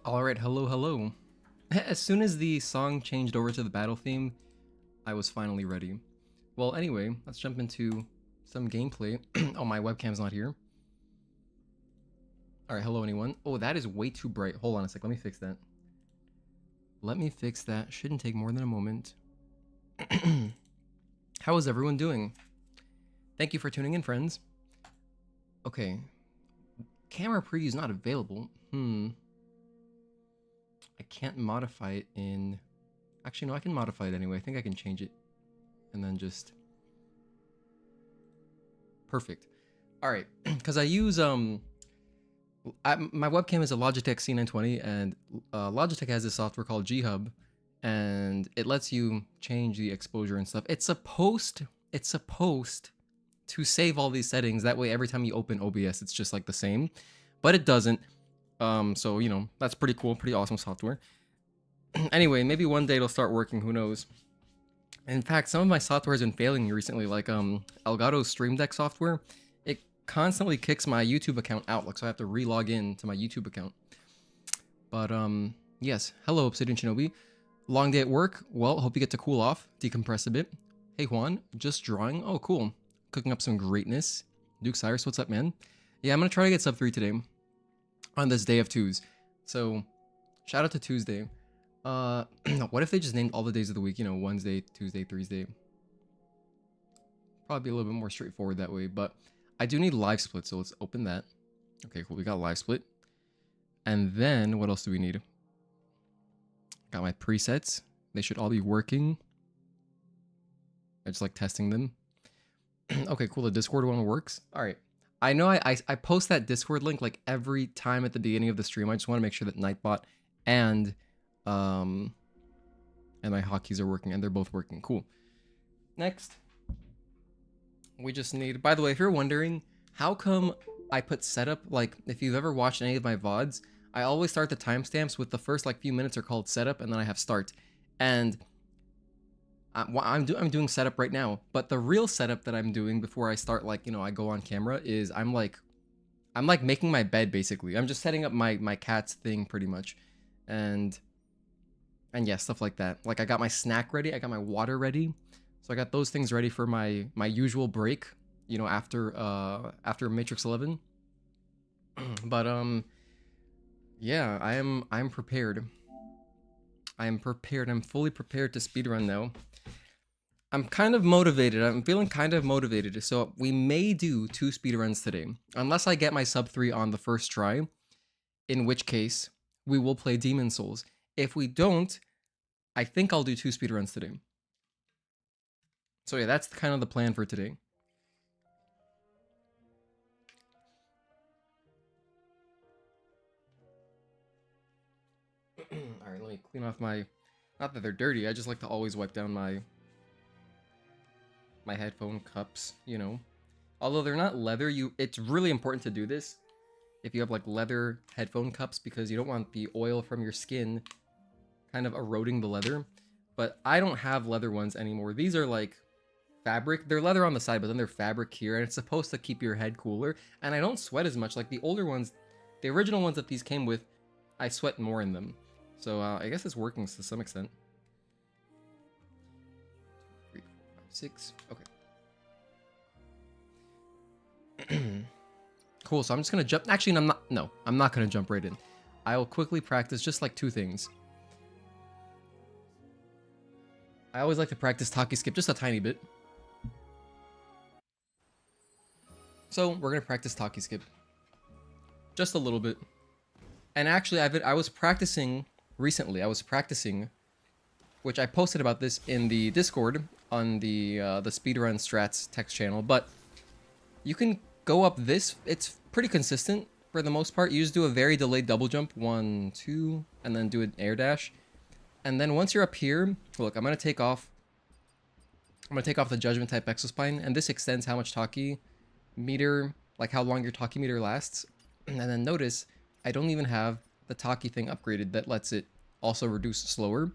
Alright, hello, hello. As soon as the song changed over to the battle theme, I was finally ready. Well, anyway, let's jump into some gameplay. Oh, my webcam's not here. Alright, hello anyone. Oh, that is way too bright. Hold on a sec, let me fix that. Shouldn't take more than a moment. How is everyone doing? Thank you for tuning in, friends. Okay. Camera preview is not available. I can't modify it in... Actually, no, I can modify it anyway. I think I can change it. And then just... Perfect. All right, because I use my webcam is a Logitech C920, and Logitech has this software called G-Hub, and it lets you change the exposure and stuff. It's supposed to save all these settings. That way, every time you open OBS, it's just like the same, but it doesn't. So you know, that's pretty cool, pretty awesome software. Anyway, maybe one day it'll start working. Who knows? In fact, some of my software has been failing me recently, like Elgato's Stream Deck software. It constantly kicks my YouTube account out, like so I have to re-log in to my YouTube account. But yes, hello Obsidian Shinobi. Long day at work. Well, hope you get to cool off, decompress a bit. Hey Juan, just drawing. Oh, cool. Cooking up some greatness. Duke Cyrus, what's up, man? Yeah, I'm gonna try to get sub 3 today on this day of twos. So, shout out to Tuesday. What if they just named all the days of the week? You know, Wednesday, Tuesday, Thursday. Probably be a little bit more straightforward that way. But I do need live split, so let's open that. Okay, cool. We got live split. And then what else do we need? Got my presets. They should all be working. I just like testing them. Okay, cool. The Discord one works. All right. I know I post that Discord link like every time at the beginning of the stream. I just want to make sure that Nightbot and my hotkeys are working, and they're both working. Cool. Next, we just need, by the way, if you're wondering how come I put setup, like if you've ever watched any of my VODs, I always start the timestamps with the first like few minutes are called setup, and then I have start. And I'm doing setup right now, but the real setup that I'm doing before I start, like, you know, I go on camera is I'm like making my bed basically. I'm just setting up my cat's thing pretty much. And yeah, stuff like that. Like I got my snack ready, I got my water ready. So I got those things ready for my usual break, you know, after Matrix 11. But yeah, I'm prepared. I'm prepared. I'm fully prepared to speedrun now. I'm kind of motivated. I'm feeling kind of motivated. So we may do 2 speedruns today, unless I get my sub 3 on the first try, in which case we will play Demon Souls. If we don't, I think I'll do 2 speedruns today. So yeah, that's kind of the plan for today. Alright, let me clean off my... Not that they're dirty, I just like to always wipe down my headphone cups, you know. Although they're not leather, it's really important to do this if you have like leather headphone cups, because you don't want the oil from your skin kind of eroding the leather. But I don't have leather ones anymore. These are like fabric. They're leather on the side, but then they're fabric here, and it's supposed to keep your head cooler. And I don't sweat as much. Like the older ones, the original ones that these came with, I sweat more in them. So I guess it's working to some extent. 3, 4, 5, 6. Okay. Cool. So I'm just gonna jump. Actually, I'm not. No, I'm not gonna jump right in. I will quickly practice just like 2 things. I always like to practice Taki skip just a tiny bit. So we're gonna practice Taki skip just a little bit. And actually, I was practicing recently. I was practicing, which I posted about this in the Discord on the speedrun strats text channel. But you can go up this. It's pretty consistent for the most part. You just do a very delayed double jump, 1, 2, and then do an air dash. And then once you're up here, look, I'm gonna take off the Judgment type Exospine, and this extends how much Taki meter, like how long your Taki meter lasts. And then notice, I don't even have the Taki thing upgraded that lets it also reduce slower.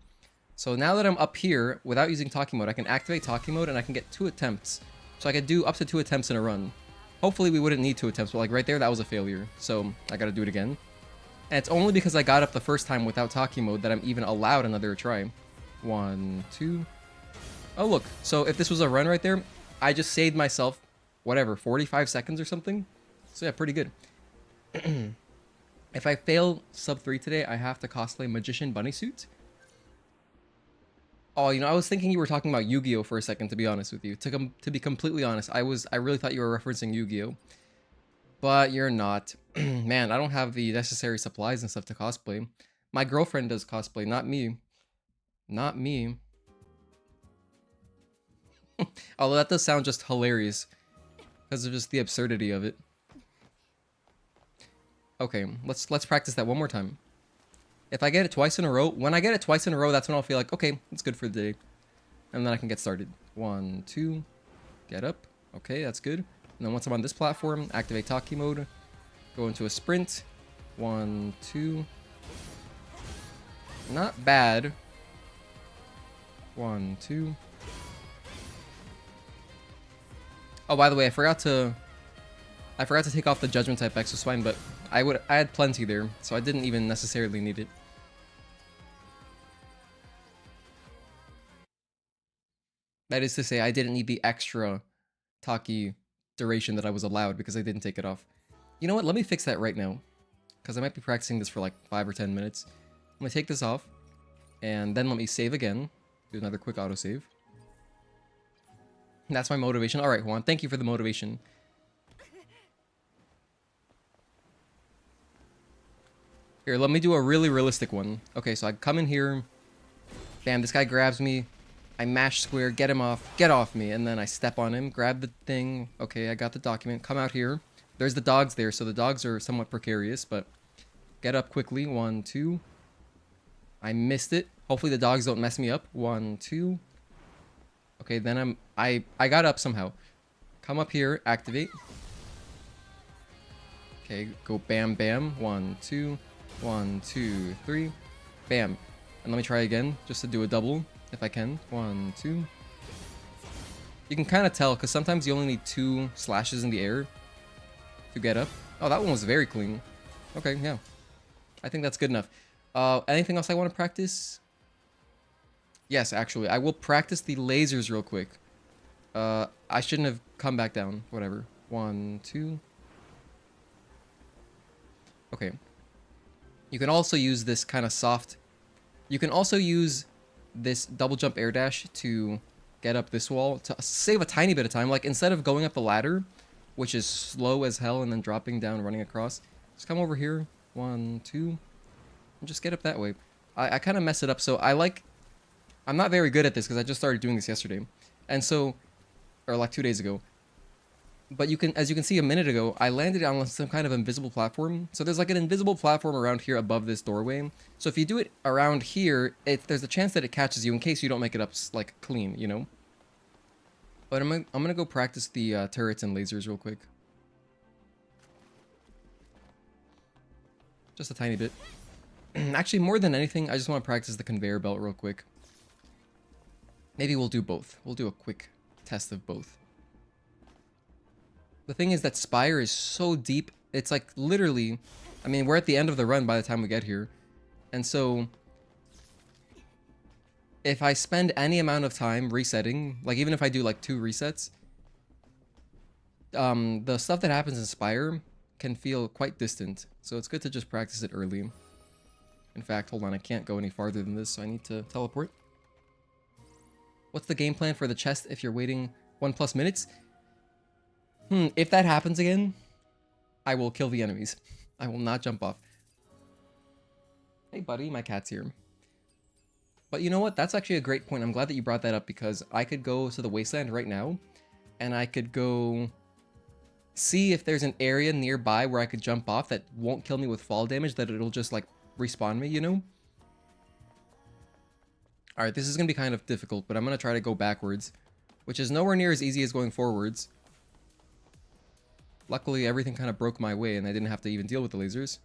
So now that I'm up here, without using Taki mode, I can activate Taki mode and I can get 2 attempts. So I could do up to 2 attempts in a run. Hopefully we wouldn't need 2 attempts, but like right there, that was a failure. So I gotta do it again. And it's only because I got up the first time without Taki mode that I'm even allowed another try. 1, 2. Oh, look. So if this was a run right there, I just saved myself, whatever, 45 seconds or something. So yeah, pretty good. If I fail sub 3 today, I have to cosplay Magician Bunny Suit. Oh, you know, I was thinking you were talking about Yu-Gi-Oh for a second, to be honest with you. To be completely honest, I really thought you were referencing Yu-Gi-Oh. But you're not. Man, I don't have the necessary supplies and stuff to cosplay. My girlfriend does cosplay, not me. Not me. Although that does sound just hilarious. because of just the absurdity of it. Okay, let's practice that one more time. If I get it twice in a row, when I get it twice in a row, that's when I'll feel like, okay, it's good for the day. And then I can get started. 1, 2, get up. Okay, that's good. And then once I'm on this platform, activate Taki mode. Go into a sprint. 1, 2. Not bad. 1, 2. Oh, by the way, I forgot to take off the Judgment type Exospine, but I had plenty there, so I didn't even necessarily need it. That is to say, I didn't need the extra Taki duration that I was allowed because I didn't take it off. You know what? Let me fix that right now, because I might be practicing this for like 5 or 10 minutes. I'm going to take this off, and then let me save again. Do another quick autosave. That's my motivation. All right, Juan, thank you for the motivation. Here, let me do a really realistic one. Okay, so I come in here. Bam, this guy grabs me. I mash square, get him off, get off me, and then I step on him, grab the thing. Okay, I got the document. Come out here. There's the dogs there, so the dogs are somewhat precarious, but get up quickly. 1, 2. I missed it. Hopefully the dogs don't mess me up. 1, 2. Okay, then I got up somehow. Come up here, activate. Okay, go bam, bam. 1, 2. 1, 2, 3. Bam. And let me try again, just to do a double, if I can. 1, 2. You can kind of tell, because sometimes you only need 2 slashes in the air to get up. Oh, that one was very clean. Okay, yeah. I think that's good enough. Anything else I want to practice? Yes, actually. I will practice the lasers real quick. I shouldn't have come back down. Whatever. 1, 2. Okay. You can also use this kind of soft... You can also use this double jump air dash to get up this wall to save a tiny bit of time. Like, instead of going up the ladder, which is slow as hell, and then dropping down, running across, just come over here. 1, 2. And just get up that way. I kind of mess it up, so I'm not very good at this because I just started doing this yesterday. And so... Or like 2 days ago. But as you can see a minute ago, I landed on some kind of invisible platform. So there's like an invisible platform around here above this doorway. So if you do it around here, there's a chance that it catches you in case you don't make it up like clean, you know? But I'm gonna go practice the turrets and lasers real quick. Just a tiny bit. Actually, more than anything, I just want to practice the conveyor belt real quick. Maybe we'll do both. We'll do a quick test of both. The thing is that Spire is so deep. It's like literally, I mean, we're at the end of the run by the time we get here. And so if I spend any amount of time resetting, like even if I do like 2 resets, the stuff that happens in Spire can feel quite distant. So it's good to just practice it early. In fact, hold on, I can't go any farther than this, so I need to teleport. What's the game plan for the chest if you're waiting 1+ minutes? If that happens again, I will kill the enemies. I will not jump off. Hey buddy, my cat's here. But you know what? That's actually a great point. I'm glad that you brought that up because I could go to the wasteland right now and I could go see if there's an area nearby where I could jump off that won't kill me with fall damage, that it'll just like respawn me, you know? Alright, this is going to be kind of difficult, but I'm going to try to go backwards, which is nowhere near as easy as going forwards. Luckily, everything kind of broke my way, and I didn't have to even deal with the lasers.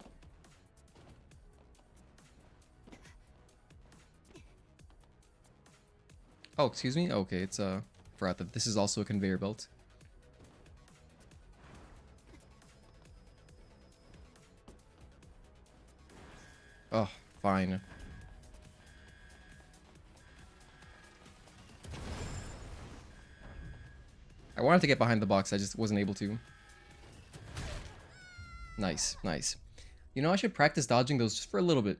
Oh, excuse me? Okay, it's, forgot that this is also a conveyor belt. Oh, fine. I wanted to get behind the box, I just wasn't able to. Nice, nice. You know, I should practice dodging those just for a little bit.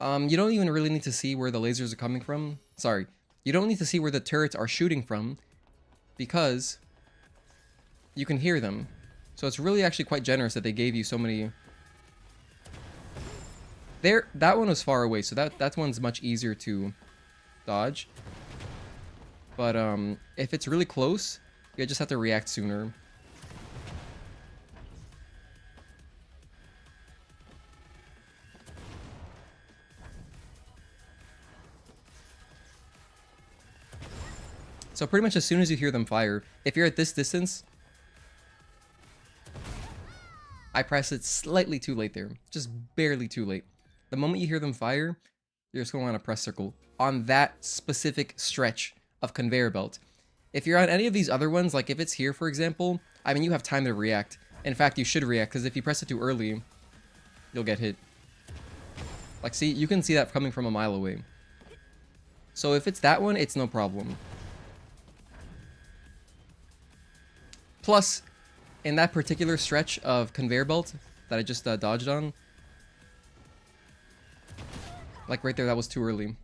You don't even really need to see where the lasers are coming from. Sorry. You don't need to see where the turrets are shooting from because you can hear them. So it's really actually quite generous that they gave you so many... That one was far away, so that one's much easier to dodge. But if it's really close, You just have to react sooner. So pretty much as soon as you hear them fire, if you're at this distance, I press it slightly too late there. Just barely too late. The moment you hear them fire, you're just going to want to press circle on that specific stretch of conveyor belt. If you're on any of these other ones, like if it's here, for example, I mean, you have time to react. In fact, you should react, because if you press it too early, you'll get hit. Like, see, you can see that coming from a mile away. So if it's that one, it's no problem. Plus, in that particular stretch of conveyor belt that I just dodged on, like right there, that was too early.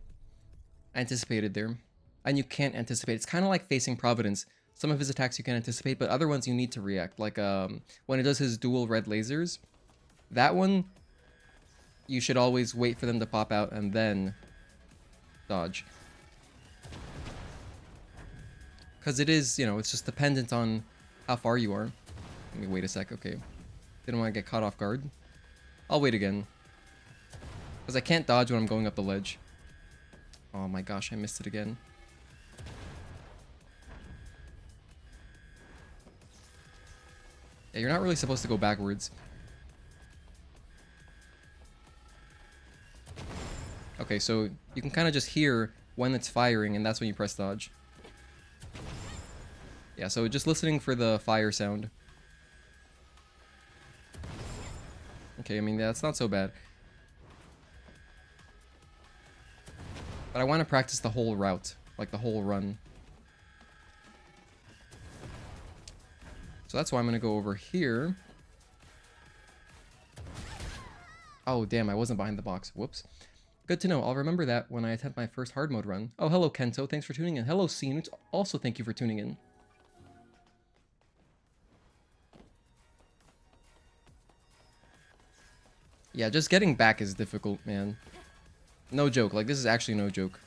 I anticipated there. And you can't anticipate. It's kind of like facing Providence. Some of his attacks you can anticipate, but other ones you need to react. Like when it does his dual red lasers, that one, you should always wait for them to pop out and then dodge. Because it is, you know, it's just dependent on how far you are. Let me wait a sec, okay. Didn't want to get caught off guard. I'll wait again. Because I can't dodge when I'm going up the ledge. Oh my gosh, I missed it again. Yeah, you're not really supposed to go backwards. Okay, so you can kind of just hear when it's firing, and that's when you press dodge. Yeah, so just listening for the fire sound. Okay, I mean, that's not so bad. But I want to practice the whole route, like the whole run. So that's why I'm going to go over here. Oh, damn, I wasn't behind the box. Whoops. Good to know. I'll remember that when I attempt my first hard mode run. Oh, hello, Kento. Thanks for tuning in. Hello, Scene. Also, thank you for tuning in. Yeah, just getting back is difficult, man. No joke. Like, this is actually no joke.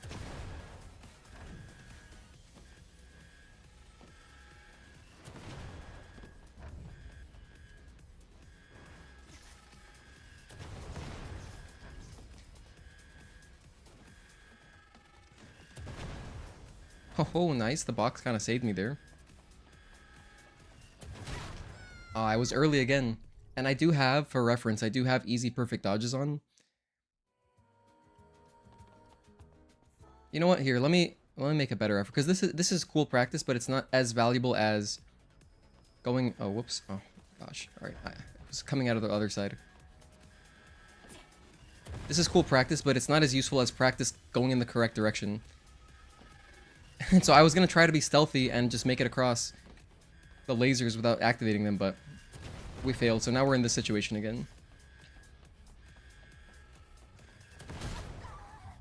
Oh, nice. The box kind of saved me there. I was early again. And I do have, for reference, I do have easy perfect dodges on. You know what? Here, let me make a better effort, because this is cool practice, but it's not as valuable as going. Oh, whoops! Oh gosh! All right, I was coming out of the other side. This is cool practice, but it's not as useful as practice going in the correct direction. And so I was gonna try to be stealthy and just make it across the lasers without activating them, but we failed. So now we're in this situation again.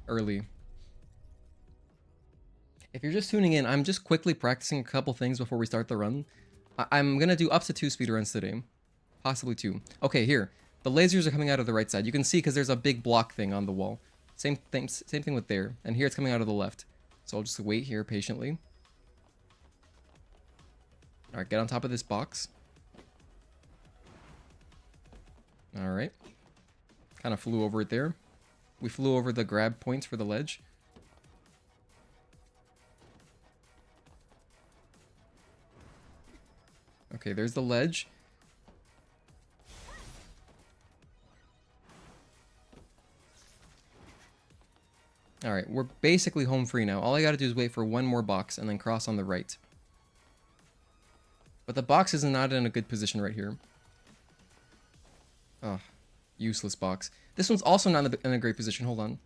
Early. If you're just tuning in, I'm just quickly practicing a couple things before we start the run. I'm gonna do up to 2 speedruns today. Possibly 2. Okay, here. The lasers are coming out of the right side. You can see because there's a big block thing on the wall. Same thing with there. And here it's coming out of the left. So I'll just wait here patiently. Alright, get on top of this box. Alright. Kind of flew over it there. We flew over the grab points for the ledge. Okay, there's the ledge. Alright, we're basically home free now. All I gotta do is wait for one more box and then cross on the right. But the box is not in a good position right here. Oh, useless box. This one's also not in a great position. Hold on.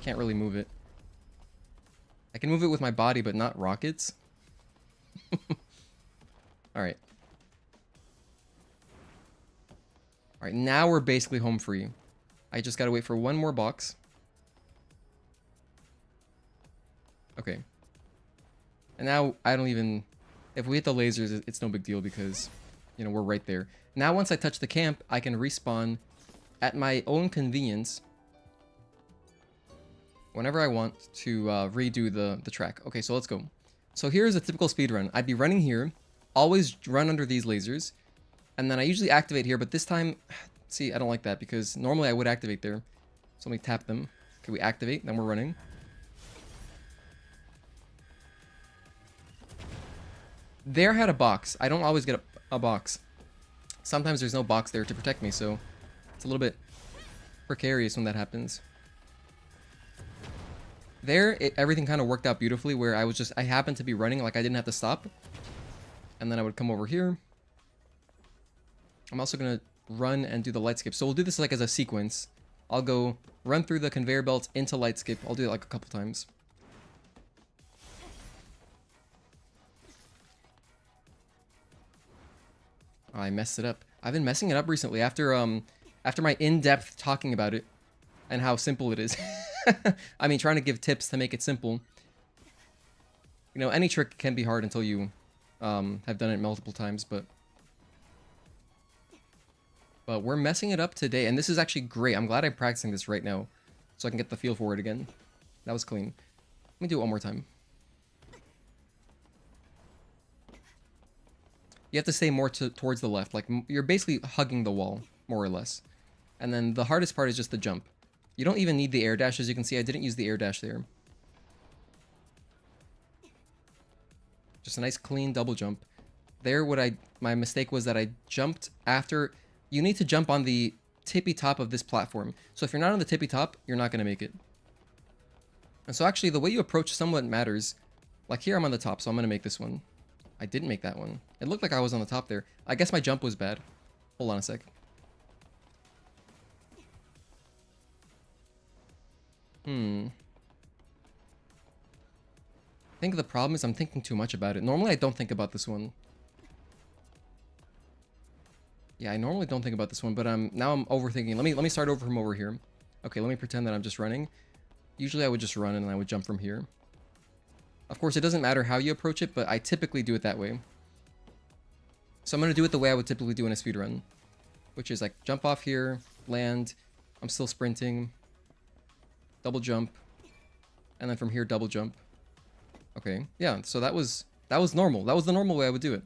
Can't really move it. I can move it with my body, but not rockets. Alright. Alright, now we're basically home free. I just gotta wait for one more box. Okay. And now I don't even... If we hit the lasers, it's no big deal because, you know, we're right there. Now once I touch the camp, I can respawn at my own convenience whenever I want to redo the track. Okay, so let's go. So here's a typical speed run. I'd be running here, always run under these lasers, and then I usually activate here, but this time, see, I don't like that because normally I would activate there. So let me tap them. Okay, we activate, then we're running. There had a box. I don't always get a box. Sometimes there's no box there to protect me, so it's a little bit precarious when that happens. There, everything kind of worked out beautifully where I happened to be running, like I didn't have to stop. And then I would come over here. I'm also going to run and do the light skip. So we'll do this like as a sequence. I'll go run through the conveyor belt into light skip. I'll do it like a couple times. Oh, I messed it up. I've been messing it up recently after my in-depth talking about it and how simple it is. I mean, trying to give tips to make it simple. You know, any trick can be hard until you have done it multiple times, but we're messing it up today, and this is actually great. I'm glad I'm practicing this right now so I can get the feel for it again. That was clean. Let me do it one more time. You have to stay more towards the left. Like, you're basically hugging the wall, more or less. And then the hardest part is just the jump. You don't even need the air dash. As you can see, I didn't use the air dash there. Just a nice clean double jump. There, my mistake was that I jumped after. You need to jump on the tippy top of this platform. So if you're not on the tippy top, you're not going to make it. And so actually, the way you approach somewhat matters. Like here, I'm on the top, so I'm going to make this one. I didn't make that one. It looked like I was on the top there. I guess my jump was bad. Hold on a sec. I think the problem is I'm thinking too much about it. Normally, I don't think about this one. Yeah, I normally don't think about this one, but now I'm overthinking. Let me start over from over here. Okay, let me pretend that I'm just running. Usually I would just run and I would jump from here. Of course, it doesn't matter how you approach it, but I typically do it that way. So I'm going to do it the way I would typically do in a speedrun, which is like jump off here, land, I'm still sprinting, double jump, and then from here double jump. Okay, yeah, so that was normal. That was the normal way I would do it.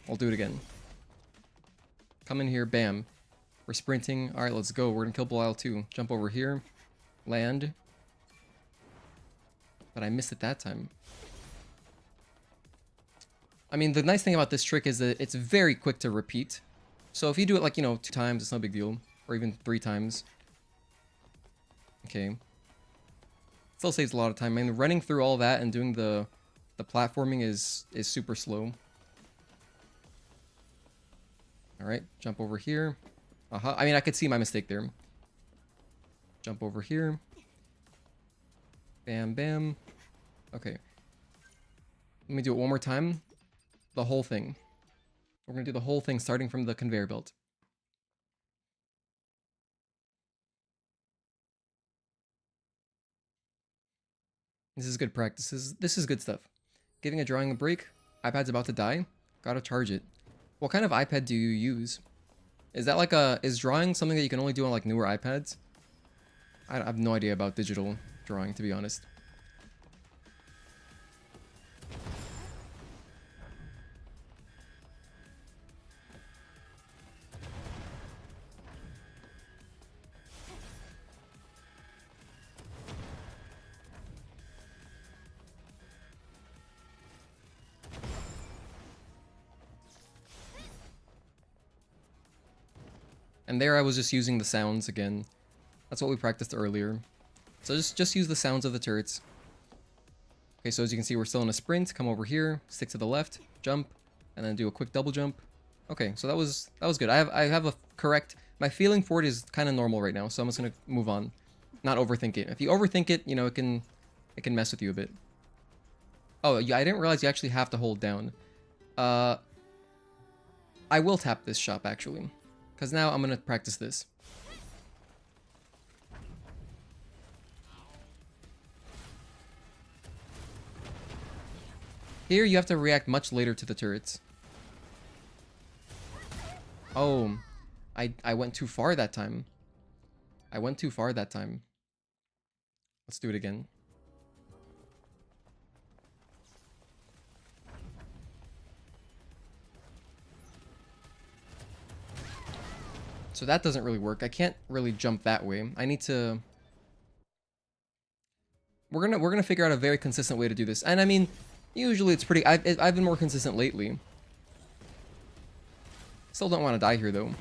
I'll do it again. Come in here, bam. We're sprinting. All right, let's go. We're going to kill Belial too. Jump over here, land. But I missed it that time. I mean, the nice thing about this trick is that it's very quick to repeat. So if you do it like, you know, 2 times, it's no big deal. Or even 3 times. Okay. Still saves a lot of time. I mean, running through all that and doing the platforming is super slow. Alright, jump over here. I mean, I could see my mistake there. Jump over here. Bam, bam. Okay. Let me do it one more time. The whole thing. We're going to do the whole thing starting from the conveyor belt. This is good practice. This is good stuff. Giving a drawing a break. iPad's about to die. Gotta charge it. What kind of iPad do you use? Is that like is drawing something that you can only do on like newer iPads? I have no idea about digital drawing, to be honest. And there I was just using the sounds again. That's what we practiced earlier. So just use the sounds of the turrets. Okay, so as you can see, we're still in a sprint. Come over here, stick to the left, jump, and then do a quick double jump. Okay, so that was good. I have a correct. My feeling for it is kind of normal right now, so I'm just gonna move on, not overthink it. If you overthink it, you know, it can mess with you a bit. Oh, yeah, I didn't realize you actually have to hold down. I will tap this shop actually. Because now I'm going to practice this. Here you have to react much later to the turrets. Oh, I went too far that time. I went too far that time. Let's do it again. So that doesn't really work. I can't really jump that way. I need to... We're gonna figure out a very consistent way to do this. And I mean, usually it's pretty... I've been more consistent lately. Still don't want to die here, though.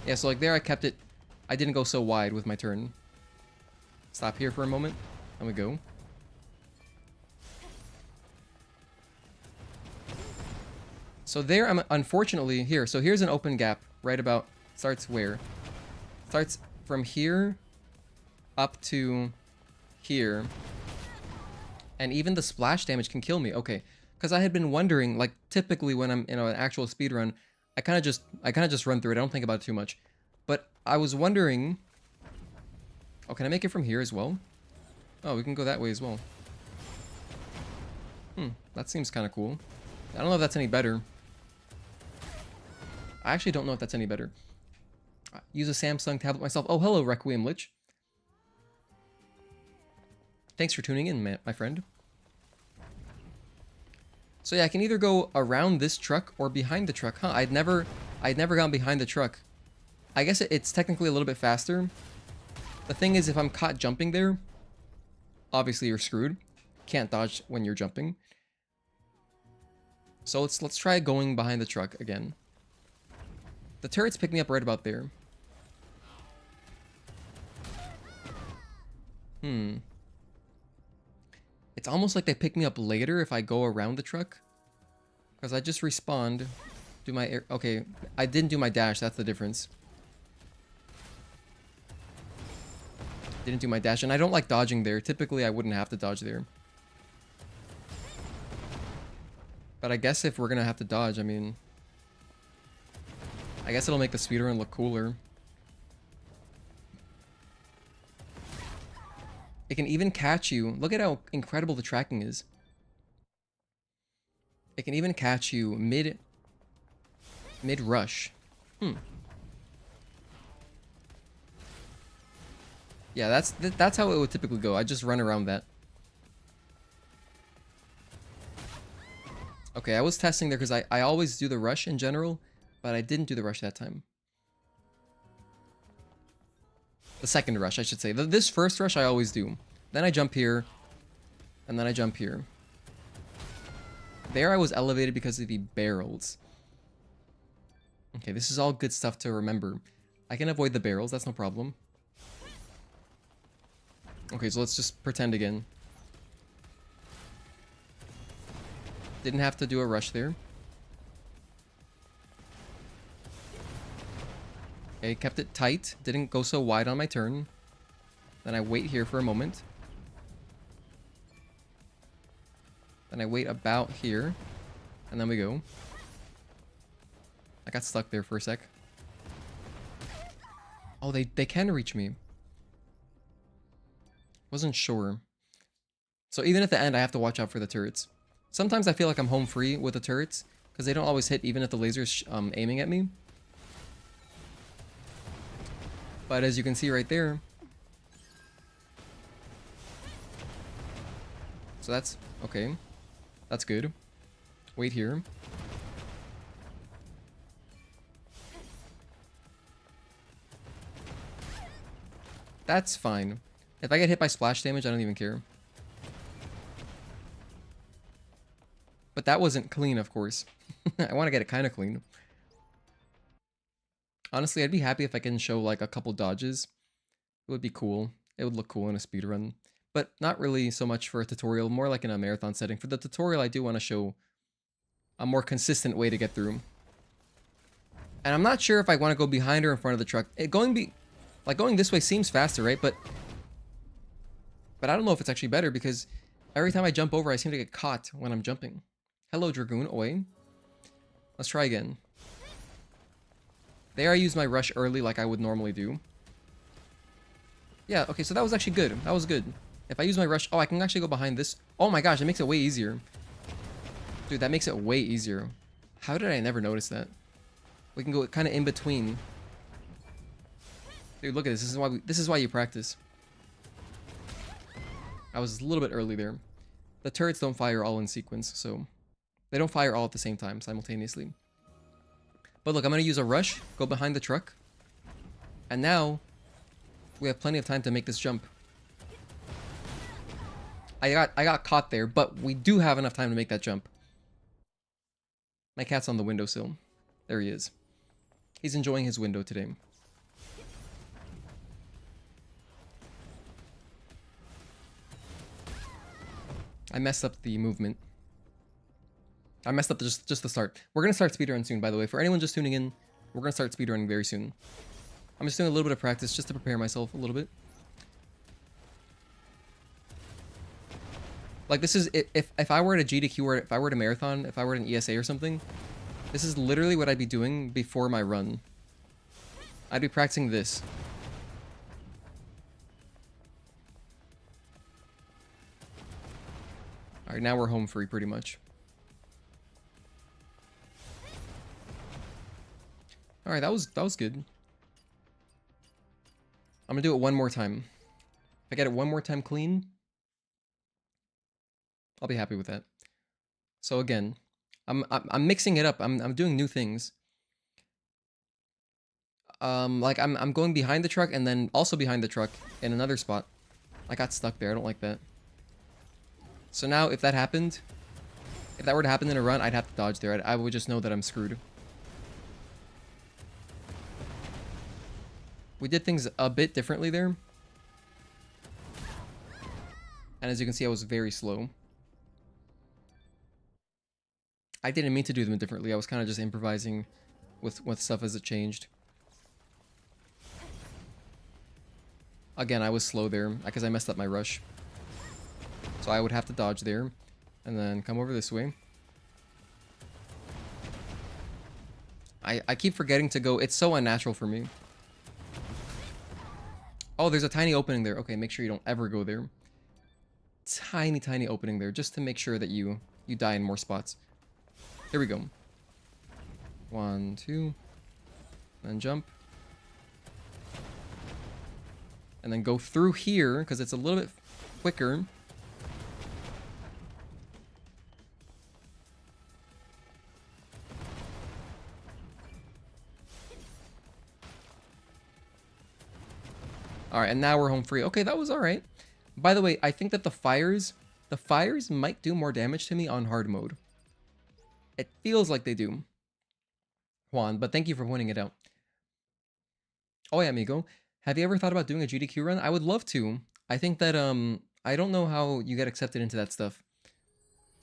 Yeah, so like there I kept it... I didn't go so wide with my turn. Stop here for a moment. And we go. So there I'm unfortunately here. So here's an open gap right about... Starts where? Starts from here up to here. And even the splash damage can kill me. Okay. Because I had been wondering, like typically when I'm in an actual speedrun, I kind of just run through it. I don't think about it too much. But I was wondering... Oh, can I make it from here as well? Oh, we can go that way as well. That seems kind of cool. I don't know if that's any better. I actually don't know if that's any better. Use a Samsung tablet myself. Oh, hello, Requiem Lich. Thanks for tuning in, my friend. So yeah, I can either go around this truck or behind the truck. Huh, I'd never gone behind the truck. I guess it's technically a little bit faster. The thing is, if I'm caught jumping there, obviously you're screwed. Can't dodge when you're jumping. So let's try going behind the truck again. The turrets pick me up right about there. It's almost like they pick me up later if I go around the truck. Because I just respawned. Do my air... Okay, I didn't do my dash. That's the difference. Didn't do my dash. And I don't like dodging there. Typically, I wouldn't have to dodge there. But I guess if we're going to have to dodge, I mean... I guess it'll make the speedrun look cooler. It can even catch you. Look at how incredible the tracking is. It can even catch you mid-rush. Yeah, that's how it would typically go. I just run around that. Okay, I was testing there because I always do the rush in general, but I didn't do the rush that time. The second rush, I should say. This first rush I always do. Then I jump here, and then I jump here. There I was elevated because of the barrels. Okay, this is all good stuff to remember. I can avoid the barrels, that's no problem. Okay, so let's just pretend again. Didn't have to do a rush there. Okay, kept it tight. Didn't go so wide on my turn. Then I wait here for a moment. Then I wait about here. And then we go. I got stuck there for a sec. Oh, they can reach me. Wasn't sure. So even at the end, I have to watch out for the turrets. Sometimes I feel like I'm home free with the turrets, because they don't always hit even if the laser's aiming at me. But as you can see right there... So that's... okay. That's good. Wait here. That's fine. If I get hit by splash damage, I don't even care. But that wasn't clean, of course. I want to get it kind of clean. Honestly, I'd be happy if I can show like a couple dodges. It would be cool. It would look cool in a speedrun. But not really so much for a tutorial, more like in a marathon setting. For the tutorial, I do want to show a more consistent way to get through. And I'm not sure if I want to go behind or in front of the truck. Going this way seems faster, right? But I don't know if it's actually better because every time I jump over, I seem to get caught when I'm jumping. Hello, Dragoon. Oi. Let's try again. There I used my rush early like I would normally do. Yeah, okay, so that was actually good. That was good. If I use my rush... Oh, I can actually go behind this. Oh my gosh, it makes it way easier. Dude, that makes it way easier. How did I never notice that? We can go kind of in between. Dude, look at this. This is why you practice. I was a little bit early there. The turrets don't fire all in sequence, so They don't fire all at the same time, simultaneously. But look, I'm going to use a rush, go behind the truck. And now, we have plenty of time to make this jump. I got caught there, but we do have enough time to make that jump. My cat's on the windowsill. There he is. He's enjoying his window today. I messed up the movement. I messed up just the start. We're going to start speedrun soon, by the way. For anyone just tuning in, we're going to start speedrunning very soon. I'm just doing a little bit of practice just to prepare myself a little bit. Like, this is, if I were at a GDQ or if I were at a marathon, if I were at an ESA or something, this is literally what I'd be doing before my run. I'd be practicing this. Alright, now we're home free pretty much. Alright, that was good. I'm gonna do it one more time. If I get it one more time clean, I'll be happy with that. So again, I'm mixing it up. I'm doing new things. Like I'm going behind the truck and then also behind the truck in another spot. I got stuck there. I don't like that. So now if that happened, if that were to happen in a run, I'd have to dodge there. I would just know that I'm screwed. We did things a bit differently there. And as you can see, I was very slow. I didn't mean to do them differently. I was kind of just improvising with stuff as it changed. Again, I was slow there because I messed up my rush. So I would have to dodge there and then come over this way. I keep forgetting to go. It's so unnatural for me. Oh, there's a tiny opening there. Okay, make sure you don't ever go there. Tiny opening there just to make sure that you die in more spots. Here we go. 1, 2. Then jump. And then go through here, because it's a little bit quicker. Alright, and now we're home free. Okay, that was alright. By the way, I think that the fires might do more damage to me on hard mode. It feels like they do. Juan, but thank you for pointing it out. Oh yeah, amigo. Have you ever thought about doing a GDQ run? I would love to. I think that, I don't know how you get accepted into that stuff.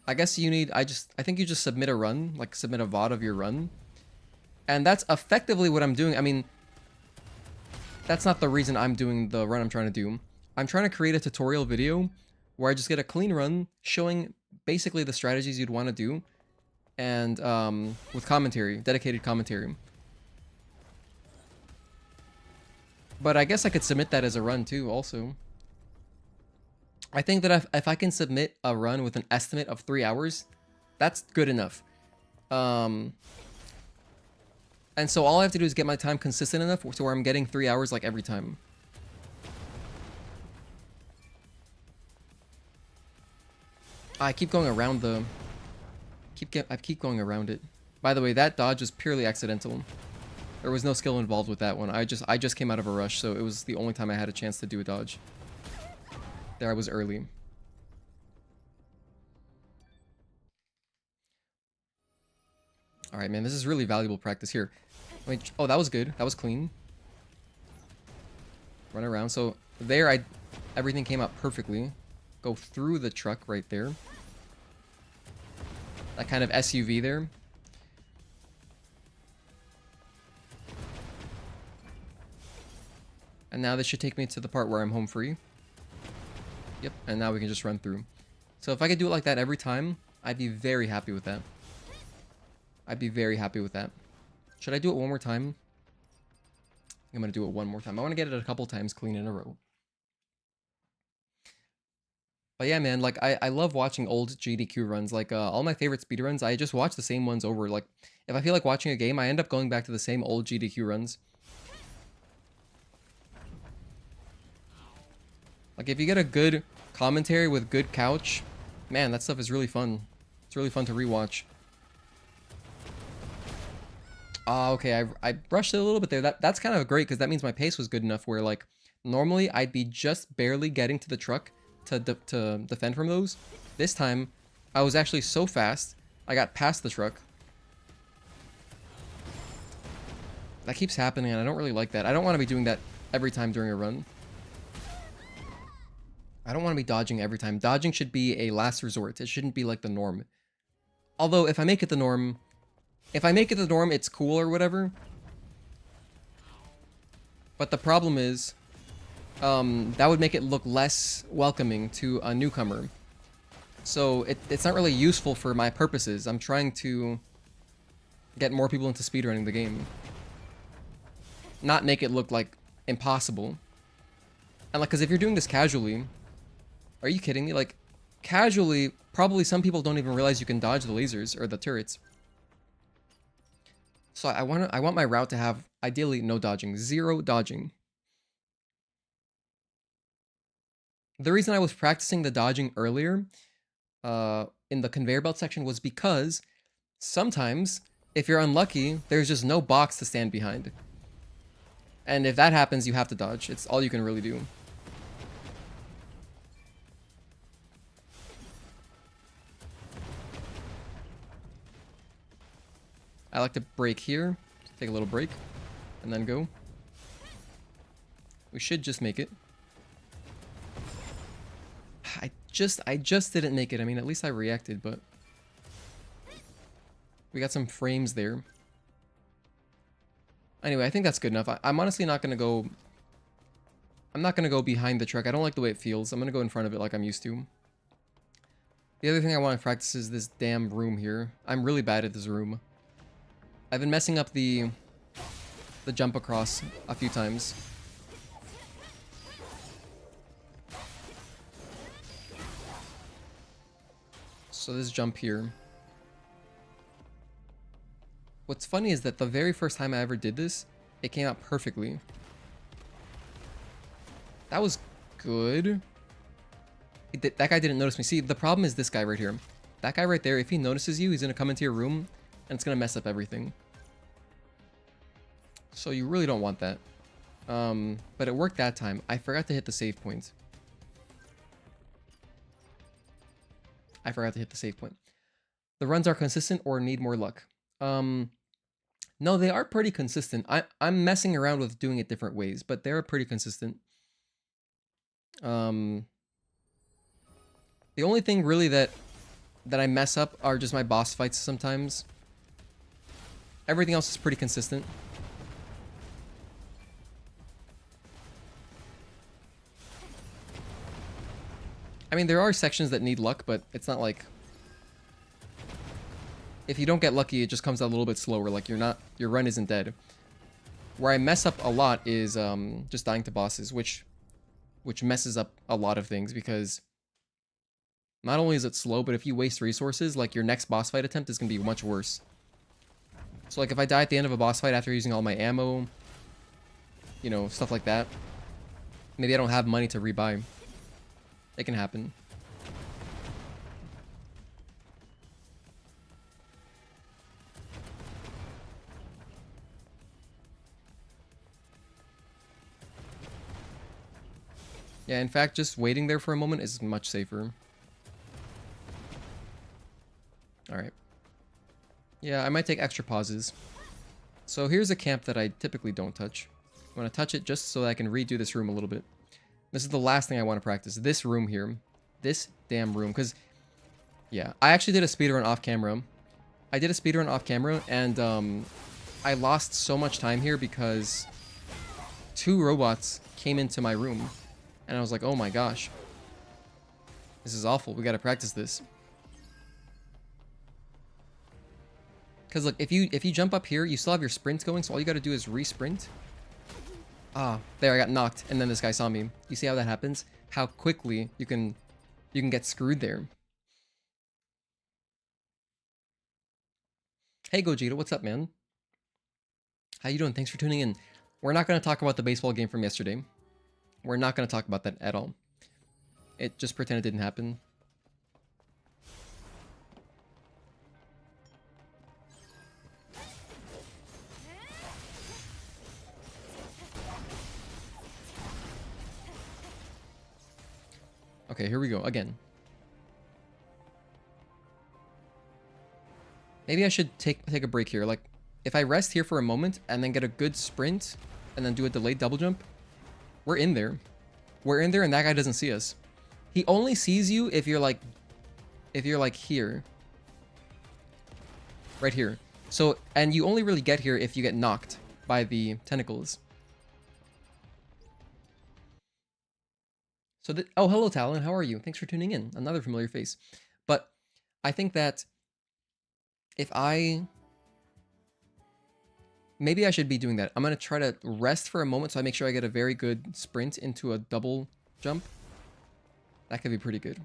I guess you need, I think you just submit a run, like submit a VOD of your run. And that's effectively what I'm doing. I mean, that's not the reason I'm doing the run I'm trying to do. I'm trying to create a tutorial video where I just get a clean run showing basically the strategies you'd want to do. And with commentary, dedicated commentary. But I guess I could submit that as a run too also. I think that if I can submit a run with an estimate of 3 hours, that's good enough. And so all I have to do is get my time consistent enough to where I'm getting 3 hours like every time. I keep going around the... I keep going around it. By the way, that dodge was purely accidental. There was no skill involved with that one. I just came out of a rush, so it was the only time I had a chance to do a dodge. There I was early. Alright, man, this is really valuable practice here. Wait, oh, that was good. That was clean. Run around. So there, everything came out perfectly. Go through the truck right there. That kind of SUV there. And now this should take me to the part where I'm home free. Yep, and now we can just run through. So if I could do it like that every time, I'd be very happy with that. I'd be very happy with that. Should I do it one more time? I'm going to do it one more time. I want to get it a couple times clean in a row. But yeah, man, like, I love watching old GDQ runs. Like, all my favorite speedruns, I just watch the same ones over. Like, if I feel like watching a game, I end up going back to the same old GDQ runs. Like, if you get a good commentary with good couch, man, that stuff is really fun. It's really fun to rewatch. Ah, okay, I brushed it a little bit there. That's kind of great because that means my pace was good enough where like normally I'd be just barely getting to the truck to defend from those. This time I was actually so fast I got past the truck. That keeps happening and I don't really like that. I don't want to be doing that every time during a run. I don't want to be dodging every time. Dodging should be a last resort. It shouldn't be like the norm. Although if I make it the norm, it's cool or whatever. But the problem is, that would make it look less welcoming to a newcomer. So it's not really useful for my purposes. I'm trying to get more people into speedrunning the game. Not make it look like impossible. And like, because if you're doing this casually, are you kidding me? Like, casually, probably some people don't even realize you can dodge the lasers or the turrets. So I want my route to have ideally no dodging, 0 dodging. The reason I was practicing the dodging earlier, in the conveyor belt section was because sometimes if you're unlucky, there's just no box to stand behind. And if that happens, you have to dodge. It's all you can really do. I like to brake here, take a little break, and then go. We should just make it. I just didn't make it. I mean, at least I reacted, but we got some frames there. Anyway, I think that's good enough. I'm honestly not gonna go. I'm not gonna go behind the truck. I don't like the way it feels. I'm gonna go in front of it like I'm used to. The other thing I want to practice is this damn room here. I'm really bad at this room. I've been messing up the jump across a few times. So this jump here. What's funny is that the very first time I ever did this, it came out perfectly. That was good. That guy didn't notice me. See, the problem is this guy right here. That guy right there, if he notices you, he's going to come into your room and it's going to mess up everything. So you really don't want that. But it worked that time. I forgot to hit the save point. The runs are consistent or need more luck. No, they are pretty consistent. I'm messing around with doing it different ways, but they're pretty consistent. The only thing really that I mess up are just my boss fights sometimes. Everything else is pretty consistent. I mean, there are sections that need luck, but it's not like... If you don't get lucky, it just comes out a little bit slower. Like, your run isn't dead. Where I mess up a lot is just dying to bosses, which messes up a lot of things, because not only is it slow, but if you waste resources, like, your next boss fight attempt is going to be much worse. So, like, if I die at the end of a boss fight after using all my ammo, you know, stuff like that, maybe I don't have money to rebuy. It can happen. Yeah, in fact, just waiting there for a moment is much safer. Alright. Yeah, I might take extra pauses. So here's a camp that I typically don't touch. I'm going to touch it just so that I can redo this room a little bit. This is the last thing I want to practice. This room here. This damn room. Because, yeah, I actually did a speedrun off camera. And I lost so much time here because 2 robots came into my room. And I was like, oh my gosh. This is awful. We got to practice this. Because look, if you jump up here, you still have your sprint going, so all you got to do is re-sprint. Ah, there, I got knocked, and then this guy saw me. You see how that happens? How quickly you can get screwed there. Hey Gogeta, what's up, man? How you doing? Thanks for tuning in. We're not going to talk about the baseball game from yesterday. We're not going to talk about that at all. Just pretend it didn't happen. Okay, here we go again. Maybe I should take a break here. Like, if I rest here for a moment and then get a good sprint and then do a delayed double jump, we're in there. We're in there and that guy doesn't see us. He only sees you if you're like here. Right here. So, and you only really get here if you get knocked by the tentacles. So, oh, hello, Talon. How are you? Thanks for tuning in. Another familiar face. But I think that if maybe I should be doing that. I'm going to try to rest for a moment so I make sure I get a very good sprint into a double jump. That could be pretty good.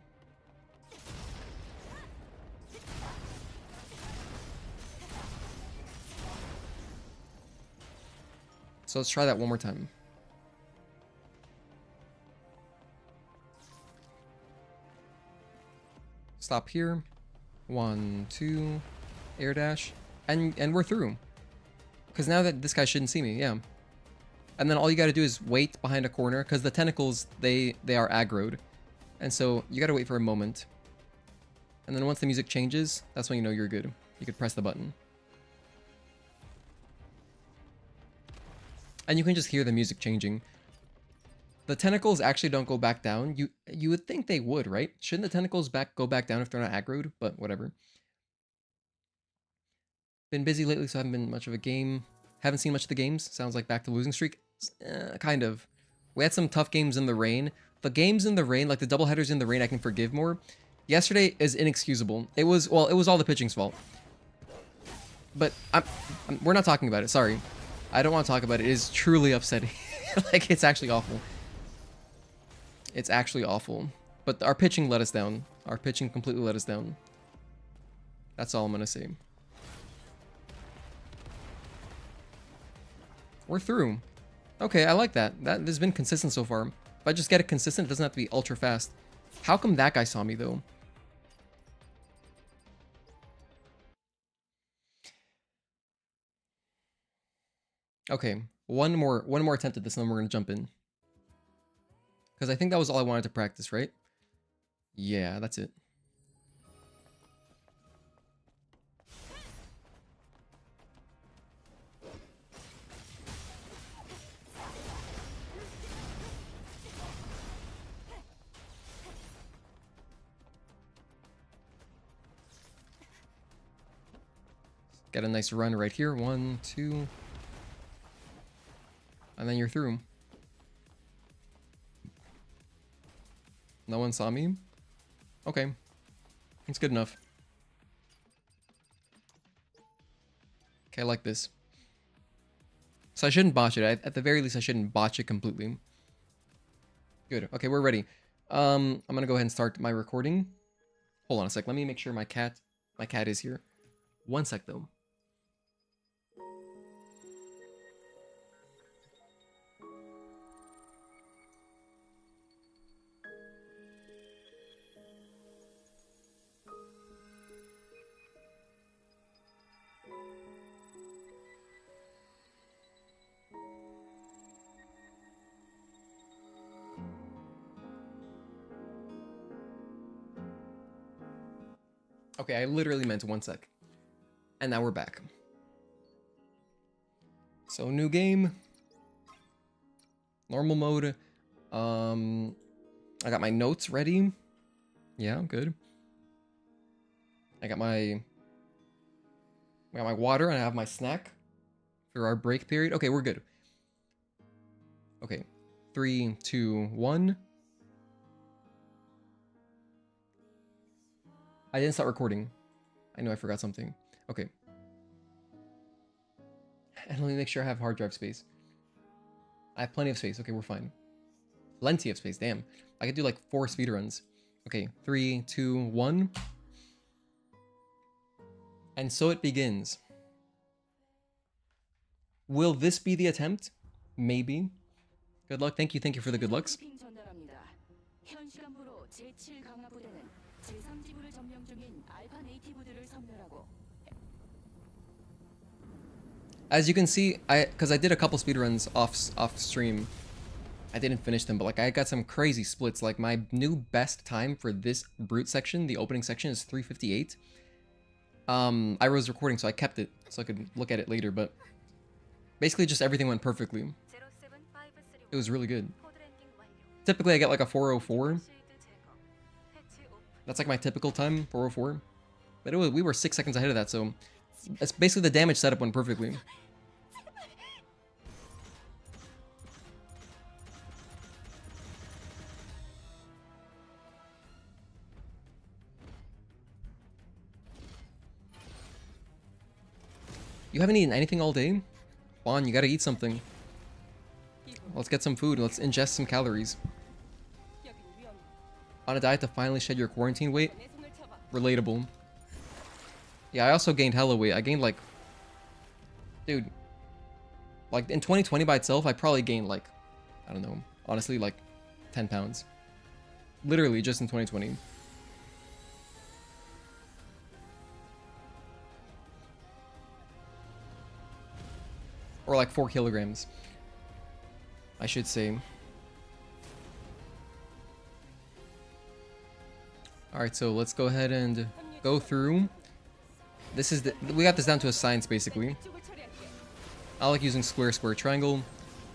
So let's try that one more time. Stop here. 1, 2, air dash. And we're through. Because now that this guy shouldn't see me, yeah. And then all you gotta do is wait behind a corner, because the tentacles, they are aggroed. And so you gotta wait for a moment. And then once the music changes, that's when you know you're good. You could press the button. And you can just hear the music changing. The tentacles actually don't go back down. You would think they would, right? Shouldn't the tentacles go back down if they're not aggroed? But whatever. Been busy lately, so I haven't been much of a game. Haven't seen much of the games. Sounds like back to losing streak. Kind of. We had some tough games in the rain. The games in the rain, like the doubleheaders in the rain, I can forgive more. Yesterday is inexcusable. It was all the pitching's fault. But we're not talking about it. Sorry. I don't want to talk about it. It is truly upsetting. Like, it's actually awful. It's actually awful. But our pitching let us down. Our pitching completely let us down. That's all I'm going to say. We're through. Okay, I like that. That has been consistent so far. If I just get it consistent, it doesn't have to be ultra fast. How come that guy saw me, though? Okay, one more attempt at this, and then we're going to jump in. Because I think that was all I wanted to practice, right? Yeah, that's it. Get a nice run right here. 1, 2. And then you're through. No one saw me? Okay. It's good enough. Okay, I like this. So I shouldn't botch it. At the very least, I shouldn't botch it completely. Good. Okay, we're ready. I'm gonna go ahead and start my recording. Hold on a sec. Let me make sure my cat is here. One sec, though. Okay, I literally meant 1 sec. And now we're back. So, new game. Normal mode. I got my notes ready. Yeah, I'm good. I got my water and I have my snack for our break period. Okay, we're good. Okay. 3, 2, 1. I didn't start recording. I know I forgot something. Okay. And let me make sure I have hard drive space. I have plenty of space. Okay, we're fine. Plenty of space. Damn. I could do like 4 speedruns. Okay, 3, 2, 1. And so it begins. Will this be the attempt? Maybe. Good luck. Thank you for the good lucks. As you can see, because I did a couple speedruns off stream, I didn't finish them, but like I got some crazy splits. Like my new best time for this brute section, the opening section, is 3:58. I was recording, so I kept it so I could look at it later, but basically just everything went perfectly. It was really good. Typically I get like a 4:04. That's like my typical time, 4:04. But we were 6 seconds ahead of that, so it's basically the damage setup went perfectly. You haven't eaten anything all day? Juan, you gotta eat something. Let's get some food. Let's ingest some calories. On a diet to finally shed your quarantine weight? Relatable. Yeah, I also gained hella weight. I gained like... Dude. Like in 2020 by itself, I probably gained like... I don't know. Honestly, like 10 pounds. Literally, just in 2020. Or like 4 kilograms. I should say. Alright, so let's go ahead and go through. This is we got this down to a science basically. I like using square, square, triangle.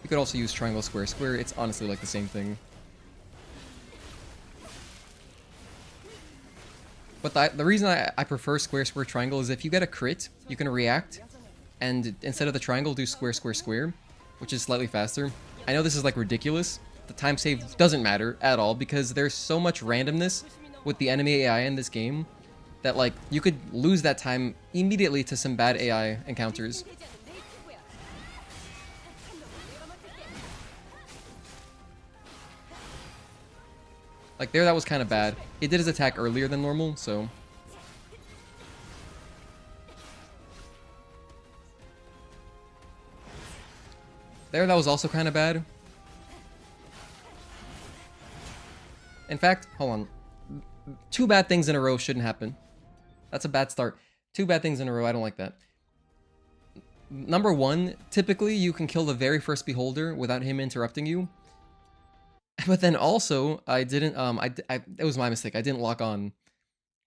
You could also use triangle, square, square. It's honestly like the same thing. But the reason I prefer square, square, triangle is if you get a crit, you can react. And instead of the triangle, do square, square, square. Which is slightly faster. I know this is like ridiculous. The time save doesn't matter at all because there's so much randomness with the enemy AI in this game that like you could lose that time immediately to some bad AI encounters. Like there, that was kind of bad. He did his attack earlier than normal, so... There, that was also kind of bad. In fact, hold on. 2 bad things in a row shouldn't happen. That's a bad start. 2 bad things in a row, I don't like that. Number 1, typically you can kill the very first beholder without him interrupting you. But then also, I didn't, it was my mistake. I didn't lock on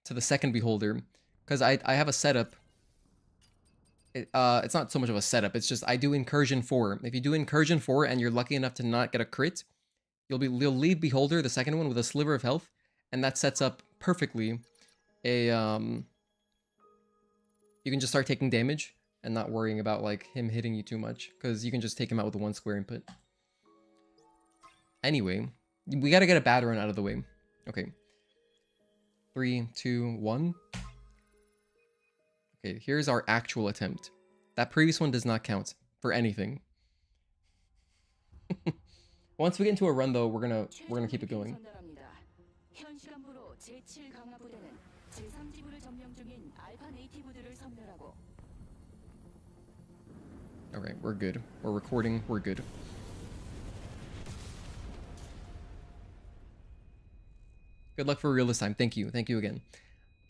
to the second beholder. Because I have a setup. It's not so much of a setup, it's just I do Incursion 4. If you do Incursion 4 and you're lucky enough to not get a crit, you'll leave Beholder, the second one, with a sliver of health, and that sets up perfectly a, you can just start taking damage and not worrying about, like, him hitting you too much, because you can just take him out with a 1 square input. Anyway, we gotta get a bad run out of the way. Okay. 3, 2, 1. Okay, here's our actual attempt. That previous one does not count for anything. Once we get into a run though, we're gonna keep it going. Alright, we're good. We're recording, we're good. Good luck for real this time. Thank you. Thank you again.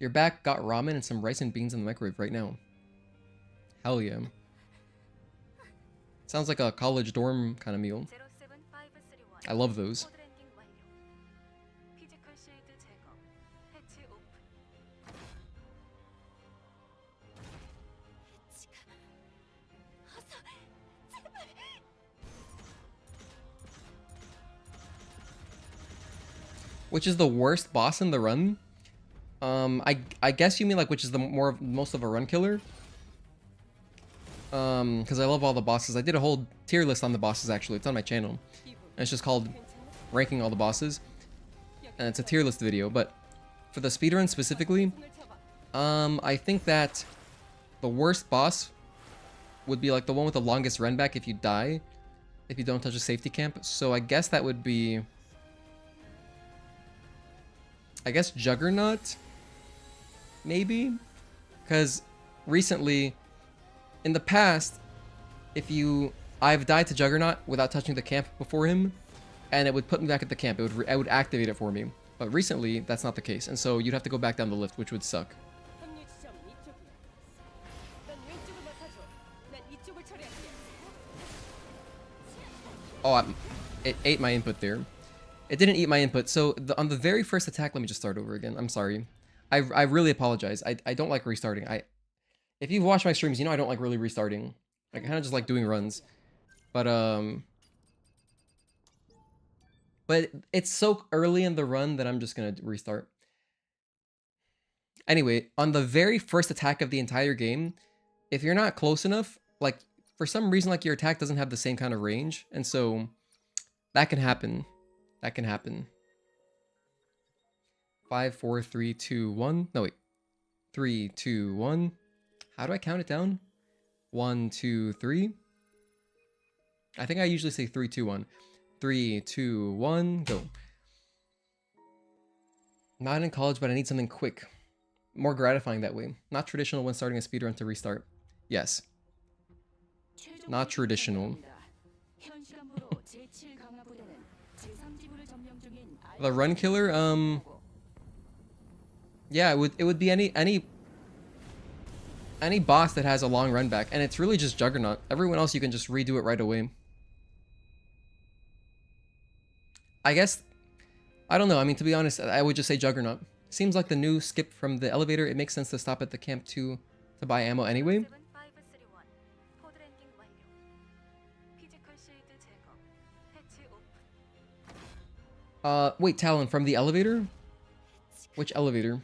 You're back, got ramen and some rice and beans in the microwave right now. Hell yeah. Sounds like a college dorm kind of meal. I love those. Which is the worst boss in the run? I guess you mean like which is the most of a run killer? Because I love all the bosses. I did a whole tier list on the bosses actually. It's on my channel. And it's just called ranking all the bosses. And it's a tier list video, but for the speedrun specifically, I think that the worst boss would be like the one with the longest run back if you die, if you don't touch a safety camp. So I guess that would be, I guess Juggernaut, maybe? Because recently, in the past, I've died to Juggernaut without touching the camp before him, and it would put me back at the camp. It would activate it for me. But recently, that's not the case, and so you'd have to go back down the lift, which would suck. Oh, It ate my input there. It didn't eat my input. So on the very first attack, let me just start over again. I'm sorry. I really apologize. I don't like restarting. If you've watched my streams, you know I don't like really restarting. I kind of just like doing runs. But it's so early in the run that I'm just gonna restart. Anyway, on the very first attack of the entire game, if you're not close enough, like for some reason, like your attack doesn't have the same kind of range, and so that can happen. That can happen. 5, 4, 3, 2, 1. No wait. 3, 2, 1. How do I count it down? 1, 2, 3. I think I usually say 3, 2, 1. 3, 2, 1, go. Not in college, but I need something quick. More gratifying that way. Not traditional when starting a speedrun to restart. Yes. Not traditional. The run killer, yeah, it would be any boss that has a long run back, and it's really just Juggernaut. Everyone else you can just redo it right away. I guess, I don't know. I mean, to be honest, I would just say Juggernaut. Seems like the new skip from the elevator. It makes sense to stop at the camp to buy ammo anyway. Wait, Talon, from the elevator? Which elevator?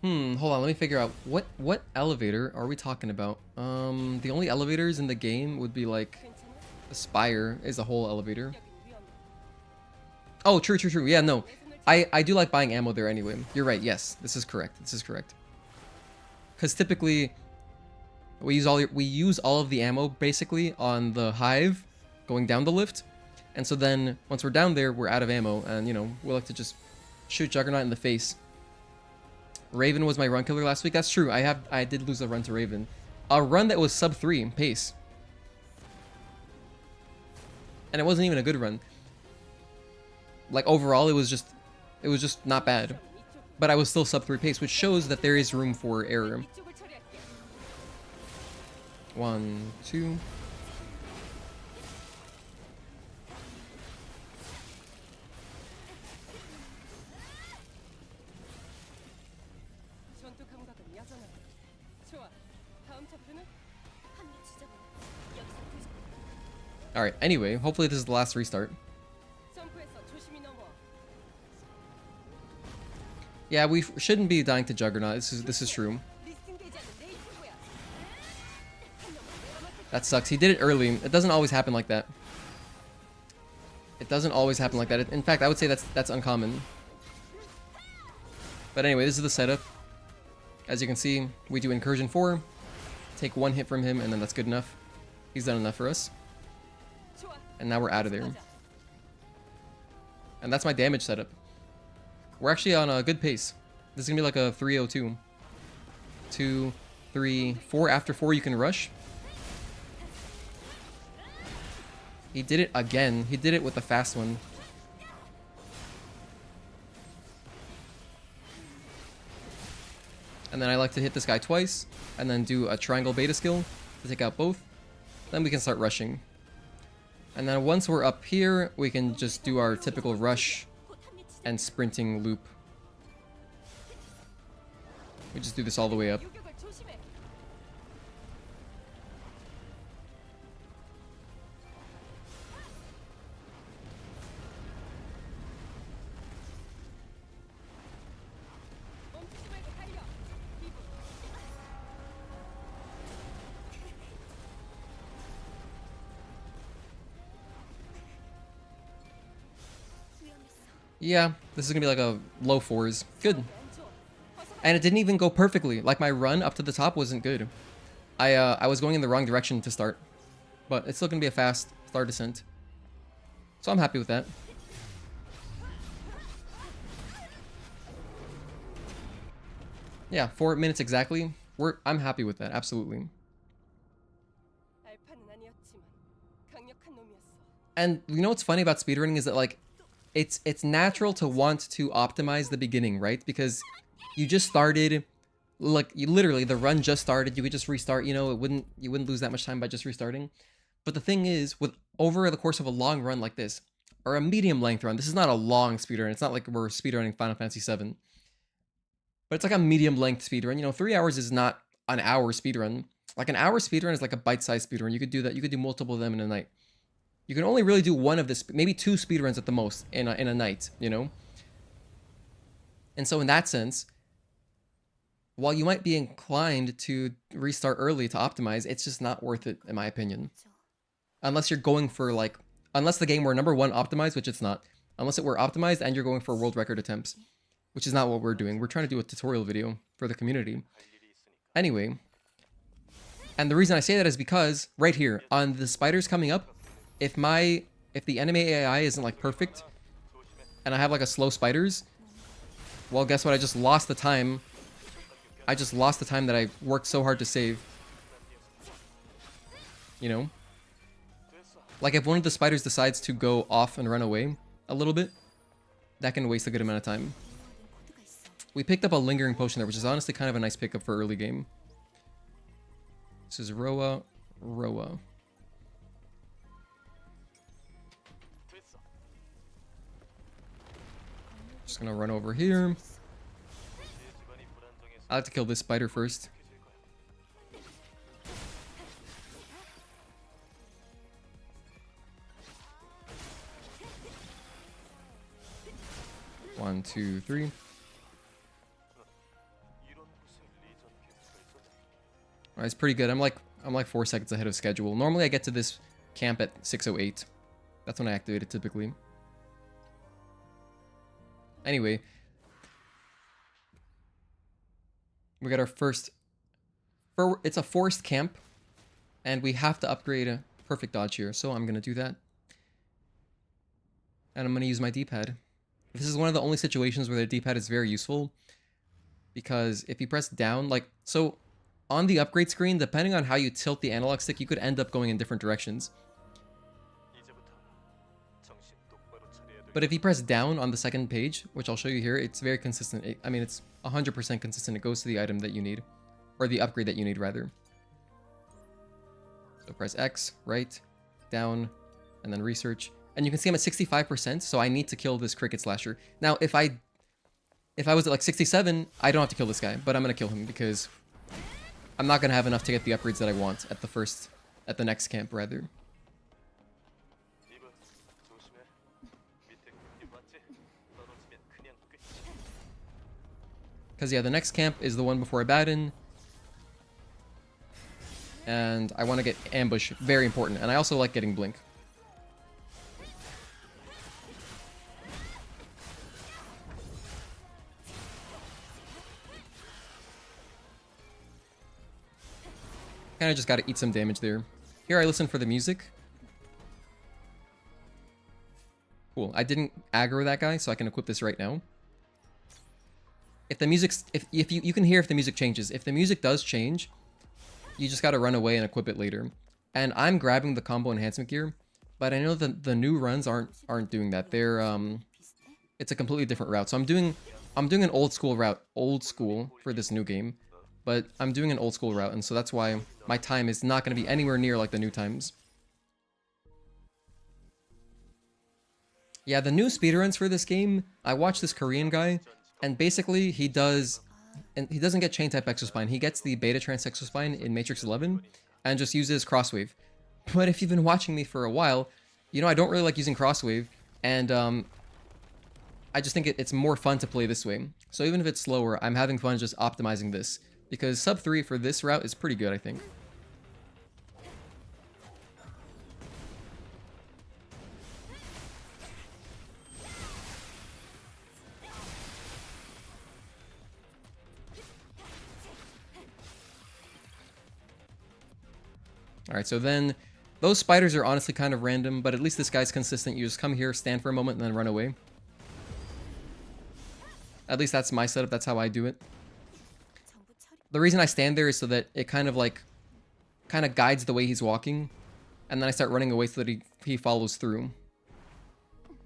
Hold on, let me figure out what elevator are we talking about? The only elevators in the game would be like the Spire is a whole elevator. Oh, true. Yeah, no. I do like buying ammo there anyway. You're right. Yes, this is correct. Cuz typically we use all of the ammo basically on the hive going down the lift. And so then once we're down there, we're out of ammo, and you know, we like to just shoot Juggernaut in the face. Raven was my run killer last week. That's true. I did lose a run to Raven. A run that was sub 3 pace. And it wasn't even a good run. Like overall it was just not bad. But I was still sub 3 pace, which shows that there is room for error. 1, 2. Alright, anyway, hopefully this is the last restart. Yeah, we shouldn't be dying to Juggernaut. This is true. That sucks. He did it early. It doesn't always happen like that. In fact, I would say that's uncommon. But anyway, this is the setup. As you can see, we do Incursion 4, take 1 hit from him, and then that's good enough. He's done enough for us. And now we're out of there. And that's my damage setup. We're actually on a good pace. This is going to be like a 302. 2, 3, 4. After 4 you can rush. He did it again. He did it with the fast one. And then I like to hit this guy twice, and then do a triangle beta skill to take out both. Then we can start rushing. And then once we're up here, we can just do our typical rush and sprinting loop. We just do this all the way up. Yeah, this is gonna be like a low 4s. Good. And it didn't even go perfectly. Like my run up to the top wasn't good. I was going in the wrong direction to start. But it's still gonna be a fast star descent. So I'm happy with that. Yeah, 4 minutes exactly. I'm happy with that, absolutely. And you know what's funny about speedrunning is that like it's natural to want to optimize the beginning, right? Because you just started, like, you literally, the run just started, you could just restart, you know, you wouldn't lose that much time by just restarting. But the thing is, with over the course of a long run like this, or a medium length run, this is not a long speedrun, it's not like we're speedrunning Final Fantasy VII, but it's like a medium length speedrun. You know, 3 hours is not an hour speedrun. Like an hour speedrun is like a bite-sized speedrun. You could do that, you could do multiple of them in a night. You can only really do one of this, maybe 2 speedruns at the most in a night, you know? And so in that sense, while you might be inclined to restart early to optimize, it's just not worth it, in my opinion. Unless you're going for, like, unless the game were number 1 optimized, which it's not. Unless it were optimized and you're going for world record attempts, which is not what we're doing. We're trying to do a tutorial video for the community. Anyway, and the reason I say that is because right here on the spiders coming up, if the enemy AI isn't like perfect and I have like a slow spiders, well, guess what? I just lost the time. I just lost the time that I worked so hard to save. You know? Like if one of the spiders decides to go off and run away a little bit, that can waste a good amount of time. We picked up a lingering potion there, which is honestly kind of a nice pickup for early game. This is Roa. Just gonna run over here. I like to kill this spider first. One, two, three. Alright, it's pretty good. I'm like 4 seconds ahead of schedule. Normally I get to this camp at 6:08. That's when I activate it typically. Anyway, we got our first. It's a forced camp, and we have to upgrade a perfect dodge here. So I'm gonna do that, and I'm gonna use my D-pad. This is one of the only situations where the D-pad is very useful, because if you press down, like so, on the upgrade screen, depending on how you tilt the analog stick, you could end up going in different directions. But if you press down on the second page, which I'll show you here, it's very consistent. I mean, it's 100% consistent. It goes to the item that you need, or the upgrade that you need, rather. So press X, right, down, and then research. And you can see I'm at 65%, so I need to kill this cricket slasher. Now, if I was at like 67, I don't have to kill this guy, but I'm going to kill him because I'm not going to have enough to get the upgrades that I want at the next camp, rather. Because, yeah, the next camp is the one before Abaddon. And I want to get Ambush. Very important. And I also like getting Blink. Kind of just got to eat some damage there. Here I listen for the music. Cool. I didn't aggro that guy, so I can equip this right now. If the music's, if you can hear if the music changes. If the music does change, you just gotta run away and equip it later. And I'm grabbing the combo enhancement gear, but I know that the new runs aren't doing that. They're it's a completely different route. So I'm doing an old school route, for this new game, but I'm doing an old school route, and so that's why my time is not gonna be anywhere near like the new times. Yeah, the new speedruns for this game, I watched this Korean guy. And basically, he doesn't get chain type exospine. He gets the beta trans exospine in Matrix 11 and just uses crosswave. But if you've been watching me for a while, you know I don't really like using crosswave, and I just think it's more fun to play this way. So even if it's slower, I'm having fun just optimizing this, because sub 3 for this route is pretty good, I think. Alright, so then those spiders are honestly kind of random, but at least this guy's consistent. You just come here, stand for a moment, and then run away. At least that's my setup. That's how I do it. The reason I stand there is so that it kind of guides the way he's walking, and then I start running away so that he follows through.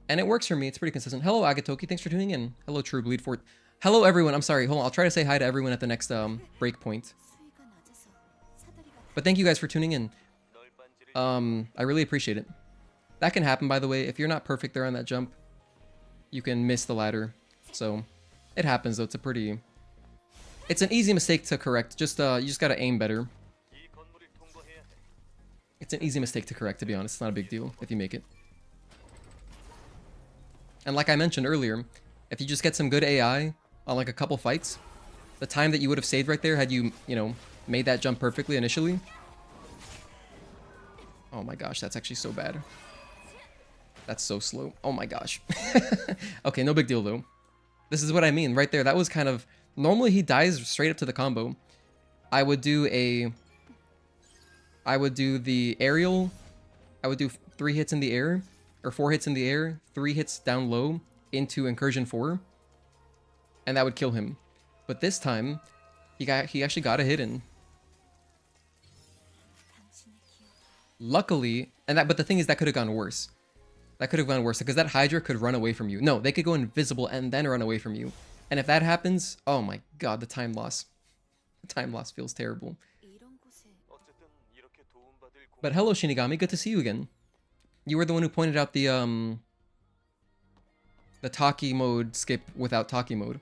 And it works for me. It's pretty consistent. Hello, Agatoki. Thanks for tuning in. Hello, True Bleed Fort. Hello, everyone. I'm sorry. Hold on. I'll try to say hi to everyone at the next break point. But thank you guys for tuning in. I really appreciate it. That can happen, by the way. If you're not perfect there on that jump, you can miss the ladder. So it happens, though. It's an easy mistake to correct. Just you just gotta aim better. It's an easy mistake to correct, to be honest. It's not a big deal if you make it. And like I mentioned earlier, if you just get some good AI on like a couple fights, the time that you would have saved right there had you, made that jump perfectly initially. Oh my gosh, that's actually so bad. That's so slow. Oh my gosh. Okay, no big deal though. This is what I mean right there. That was kind of... Normally he dies straight up to the combo. I would do the aerial. I would do 3 hits in the air. Or 4 hits in the air. 3 hits down low into incursion 4. And that would kill him. But this time, he actually got a hit in. Luckily, but the thing is that could have gone worse. That could have gone worse because that Hydra could run away from you. No, they could go invisible and then run away from you. And if that happens, oh my god, the time loss. The time loss feels terrible. But hello, Shinigami, good to see you again. You were the one who pointed out the Taki mode skip without Taki mode.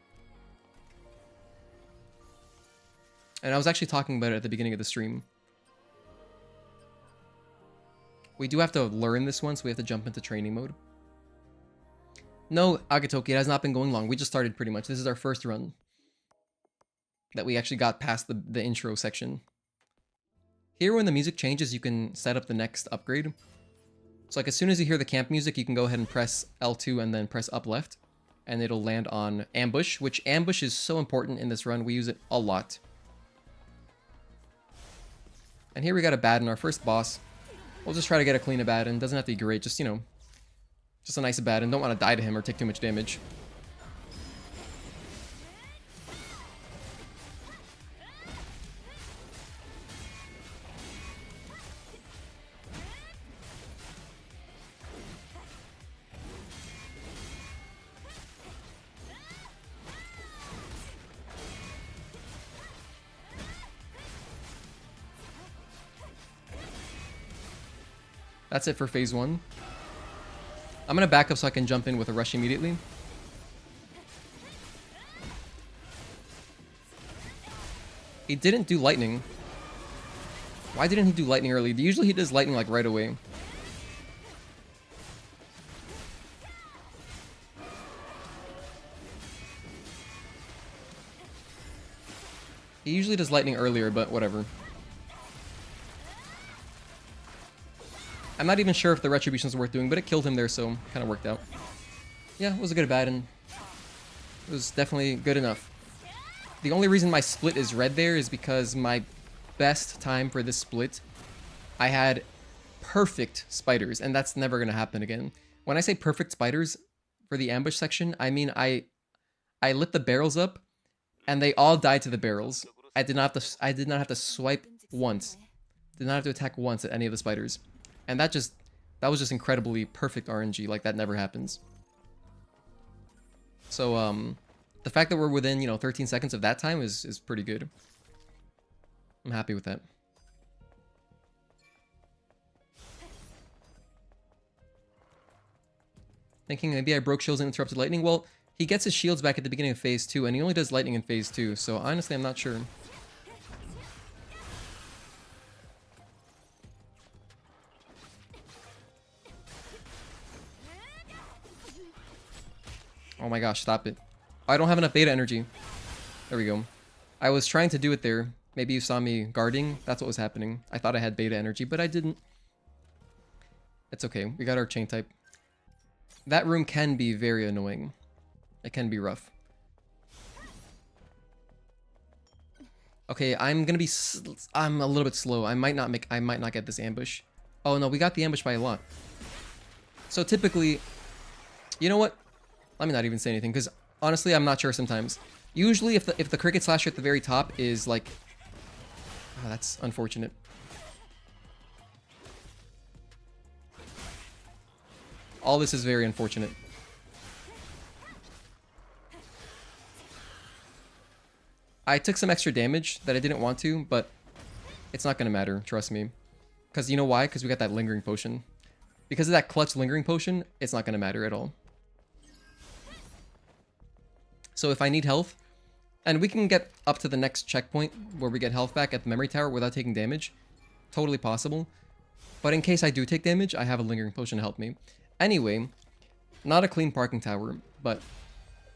And I was actually talking about it at the beginning of the stream. We do have to learn this one, so we have to jump into training mode. No, Agatoki, it has not been going long. We just started pretty much. This is our first run. That we actually got past the intro section. Here, when the music changes, you can set up the next upgrade. So like as soon as you hear the camp music, you can go ahead and press L2 and then press up left. And it'll land on ambush, which ambush is so important in this run. We use it a lot. And here we got a Baden, our first boss. We'll just try to get a clean Abaddon. Doesn't have to be great, just, just a nice Abaddon. Don't want to die to him or take too much damage. That's it for phase 1. I'm going to back up so I can jump in with a rush immediately. He didn't do lightning. Why didn't he do lightning early? Usually he does lightning like right away. He usually does lightning earlier, but whatever. I'm not even sure if the retribution's worth doing, but it killed him there, so kind of worked out. Yeah, it was a good Abaddon. It was definitely good enough. The only reason my split is red there is because my best time for this split, I had perfect spiders, and that's never going to happen again. When I say perfect spiders for the ambush section, I mean I lit the barrels up, and they all died to the barrels. I did not have to swipe once. Did not have to attack once at any of the spiders. And that was just incredibly perfect RNG. Like, that never happens. So, the fact that we're within, 13 seconds of that time is pretty good. I'm happy with that. Thinking maybe I broke shields and interrupted lightning. Well, he gets his shields back at the beginning of phase 2, and he only does lightning in phase 2. So, honestly, I'm not sure. Oh my gosh, stop it. I don't have enough beta energy. There we go. I was trying to do it there. Maybe you saw me guarding. That's what was happening. I thought I had beta energy, but I didn't. It's okay. We got our chain type. That room can be very annoying. It can be rough. Okay, I'm gonna be... I'm a little bit slow. I might not get this ambush. Oh no, we got the ambush by a lot. So typically... You know what? Let me not even say anything, because honestly, I'm not sure sometimes. Usually, if the cricket slasher at the very top is like... Oh, that's unfortunate. All this is very unfortunate. I took some extra damage that I didn't want to, but it's not going to matter, trust me. Because you know why? Because we got that lingering potion. Because of that clutch lingering potion, it's not going to matter at all. So if I need health, and we can get up to the next checkpoint where we get health back at the memory tower without taking damage, totally possible. But in case I do take damage, I have a lingering potion to help me. Anyway, not a clean parking tower, but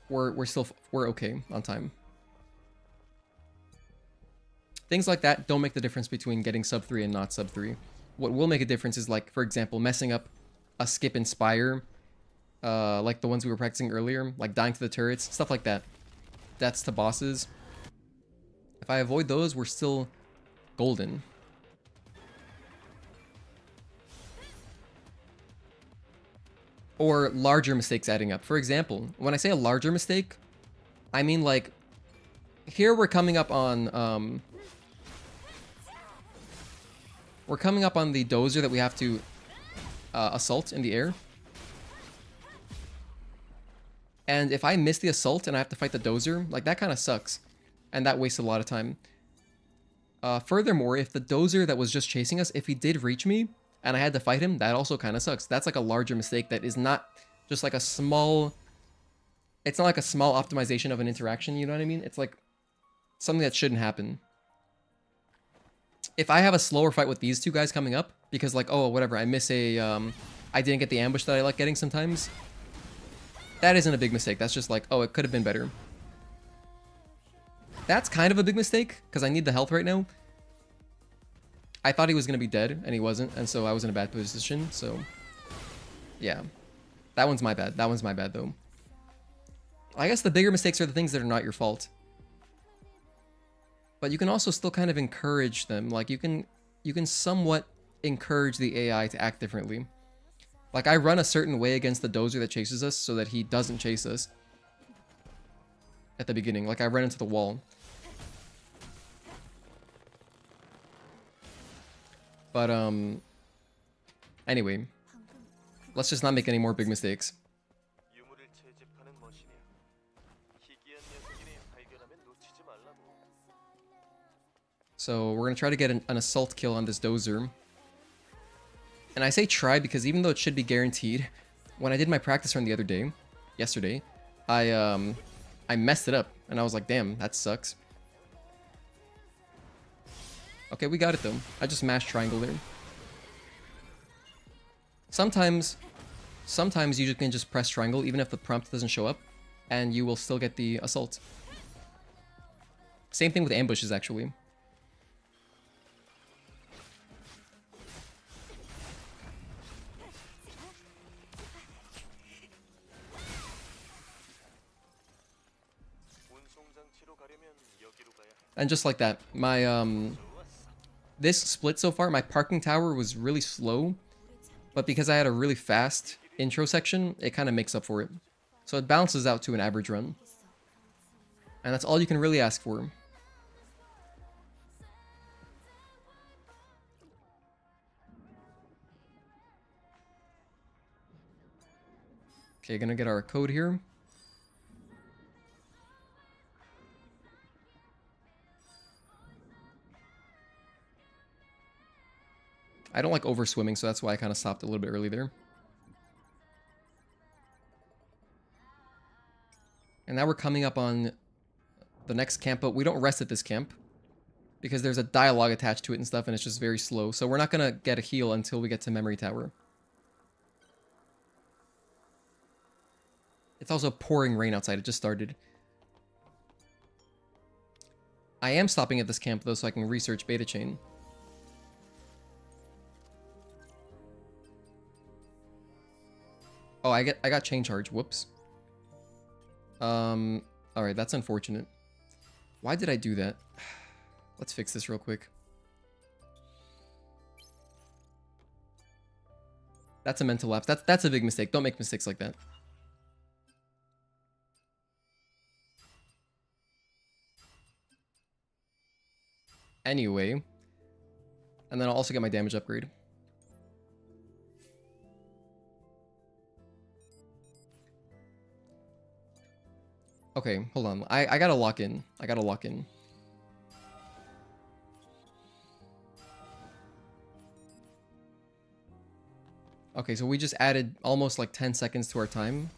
we're okay on time. Things like that don't make the difference between getting sub 3 and not sub 3. What will make a difference is, like, for example, messing up a skip in Spire, like the ones we were practicing earlier, like dying to the turrets, stuff like that. Deaths to bosses. If I avoid those, we're still golden. Or larger mistakes adding up. For example, when I say a larger mistake, I mean, like, here we're coming up on, we're coming up on the dozer that we have to assault in the air. And if I miss the assault and I have to fight the dozer, like, that kind of sucks. And that wastes a lot of time. Furthermore, if the dozer that was just chasing us, if he did reach me and I had to fight him, that also kind of sucks. That's like a larger mistake that is not just like a small... It's not like a small optimization of an interaction, you know what I mean? It's like something that shouldn't happen. If I have a slower fight with these two guys coming up, because, like, oh, whatever, I miss a, I didn't get the ambush that I like getting sometimes, that isn't a big mistake. That's just like, oh, it could have been better. That's kind of a big mistake, because I need the health right now. I thought he was going to be dead, and he wasn't, and so I was in a bad position, so... Yeah. That one's my bad. That one's my bad, though. I guess the bigger mistakes are the things that are not your fault. But you can also still kind of encourage them. Like, you can somewhat encourage the AI to act differently. Like, I run a certain way against the dozer that chases us so that he doesn't chase us at the beginning. Like, I run into the wall. But, anyway. Let's just not make any more big mistakes. So we're going to try to get an assault kill on this dozer. And I say try because even though it should be guaranteed, when I did my practice run the other day, yesterday, I messed it up. And I was like, damn, that sucks. Okay, we got it though. I just mashed triangle there. Sometimes you can just press triangle even if the prompt doesn't show up, and you will still get the assault. Same thing with ambushes, actually. And just like that, my, this split so far, my parking tower was really slow, but because I had a really fast intro section, it kind of makes up for it. So it balances out to an average run. And that's all you can really ask for. Okay, gonna get our code here. I don't like over swimming, so that's why I kind of stopped a little bit early there. And now we're coming up on the next camp, but we don't rest at this camp because there's a dialogue attached to it and stuff, and it's just very slow. So we're not going to get a heal until we get to Memory Tower. It's also pouring rain outside. It just started. I am stopping at this camp, though, so I can research Beta Chain. Oh, I got chain charge. Whoops. Alright, that's unfortunate. Why did I do that? Let's fix this real quick. That's a mental lapse. That's a big mistake. Don't make mistakes like that. Anyway. And then I'll also get my damage upgrade. Okay, hold on. I gotta lock in. I gotta lock in. Okay, so we just added almost like 10 seconds to our time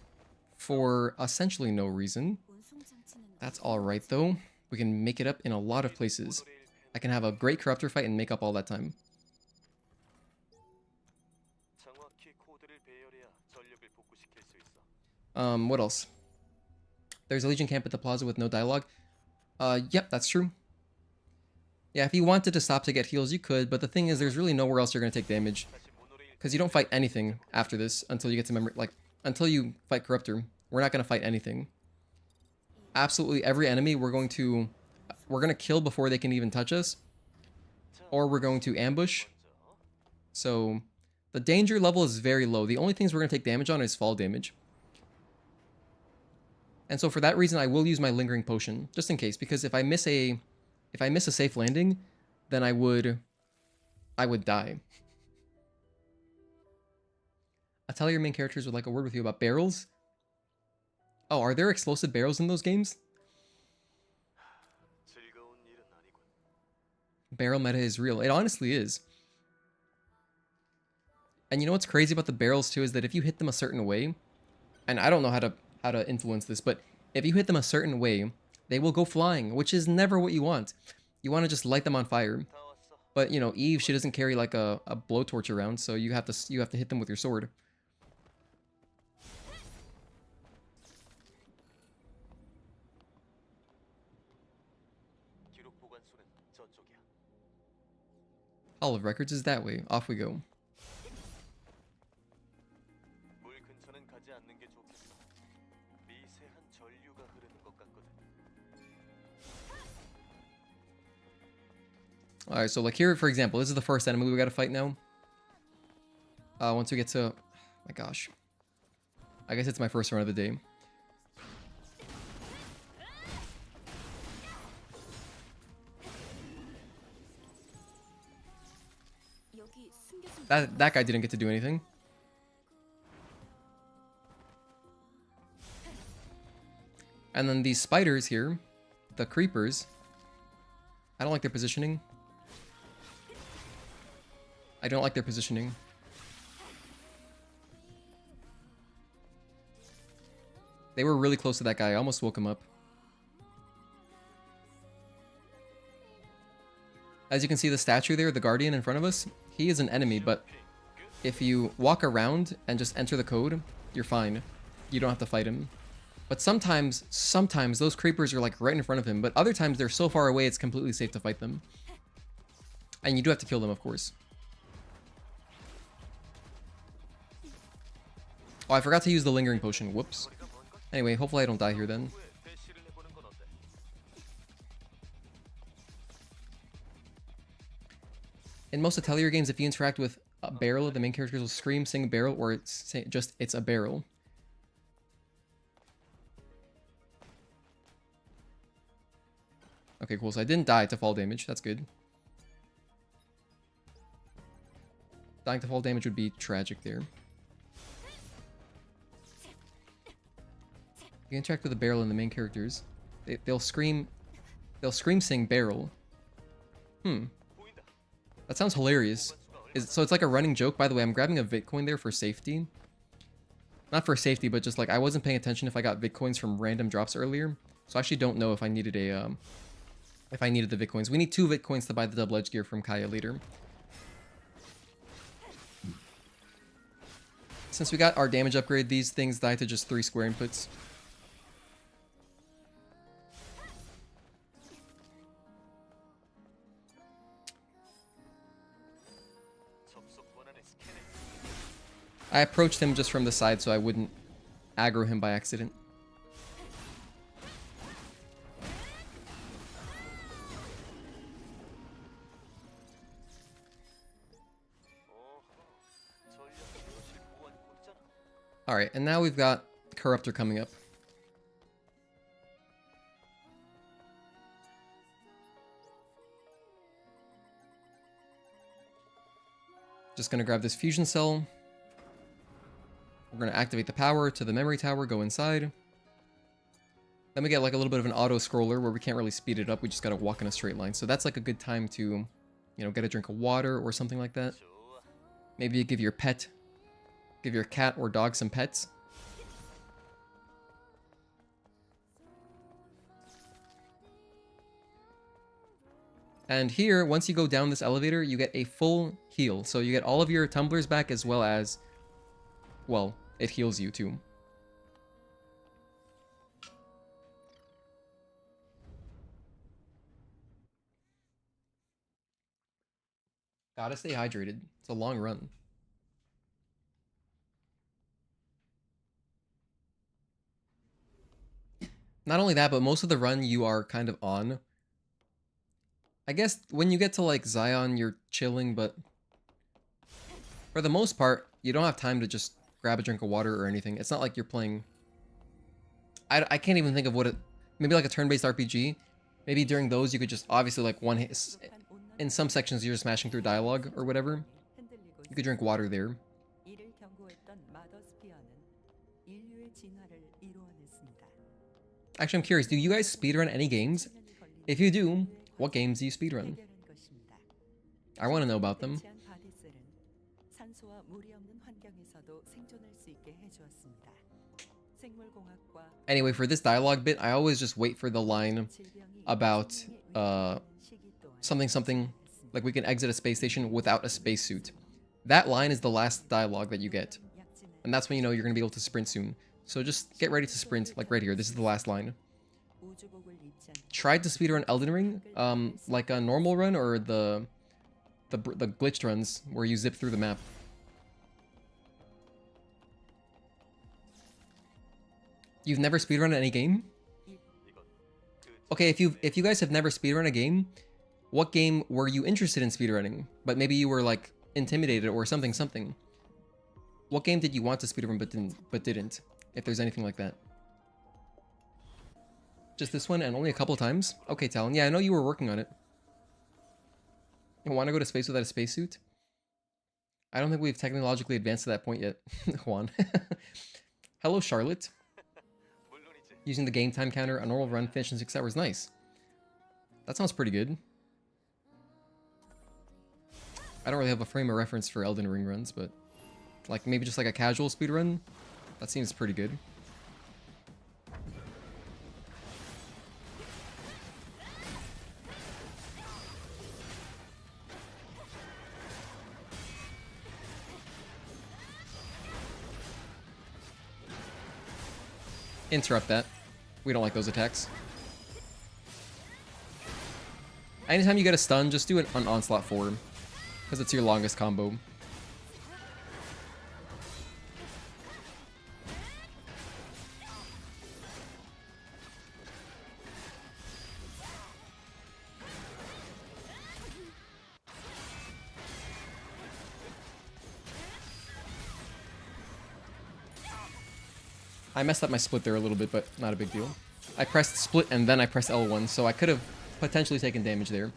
for essentially no reason. That's alright though. We can make it up in a lot of places. I can have a great corruptor fight and make up all that time. What else? There's a Legion camp at the plaza with no dialogue. Yep, that's true. Yeah, if you wanted to stop to get heals, you could, but the thing is, there's really nowhere else you're gonna take damage. Because you don't fight anything after this until you get to memory, like, until you fight Corruptor. We're not gonna fight anything. Absolutely every enemy we're gonna kill before they can even touch us. Or we're going to ambush. So, the danger level is very low. The only things we're gonna take damage on is fall damage. And so for that reason, I will use my Lingering Potion, just in case, because if I miss a safe landing, then I would die. I'll tell your main characters would like a word with you about barrels. Oh, are there explosive barrels in those games? Barrel meta is real. It honestly is. And you know what's crazy about the barrels too is that if you hit them a certain way, and I don't know how to influence this, but if you hit them a certain way, they will go flying, which is never what you want. You want to just light them on fire. But you know, Eve, she doesn't carry like a blowtorch around, so you have to hit them with your sword. Hall of Records is that way. Off we go. Alright, so like here, for example, this is the first enemy we gotta fight now. Once we get to... my gosh. I guess it's my first run of the day. That guy didn't get to do anything. And then these spiders here, the creepers, I don't like their positioning. I don't like their positioning. They were really close to that guy. I almost woke him up. As you can see the statue there, the guardian in front of us, he is an enemy, but if you walk around and just enter the code, you're fine. You don't have to fight him. But sometimes those creepers are like right in front of him, but other times they're so far away it's completely safe to fight them. And you do have to kill them, of course. Oh, I forgot to use the Lingering Potion. Whoops. Anyway, hopefully I don't die here then. In most Atelier games, if you interact with a barrel, the main characters will scream, sing barrel, or it's a barrel. Okay, cool. So I didn't die to fall damage. That's good. Dying to fall damage would be tragic there. You can interact with the barrel and the main characters. They'll scream, sing barrel. That sounds hilarious. So it's like a running joke. By the way, I'm grabbing a Bitcoin there for safety. Not for safety, but just like I wasn't paying attention if I got Bitcoins from random drops earlier. So I actually don't know if I needed the Bitcoins. We need 2 Bitcoins to buy the double edge gear from Kaya later. Since we got our damage upgrade, these things die to just 3 square inputs. I approached him just from the side so I wouldn't aggro him by accident. Alright, and now we've got Corruptor coming up. Just gonna grab this fusion cell. We're going to activate the power to the memory tower, go inside. Then we get like a little bit of an auto scroller where we can't really speed it up. We just gotta walk in a straight line. So that's like a good time to, you know, get a drink of water or something like that. Maybe you give your cat or dog some pets. And here, once you go down this elevator, you get a full heal. So you get all of your tumblers back as well as, well, it heals you too. Gotta stay hydrated. It's a long run. Not only that, but most of the run you are kind of on. I guess when you get to like Zion, you're chilling, but for the most part, you don't have time to just grab a drink of water or anything. It's not like you're playing... I can't even think of what it... Maybe like a turn-based RPG. Maybe during those you could just obviously like one hit... In some sections you're just smashing through dialogue or whatever. You could drink water there. Actually, I'm curious, do you guys speedrun any games? If you do, what games do you speedrun? I want to know about them. Anyway, for this dialogue bit, I always just wait for the line about something, like we can exit a space station without a spacesuit. That line is the last dialogue that you get. And that's when you know you're going to be able to sprint soon. So just get ready to sprint, like right here. This is the last line. Tried to speedrun Elden Ring, like a normal run or the glitched runs where you zip through the map. You've never speedrun any game? Okay, if you guys have never speedrun a game, what game were you interested in speedrunning? But maybe you were like intimidated or something. What game did you want to speedrun but didn't? If there's anything like that. Just this one and only a couple times? Okay, Talon. Yeah, I know you were working on it. You want to go to space without a spacesuit? I don't think we've technologically advanced to that point yet, Juan. Hello, Charlotte. Using the game time counter, a normal run finished in 6 hours. Nice. That sounds pretty good. I don't really have a frame of reference for Elden Ring runs, but like maybe just like a casual speed run. That seems pretty good. Interrupt that. We don't like those attacks. Anytime you get a stun, just do an Onslaught 4. Because it's your longest combo. I messed up my split there a little bit, but not a big deal. I pressed split and then I pressed L1, so I could have potentially taken damage there.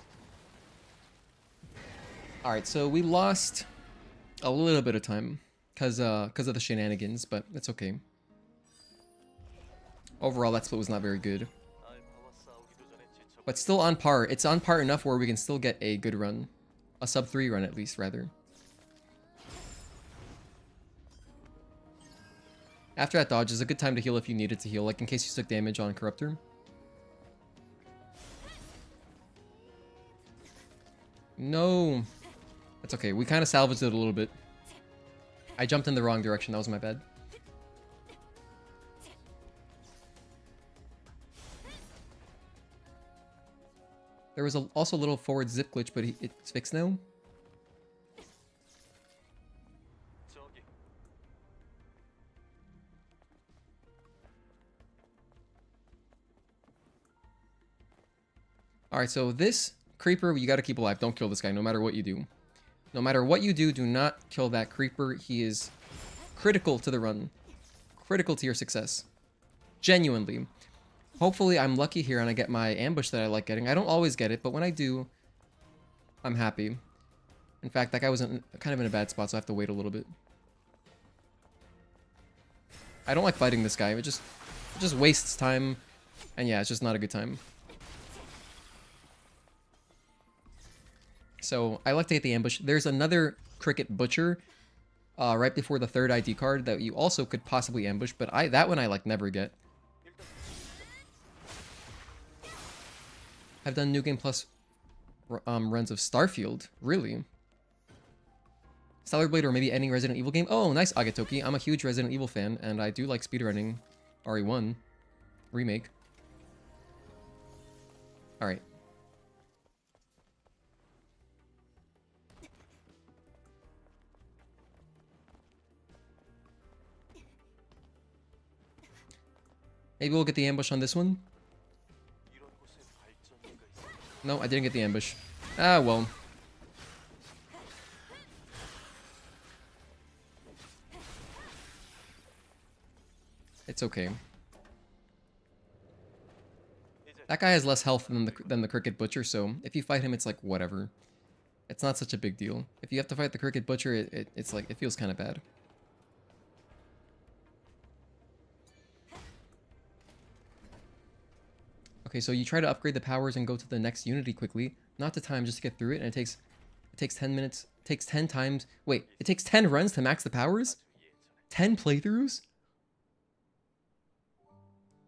Alright, so we lost a little bit of time because of the shenanigans, but it's okay. Overall, that split was not very good. But still on par. It's on par enough where we can still get a good run. A sub 3 run at least, rather. After that dodge is a good time to heal if you needed to heal, like in case you took damage on Corruptor. No. That's okay. We kind of salvaged it a little bit. I jumped in the wrong direction. That was my bad. There was also a little forward zip glitch, but it's fixed now. Alright, so this creeper, you gotta keep alive. Don't kill this guy, no matter what you do. No matter what you do, do not kill that creeper. He is critical to the run. Critical to your success. Genuinely. Hopefully, I'm lucky here and I get my ambush that I like getting. I don't always get it, but when I do, I'm happy. In fact, that guy was kind of in a bad spot, so I have to wait a little bit. I don't like fighting this guy. It just wastes time. And yeah, it's just not a good time. So I like to get the ambush. There's another Cricket Butcher right before the third ID card that you also could possibly ambush, but that one I like never get. I've done New Game Plus runs of Starfield. Really? Stellar Blade or maybe any Resident Evil game? Oh, nice, Agatoki. I'm a huge Resident Evil fan, and I do like speedrunning RE1 Remake. Alright. Maybe we'll get the ambush on this one. No, I didn't get the ambush. Ah, well. It's okay. That guy has less health than the Cricket Butcher, so if you fight him, it's like, whatever. It's not such a big deal. If you have to fight the Cricket Butcher, it's like, it feels kind of bad. Okay, so you try to upgrade the powers and go to the next unity quickly. Not the time, just to get through it, and it takes 10 minutes. It takes 10 times. Wait, it takes 10 runs to max the powers? 10 playthroughs?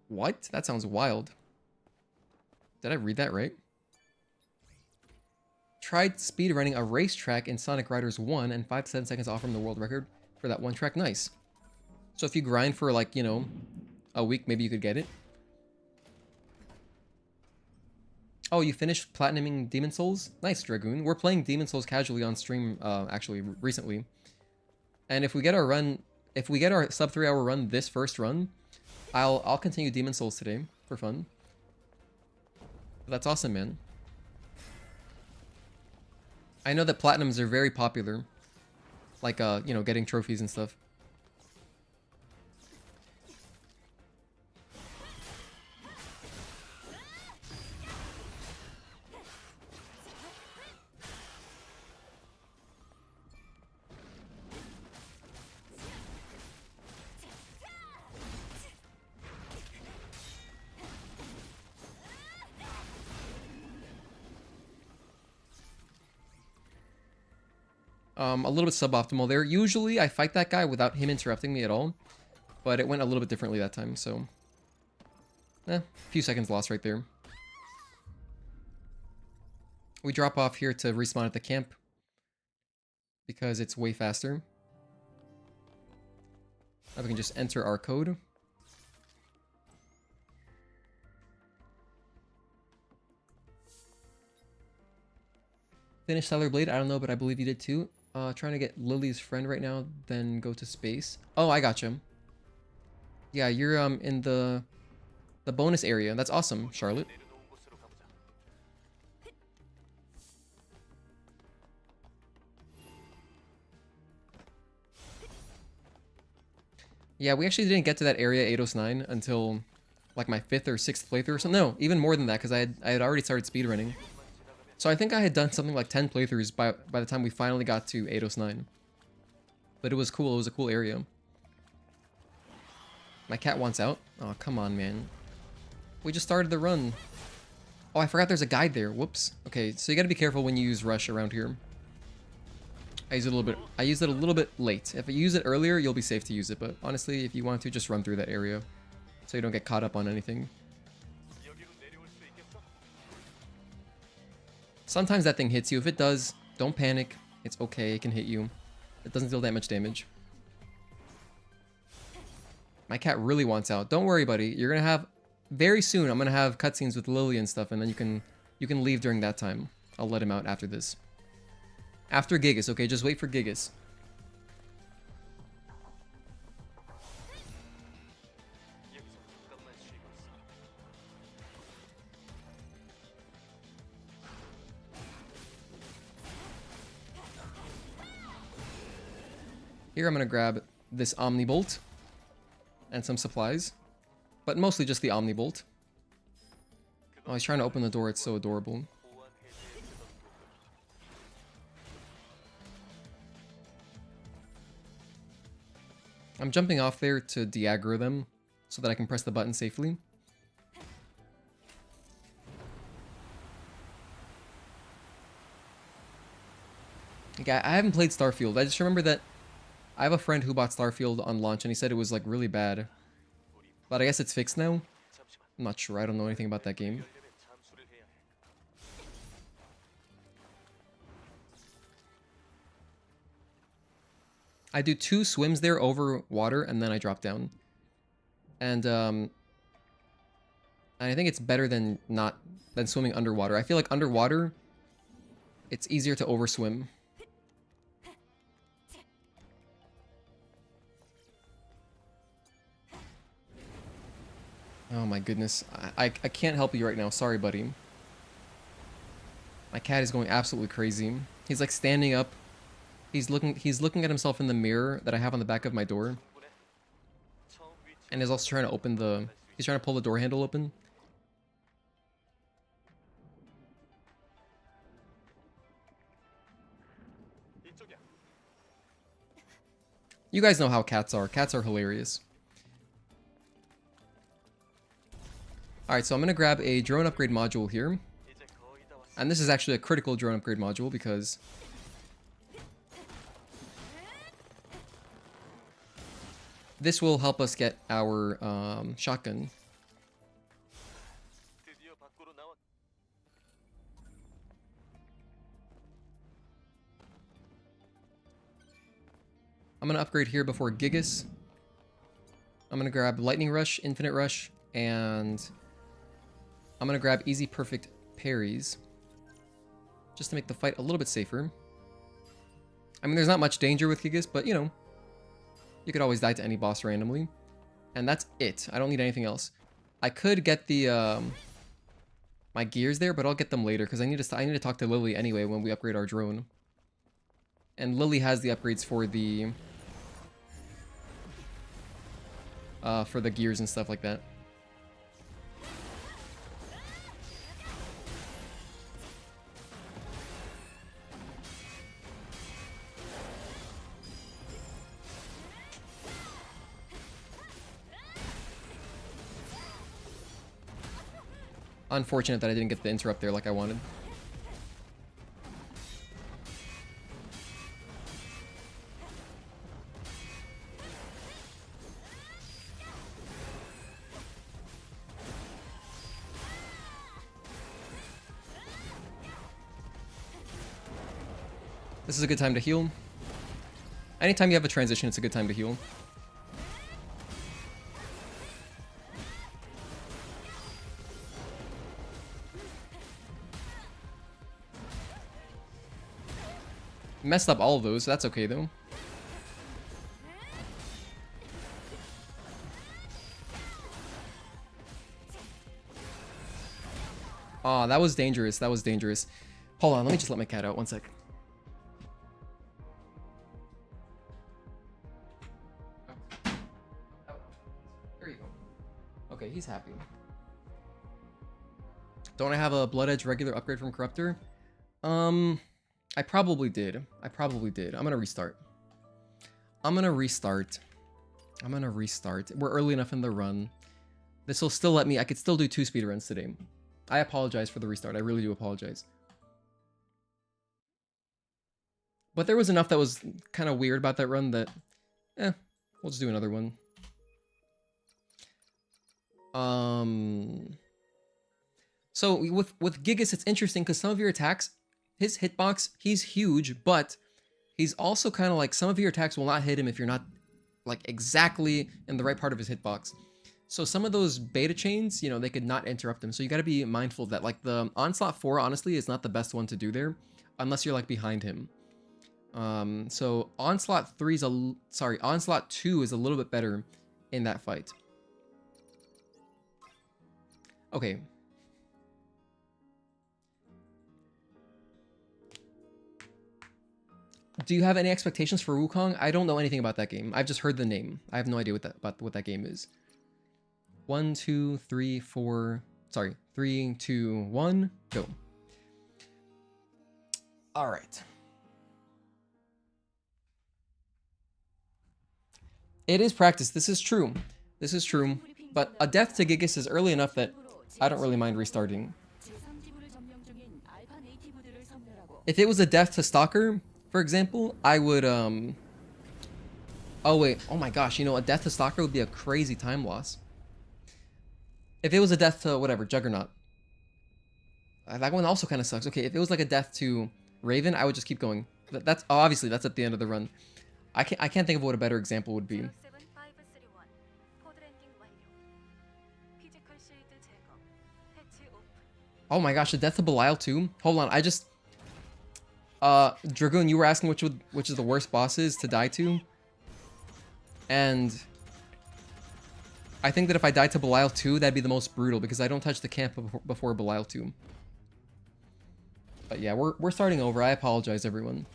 What? That sounds wild. Did I read that right? Tried speedrunning a racetrack in Sonic Riders 1 and 5 to 7 seconds off from the world record for that one track. Nice. So if you grind for like, you know, a week, maybe you could get it. Oh, you finished platinuming Demon Souls? Nice, Dragoon. We're playing Demon Souls casually on stream, actually, recently. And if we get our run, if we get our sub 3-hour run this first run, I'll continue Demon Souls today for fun. That's awesome, man. I know that platinums are very popular, like you know, getting trophies and stuff. A little bit suboptimal there. Usually I fight that guy without him interrupting me at all, but it went a little bit differently that time, so... a few seconds lost right there. We drop off here to respawn at the camp, because it's way faster. Now we can just enter our code. Finish Stellar Blade? I don't know, but I believe you did too. Trying to get Lily's friend right now, then go to space. Oh, I gotcha. Yeah, you're in the bonus area. That's awesome, Charlotte. Yeah, we actually didn't get to that area 809 until like my 5th or 6th playthrough or something. No, even more than that, because I had already started speedrunning. So I think I had done something like 10 playthroughs by the time we finally got to 809. But it was cool. It was a cool area. My cat wants out. Oh, come on, man. We just started the run. Oh, I forgot there's a guide there. Whoops. Okay, so you gotta be careful when you use Rush around here. I used it a little bit late. If you use it earlier, you'll be safe to use it. But honestly, if you want to, just run through that area, so you don't get caught up on anything. Sometimes that thing hits you. If it does, don't panic. It's okay. It can hit you. It doesn't deal that much damage. My cat really wants out. Don't worry, buddy. You're gonna have very soon. I'm gonna have cutscenes with Lily and stuff, and then you can leave during that time. I'll let him out after this. After Gigas, okay? Just wait for Gigas. Here I'm gonna grab this Omnibolt and some supplies, but mostly just the Omnibolt. Oh, he's trying to open the door. It's so adorable. I'm jumping off there to de-aggro them so that I can press the button safely. Okay, I haven't played Starfield. I just remember that I have a friend who bought Starfield on launch and he said it was like really bad. But I guess it's fixed now. I'm not sure. I don't know anything about that game. I do 2 swims there over water and then I drop down. And I think it's better than swimming underwater. I feel like underwater it's easier to overswim. Oh my goodness. I can't help you right now. Sorry, buddy. My cat is going absolutely crazy. He's like standing up. He's looking at himself in the mirror that I have on the back of my door. And he's also trying to he's trying to pull the door handle open. You guys know how cats are. Cats are hilarious. Alright, so I'm going to grab a drone upgrade module here. And this is actually a critical drone upgrade module because this will help us get our shotgun. I'm going to upgrade here before Gigas. I'm going to grab Lightning Rush, Infinite Rush, and I'm going to grab Easy Perfect Parries. Just to make the fight a little bit safer. I mean, there's not much danger with Gigas, but you know, you could always die to any boss randomly. And that's it. I don't need anything else. I could get the my gears there, but I'll get them later because I need to talk to Lily anyway when we upgrade our drone. And Lily has the upgrades for the gears and stuff like that. Unfortunate that I didn't get the interrupt there like I wanted. This is a good time to heal. Anytime you have a transition, it's a good time to heal. Messed up all of those. That's okay, though. Aw, that was dangerous. That was dangerous. Hold on, let me just let my cat out. One sec. There you go. Okay, he's happy. Don't I have a Blood Edge regular upgrade from Corruptor? I probably did. I probably did. I'm gonna restart. I'm gonna restart. We're early enough in the run. This will still let me... I could still do 2 speedruns today. I apologize for the restart. I really do apologize. But there was enough that was kind of weird about that run that... we'll just do another one. So with Gigas, it's interesting because some of your attacks... His hitbox, he's huge, but he's also kind of like some of your attacks will not hit him if you're not like exactly in the right part of his hitbox. So some of those beta chains, you know, they could not interrupt him. So you got to be mindful of that. Like the Onslaught 4, honestly, is not the best one to do there unless you're like behind him. So Onslaught 2 is a little bit better in that fight. Okay. Do you have any expectations for Wukong? I don't know anything about that game. I've just heard the name. I have no idea about what that game is. 1, 2, 3, 4... Sorry. 3, 2, 1, go. Alright. It is practice. This is true. This is true. But a death to Gigas is early enough that I don't really mind restarting. If it was a death to Stalker... For example, I would oh wait, oh my gosh, you know, a death to Stalker would be a crazy time loss. If it was a death to whatever, Juggernaut. That one also kind of sucks. Okay, if it was like a death to Raven, I would just keep going. That's obviously that's at the end of the run. I can't think of what a better example would be. Oh my gosh, the death to Belial too? Hold on, I just Dragoon, you were asking which is the worst bosses to die to. And I think that if I died to Belial 2, that'd be the most brutal because I don't touch the camp before Belial 2. But yeah, we're starting over. I apologize, everyone.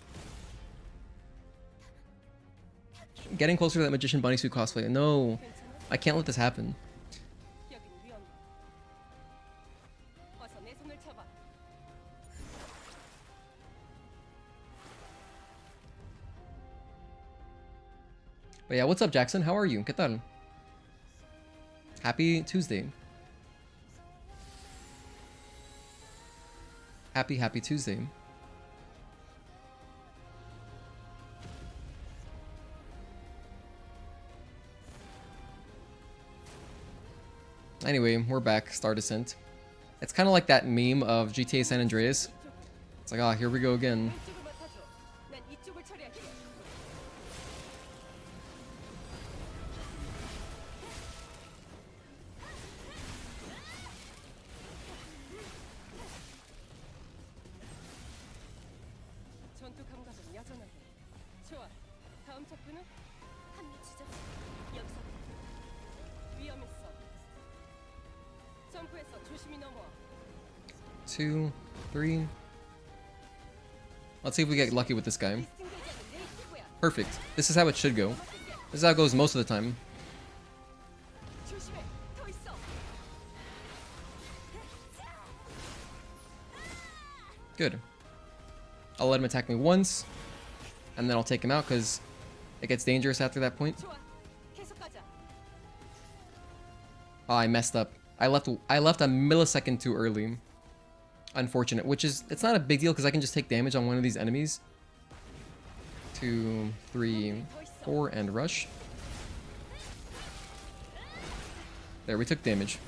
Getting closer to that Magician Bunny Suit cosplay. No, I can't let this happen. But yeah, what's up, Jackson? How are you? ¿Qué tal? Happy Tuesday. Happy Tuesday. Anyway, we're back. Star Descent. It's kind of like that meme of GTA San Andreas. It's like, ah, here we go again. Two, three. Let's see if we get lucky with this guy. Perfect. This is how it should go. This is how it goes most of the time. Good. I'll let him attack me once, and then I'll take him out because it gets dangerous after that point. Oh, I messed up. I left a millisecond too early. Unfortunate, which is, it's not a big deal because I can just take damage on one of these enemies. 2, 3, 4, and rush. There, we took damage.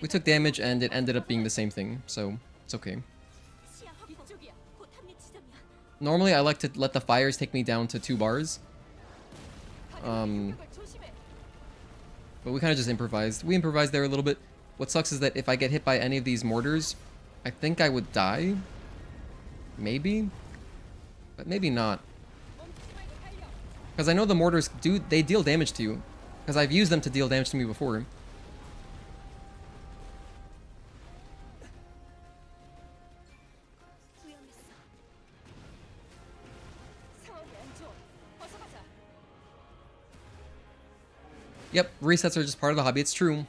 We took damage and it ended up being the same thing, so it's okay. Normally, I like to let the fires take me down to 2 bars. But we kind of just improvised. We improvised there a little bit. What sucks is that if I get hit by any of these mortars, I think I would die. Maybe. But maybe not. Because I know the mortars they deal damage to you. Because I've used them to deal damage to me before. Yep, resets are just part of the hobby. It's true.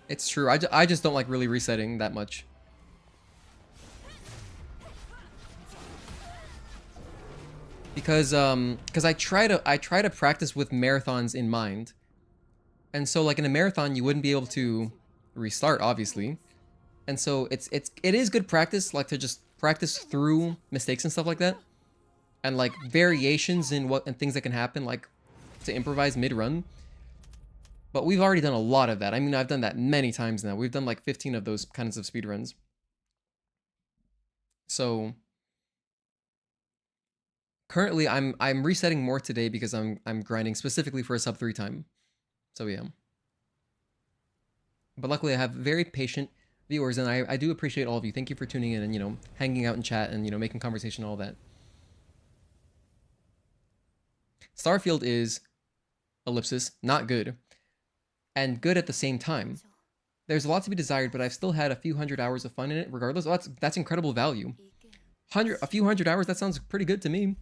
It's true. I just don't like really resetting that much. Because I try to practice with marathons in mind. And so like in a marathon you wouldn't be able to restart, obviously. And so it is good practice, like to just practice through mistakes and stuff like that. And like variations in things that can happen, like to improvise mid-run. But we've already done a lot of that. I mean, I've done that many times now. We've done like 15 of those kinds of speedruns. So currently I'm resetting more today because I'm grinding specifically for a sub 3 time. So yeah. But luckily I have very patient viewers and I do appreciate all of you. Thank you for tuning in and, you know, hanging out in chat and, you know, making conversation, all that. Starfield is ellipsis, not good. And good at the same time. There's a lot to be desired, but I've still had a few hundred hours of fun in it regardless. Oh, that's incredible value. A few hundred hours, that sounds pretty good to me.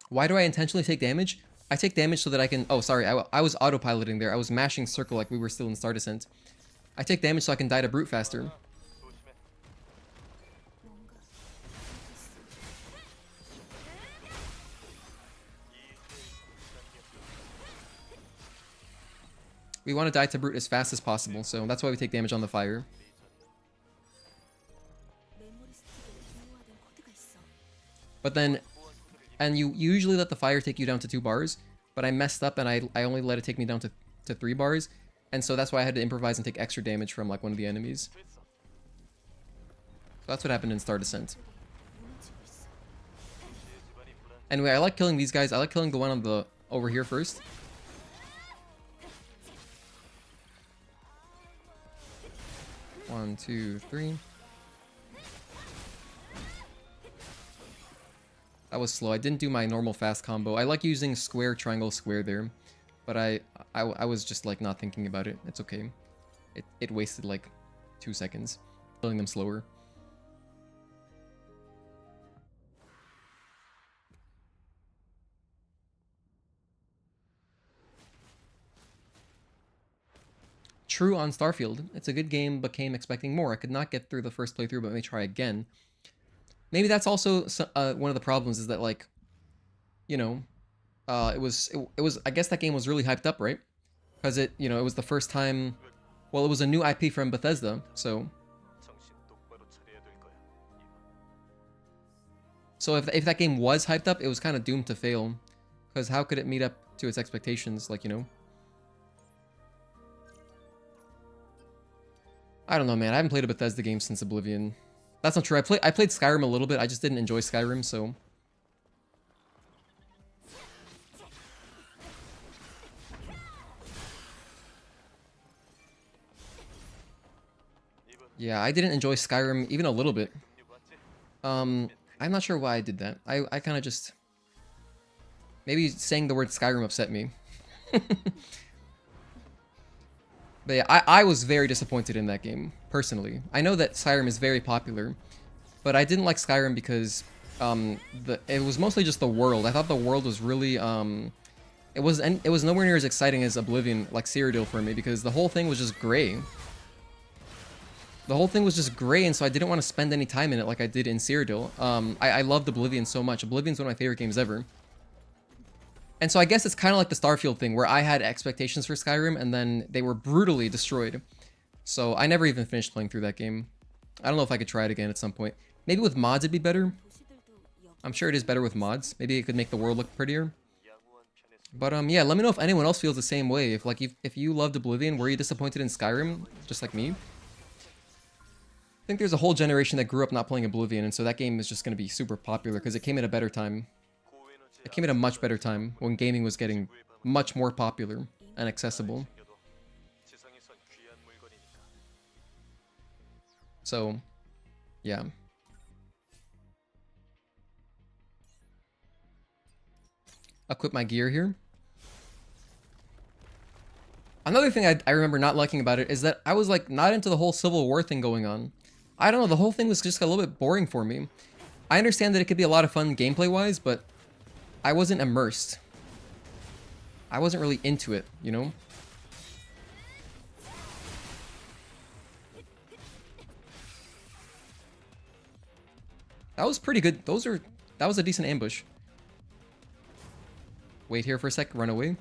Why do I intentionally take damage? I take damage so that I can... Oh, sorry, I was autopiloting there. I was mashing circle like we were still in Star Descent. I take damage so I can die to brute faster. We want to die to Brute as fast as possible, so that's why we take damage on the fire. But then, and you usually let the fire take you down to 2 bars, but I messed up and I only let it take me down to 3 bars, and so that's why I had to improvise and take extra damage from like one of the enemies. So that's what happened in Star Descent. Anyway, I like killing these guys. I like killing the one on the over here first. One, two, three. That was slow. I didn't do my normal fast combo. I like using square, triangle, square there. But I was just like not thinking about it. It's okay. It wasted like 2 seconds. Killing them slower. True on Starfield. It's a good game, but came expecting more. I could not get through the first playthrough, but let me try again. Maybe that's also one of the problems is that, like, you know, it was, I guess that game was really hyped up, right? Because it, you know, it was the first time, well, it was a new IP from Bethesda, so. So if that game was hyped up, it was kind of doomed to fail. Because how could it meet up to its expectations, like, you know? I don't know, man. I haven't played a Bethesda game since Oblivion. That's not true. I played Skyrim a little bit. I just didn't enjoy Skyrim, so... Yeah, I didn't enjoy Skyrim even a little bit. I'm not sure why I did that. I kind of just... Maybe saying the word Skyrim upset me. But yeah, I was very disappointed in that game, personally. I know that Skyrim is very popular, but I didn't like Skyrim because it was mostly just the world. I thought the world was really it was nowhere near as exciting as Oblivion, like Cyrodiil for me, because the whole thing was just gray. The whole thing was just gray, and so I didn't want to spend any time in it like I did in Cyrodiil. I loved Oblivion so much. Oblivion's one of my favorite games ever. And so I guess it's kind of like the Starfield thing, where I had expectations for Skyrim, and then they were brutally destroyed. So I never even finished playing through that game. I don't know if I could try it again at some point. Maybe with mods it'd be better. I'm sure it is better with mods. Maybe it could make the world look prettier. But yeah, let me know if anyone else feels the same way. If you loved Oblivion, were you disappointed in Skyrim, just like me? I think there's a whole generation that grew up not playing Oblivion, and so that game is just going to be super popular because it came at a better time. It came at a much better time when gaming was getting much more popular and accessible. So, yeah. Equip my gear here. Another thing I remember not liking about it is that I was like not into the whole Civil War thing going on. I don't know, the whole thing was just a little bit boring for me. I understand that it could be a lot of fun gameplay-wise, but I wasn't immersed. I wasn't really into it, you know? That was pretty good. That was a decent ambush. Wait here for a sec, run away.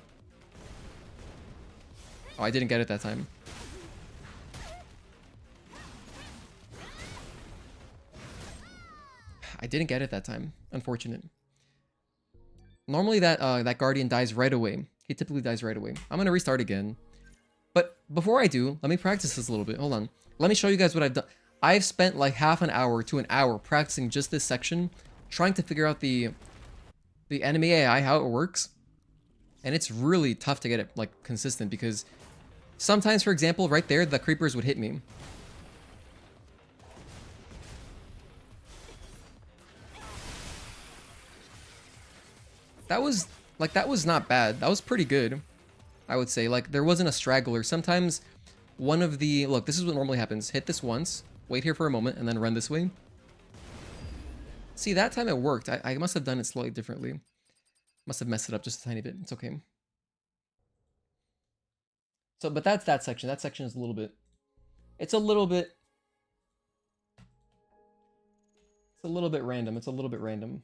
Oh, I didn't get it that time. I didn't get it that time. Unfortunate. Normally that Guardian dies right away. He typically dies right away. I'm gonna restart again. But before I do, let me practice this a little bit. Hold on. Let me show you guys what I've done. I've spent like half an hour to an hour practicing just this section, trying to figure out the enemy AI, how it works. And it's really tough to get it like consistent because sometimes, for example, right there, the creepers would hit me. That was not bad. That was pretty good, I would say. Like, there wasn't a straggler. Sometimes one of the... Look, this is what normally happens. Hit this once, wait here for a moment, and then run this way. See, that time it worked. I must have done it slightly differently. Must have messed it up just a tiny bit. It's okay. So, but that's that section. That section is a little bit... It's a little bit random. It's a little bit random.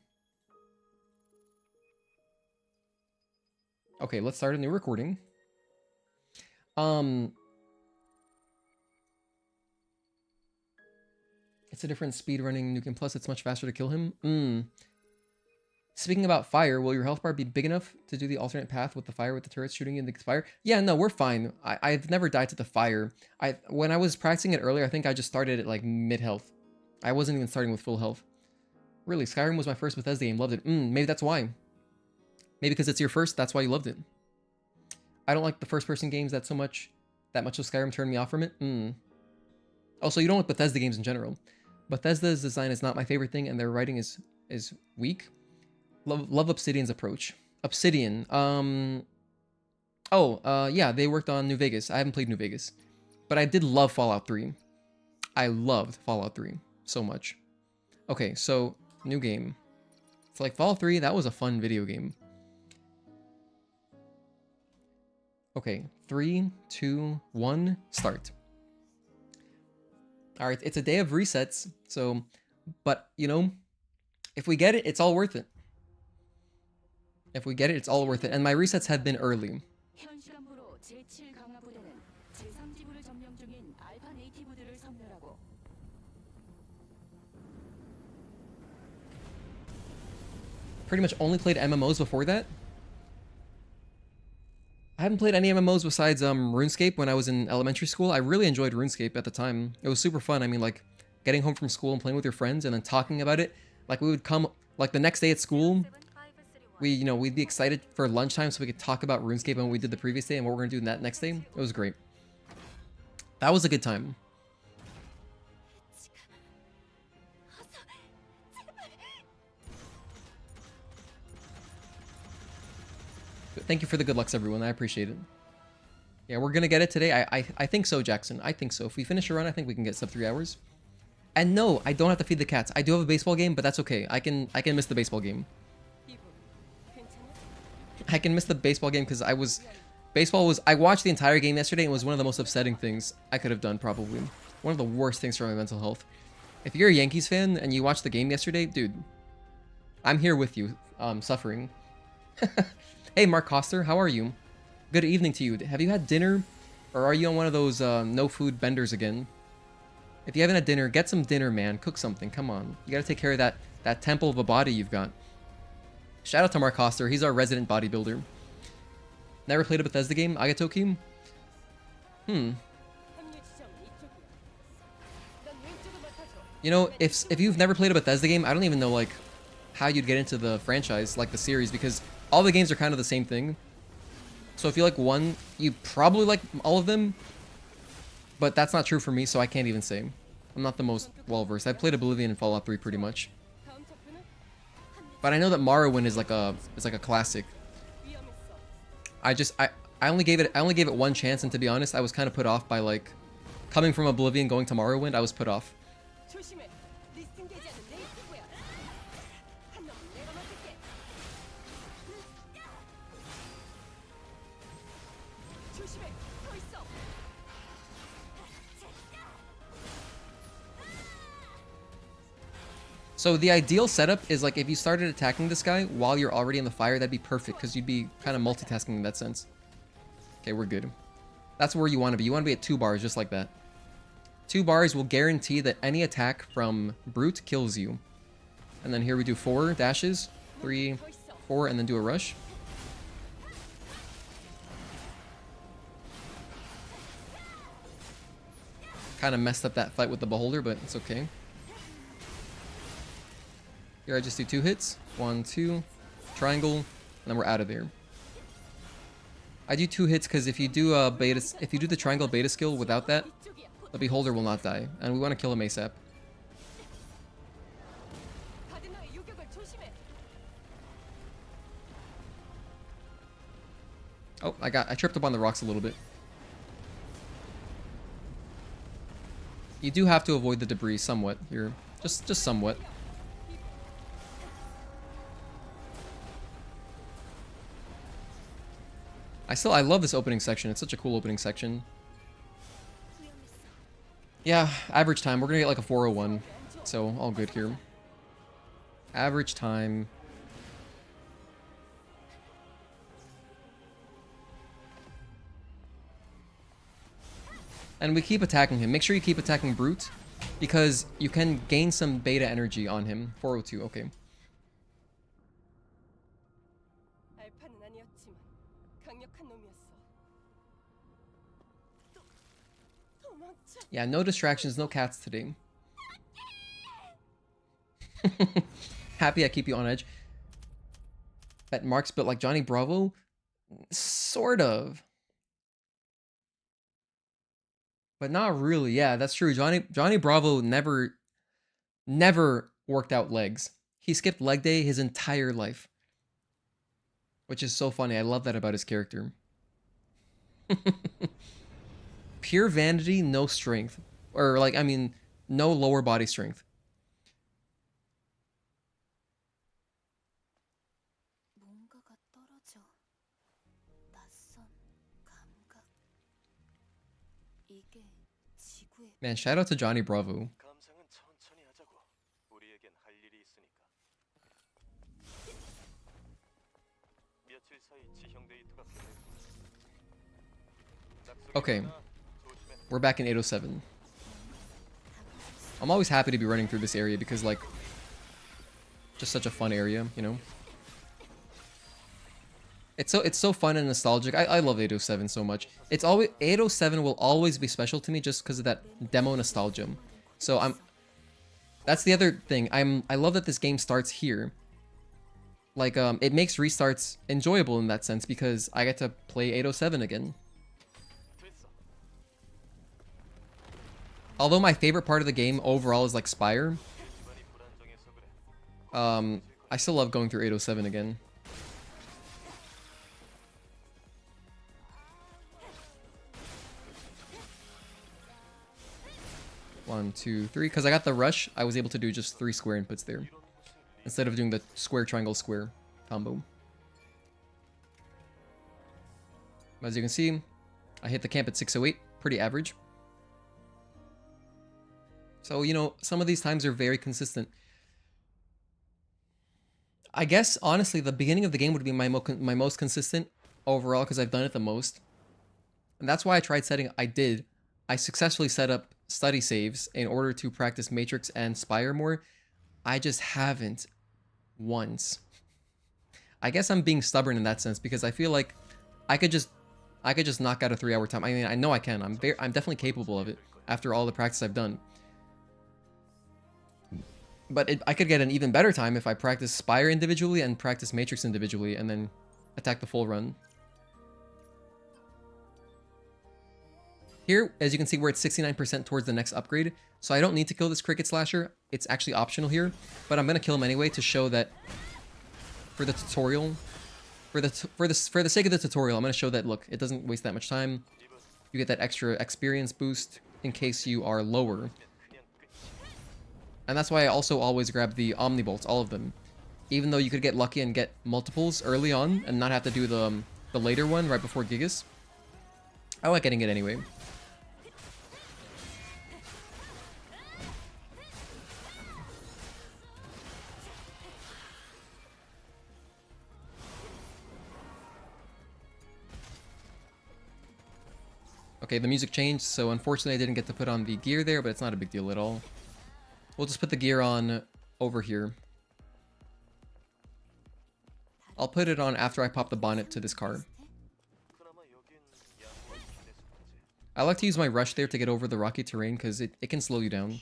Okay, let's start a new recording. Um, it's a different speed running Nukem Plus. It's much faster to kill him. Speaking about fire, will your health bar be big enough to do the alternate path with the fire with the turrets shooting in the fire? Yeah, no, we're fine. I've never died to the fire. When I was practicing it earlier, I think I just started at like mid health. I wasn't even starting with full health. Really, Skyrim was my first Bethesda game. Loved it. Maybe that's why. Maybe because it's your first, that's why you loved it. I don't like the first person games that much of Skyrim turned me off from it. Also, you don't like Bethesda games in general. Bethesda's design is not my favorite thing, and their writing is weak. Love Obsidian's approach. Obsidian. Yeah, they worked on New Vegas. I haven't played New Vegas, but I did love Fallout 3. I loved Fallout 3 so much. Okay, so new game. It's like Fallout 3. That was a fun video game. Okay, 3, 2, 1, start. All right, it's a day of resets. So, but you know, if we get it, it's all worth it. If we get it, it's all worth it. And my resets have been early. Pretty much only played MMOs before that. I haven't played any MMOs besides RuneScape when I was in elementary school. I really enjoyed RuneScape at the time. It was super fun. I mean, like, getting home from school and playing with your friends and then talking about it. Like, we would come, like, the next day at school, we'd be excited for lunchtime so we could talk about RuneScape and what we did the previous day and what we're going to do that next day. It was great. That was a good time. Thank you for the good lucks, everyone. I appreciate it. Yeah, we're going to get it today. I think so, Jackson. I think so. If we finish a run, I think we can get sub 3 hours. And no, I don't have to feed the cats. I do have a baseball game, but that's okay. I can miss the baseball game. I can miss the baseball game because I watched the entire game yesterday and it was one of the most upsetting things I could have done, probably. One of the worst things for my mental health. If you're a Yankees fan and you watched the game yesterday, dude, I'm here with you, suffering. Hey, Mark Coster, how are you? Good evening to you. Have you had dinner? Or are you on one of those no food benders again? If you haven't had dinner, get some dinner, man. Cook something. Come on. You gotta take care of that temple of a body you've got. Shout out to Mark Coster. He's our resident bodybuilder. Never played a Bethesda game? Agatoki? You know, if you've never played a Bethesda game, I don't even know, like, how you'd get into the franchise, like the series, because all the games are kind of the same thing. So if you like one, you probably like all of them. But that's not true for me, so I can't even say. I'm not the most well-versed. I played Oblivion and Fallout 3 pretty much. But I know that Morrowind is like a classic. I only gave it one chance, and to be honest, I was kind of put off by, like, coming from Oblivion going to Morrowind. I was put off. So the ideal setup is, like, if you started attacking this guy while you're already in the fire, that'd be perfect, because you'd be kind of multitasking in that sense. Okay, we're good. That's where you want to be. You want to be at 2 bars, just like that. 2 bars will guarantee that any attack from Brute kills you. And then here we do 4 dashes. 3, 4, and then do a rush. Kind of messed up that fight with the Beholder, but it's okay. Here I just do 2 hits. 1, 2, triangle, and then we're out of there. I do 2 hits because if you do the triangle beta skill without that, the Beholder will not die, and we want to kill him ASAP. Oh, I tripped up on the rocks a little bit. You do have to avoid the debris somewhat here, just somewhat. I love this opening section. It's such a cool opening section. Yeah, average time. We're gonna get like a 401. So, all good here. Average time. And we keep attacking him. Make sure you keep attacking Brute, because you can gain some beta energy on him. 402, okay. Yeah, no distractions, no cats today. Happy I keep you on edge. Bet Mark's built like Johnny Bravo? Sort of. But not really. Yeah, that's true. Johnny Bravo never worked out legs. He skipped leg day his entire life. Which is so funny. I love that about his character. Pure vanity, no strength. Or like, I mean, no lower body strength. Man, shout out to Johnny Bravo. Okay, we're back in 807. I'm always happy to be running through this area because, like, just such a fun area, you know? It's so fun and nostalgic. I love 807 so much. 807 will always be special to me just because of that demo nostalgia. So that's the other thing. I love that this game starts here. Like, it makes restarts enjoyable in that sense because I get to play 807 again. Although my favorite part of the game overall is like Spire, I still love going through 807 again. One, two, three. Because I got the rush, I was able to do just 3 square inputs there, instead of doing the square, triangle, square combo. As you can see, I hit the camp at 608, pretty average. So, you know, some of these times are very consistent. I guess, honestly, the beginning of the game would be my most consistent overall because I've done it the most. And that's why I tried setting... I successfully set up study saves in order to practice Matrix and Spire more. I just haven't once. I guess I'm being stubborn in that sense because I feel like I could just knock out a 3-hour time. I mean, I know I can. I'm definitely capable of it after all the practice I've done. But I could get an even better time if I practice Spire individually and practice Matrix individually and then attack the full run. Here, as you can see, we're at 69% towards the next upgrade, so I don't need to kill this Cricket Slasher. It's actually optional here, but I'm going to kill him anyway to show that for the tutorial, for the sake of the tutorial, I'm going to show that, look, it doesn't waste that much time. You get that extra experience boost in case you are lower. And that's why I also always grab the Omnibolts, all of them. Even though you could get lucky and get multiples early on and not have to do the later one right before Gigas. I like getting it anyway. Okay, the music changed, so unfortunately I didn't get to put on the gear there, but it's not a big deal at all. We'll just put the gear on over here. I'll put it on after I pop the bonnet to this car. I like to use my rush there to get over the rocky terrain because it can slow you down.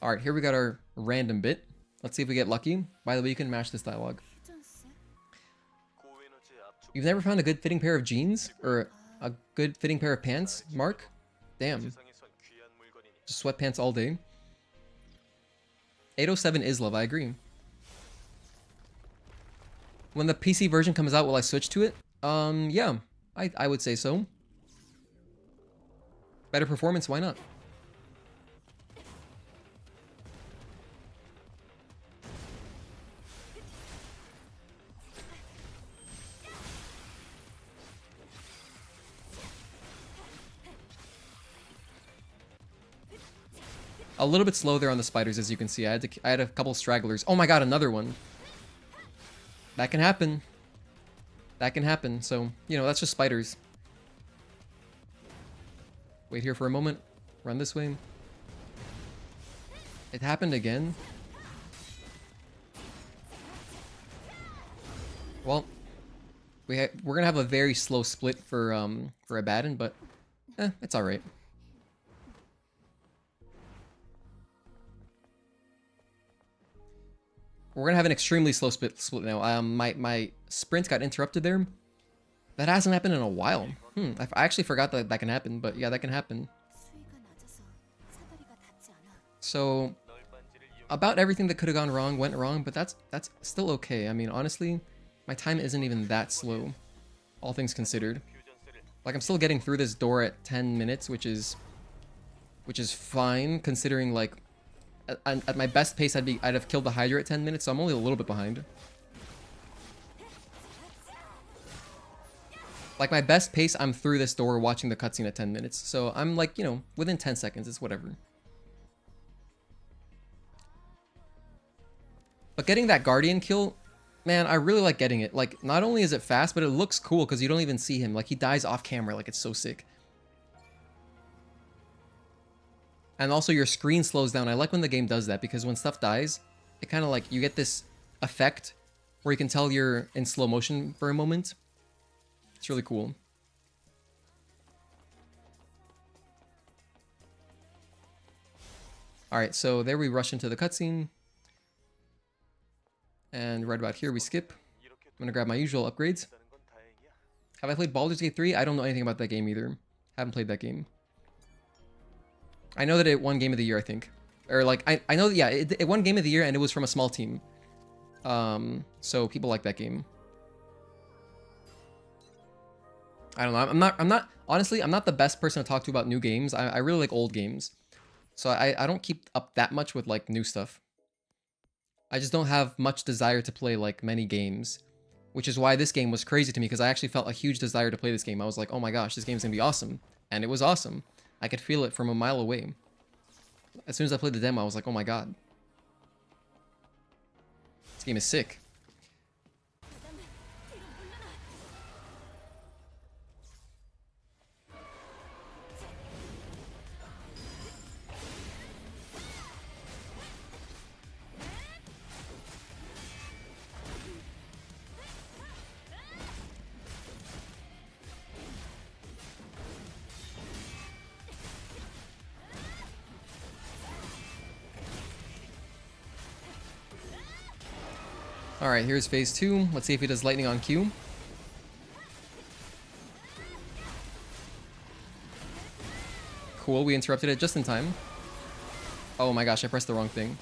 Alright, here we got our random bit. Let's see if we get lucky. By the way, you can mash this dialogue. You've never found a good fitting pair of jeans? Or a good fitting pair of pants, Mark? Damn. Just sweatpants all day. 807 is love, I agree. When the PC version comes out, will I switch to it? Yeah. I would say so. Better performance, why not? A little bit slow there on the spiders, as you can see. I had a couple stragglers. Oh my god, another one. That can happen. That can happen. So, you know, that's just spiders. Wait here for a moment. Run this way. It happened again. Well, we're gonna have a very slow split for Abaddon, but it's all right. We're gonna have an extremely slow split now. My sprint got interrupted there. That hasn't happened in a while. I actually forgot that can happen, but yeah, that can happen. So, about everything that could have gone wrong went wrong, but that's still okay. I mean, honestly, my time isn't even that slow, all things considered. Like, I'm still getting through this door at 10 minutes, which is fine, considering, like, at my best pace, I'd have killed the Hydra at 10 minutes, so I'm only a little bit behind. Like, my best pace, I'm through this door watching the cutscene at 10 minutes. So I'm like, you know, within 10 seconds, it's whatever. But getting that Guardian kill, man, I really like getting it. Like, not only is it fast, but it looks cool because you don't even see him. Like, he dies off camera. Like, it's so sick. And also, your screen slows down. I like when the game does that because when stuff dies, it kind of like, you get this effect where you can tell you're in slow motion for a moment. It's really cool. Alright, so there we rush into the cutscene. And right about here we skip. I'm gonna grab my usual upgrades. Have I played Baldur's Gate 3? I don't know anything about that game either. Haven't played that game. I know that it won Game of the Year, I think. Or like, I know that, yeah, it won Game of the Year and it was from a small team. So people like that game. I don't know. Honestly, I'm not the best person to talk to about new games. I really like old games. So I don't keep up that much with like new stuff. I just don't have much desire to play like many games, which is why this game was crazy to me because I actually felt a huge desire to play this game. I was like, oh my gosh, this game's gonna be awesome. And it was awesome. I could feel it from a mile away. As soon as I played the demo, I was like, oh my god. This game is sick. Alright, here's phase 2. Let's see if he does lightning on cue. Cool, we interrupted it just in time. Oh my gosh, I pressed the wrong thing.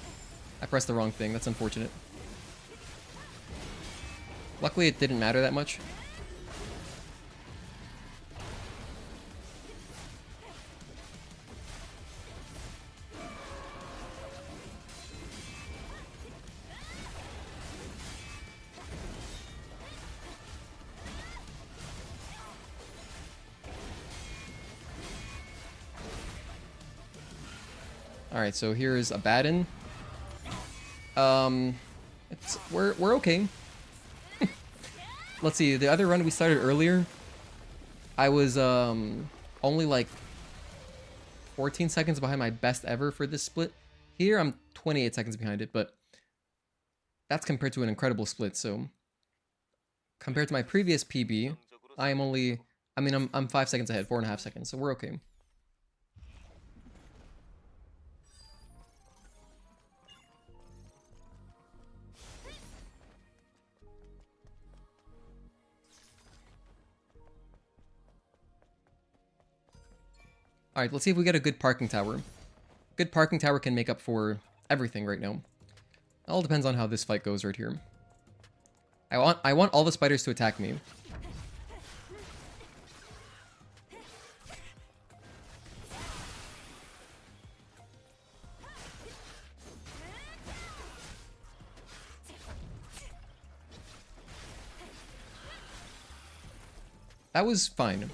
I pressed the wrong thing, that's unfortunate. Luckily it didn't matter that much. Alright, so here's Abaddon. We're okay. Let's see, the other run we started earlier, I was only like 14 seconds behind my best ever for this split. Here I'm 28 seconds behind it, but that's compared to an incredible split, so compared to my previous PB, I'm 5 seconds ahead, 4.5 seconds, so we're okay. Alright, let's see if we get a good parking tower. Good parking tower can make up for everything right now. It all depends on how this fight goes right here. I want all the spiders to attack me. That was fine.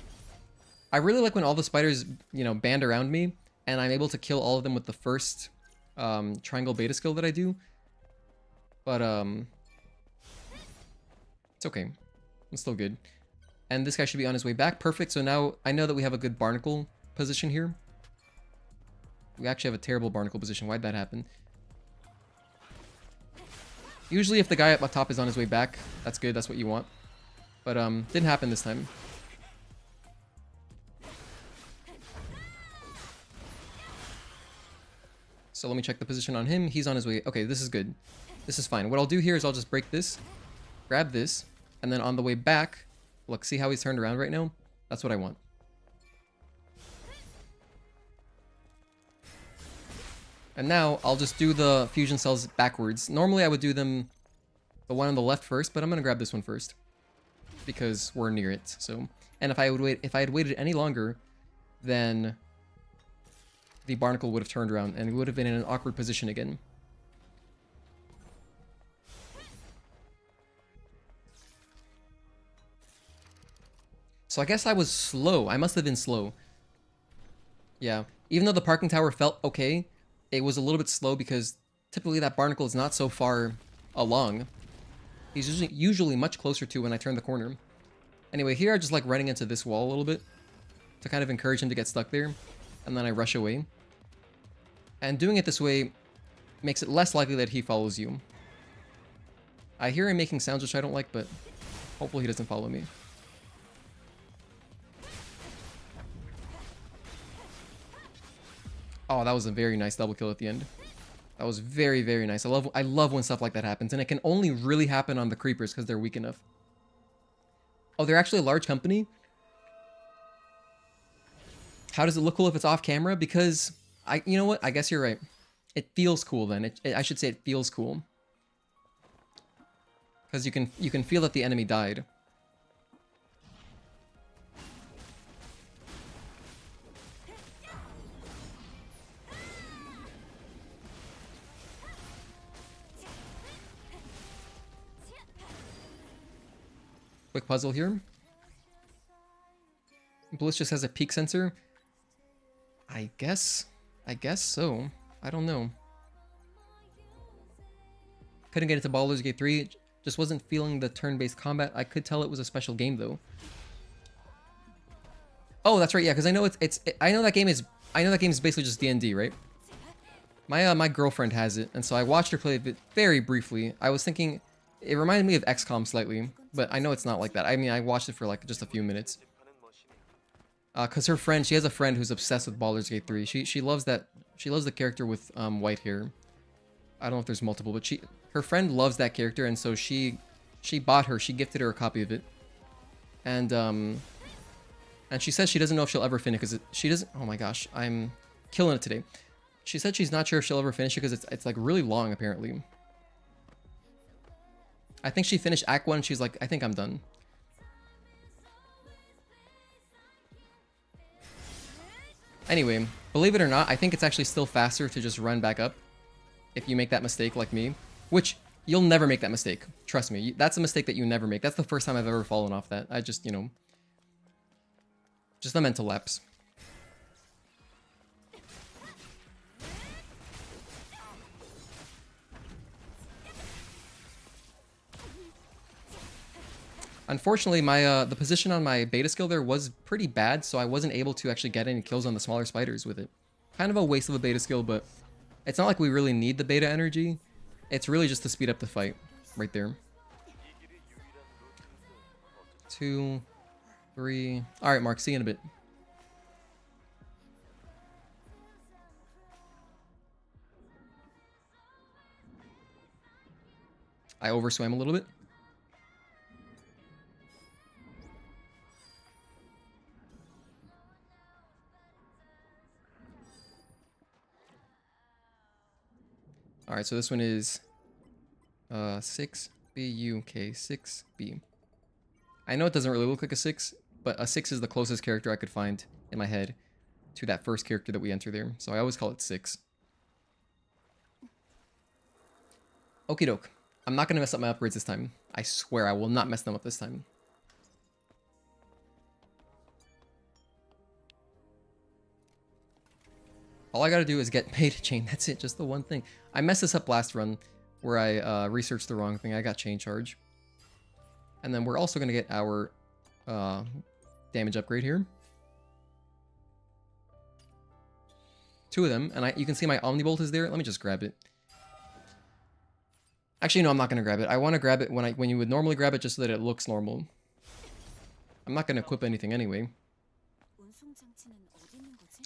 I really like when all the spiders, you know, band around me, and I'm able to kill all of them with the first triangle beta skill that I do. But It's okay. It's still good. And this guy should be on his way back. Perfect. So now I know that we have a good barnacle position here. We actually have a terrible barnacle position. Why'd that happen? Usually if the guy up top is on his way back, that's good. That's what you want. But didn't happen this time. So let me check the position on him. He's on his way. Okay, this is good. This is fine. What I'll do here is I'll just break this, grab this, and then on the way back, look, see how he's turned around right now? That's what I want. And now I'll just do the fusion cells backwards. Normally I would do them the one on the left first, but I'm gonna grab this one first because we're near it. So, and if I had waited any longer, then the barnacle would have turned around and we would have been in an awkward position again. So I guess I was slow. I must have been slow. Yeah, even though the parking tower felt okay, it was a little bit slow because typically that barnacle is not so far along. He's usually much closer to when I turn the corner. Anyway, here I just like running into this wall a little bit to kind of encourage him to get stuck there. And then I rush away. And doing it this way makes it less likely that he follows you. I hear him making sounds which I don't like, but hopefully he doesn't follow me. Oh, that was a very nice double kill at the end. That was very, very nice. I love when stuff like that happens, and it can only really happen on the creepers because they're weak enough. Oh, they're actually a large company? How does it look cool if it's off camera? Because, you know what? I guess you're right. It feels cool then. I should say it feels cool. Because you can feel that the enemy died. Quick puzzle here. Bliss just has a peak sensor. I guess so. I don't know. Couldn't get into Baldur's Gate 3. Just wasn't feeling the turn-based combat. I could tell it was a special game though. Oh, that's right. Yeah, because I know I know that game is basically just D&D, right? My girlfriend has it, and so I watched her play it very briefly. I was thinking it reminded me of XCOM slightly, but I know it's not like that. I mean, I watched it for like just a few minutes. Cause she has a friend who's obsessed with Baldur's Gate 3. She loves that. She loves the character with white hair. I don't know if there's multiple, but her friend loves that character, and so she gifted her a copy of it, and she says she doesn't know if she'll ever finish because she doesn't. Oh my gosh, I'm killing it today. She said she's not sure if she'll ever finish it because it's like really long apparently. I think she finished Act 1 and she's like, I think I'm done. Anyway, believe it or not, I think it's actually still faster to just run back up if you make that mistake like me, which you'll never make that mistake. Trust me, that's a mistake that you never make. That's the first time I've ever fallen off that. I just, you know, just a mental lapse. Unfortunately, the position on my beta skill there was pretty bad, so I wasn't able to actually get any kills on the smaller spiders with it. Kind of a waste of a beta skill, but it's not like we really need the beta energy. It's really just to speed up the fight, right there. 2, 3. All right, Mark, see you in a bit. I overswam a little bit. All right, so this one is 6B, UK, 6B. I know it doesn't really look like a 6, but a 6 is the closest character I could find in my head to that first character that we enter there. So I always call it 6. Okie doke. I'm not going to mess up my upgrades this time. I swear I will not mess them up this time. All I gotta do is get beta chain. That's it, just the one thing. I messed this up last run where I researched the wrong thing. I got chain charge. And then we're also going to get our damage upgrade here. 2 of them. And you can see my Omnibolt is there. Let me just grab it. Actually, no, I'm not going to grab it. I want to grab it when you would normally grab it just so that it looks normal. I'm not going to equip anything anyway.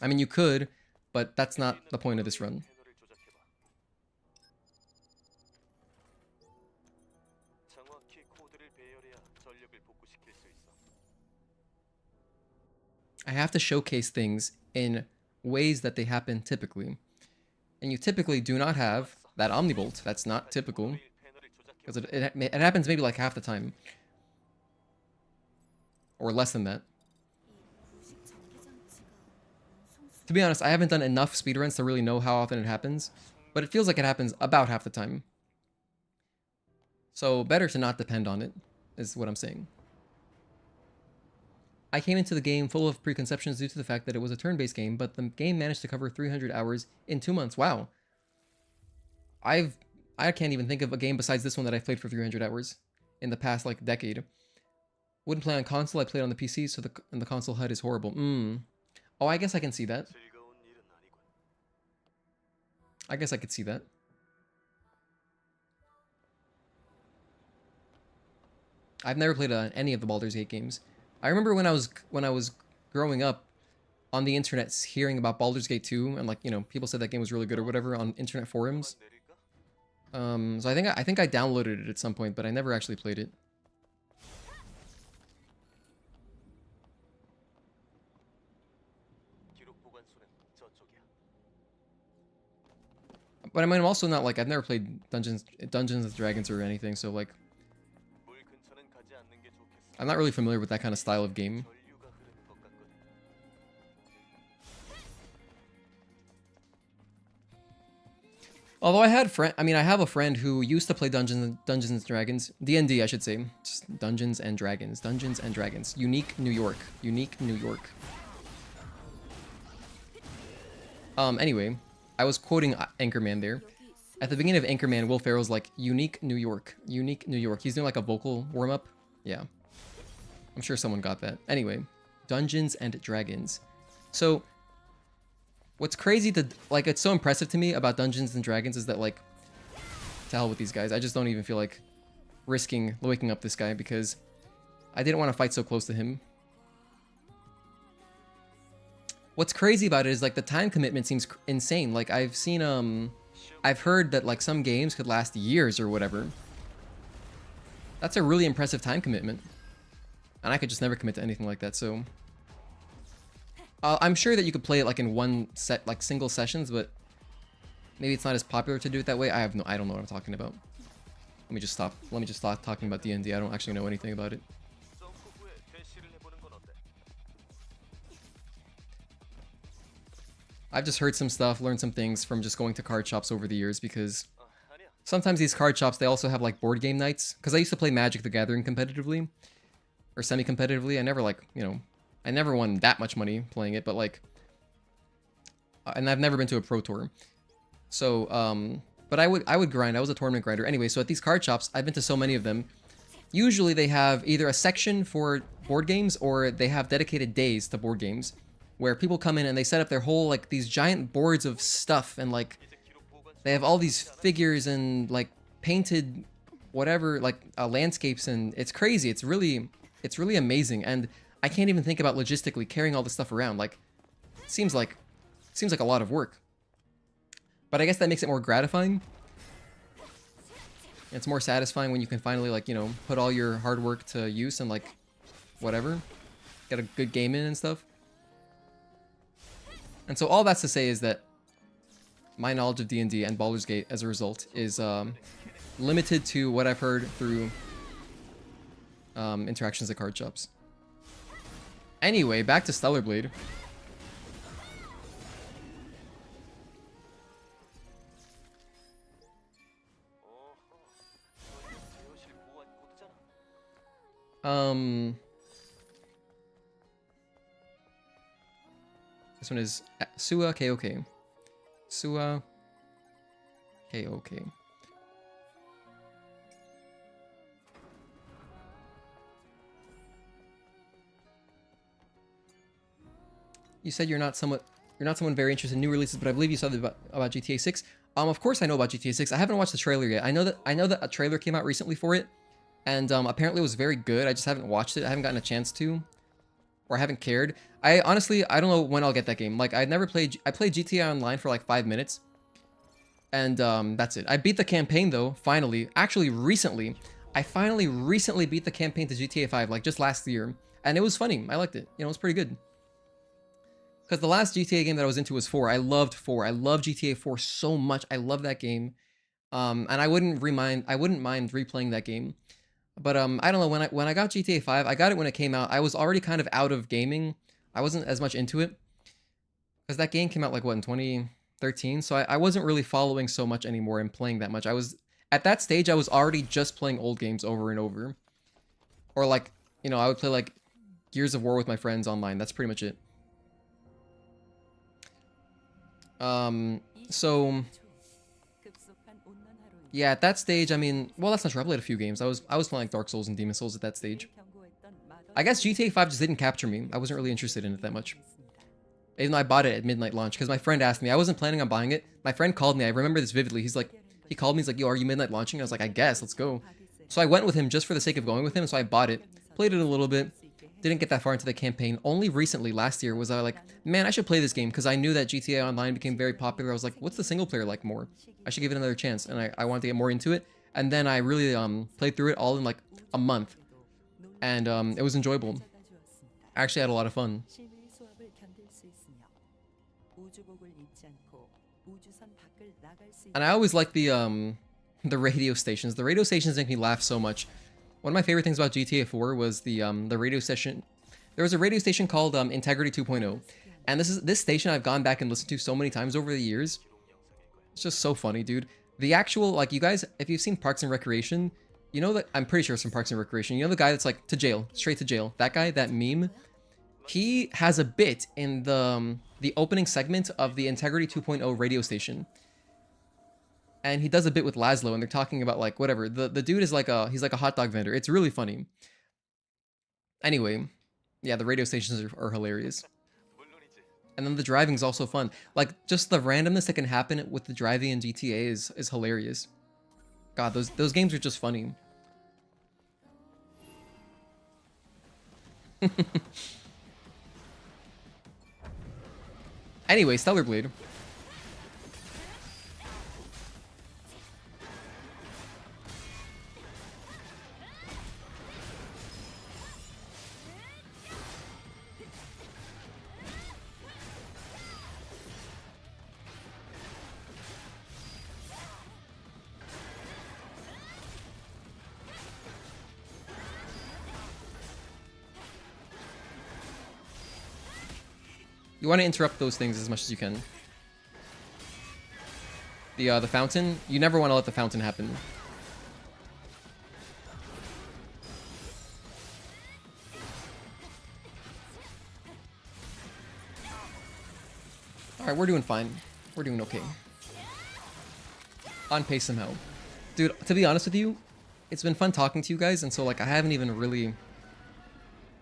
I mean, you could, but that's not the point of this run. I have to showcase things in ways that they happen typically. And you typically do not have that Omnibolt. That's not typical. Because it happens maybe like half the time. Or less than that. To be honest, I haven't done enough speedruns to really know how often it happens. But it feels like it happens about half the time. So better to not depend on it, is what I'm saying. I came into the game full of preconceptions due to the fact that it was a turn-based game, but the game managed to cover 300 hours in 2 months. Wow. I can't even think of a game besides this one that I've played for 300 hours in the past, like, decade. Wouldn't play on console, I played on the PC, so the console HUD is horrible. Oh, I guess I can see that. I guess I could see that. I've never played any of the Baldur's Gate games. I remember when I was growing up on the internet hearing about Baldur's Gate 2 and like, you know, people said that game was really good or whatever on internet forums. So I think I downloaded it at some point, but I never actually played it. But I mean, I'm also not like I've never played Dungeons and Dragons or anything, so like I'm not really familiar with that kind of style of game. Although I have a friend who used to play Dungeons and Dragons, D&D I should say, just Dungeons and Dragons, Unique New York. Anyway, I was quoting Anchorman there. At the beginning of Anchorman, Will Ferrell's like, Unique New York. He's doing like a vocal warm-up. Yeah. I'm sure someone got that. Anyway, Dungeons and Dragons. So, what's crazy it's so impressive to me about Dungeons and Dragons is that, like, to hell with these guys. I just don't even feel like risking waking up this guy because I didn't want to fight so close to him. What's crazy about it is, like, the time commitment seems insane. Like, I've heard that, like, some games could last years or whatever. That's a really impressive time commitment. And I could just never commit to anything like that, so... I'm sure that you could play it, like, in one set, like, single sessions, but... maybe it's not as popular to do it that way. I don't know what I'm talking about. Let me just stop talking about D&D. I don't actually know anything about it. I've just heard some stuff, learned some things from just going to card shops over the years, because... sometimes these card shops, they also have, like, board game nights. Because I used to play Magic the Gathering competitively. Or semi-competitively. I never, like, you know... I never won that much money playing it, but, like... and I've never been to a pro tour. So, but I would grind. I was a tournament grinder. Anyway, so at these card shops, I've been to so many of them. Usually they have either a section for board games, or they have dedicated days to board games. Where people come in and they set up their whole, like, these giant boards of stuff, and, like... they have all these figures and, like, painted... whatever, like, landscapes, and it's crazy. It's really amazing, and I can't even think about logistically carrying all this stuff around. Like, it seems like a lot of work. But I guess that makes it more gratifying. It's more satisfying when you can finally, like, you know, put all your hard work to use and, like, whatever. Get a good game in and stuff. And so all that's to say is that my knowledge of D&D and Baldur's Gate, as a result, is limited to what I've heard through interactions at card shops. Anyway, back to Stellar Blade. This one is Sua KOK. Sua KOK. You said you're not someone very interested in new releases, but I believe you said about GTA 6. Of course I know about GTA 6. I haven't watched the trailer yet. I know that a trailer came out recently for it, and apparently it was very good. I just haven't watched it. I haven't gotten a chance to, or I haven't cared. I honestly, I don't know when I'll get that game. Like, I played GTA Online for like 5 minutes, and that's it. I beat the campaign though, finally. Actually, recently. I finally recently beat the campaign to GTA 5, like just last year, and it was funny. I liked it. You know, it was pretty good. Because the last GTA game that I was into was 4. I loved 4. I love GTA 4 so much. I love that game. And I wouldn't mind replaying that game. But I don't know, when I got GTA 5, I got it when it came out. I was already kind of out of gaming. I wasn't as much into it. Because that game came out like what, in 2013? So I wasn't really following so much anymore and playing that much. At that stage I was already just playing old games over and over. Or like, you know, I would play like Gears of War with my friends online. That's pretty much it. So yeah, at that stage, I mean, well, that's not true. I played a few games. I was playing like Dark Souls and Demon Souls at that stage. I guess GTA 5 just didn't capture me. I wasn't really interested in it that much. Even though I bought it at midnight launch, because my friend asked me. I wasn't planning on buying it. My friend called me. I remember this vividly. He called me. He's like, yo, are you midnight launching? I was like, I guess. Let's go. So I went with him just for the sake of going with him. So I bought it, played it a little bit. Didn't get that far into the campaign. Only recently, last year, was I like, man, I should play this game, because I knew that GTA Online became very popular. I was like, what's the single player like more? I should give it another chance, and I wanted to get more into it. And then I really played through it all in like a month, and it was enjoyable. I actually had a lot of fun. And I always like the radio stations. The radio stations make me laugh so much. One of my favorite things about GTA 4 was the radio station. There was a radio station called Integrity 2.0, and this station I've gone back and listened to so many times over the years. It's just so funny, dude. The actual, like, you guys, if you've seen Parks and Recreation, you know that, I'm pretty sure it's from Parks and Recreation. You know the guy that's like to jail, straight to jail. That guy, that meme. He has a bit in the opening segment of the Integrity 2.0 radio station. And he does a bit with Laszlo, and they're talking about like whatever. The dude is like he's like a hot dog vendor. It's really funny. Anyway, yeah, the radio stations are hilarious. And then the driving is also fun. Like, just the randomness that can happen with the driving in GTA is hilarious. God, those games are just funny. Anyway, Stellar Blade. You want to interrupt those things as much as you can. The fountain, you never want to let the fountain happen. Alright, we're doing fine. We're doing okay. On pace somehow. Dude, to be honest with you, it's been fun talking to you guys, and so like I haven't even really...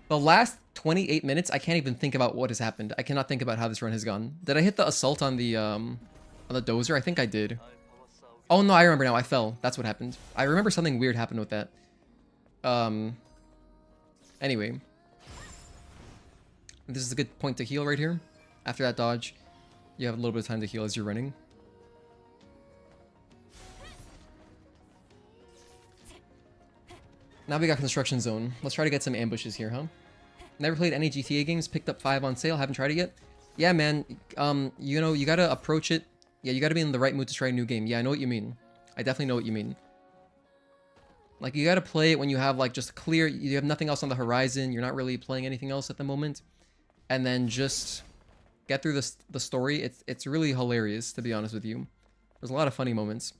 The last 28 minutes, I can't even think about what has happened. I cannot think about how this run has gone. Did I hit the assault on the dozer? I think I did. Oh no, I remember now. I fell. That's what happened. I remember something weird happened with that. Anyway. This is a good point to heal right here. After that dodge, you have a little bit of time to heal as you're running. Now we got Construction Zone. Let's try to get some ambushes here, huh? Never played any GTA games, picked up 5 on sale, haven't tried it yet. Yeah, man, you know, you gotta approach it. Yeah, you gotta be in the right mood to try a new game. Yeah, I know what you mean. I definitely know what you mean. Like, you gotta play it when you have, like, just clear, you have nothing else on the horizon, you're not really playing anything else at the moment. And then just get through the story. It's really hilarious, to be honest with you. There's a lot of funny moments.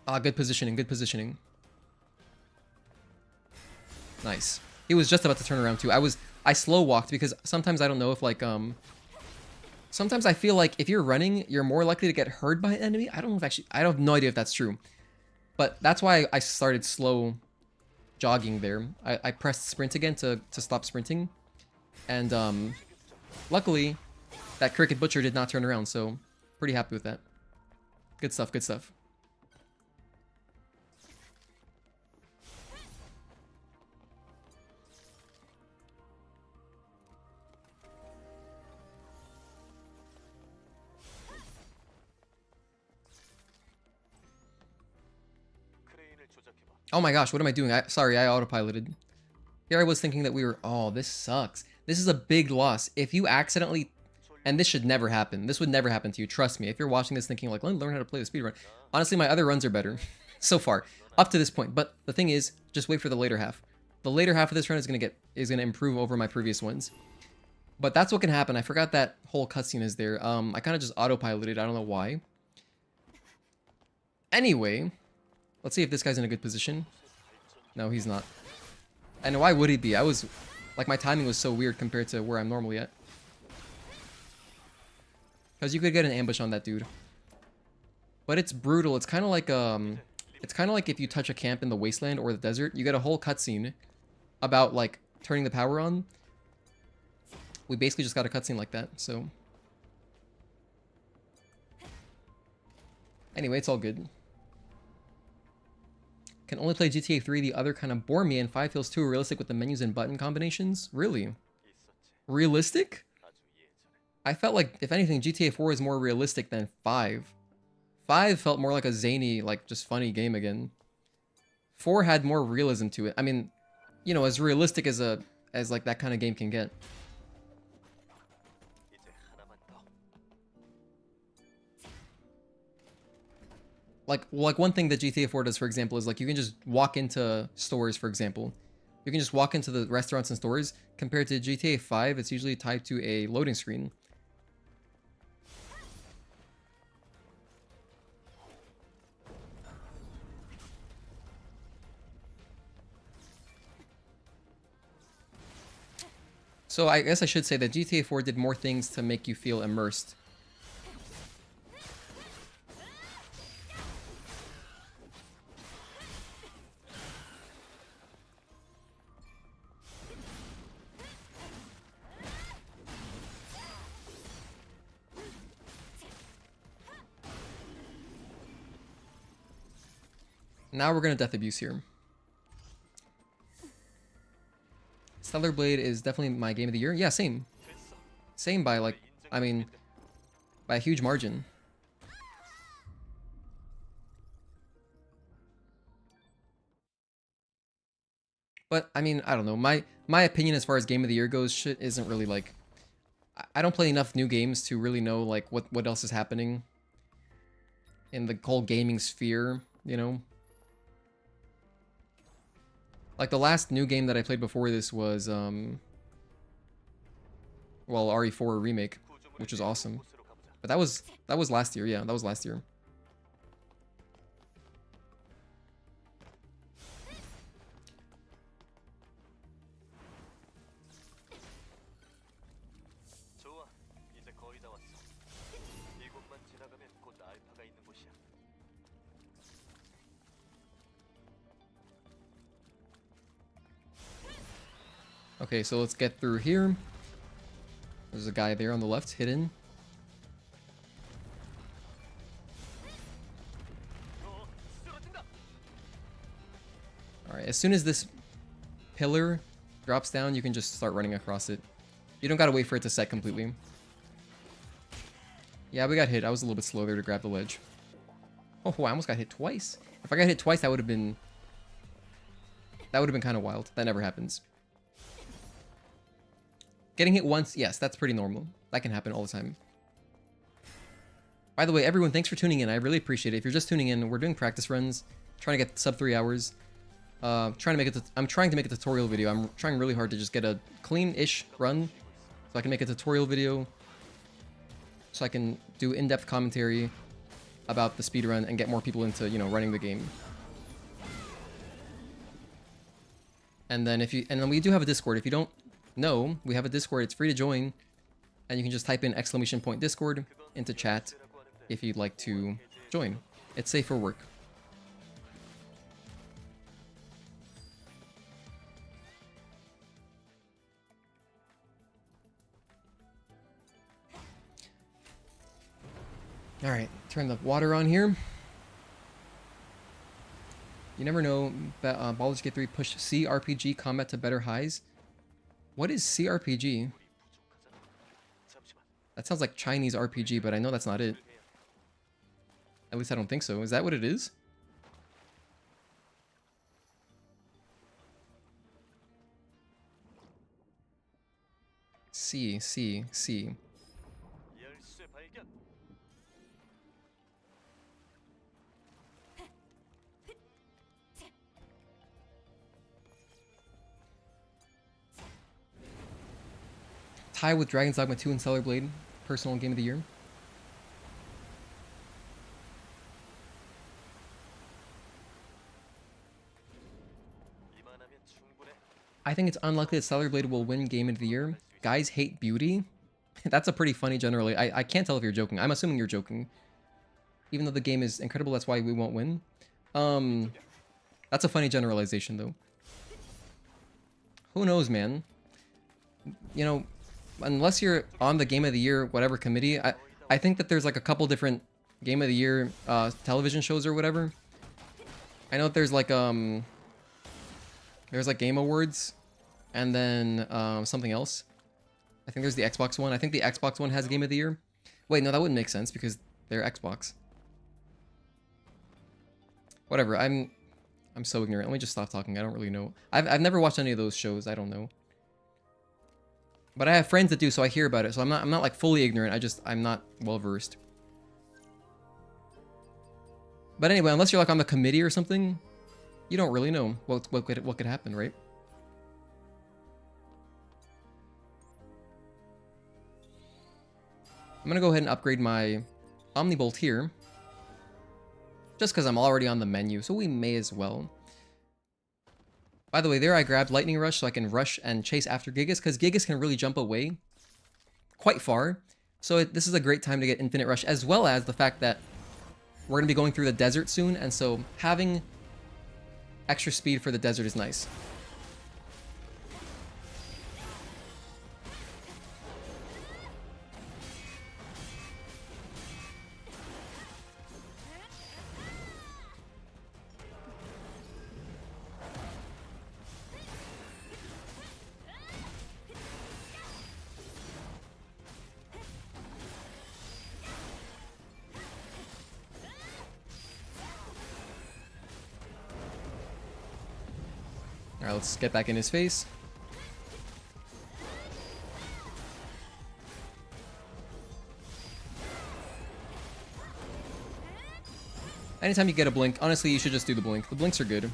Ah, good positioning, good positioning. Nice. He was just about to turn around too. I slow walked because sometimes I don't know if like Sometimes I feel like if you're running, you're more likely to get heard by an enemy. I don't know if actually, I have no idea if that's true. But that's why I started slow jogging there. I pressed sprint again to stop sprinting. And luckily, that Cricket Butcher did not turn around, so pretty happy with that. Good stuff, good stuff. Oh my gosh, what am I doing? Sorry, I autopiloted. Here I was thinking that we were... Oh, this sucks. This is a big loss. If you accidentally... And this should never happen. This would never happen to you. Trust me. If you're watching this thinking like, let me learn how to play the speedrun. Honestly, my other runs are better. So far. Up to this point. But the thing is, just wait for the later half. The later half of this run is gonna improve over my previous ones. But that's what can happen. I forgot that whole cutscene is there. I kind of just autopiloted. I don't know why. Anyway... Let's see if this guy's in a good position. No, he's not. And why would he be? I was... Like, my timing was so weird compared to where I'm normally at. Because you could get an ambush on that dude. But it's brutal. It's kind of like, It's kind of like if you touch a camp in the wasteland or the desert, you get a whole cutscene about, like, turning the power on. We basically just got a cutscene like that, so... Anyway, it's all good. Can only play GTA 3, the other kind of bore me, and 5 feels too realistic with the menus and button combinations? Really? Realistic? I felt like, if anything, GTA 4 is more realistic than 5. 5 felt more like a zany, like, just funny game again. 4 had more realism to it. I mean, you know, as realistic as like that kind of game can get. Like one thing that GTA 4 does, for example, is like you can just walk into stores, for example. You can just walk into the restaurants and stores. Compared to GTA 5, it's usually tied to a loading screen. So I guess I should say that GTA 4 did more things to make you feel immersed. Now we're gonna Death Abuse here. Stellar Blade is definitely my game of the year. Yeah, same. Same by like, I mean, by a huge margin. But, I mean, I don't know. My opinion as far as game of the year goes, shit isn't really like... I don't play enough new games to really know like what else is happening in the whole gaming sphere, you know? Like, the last new game that I played before this was, well, RE4 Remake, which is awesome. But that was last year, yeah, that was last year. Okay, so let's get through here. There's a guy there on the left, hidden. Alright, as soon as this pillar drops down, you can just start running across it. You don't gotta wait for it to set completely. Yeah, we got hit. I was a little bit slow there to grab the ledge. Oh, I almost got hit twice. If I got hit twice, that would have been kind of wild. That never happens. Getting hit once, yes, that's pretty normal. That can happen all the time. By the way, everyone, thanks for tuning in. I really appreciate it. If you're just tuning in, we're doing practice runs, trying to get sub 3 hours. I'm trying to make a tutorial video. I'm trying really hard to just get a clean-ish run, so I can make a tutorial video, so I can do in-depth commentary about the speedrun and get more people into, you know, running the game. And then we do have a Discord. If you don't know, we have a Discord. It's free to join. And you can just type in !Discord into chat if you'd like to join. It's safe for work. Alright, turn the water on here. You never know, Baldur's Gate 3 pushed CRPG combat to better highs. What is CRPG? That sounds like Chinese RPG, but I know that's not it. At least I don't think so. Is that what it is? C. Tie with Dragon's Dogma 2 and Stellar Blade. Personal game of the year. I think it's unlikely that Stellar Blade will win game of the year. Guys hate beauty. That's a pretty funny generally. I can't tell if you're joking. I'm assuming you're joking. Even though the game is incredible, that's why we won't win. That's a funny generalization though. Who knows, man? You know, unless you're on the game of the year whatever committee, I think that there's like a couple different game of the year television shows or whatever. I know that there's like Game Awards and then something else. I think there's the Xbox one. I think the Xbox one has game of the year. Wait, no, that wouldn't make sense because they're Xbox. Whatever. I'm so ignorant. Let me just stop talking. I don't really know. I've never watched any of those shows. I don't know. But I have friends that do, so I hear about it. So I'm not like fully ignorant. I'm not well versed. But anyway, unless you're like on the committee or something, you don't really know what could happen, right? I'm gonna go ahead and upgrade my Omnibolt here. Just because I'm already on the menu, so we may as well. By the way, there I grabbed Lightning Rush so I can rush and chase after Gigas, because Gigas can really jump away quite far. So this is a great time to get Infinite Rush, as well as the fact that we're going to be going through the desert soon, and so having extra speed for the desert is nice. Alright, let's get back in his face. Anytime you get a blink, honestly, you should just do the blink. The blinks are good.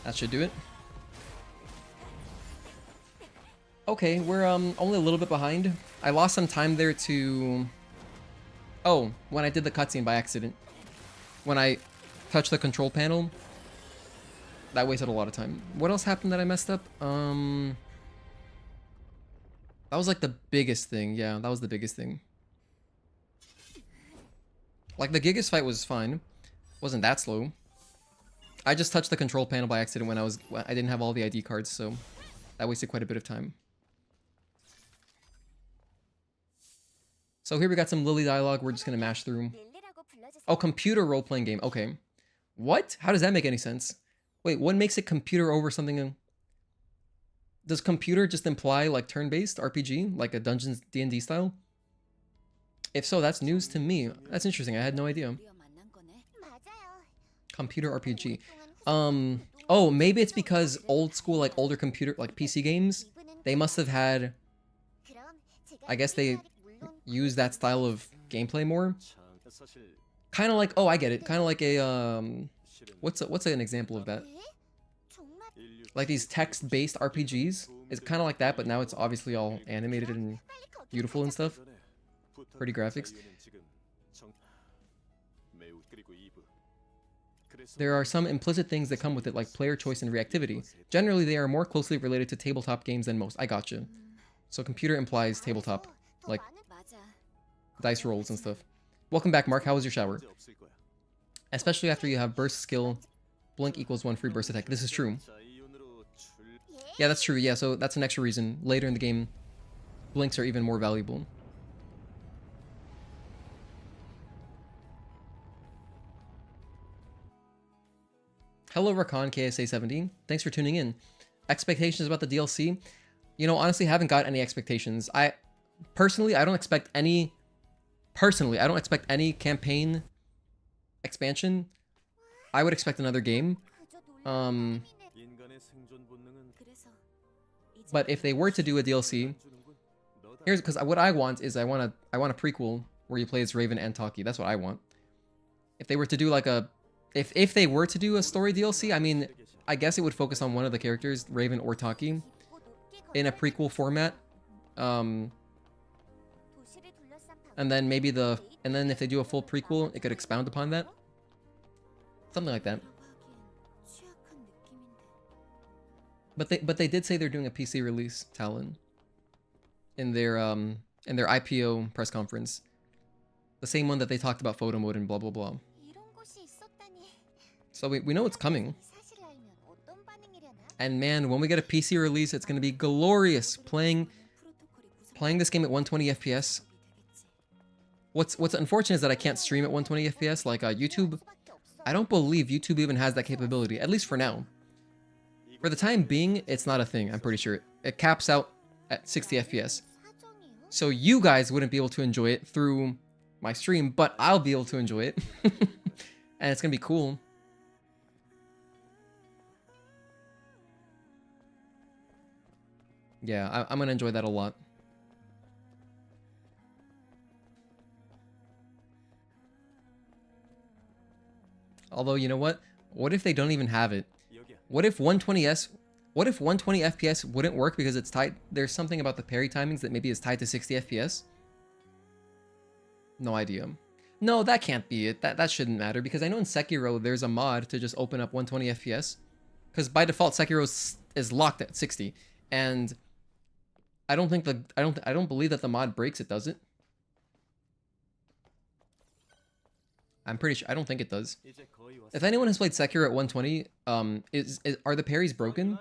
That should do it. Okay, we're only a little bit behind. I lost some time there to... Oh, when I did the cutscene by accident. When I touched the control panel. That wasted a lot of time. What else happened that I messed up? That was like the biggest thing. Yeah, that was the biggest thing. Like the Gigas fight was fine. Wasn't that slow. I just touched the control panel by accident when I didn't have all the ID cards, so that wasted quite a bit of time. So here we got some Lily dialogue. We're just gonna mash through. Oh, computer role-playing game. Okay. What? How does that make any sense? Wait, what makes it computer over something? Does computer just imply like turn-based RPG, like a Dungeons D&D style? If so, that's news to me. That's interesting. I had no idea. Computer RPG. Oh, maybe it's because old school, like older computer, like PC games, they must have had, I guess they use that style of gameplay more. Kind of like, oh, I get it. Kind of like a, what's an example of that? like these text-based RPGs. It's kind of like that, but now it's obviously all animated and beautiful and stuff. Pretty graphics. There are some implicit things that come with it, like player choice and reactivity. Generally, they are more closely related to tabletop games than most. I gotcha. So computer implies tabletop, like dice rolls and stuff. Welcome back, Mark. How was your shower? Especially after you have burst skill, blink equals 1 free burst attack. This is true. Yeah, that's true. Yeah, so that's an extra reason. Later in the game, blinks are even more valuable. Hello, Rakan KSA17. Thanks for tuning in. Expectations about the DLC? You know, honestly, haven't got any expectations. Personally, I don't expect any campaign expansion. I would expect another game. But if they were to do a DLC, here's because what I want is I want a prequel where you play as Raven and Taki. That's what I want. If they were to do like a if they were to do a story DLC, I mean, I guess it would focus on one of the characters, Raven or Taki, in a prequel format. And then maybe if they do a full prequel, it could expound upon that. Something like that. But they did say they're doing a PC release, Talon, in their IPO press conference. The same one that they talked about photo mode and blah blah blah. So we know it's coming. And man, when we get a PC release, it's gonna be glorious. Playing this game at 120 FPS. What's unfortunate is that I can't stream at 120 FPS like YouTube. I don't believe YouTube even has that capability, at least for now. For the time being, it's not a thing, I'm pretty sure. It caps out at 60 FPS. So you guys wouldn't be able to enjoy it through my stream, but I'll be able to enjoy it. And it's gonna be cool. Yeah, I'm gonna enjoy that a lot. Although, you know what? What if they don't even have it? What if 120 FPS wouldn't work because it's tied? There's something about the parry timings that maybe is tied to 60 FPS? No idea. No, that can't be it. That shouldn't matter because I know in Sekiro there's a mod to just open up 120 FPS. Because by default Sekiro is locked at 60, and I don't believe that the mod breaks it, does it? I'm pretty sure. I don't think it does. If anyone has played Sekiro at 120, are the parries broken?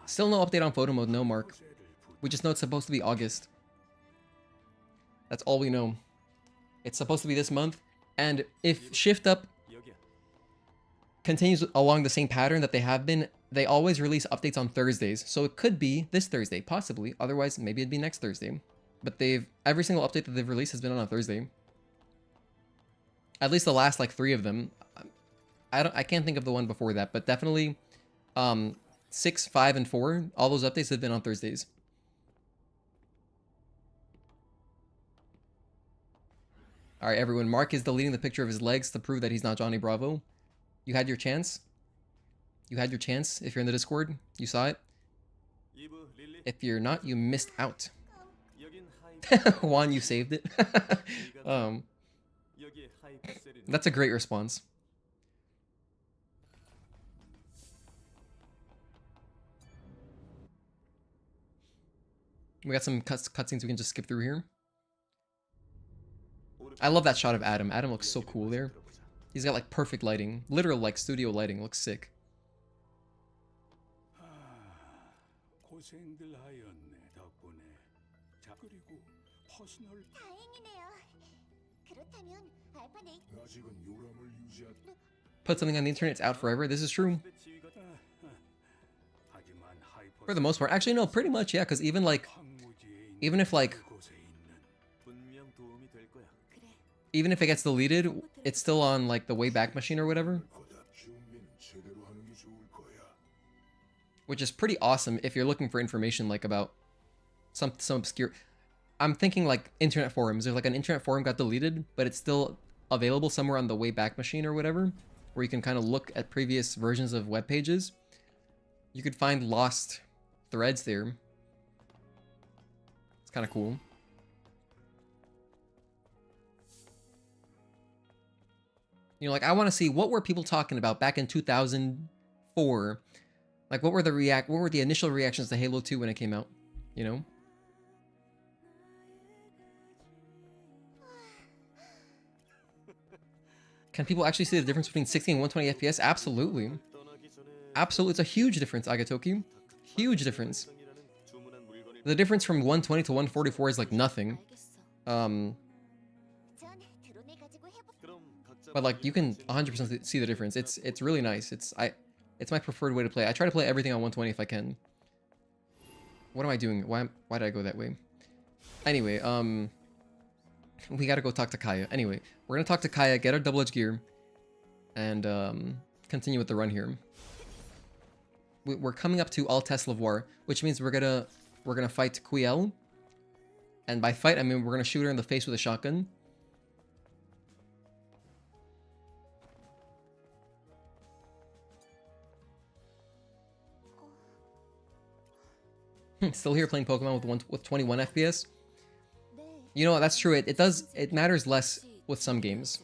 Still no update on photo mode, no, Mark. We just know it's supposed to be August. That's all we know. It's supposed to be this month, and if Shift Up continues along the same pattern that they have been, they always release updates on Thursdays, so it could be this Thursday, possibly. Otherwise, maybe it'd be next Thursday. But every single update that they've released has been on a Thursday. At least the last like 3 of them. I can't think of the one before that, but definitely 6, 5, and 4. All those updates have been on Thursdays. All right, everyone. Mark is deleting the picture of his legs to prove that he's not Johnny Bravo. You had your chance. You had your chance. If you're in the Discord, you saw it. If you're not, you missed out. Juan, you saved it. That's a great response. We got some cutscenes we can just skip through here. I love that shot of Adam. Adam looks so cool there. He's got like perfect lighting. Literal like studio lighting. Looks sick. Put something on the internet, it's out forever. This is true. For the most part. Actually, no, pretty much, yeah, because even if it gets deleted, it's still on like the Wayback Machine or whatever. which is pretty awesome if you're looking for information like about some obscure. I'm thinking like internet forums. If like an internet forum got deleted, but it's still available somewhere on the Wayback Machine or whatever, where you can kind of look at previous versions of web pages. You could find lost threads there. It's kind of cool. You know, like I want to see what were people talking about back in 2004. Like what were the initial reactions to Halo 2 when it came out, you know? Can people actually see the difference between 60 and 120 FPS? Absolutely. Absolutely. It's a huge difference, Agatoki. Huge difference. The difference from 120 to 144 is like nothing. But like you can 100% see the difference. It's really nice. It's my preferred way to play. I try to play everything on 120 if I can. What am I doing? Why did I go that way? Anyway, we gotta go talk to Kaya. Anyway, we're gonna talk to Kaya, get our double-edged gear, and continue with the run here. We're coming up to Altesse Lavoir, which means we're gonna fight Quiel. And by fight, I mean we're gonna shoot her in the face with a shotgun. Still here playing Pokemon with 21 FPS. You know, that's true. It matters less with some games.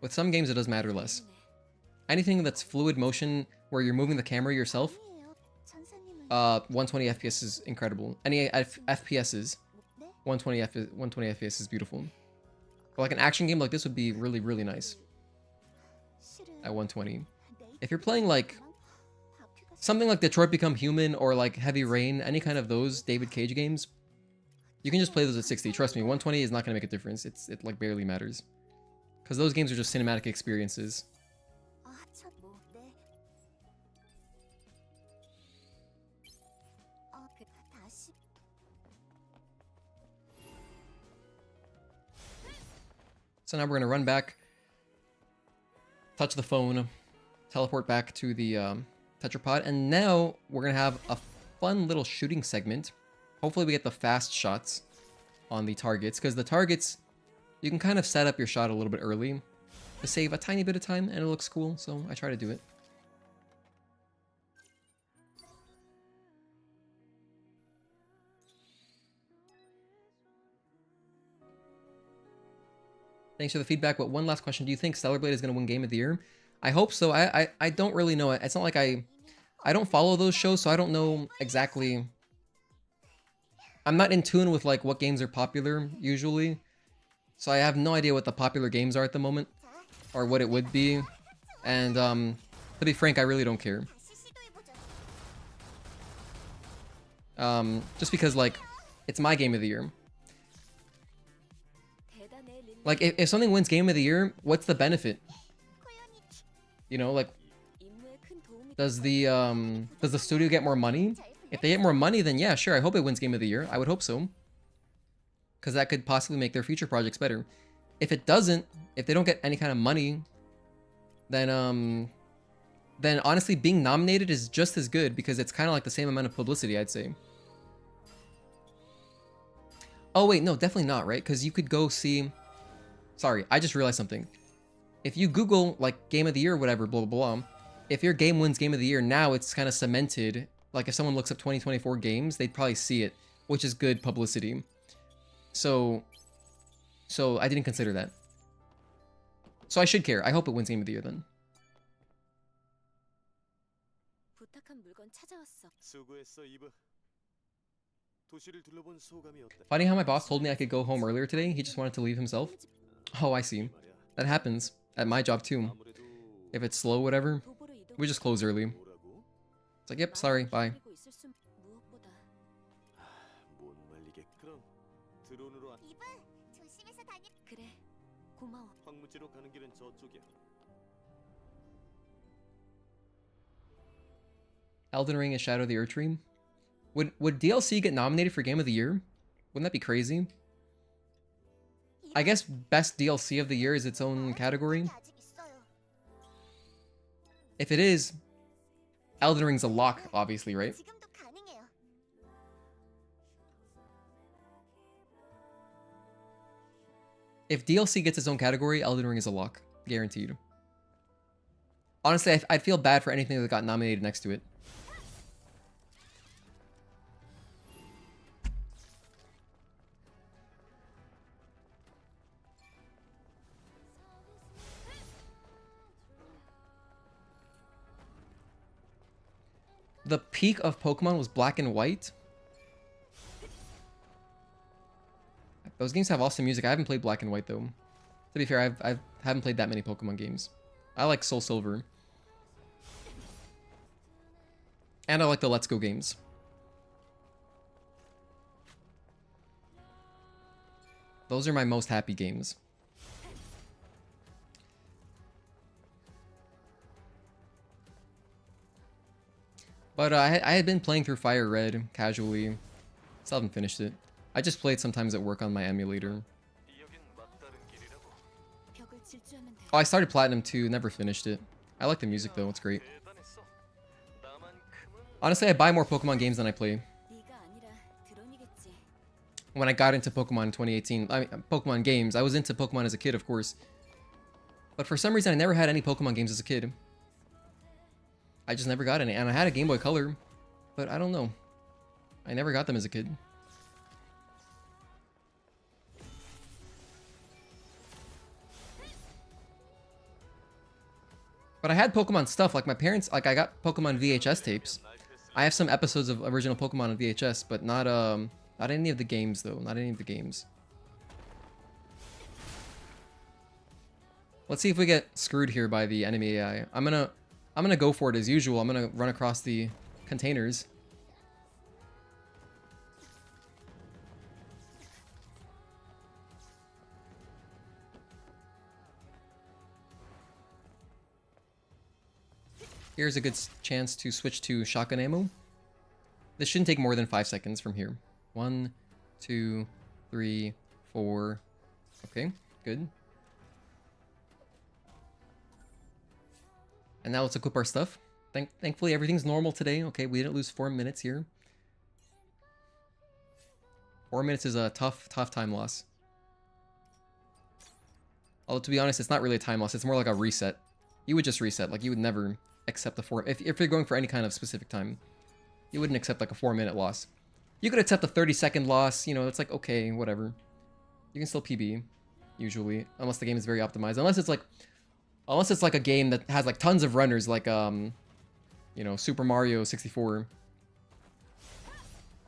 With some games, it does matter less. Anything that's fluid motion where you're moving the camera yourself, 120 FPS is incredible. Any FPSs, 120 FPS is beautiful. But like an action game like this would be really, really nice at 120. If you're playing like something like Detroit Become Human or like Heavy Rain, any kind of those David Cage games, you can just play those at 60. Trust me, 120 is not going to make a difference. It like barely matters. Because those games are just cinematic experiences. So now we're going to run back, touch the phone, teleport back to the Tetrapod, and now we're going to have a fun little shooting segment. Hopefully we get the fast shots on the targets, because the targets, you can kind of set up your shot a little bit early to save a tiny bit of time, and it looks cool, so I try to do it. Thanks for the feedback, but one last question. Do you think Stellar Blade is going to win Game of the Year? I hope so. I don't really know. It's not like I don't follow those shows, so I don't know exactly. I'm not in tune with like what games are popular usually, so I have no idea what the popular games are at the moment, or what it would be. And to be frank, I really don't care. Just because like it's my Game of the Year. Like if something wins Game of the Year, what's the benefit? You know, like does the studio get more money? If they get more money, then yeah, sure, I hope it wins Game of the Year. I would hope so. Because that could possibly make their future projects better. If it doesn't, if they don't get any kind of money, then honestly being nominated is just as good, because it's kind of like the same amount of publicity, I'd say. Oh wait, no, definitely not, right? Because you could go see... Sorry, I just realized something. If you Google, like, Game of the Year or whatever, blah, blah, blah, if your game wins Game of the Year, now it's kind of cemented. Like, if someone looks up 2024 games, they'd probably see it, which is good publicity. So I didn't consider that. So I should care. I hope it wins Game of the Year, then. Funny how my boss told me I could go home earlier today. He just wanted to leave himself. Oh, I see. That happens at my job too. If it's slow, whatever, we just close early. It's like, yep, sorry, bye. Elden Ring is Shadow of the Erdtree. Would DLC get nominated for Game of the Year? Wouldn't that be crazy? I guess Best DLC of the Year is its own category. If it is, Elden Ring's a lock, obviously, right? If DLC gets its own category, Elden Ring is a lock. Guaranteed. Honestly, I'd feel bad for anything that got nominated next to it. The peak of Pokemon was Black and White. Those games have awesome music. I haven't played Black and White, though. To be fair, I haven't played that many Pokemon games. I like Soul Silver. And I like the Let's Go games. Those are my most happy games. But I had been playing through Fire Red casually. Still haven't finished it. I just play it sometimes at work on my emulator. Oh, I started Platinum too, never finished it. I like the music though, it's great. Honestly, I buy more Pokemon games than I play. When I got into Pokemon in 2018, I mean, Pokemon games, I was into Pokemon as a kid, of course. But for some reason, I never had any Pokemon games as a kid. I just never got any. And I had a Game Boy Color, but I don't know. I never got them as a kid. But I had Pokemon stuff, like my parents, like I got Pokemon VHS tapes. I have some episodes of original Pokemon on VHS, but not any of the games though, not any of the games. Let's see if we get screwed here by the enemy AI. I'm gonna go for it as usual. I'm gonna run across the containers. Here's a good chance to switch to shotgun ammo. This shouldn't take more than 5 seconds from here. 1, 2, 3, 4. Okay, good. And now let's equip our stuff. Thankfully, everything's normal today. Okay, we didn't lose 4 minutes here. 4 minutes is a tough time loss. Although, to be honest, it's not really a time loss. It's more like a reset. You would just reset. Like, you would never accept the 4... If you're going for any kind of specific time, you wouldn't accept, like, a 4-minute loss. You could accept a 30-second loss. You know, it's like, okay, whatever. You can still PB, usually. Unless the game is very optimized. Unless it's like a game that has, like, tons of runners, like, you know, Super Mario 64.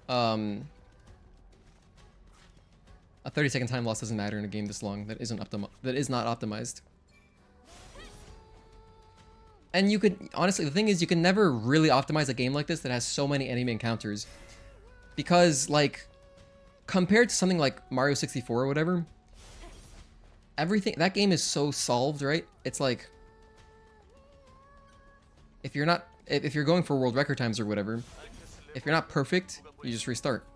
A 30-second time loss doesn't matter in a game this long that is not optimized. And you could, honestly, the thing is, you can never really optimize a game like this that has so many enemy encounters. Because, like, compared to something like Mario 64 or whatever, everything, that game is so solved, right? It's like, if you're going for world record times or whatever, if you're not perfect, you just restart.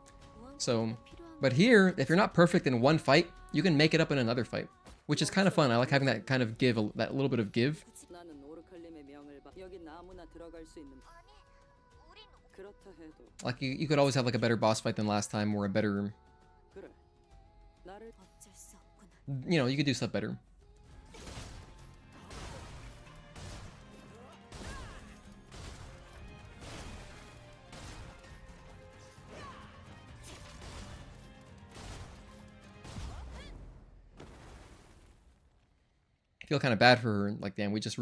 So, but here, if you're not perfect in one fight, you can make it up in another fight, which is kind of fun. I like having that kind of give, that little bit of give. Like, you could always have, like, a better boss fight than last time, or a better... You know, you could do stuff better. I feel kind of bad for her. Like, damn, we just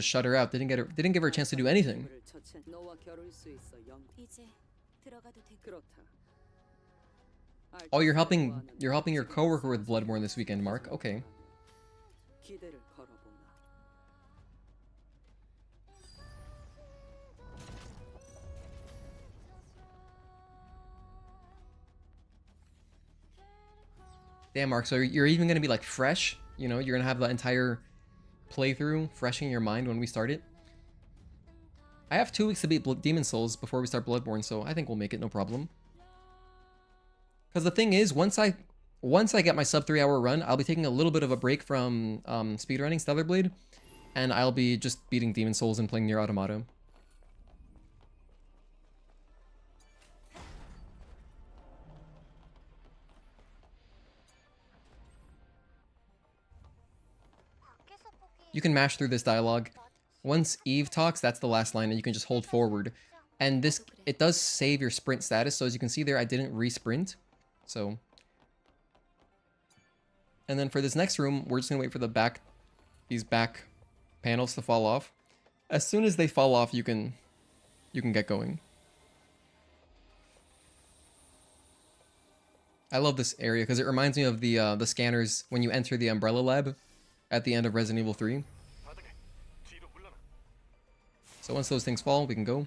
shut her out. Didn't give her a chance to do anything. Oh, you're helping your coworker with Bloodborne this weekend, Mark. Okay. Damn, Mark, so you're even gonna be like fresh? You know, you're gonna have the entire playthrough fresh in your mind when we start it? I have 2 weeks to beat Demon Souls before we start Bloodborne, so I think we'll make it, no problem. Because the thing is, once I get my sub 3-hour run, I'll be taking a little bit of a break from speedrunning Stellar Blade. and I'll be just beating Demon Souls and playing Nier Automata. You can mash through this dialogue. Once Eve talks, that's the last line, and you can just hold forward. And this, it does save your sprint status, so as you can see there, I didn't re-sprint. So. And then for this next room, we're just gonna wait for these back panels to fall off. As soon as they fall off, you can get going. I love this area because it reminds me of the scanners when you enter the Umbrella Lab at the end of Resident Evil 3. So once those things fall, we can go.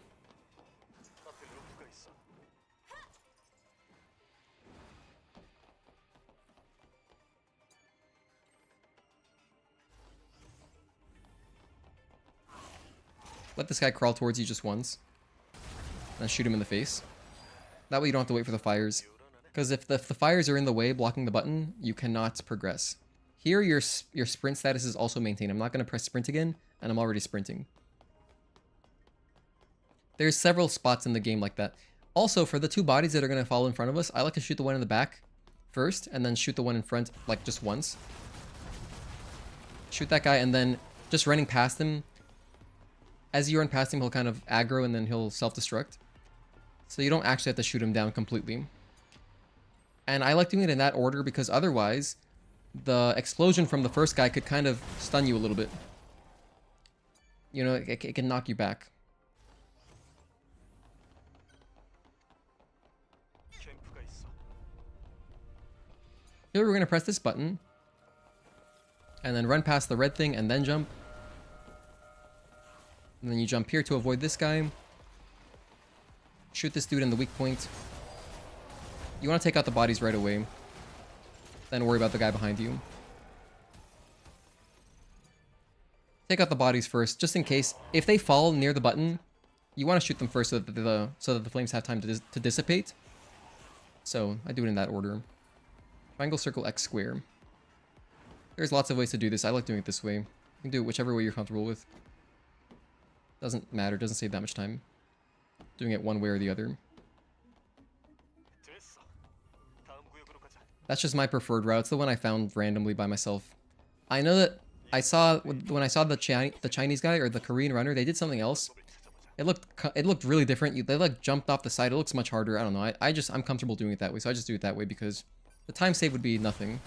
Let this guy crawl towards you just once. And shoot him in the face. That way you don't have to wait for the fires. Because if the fires are in the way, blocking the button, you cannot progress. Here, your sprint status is also maintained. I'm not going to press sprint again, and I'm already sprinting. There's several spots in the game like that. Also, for the two bodies that are going to fall in front of us, I like to shoot the one in the back first, and then shoot the one in front, like, just once. Shoot that guy, and then just running past him. As you run past him, he'll kind of aggro, and then he'll self-destruct. So you don't actually have to shoot him down completely. And I like doing it in that order, because otherwise, the explosion from the first guy could kind of stun you a little bit. You know, it can knock you back. Here we're going to press this button. And then run past the red thing and then jump. And then you jump here to avoid this guy. Shoot this dude in the weak point. You want to take out the bodies right away. Then worry about the guy behind you. Take out the bodies first, just in case. If they fall near the button, you want to shoot them first so that the flames have time to dissipate. So I do it in that order. Triangle, circle, X, square. There's lots of ways to do this. I like doing it this way. You can do it whichever way you're comfortable with. Doesn't matter. Doesn't save that much time. Doing it one way or the other. That's just my preferred route. It's the one I found randomly by myself. I know that I saw when I saw the Chinese guy or the Korean runner, they did something else. It looked really different. They like jumped off the side. It looks much harder. I don't know. I'm comfortable doing it that way, so I just do it that way because the time save would be nothing.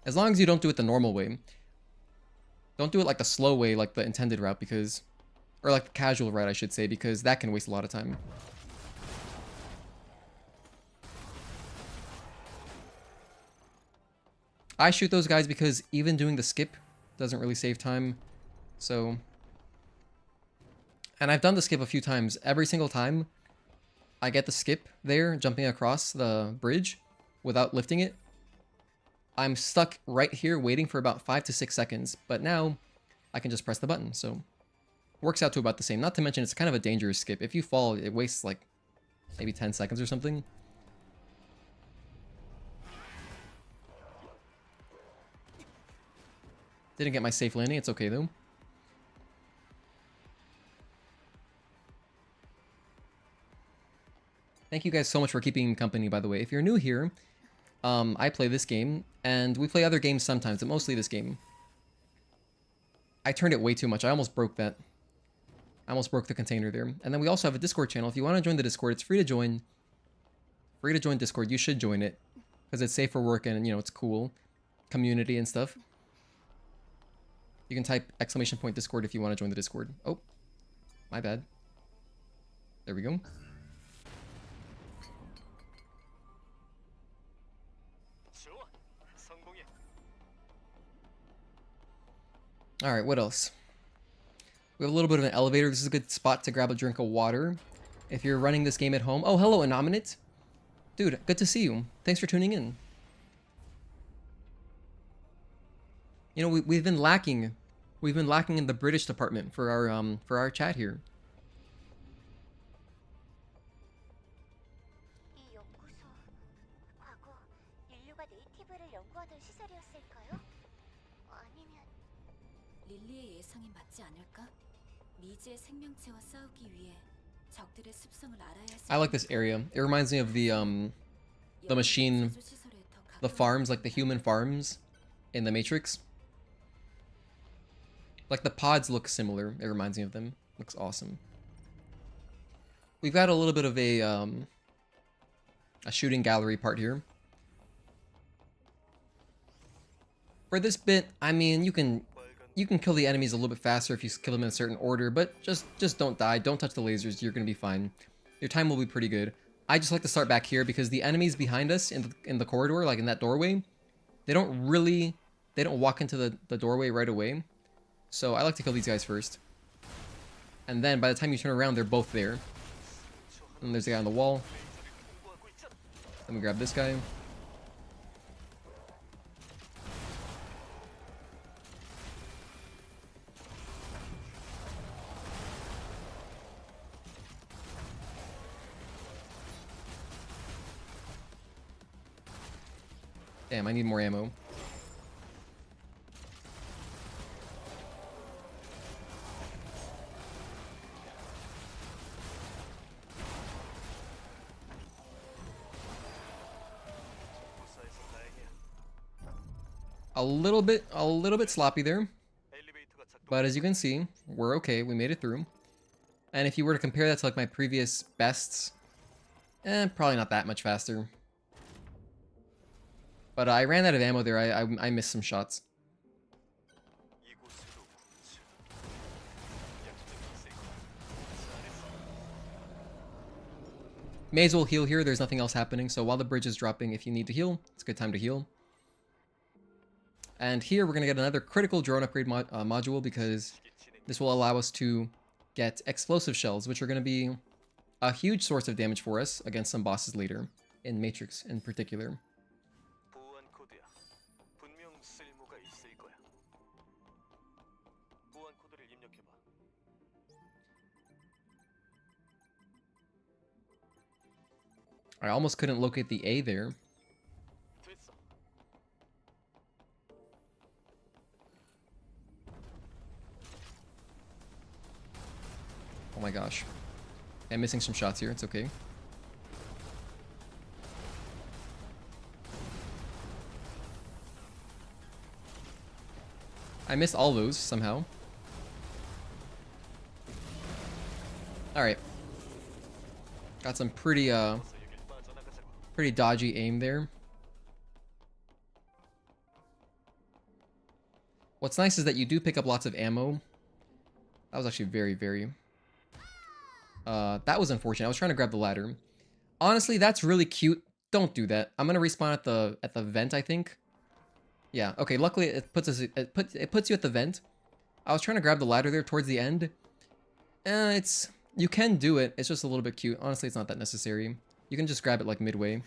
As long as you don't do it the normal way. Don't do it like the slow way, like the intended route, because... Or like the casual route, I should say, because that can waste a lot of time. I shoot those guys because even doing the skip doesn't really save time. So... And I've done the skip a few times. Every single time I get the skip there, jumping across the bridge without lifting it, I'm stuck right here waiting for about 5 to 6 seconds. But now I can just press the button, so... Works out to about the same. Not to mention, it's kind of a dangerous skip. If you fall, it wastes like maybe 10 seconds or something. Didn't get my safe landing. It's okay, though. Thank you guys so much for keeping me company, by the way. If you're new here, I play this game, and we play other games sometimes, but mostly this game. I turned it way too much. I almost broke that. I almost broke the container there. And then we also have a Discord channel. If you want to join the Discord, it's free to join. Free to join Discord. You should join it. Because it's safe for work and, you know, it's cool. Community and stuff. You can type !Discord if you want to join the Discord. Oh. My bad. There we go. Alright, what else? We have a little bit of an elevator. This is a good spot to grab a drink of water. If you're running this game at home. Oh, hello, Anominate. Dude, good to see you. Thanks for tuning in. You know, we've been lacking. We've been lacking in the British department for our chat here. 릴리의 예상이 맞지 않을까? 미지의 생명체와 싸우기 위해 적들의 습성을 알아야 할 I like this area. It reminds me of the machine, the farms, like the human farms in the Matrix. Like the pods look similar. It reminds me of them. Looks awesome. We've got a little bit of a shooting gallery part here. For this bit, I mean, you can kill the enemies a little bit faster if you kill them in a certain order, but just don't die. Don't touch the lasers. You're gonna be fine. Your time will be pretty good. I just like to start back here because the enemies behind us in the corridor, like in that doorway, they don't walk into the doorway right away. So I like to kill these guys first. And then by the time you turn around, they're both there. And there's the guy on the wall. Let me grab this guy. Damn, I need more ammo. A little bit sloppy there. But as you can see, we're okay. We made it through. And if you were to compare that to like my previous bests, probably not that much faster. But I ran out of ammo there. I missed some shots. May as well heal here. There's nothing else happening. So while the bridge is dropping, if you need to heal, it's a good time to heal. And here we're going to get another critical drone upgrade module because this will allow us to get explosive shells, which are going to be a huge source of damage for us against some bosses later, in Matrix in particular. I almost couldn't locate the A there. Oh my gosh. I'm missing some shots here. It's okay. I missed all those somehow. Alright. Got some pretty dodgy aim there. What's nice is that you do pick up lots of ammo. That was actually very... that was unfortunate. I was trying to grab the ladder. Honestly, that's really cute. Don't do that. I'm gonna respawn at the vent, I think. Yeah, okay, luckily it puts you at the vent. I was trying to grab the ladder there towards the end. You can do it. It's just a little bit cute. Honestly, it's not that necessary. You can just grab it like midway.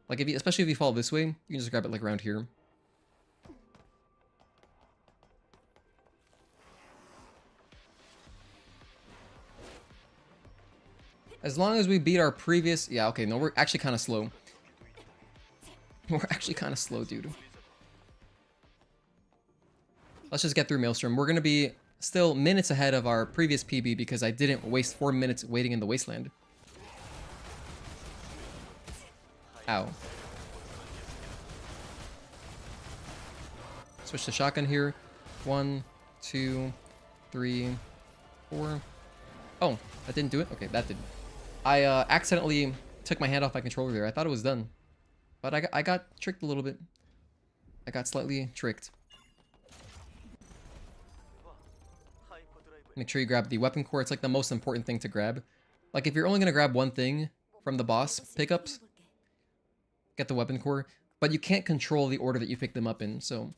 Like especially if you fall this way, you can just grab it like around here. As long as we beat our previous... Yeah, okay, no, we're actually kind of slow. We're actually kind of slow, dude. Let's just get through Maelstrom. We're going to be still minutes ahead of our previous PB because I didn't waste 4 minutes waiting in the wasteland. Ow. Switch to shotgun here. 1, 2, 3, 4. Oh, that didn't do it? Okay, that didn't. I accidentally took my hand off my controller there. I thought it was done. But I got tricked a little bit. I got slightly tricked. Make sure you grab the weapon core. It's like the most important thing to grab. Like if you're only going to grab one thing from the boss pickups, get the weapon core. But you can't control the order that you pick them up in, so...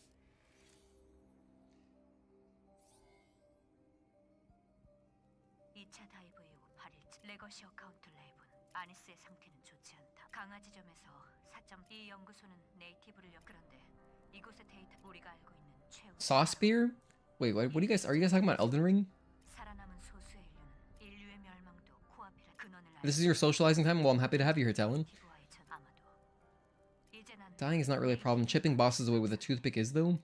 Saw Spear? Wait, what are you guys talking about? Elden Ring? This is your socializing time? Well, I'm happy to have you here, Talon. Dying is not really a problem. Chipping bosses away with a toothpick is, though.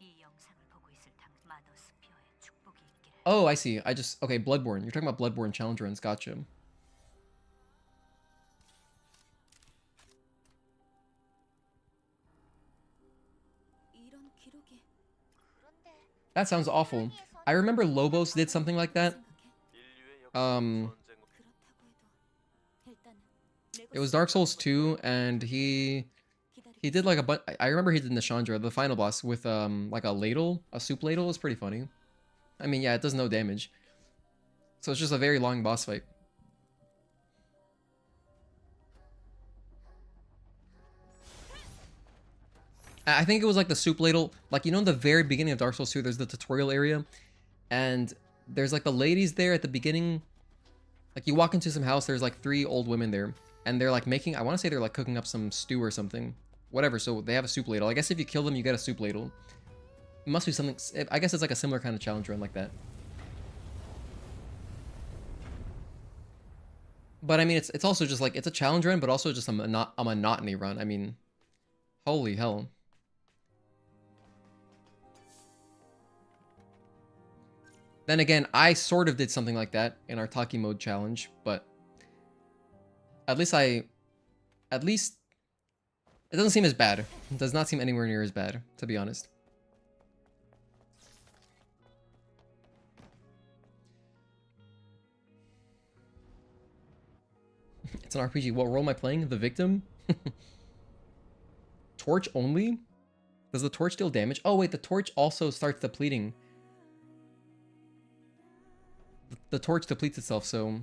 Oh, I see. Okay, Bloodborne. You're talking about Bloodborne challenge runs. Gotcha. 이런 기록이 That sounds awful. I remember Lobos did something like that. 그렇다고 해도 일단은 It was Dark Souls 2, and he did like a bunch. I remember he did Nishandra, the final boss, with like a ladle, a soup ladle. It was pretty funny. I mean, yeah, it does no damage, so it's just a very long boss fight. I think it was like the soup ladle, like, you know, in the very beginning of Dark Souls 2, there's the tutorial area, and there's like the ladies there at the beginning. Like, you walk into some house, there's like 3 old women there, and they're like making, I want to say they're like cooking up some stew or something. Whatever, so they have a soup ladle. I guess if you kill them, you get a soup ladle. It must be something, I guess it's like a similar kind of challenge run like that. But I mean, it's also just like, it's a challenge run, but also just a monotony run. I mean, holy hell. Then again, I sort of did something like that in our Taki mode challenge, but at least it doesn't seem as bad. It does not seem anywhere near as bad, to be honest. It's an RPG. What role am I playing? The victim? Torch only? Does the torch deal damage? Oh wait, the torch also starts depleting. The torch depletes itself, so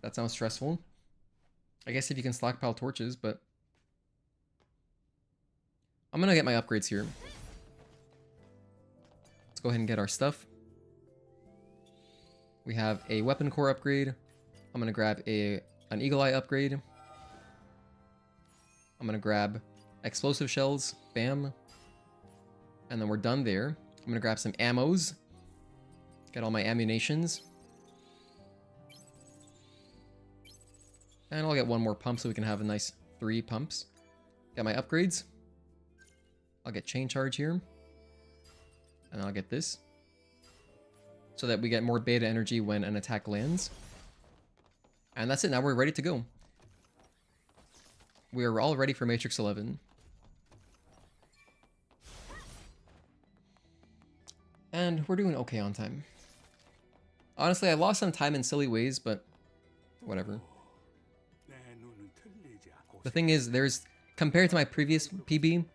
that sounds stressful. I guess if you can stockpile torches, but I'm gonna get my upgrades here. Let's go ahead and get our stuff. We have a weapon core upgrade. I'm gonna grab an eagle eye upgrade. I'm gonna grab explosive shells, bam. And then we're done there. I'm gonna grab some ammos. Get all my ammunitions. And I'll get 1 more pump so we can have a nice 3 pumps. Got my upgrades. I'll get chain charge here. And I'll get this. So that we get more beta energy when an attack lands. And that's it, now we're ready to go. We are all ready for Matrix 11. And we're doing okay on time. Honestly, I lost some time in silly ways, but whatever. The thing is, compared to my previous PB,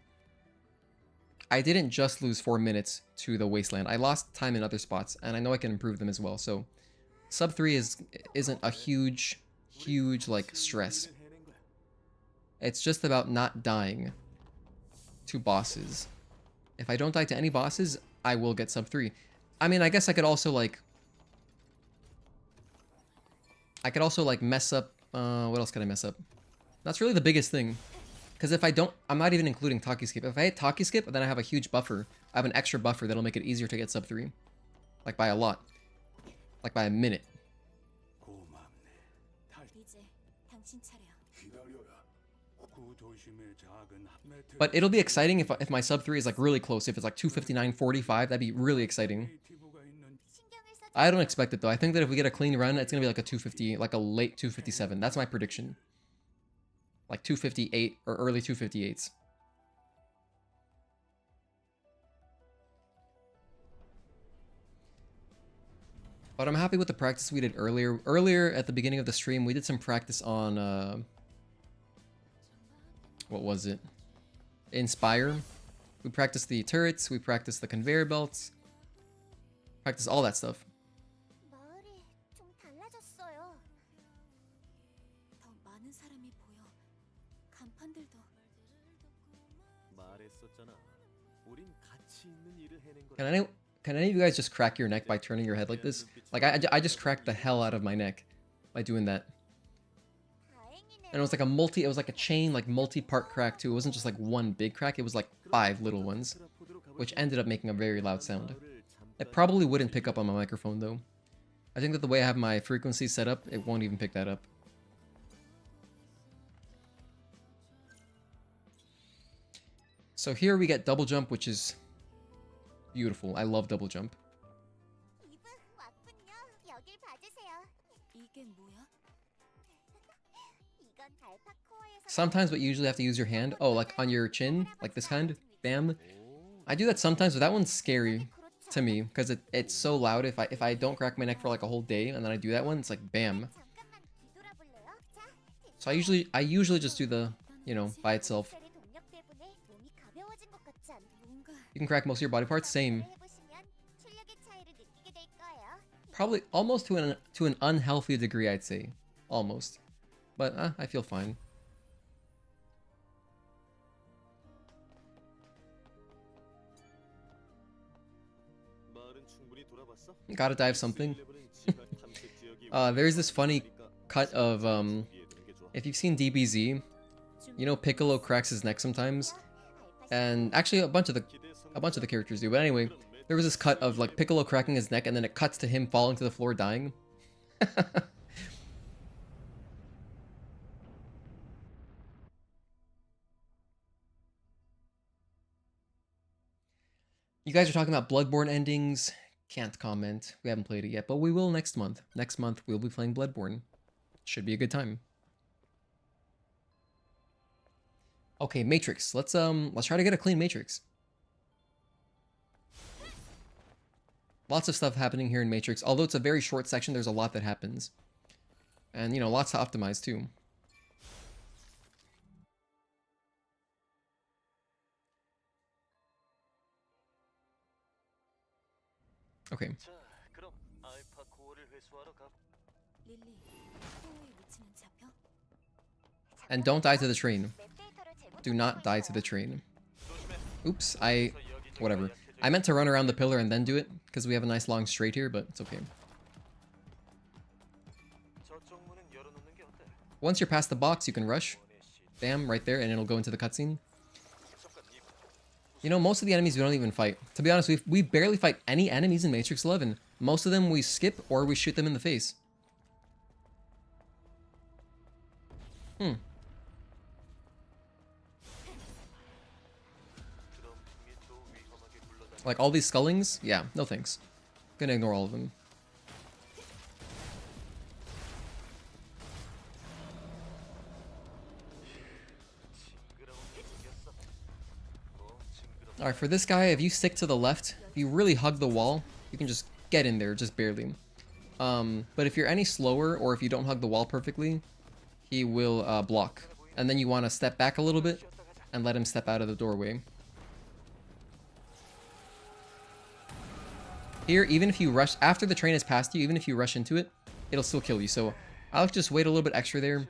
I didn't just lose 4 minutes to the Wasteland. I lost time in other spots, and I know I can improve them as well. So, sub 3 isn't a huge like stress. It's just about not dying to bosses. If I don't die to any bosses, I will get sub 3. I mean, I guess I could also like mess up. What else can I mess up? That's really the biggest thing. Because if I don't, I'm not even including Taki Skip. If I hit Taki Skip, then I have a huge buffer. I have an extra buffer that'll make it easier to get sub 3. Like by a lot. Like by a minute. But it'll be exciting if my sub 3 is like really close. If it's like 259.45, that'd be really exciting. I don't expect it though. I think that if we get a clean run, it's gonna be like a 250, like a late 257. That's my prediction. Like 258 or early 258s. But I'm happy with the practice we did earlier. Earlier at the beginning of the stream, we did some practice on what was it? In Spire. We practiced the turrets, we practiced the conveyor belts. Practiced all that stuff. Can any of you guys just crack your neck by turning your head like this? Like, I just cracked the hell out of my neck by doing that. And it was like a chain, like multi-part crack too. It wasn't just like one big crack, it was like 5 little ones. Which ended up making a very loud sound. It probably wouldn't pick up on my microphone though. I think that the way I have my frequency set up, it won't even pick that up. So here we get double jump, which is beautiful. I love double jump. sometimes, but you usually have to use your hand. Oh, like on your chin, like this kind. Bam. I do that sometimes, but that one's scary to me because it's so loud. If I don't crack my neck for like a whole day and then I do that one, it's like bam. So I usually just do the, you know, by itself. You can crack most of your body parts. Same. Probably almost to an unhealthy degree, I'd say. Almost. But I feel fine. Gotta dive something. There's this funny cut of if you've seen DBZ, you know Piccolo cracks his neck sometimes, and actually a bunch of the characters do. But anyway, there was this cut of like Piccolo cracking his neck, and then it cuts to him falling to the floor dying. You guys are talking about Bloodborne endings. Can't comment. We haven't played it yet, but we will next month. Next month we'll be playing Bloodborne. Should be a good time. Okay, Matrix. Let's try to get a clean Matrix. Lots of stuff happening here in Matrix. Although it's a very short section, there's a lot that happens. And, you know, lots to optimize too. Okay. And don't die to the train. Do not die to the train. Oops, whatever. I meant to run around the pillar and then do it, because we have a nice long straight here, but it's okay. Once you're past the box, you can rush. Bam, right there, and it'll go into the cutscene. You know, most of the enemies we don't even fight. To be honest, we barely fight any enemies in Matrix 11. Most of them we skip or we shoot them in the face. Like all these skullings? Yeah, no thanks. Gonna ignore all of them. Alright, for this guy, if you stick to the left, if you really hug the wall, you can just get in there, just barely. But if you're any slower, or if you don't hug the wall perfectly, he will block. And then you want to step back a little bit, and let him step out of the doorway. Here, even if you rush, after the train has passed you, even if you rush into it, it'll still kill you. So I'll just wait a little bit extra there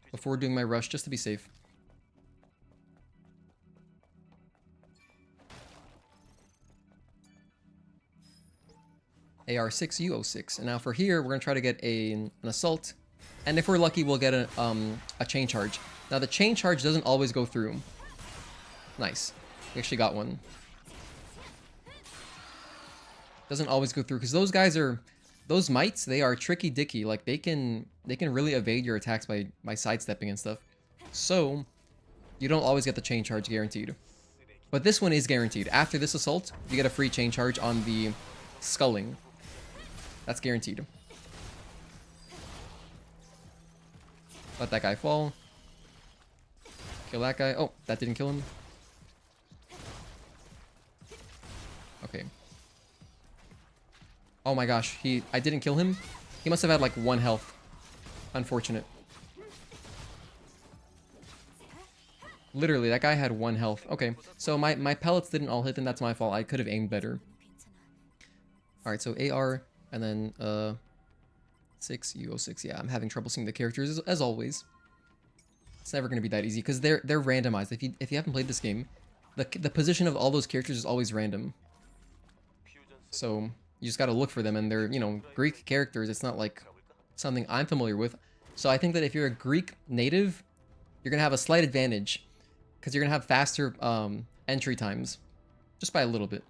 before doing my rush, just to be safe. AR6, U06. And now for here, we're going to try to get an assault. And if we're lucky, we'll get a chain charge. Now, the chain charge doesn't always go through. Nice. We actually got one. Doesn't always go through, because those guys are... Those mites, they are tricky dicky. Like, they can really evade your attacks by sidestepping and stuff. So, you don't always get the chain charge guaranteed. But this one is guaranteed. After this assault, you get a free chain charge on the sculling. That's guaranteed. Let that guy fall. Kill that guy. Oh, that didn't kill him. Okay. Oh my gosh, I didn't kill him. He must have had like 1 health. Unfortunate. Literally, that guy had 1 health. Okay, so my pellets didn't all hit, and that's my fault. I could have aimed better. Alright, so AR, and then 6, U06. Yeah, I'm having trouble seeing the characters, as always. It's never going to be that easy, because they're randomized. If you haven't played this game, the position of all those characters is always random. So, you just got to look for them, and they're, you know, Greek characters. It's not like something I'm familiar with. So I think that if you're a Greek native, you're going to have a slight advantage, because you're going to have faster entry times, just by a little bit.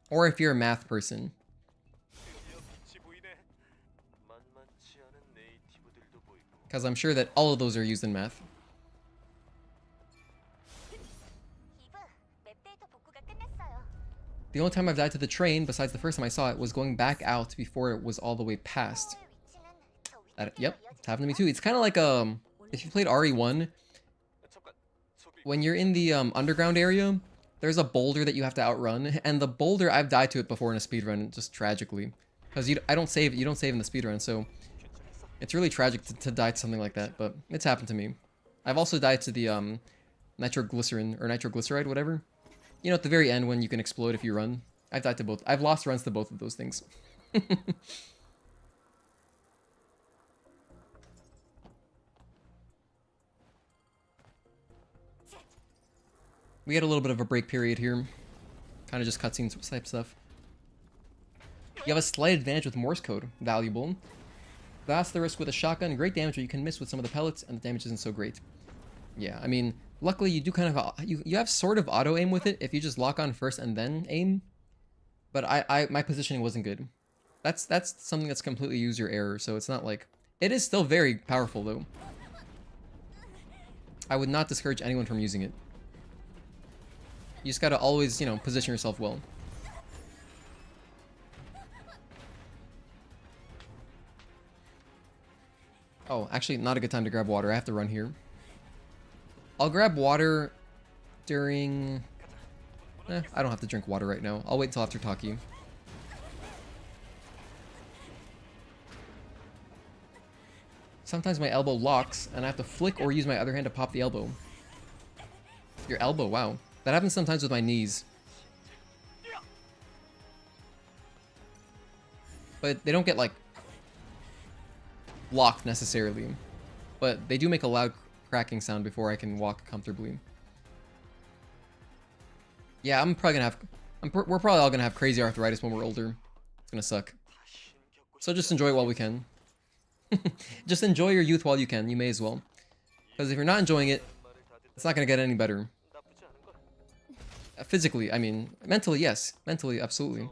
Or if you're a math person. Because I'm sure that all of those are used in math. The only time I've died to the train, besides the first time I saw it, was going back out before it was all the way past. Yep, it's happened to me too. It's kind of like, if you played RE1, when you're in the underground area, there's a boulder that you have to outrun, and the boulder, I've died to it before in a speedrun, just tragically. Because you don't save in the speedrun, so it's really tragic to die to something like that, but it's happened to me. I've also died to the nitroglycerin, or nitroglyceride, whatever. You know, at the very end when you can explode if you run. I've died to both. I've lost runs to both of those things. We had a little bit of a break period here. Kind of just cutscenes type stuff. You have a slight advantage with Morse code. Valuable. That's the risk with a shotgun. Great damage, but you can miss with some of the pellets, and the damage isn't so great. Yeah, I mean, luckily you do kind of... You have sort of auto-aim with it if you just lock on first and then aim. But my positioning wasn't good. That's something that's completely user error, so it's not like... It is still very powerful, though. I would not discourage anyone from using it. You just gotta always, you know, position yourself well. Oh, actually, not a good time to grab water. I have to run here. I'll grab water during... I don't have to drink water right now. I'll wait until after Taki. Sometimes my elbow locks, and I have to flick or use my other hand to pop the elbow. Your elbow, wow. That happens sometimes with my knees. But they don't get, like, locked necessarily. But they do make a loud cracking sound before I can walk comfortably. Yeah, I'm probably gonna have... we're probably all gonna have crazy arthritis when we're older. It's gonna suck. So just enjoy it while we can. Just enjoy your youth while you can. You may as well. Because if you're not enjoying it, it's not gonna get any better. Physically, I mean, mentally, yes. Mentally, absolutely.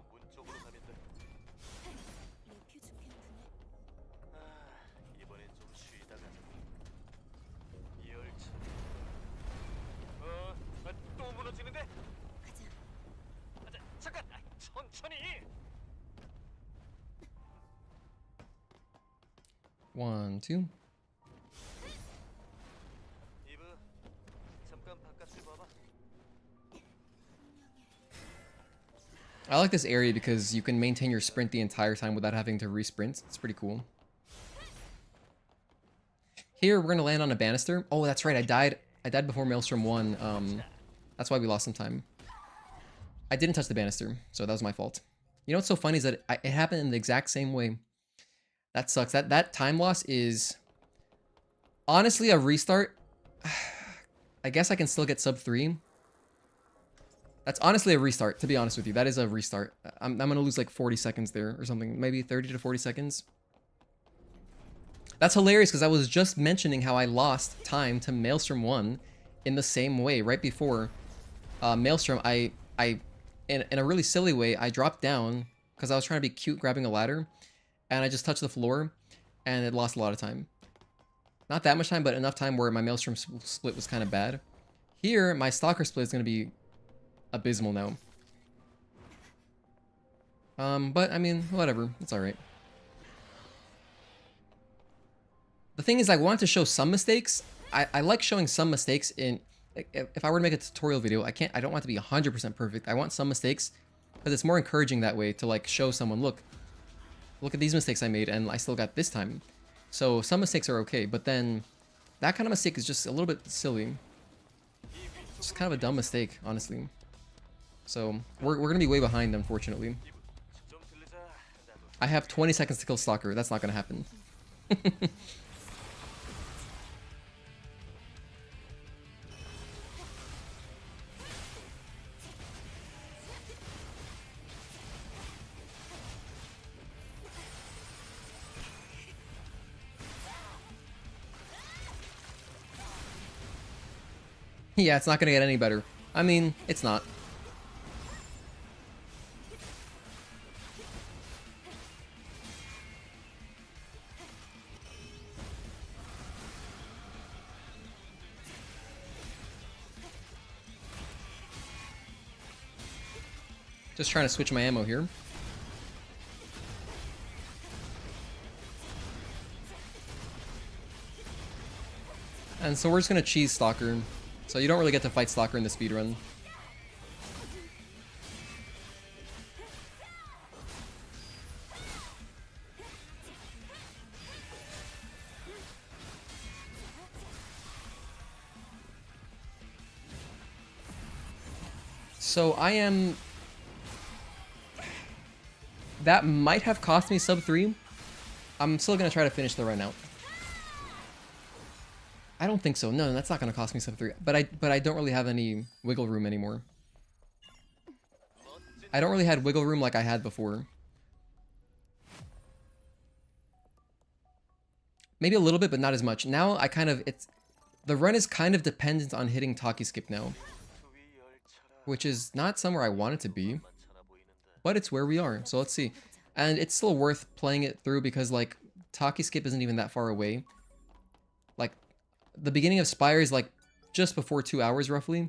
One, two. I like this area because you can maintain your sprint the entire time without having to re-sprint. It's pretty cool. Here, we're going to land on a banister. Oh, that's right. I died before Maelstrom 1. That's why we lost some time. I didn't touch the banister, so that was my fault. You know what's so funny is that it happened in the exact same way. That sucks. That time loss is... Honestly, a restart... I guess I can still get sub 3. That's honestly a restart, to be honest with you. That is a restart. I'm going to lose like 40 seconds there or something. Maybe 30 to 40 seconds. That's hilarious because I was just mentioning how I lost time to Maelstrom 1 in the same way. Right before Maelstrom, I in a really silly way, I dropped down because I was trying to be cute grabbing a ladder. And I just touched the floor and it lost a lot of time. Not that much time, but enough time where my Maelstrom split was kind of bad. Here, my Stalker split is going to be abysmal now. But I mean, whatever. It's alright. The thing is, I want to show some mistakes. I like showing some mistakes in... If I were to make a tutorial video, I don't want it to be 100% perfect. I want some mistakes because it's more encouraging that way to like show someone, look at these mistakes I made and I still got this time. So some mistakes are okay, but then that kind of mistake is just a little bit silly. It's kind of a dumb mistake, honestly. So we're going to be way behind, unfortunately. I have 20 seconds to kill Stalker. That's not going to happen. Yeah, it's not going to get any better. I mean, it's not. Just trying to switch my ammo here. And so we're just gonna cheese Stalker. So you don't really get to fight Stalker in the speedrun. So I am... That might have cost me sub 3. I'm still gonna try to finish the run out. I don't think so. No, that's not gonna cost me sub 3. But I don't really have any wiggle room anymore. I don't really have wiggle room like I had before. Maybe a little bit, but not as much. Now I kind of... The run is kind of dependent on hitting Taki Skip now. Which is not somewhere I want it to be. But it's where we are, so let's see. And it's still worth playing it through because, like, Taki Skip isn't even that far away. Like, the beginning of Spire is, like, just before 2 hours, roughly.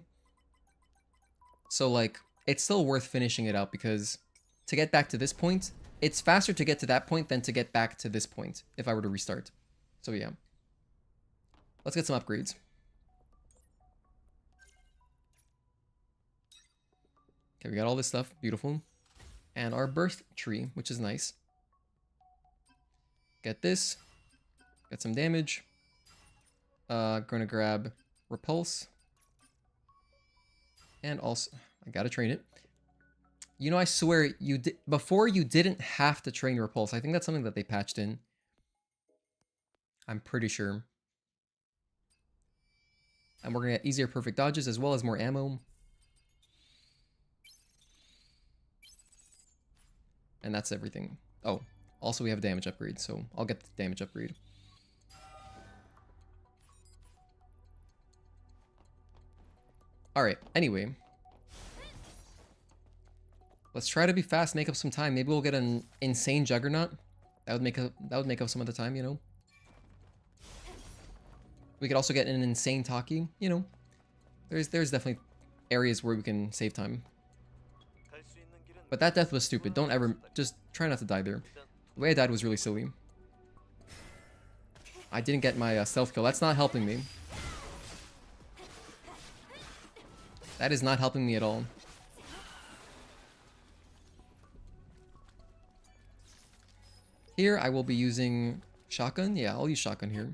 So, like, it's still worth finishing it out because to get back to this point, it's faster to get to that point than to get back to this point if I were to restart. So, yeah. Let's get some upgrades. Okay, we got all this stuff. Beautiful. And our burst tree, which is nice. Get this. Get some damage. Gonna grab repulse. And also, I gotta train it. You know, I swear, before you didn't have to train repulse. I think that's something that they patched in. I'm pretty sure. And we're gonna get easier perfect dodges as well as more ammo. And that's everything. Oh, also we have a damage upgrade, so I'll get the damage upgrade. Alright, anyway. Let's try to be fast, make up some time. Maybe we'll get an insane Juggernaut. That would make up some of the time, you know. We could also get an insane Taki, you know. There's definitely areas where we can save time. But that death was stupid. Don't ever... Just try not to die there. The way I died was really silly. I didn't get my stealth kill. That's not helping me. That is not helping me at all. Here, I will be using shotgun. Yeah, I'll use shotgun here.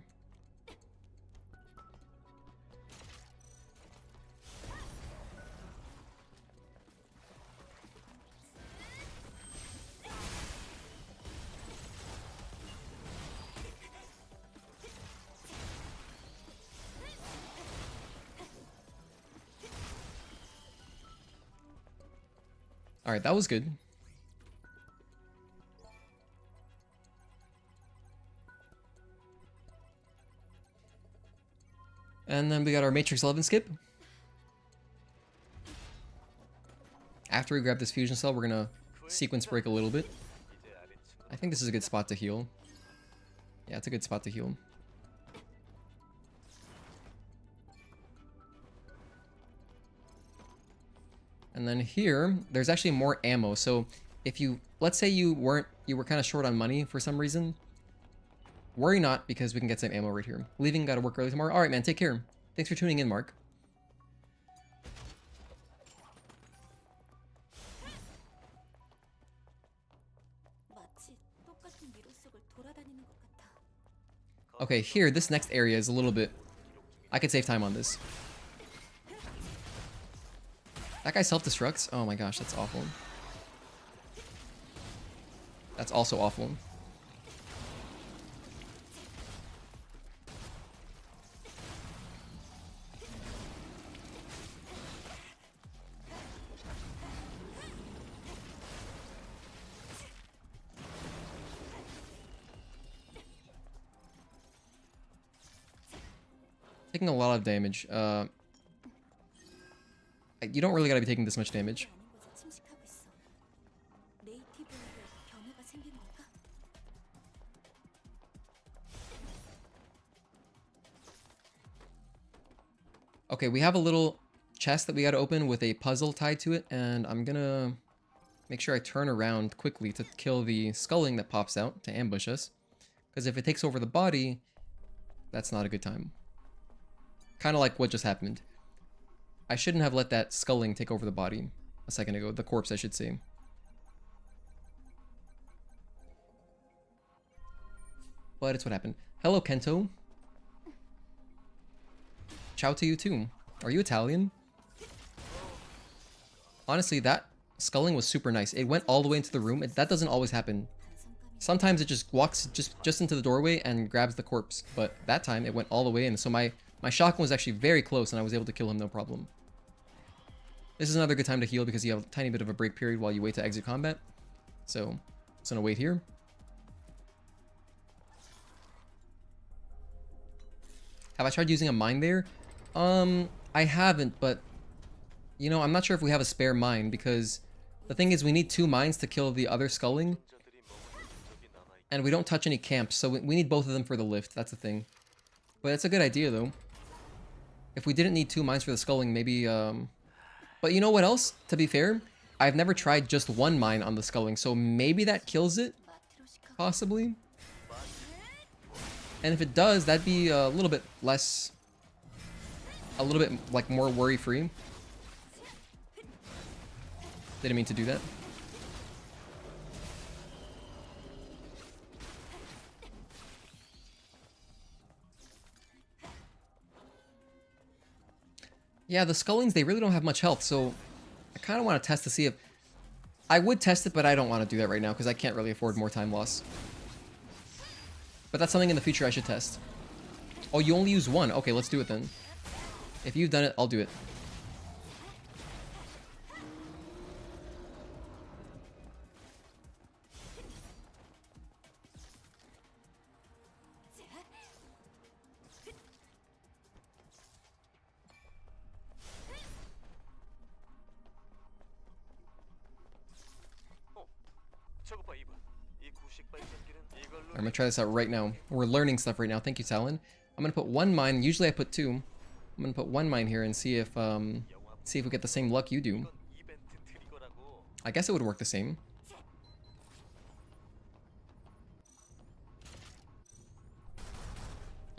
Alright, that was good. And then we got our Matrix 11 skip. After we grab this fusion cell, we're gonna sequence break a little bit. I think this is a good spot to heal. Yeah, it's a good spot to heal. And then here, there's actually more ammo. So if you, let's say you were kind of short on money for some reason, worry not because we can get some ammo right here. Leaving, gotta work early tomorrow. All right, man, take care. Thanks for tuning in, Mark. Okay, here, this next area is a little bit... I could save time on this. That guy self-destructs? Oh my gosh, that's awful. That's also awful. Taking a lot of damage. You don't really gotta be taking this much damage. Okay, we have a little chest that we gotta open with a puzzle tied to it, and I'm gonna make sure I turn around quickly to kill the sculling that pops out to ambush us. Because if it takes over the body, that's not a good time. Kind of like what just happened. I shouldn't have let that sculling take over the body a second ago. The corpse, I should say. But it's what happened. Hello, Kento. Ciao to you too. Are you Italian? Honestly, that sculling was super nice. It went all the way into the room. That doesn't always happen. Sometimes it just walks just into the doorway and grabs the corpse. But that time, it went all the way in. So my shotgun was actually very close, and I was able to kill him no problem. This is another good time to heal because you have a tiny bit of a break period while you wait to exit combat. So, I'm just gonna wait here. Have I tried using a mine there? I haven't, but you know, I'm not sure if we have a spare mine because the thing is we need 2 mines to kill the other sculling. And we don't touch any camps, so we need both of them for the lift. That's the thing. But it's a good idea though. If we didn't need 2 mines for the sculling, maybe but you know what else? To be fair, I've never tried just 1 mine on the sculling, so maybe that kills it? Possibly? And if it does, that'd be a little bit less... a little bit, like, more worry-free. Didn't mean to do that. Yeah, the Scullings, they really don't have much health, so I kind of want to test to see if... I would test it, but I don't want to do that right now, because I can't really afford more time loss. But that's something in the future I should test. Oh, you only use 1. Okay, let's do it then. If you've done it, I'll do it. I'm gonna try this out right now. We're learning stuff right now. Thank you, Talon. I'm gonna put 1 mine. Usually I put 2. I'm gonna put 1 mine here and see if we get the same luck you do. I guess it would work the same.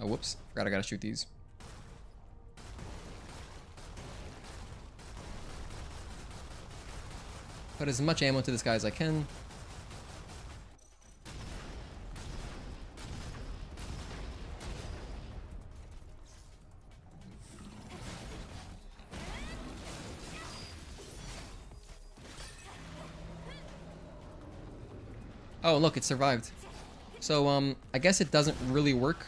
Oh, whoops. Forgot I gotta shoot these. Put as much ammo to this guy as I can. Oh, look, it survived. So, I guess it doesn't really work.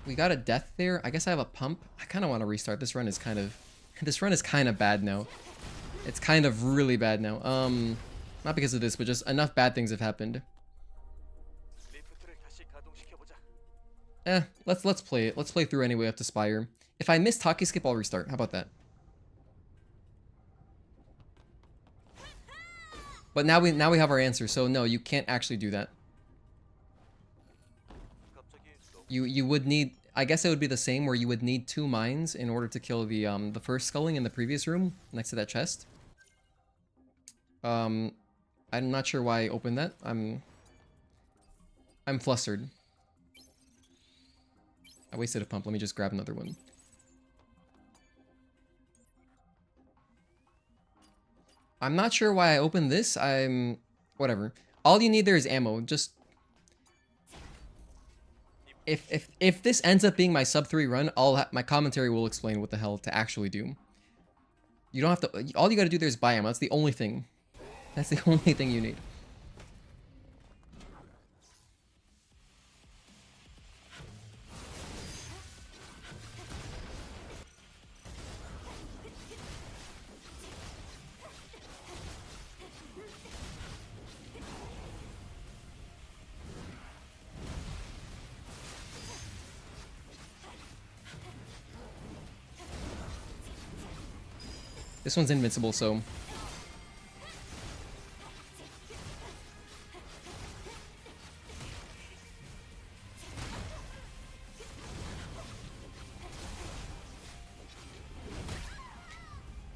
We got a death there. I guess I have a pump. I kind of want to restart. This run is kind of bad now. It's kind of really bad now. Not because of this, but just enough bad things have happened. Let's play it. Let's play through anyway up to Spire. If I miss Taki Skip, I'll restart. How about that? But now we have our answer, so no, you can't actually do that. You would need, I guess it would be the same where you would need 2 mines in order to kill the first sculling in the previous room next to that chest. I'm not sure why I opened that. I'm flustered. I wasted a pump. Let me just grab another one. I'm not sure why I opened this. Whatever. All you need there is ammo. Just... If this ends up being my sub 3 run, my commentary will explain what the hell to actually do. You don't have to... All you gotta do there is buy ammo. That's the only thing. That's the only thing you need. This one's invincible, so...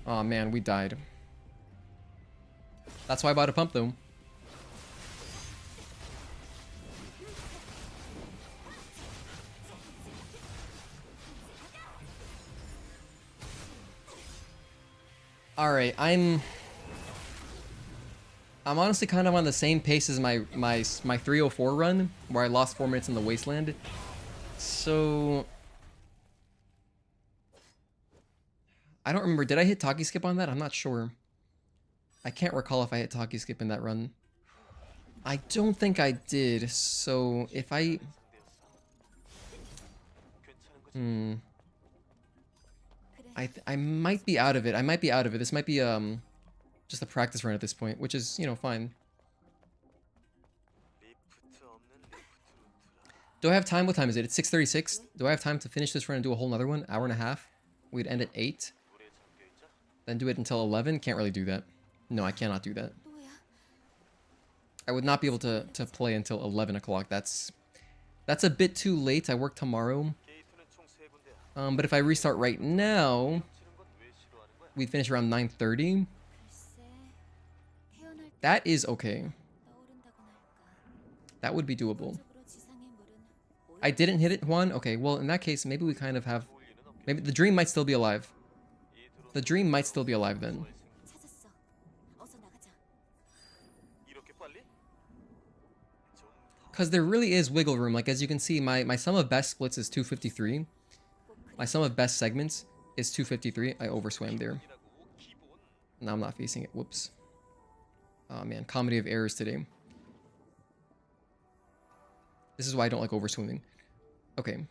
Oh man, we died. That's why I bought a pump though. Alright, I'm honestly kind of on the same pace as my 304 run, where I lost 4 minutes in the wasteland. So I don't remember. Did I hit Talkie Skip on that? I'm not sure. I can't recall if I hit Talkie Skip in that run. I don't think I did. So if I... I might be out of it. I might be out of it. This might be just a practice run at this point, which is, you know, fine. Do I have time? What time is it? It's 6:36. Do I have time to finish this run and do a whole nother one? Hour and a half? We'd end at 8. Then do it until 11? Can't really do that. No, I cannot do that. I would not be able to play until 11 o'clock. That's a bit too late. I work tomorrow. But if I restart right now, we'd finish around 9:30. That is okay. That would be doable. I didn't hit it, Juan? Okay, well, in that case, maybe we kind of have... Maybe the dream might still be alive. The dream might still be alive then. Because there really is wiggle room. Like, as you can see, my sum of best splits is 253. My sum of best segments is 253. I overswam there. Now I'm not facing it. Whoops. Oh, man. Comedy of errors today. This is why I don't like overswimming. Okay.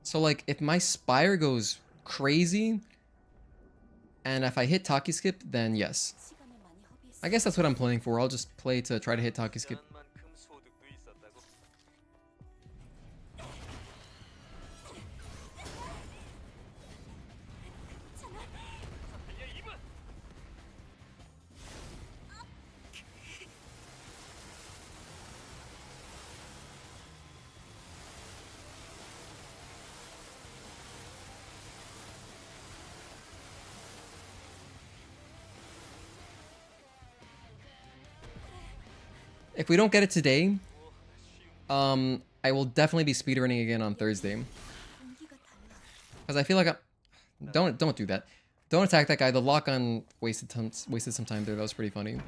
So, like, if my Spire goes crazy, and if I hit Talkie Skip, then yes. I guess that's what I'm playing for. I'll just play to try to hit Talkie Skip. If we don't get it today, I will definitely be speedrunning again on Thursday. Because I feel like don't do that. Don't attack that guy. The lock-on wasted some time there. That was pretty funny.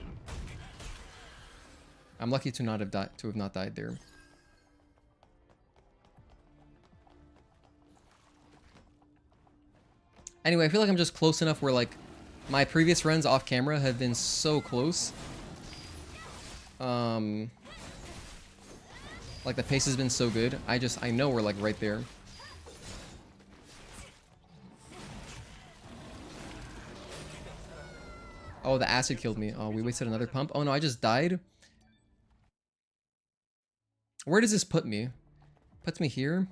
I'm lucky to not have not died there. Anyway, I feel like I'm just close enough where, like, my previous runs off camera have been so close. Like, the pace has been so good. I know we're, like, right there. Oh, the acid killed me. Oh, we wasted another pump. Oh, no, I just died. Where does this put me? Puts me here.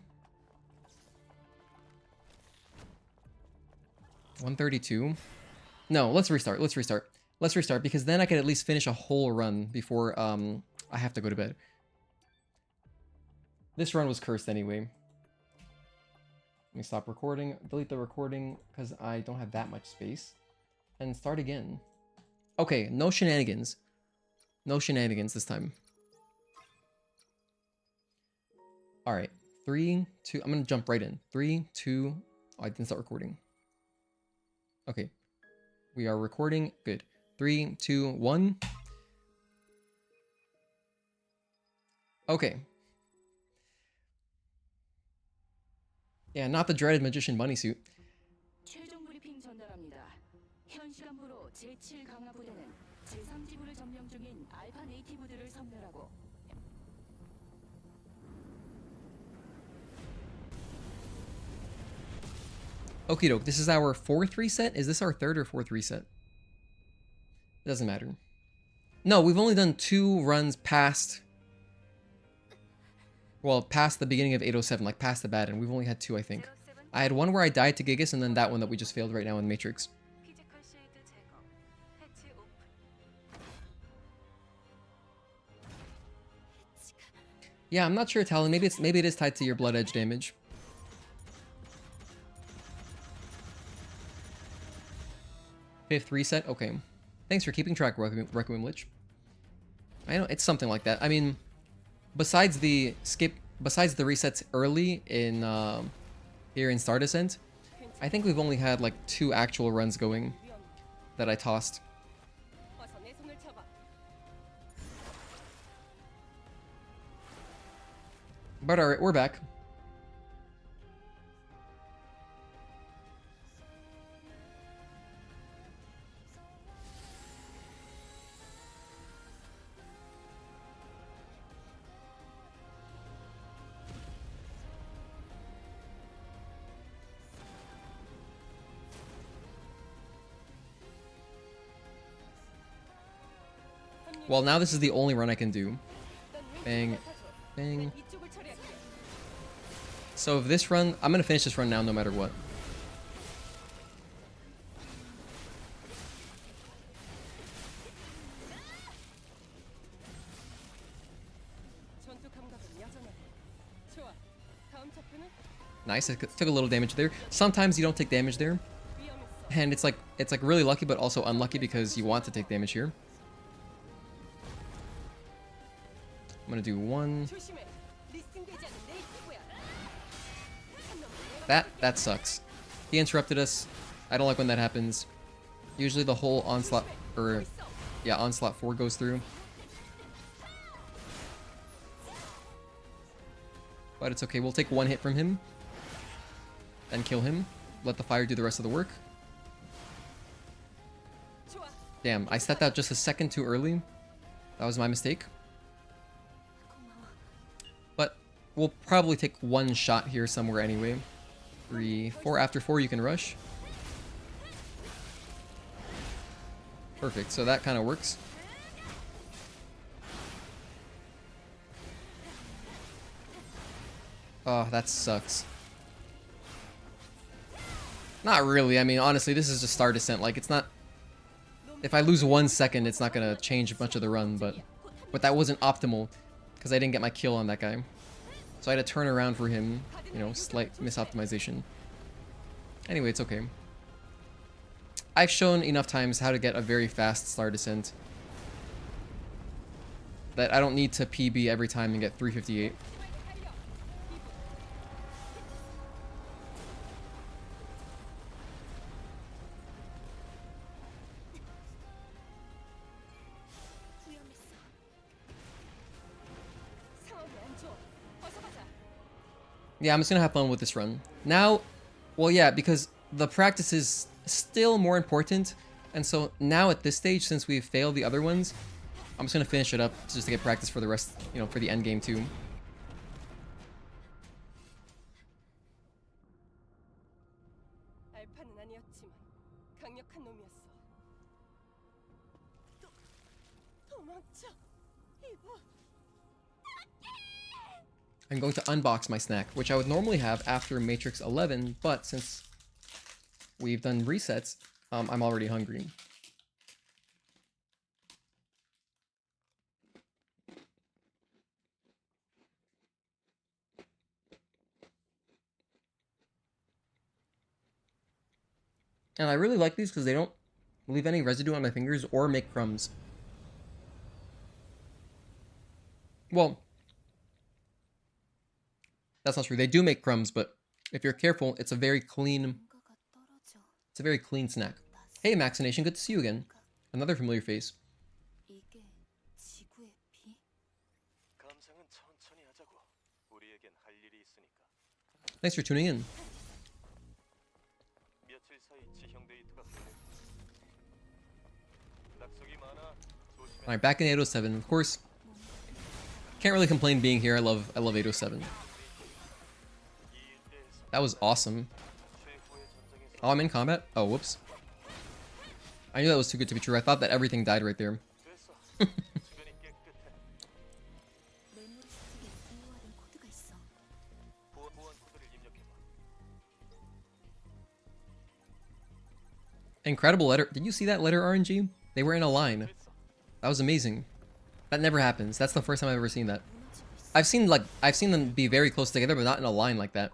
132. No, let's restart. Let's restart. Let's restart, because then I can at least finish a whole run before I have to go to bed. This run was cursed anyway. Let me stop recording, delete the recording, because I don't have that much space, and start again. Okay, no shenanigans. No shenanigans this time. Alright, 3, 2, I'm gonna jump right in. 3, 2, oh, I didn't start recording. Okay, we are recording, good. 3, 2, 1. Okay. Yeah, not the dreaded magician bunny suit. 최종 브리핑 전달합니다. 현 시간부로 제7 강화 부대는 제3지구를 점령 중인 알파 네이티브들을 섬멸하고 Okie doke, this is our 4th reset? Is this our 3rd or 4th reset? It doesn't matter. No, we've only done 2 runs past... Well, past the beginning of 807, like past the bad end. We've only had 2, I think. I had one where I died to Gigas, and then that one that we just failed right now in Matrix. Yeah, I'm not sure, Talon. Maybe it is tied to your blood edge damage. Fifth reset. Okay. Thanks for keeping track, Requiem Lich. I know it's something like that. I mean, besides the resets early in here in Star Descent, I think we've only had like 2 actual runs going that I tossed. But alright, we're back. Well, now this is the only run I can do. Bang. Bang. So if this run, I'm gonna finish this run now no matter what. Nice, I took a little damage there. Sometimes you don't take damage there. And it's like really lucky but also unlucky because you want to take damage here. I'm gonna do 1. That sucks. He interrupted us. I don't like when that happens. Usually the whole onslaught, or yeah, onslaught 4 goes through. But it's okay. We'll take 1 hit from him. Then kill him. Let the fire do the rest of the work. Damn, I set that just a second too early. That was my mistake. But we'll probably take 1 shot here somewhere anyway. 3, 4. After 4 you can rush. Perfect, so that kind of works. Oh, that sucks. Not really, I mean, honestly, this is just Star Descent. Like, it's not... If I lose 1 second, it's not gonna change much of the run, but that wasn't optimal, because I didn't get my kill on that guy. So I had to turn around for him, you know, slight misoptimization. Anyway, it's okay. I've shown enough times how to get a very fast Star Descent that I don't need to PB every time and get 358. Yeah, I'm just gonna have fun with this run. Now, well, yeah, because the practice is still more important, and so now at this stage, since we've failed the other ones, I'm just gonna finish it up just to get practice for the rest, you know, for the end game too. I'm going to unbox my snack, which I would normally have after Matrix 11, but since we've done resets, I'm already hungry. And I really like these because they don't leave any residue on my fingers or make crumbs. Well, that's not true. They do make crumbs, but if you're careful, it's a very clean snack. Hey, Maxination, good to see you again. Another familiar face. Thanks for tuning in. Alright, back in 807. Of course, can't really complain being here. I love 807. That was awesome. Oh, I'm in combat? Oh, whoops. I knew that was too good to be true. I thought that everything died right there. Incredible letter. Did you see that letter RNG? They were in a line. That was amazing. That never happens. That's the first time I've ever seen that. I've seen them be very close together, but not in a line like that.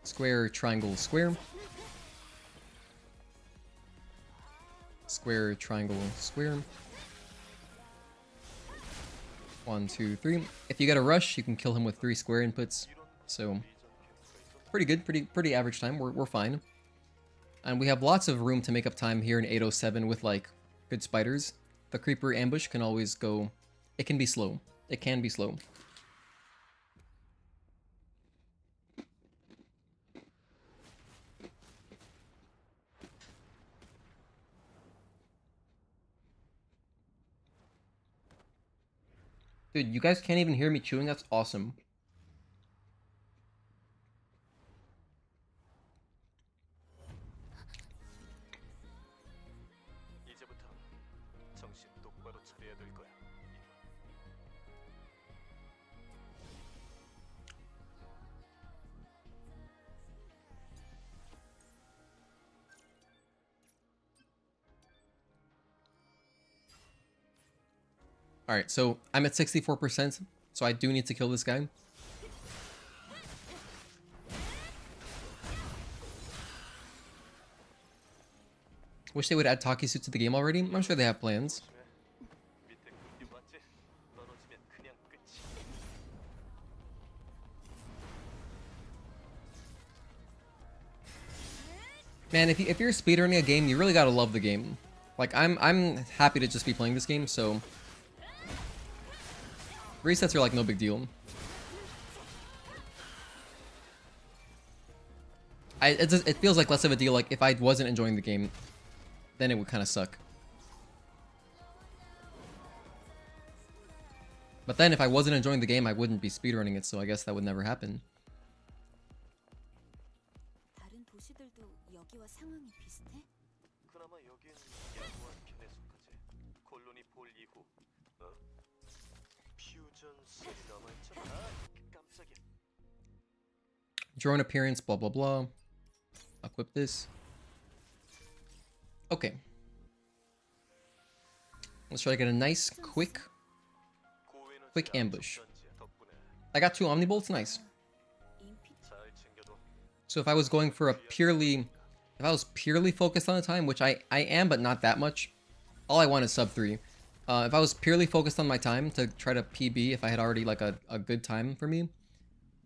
Square, triangle, square. Square, triangle, square. 1, 2, 3. If you get a rush, you can kill him with 3 square inputs. So pretty good, pretty average time. We're fine. And we have lots of room to make up time here in 807 with like good spiders. The creeper ambush can always go. It can be slow. It can be slow. Dude, you guys can't even hear me chewing? That's awesome. Alright, so I'm at 64%, so I do need to kill this guy. Wish they would add Takisu to the game already. I'm sure they have plans. Man, if you're speedrunning a game, you really gotta love the game. Like, I'm happy to just be playing this game, so resets are like no big deal. It feels like less of a deal. Like if I wasn't enjoying the game, then it would kind of suck. But then if I wasn't enjoying the game, I wouldn't be speedrunning it, so I guess that would never happen. 다른 도시들도 여기와 상황이 비슷해? 그나마 여긴 야구와 캔에 속하지. 콜로니 폴 이후 퓨전 셀이 남아있잖아. 깜짝이야. Drone appearance, blah blah blah. Equip this. Okay. Let's try to get a nice quick ambush. I got 2 Omnibolts, nice. So if I was going for a purely focused on the time, which I am, but not that much. All I want is sub 3. If I was purely focused on my time to try to PB, if I had already like a good time for me,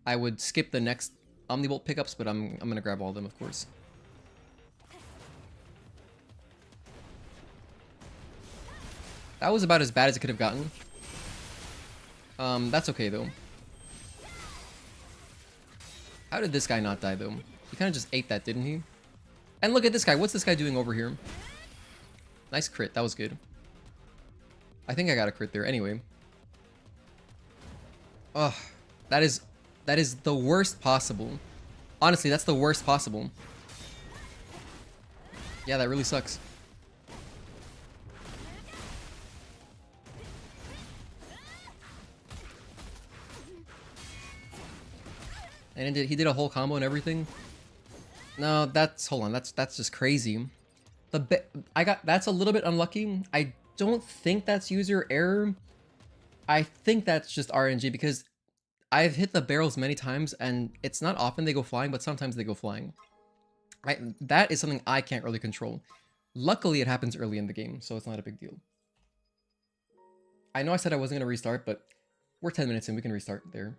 I would skip the next Omnibolt pickups, but I'm gonna grab all of them, of course. That was about as bad as it could have gotten. That's okay though. How did this guy not die though? He kind of just ate that, didn't he? And look at this guy. What's this guy doing over here? Nice crit. That was good. I think I got a crit there anyway. Ugh. That is the worst possible. Honestly, that's the worst possible. Yeah, that really sucks. And he did a whole combo and everything. No, hold on, that's just crazy. That's a little bit unlucky. I don't think that's user error. I think that's just RNG because I've hit the barrels many times and it's not often they go flying, but sometimes they go flying. That is something I can't really control. Luckily, it happens early in the game, so it's not a big deal. I know I said I wasn't gonna restart, but we're 10 minutes in. We can restart there.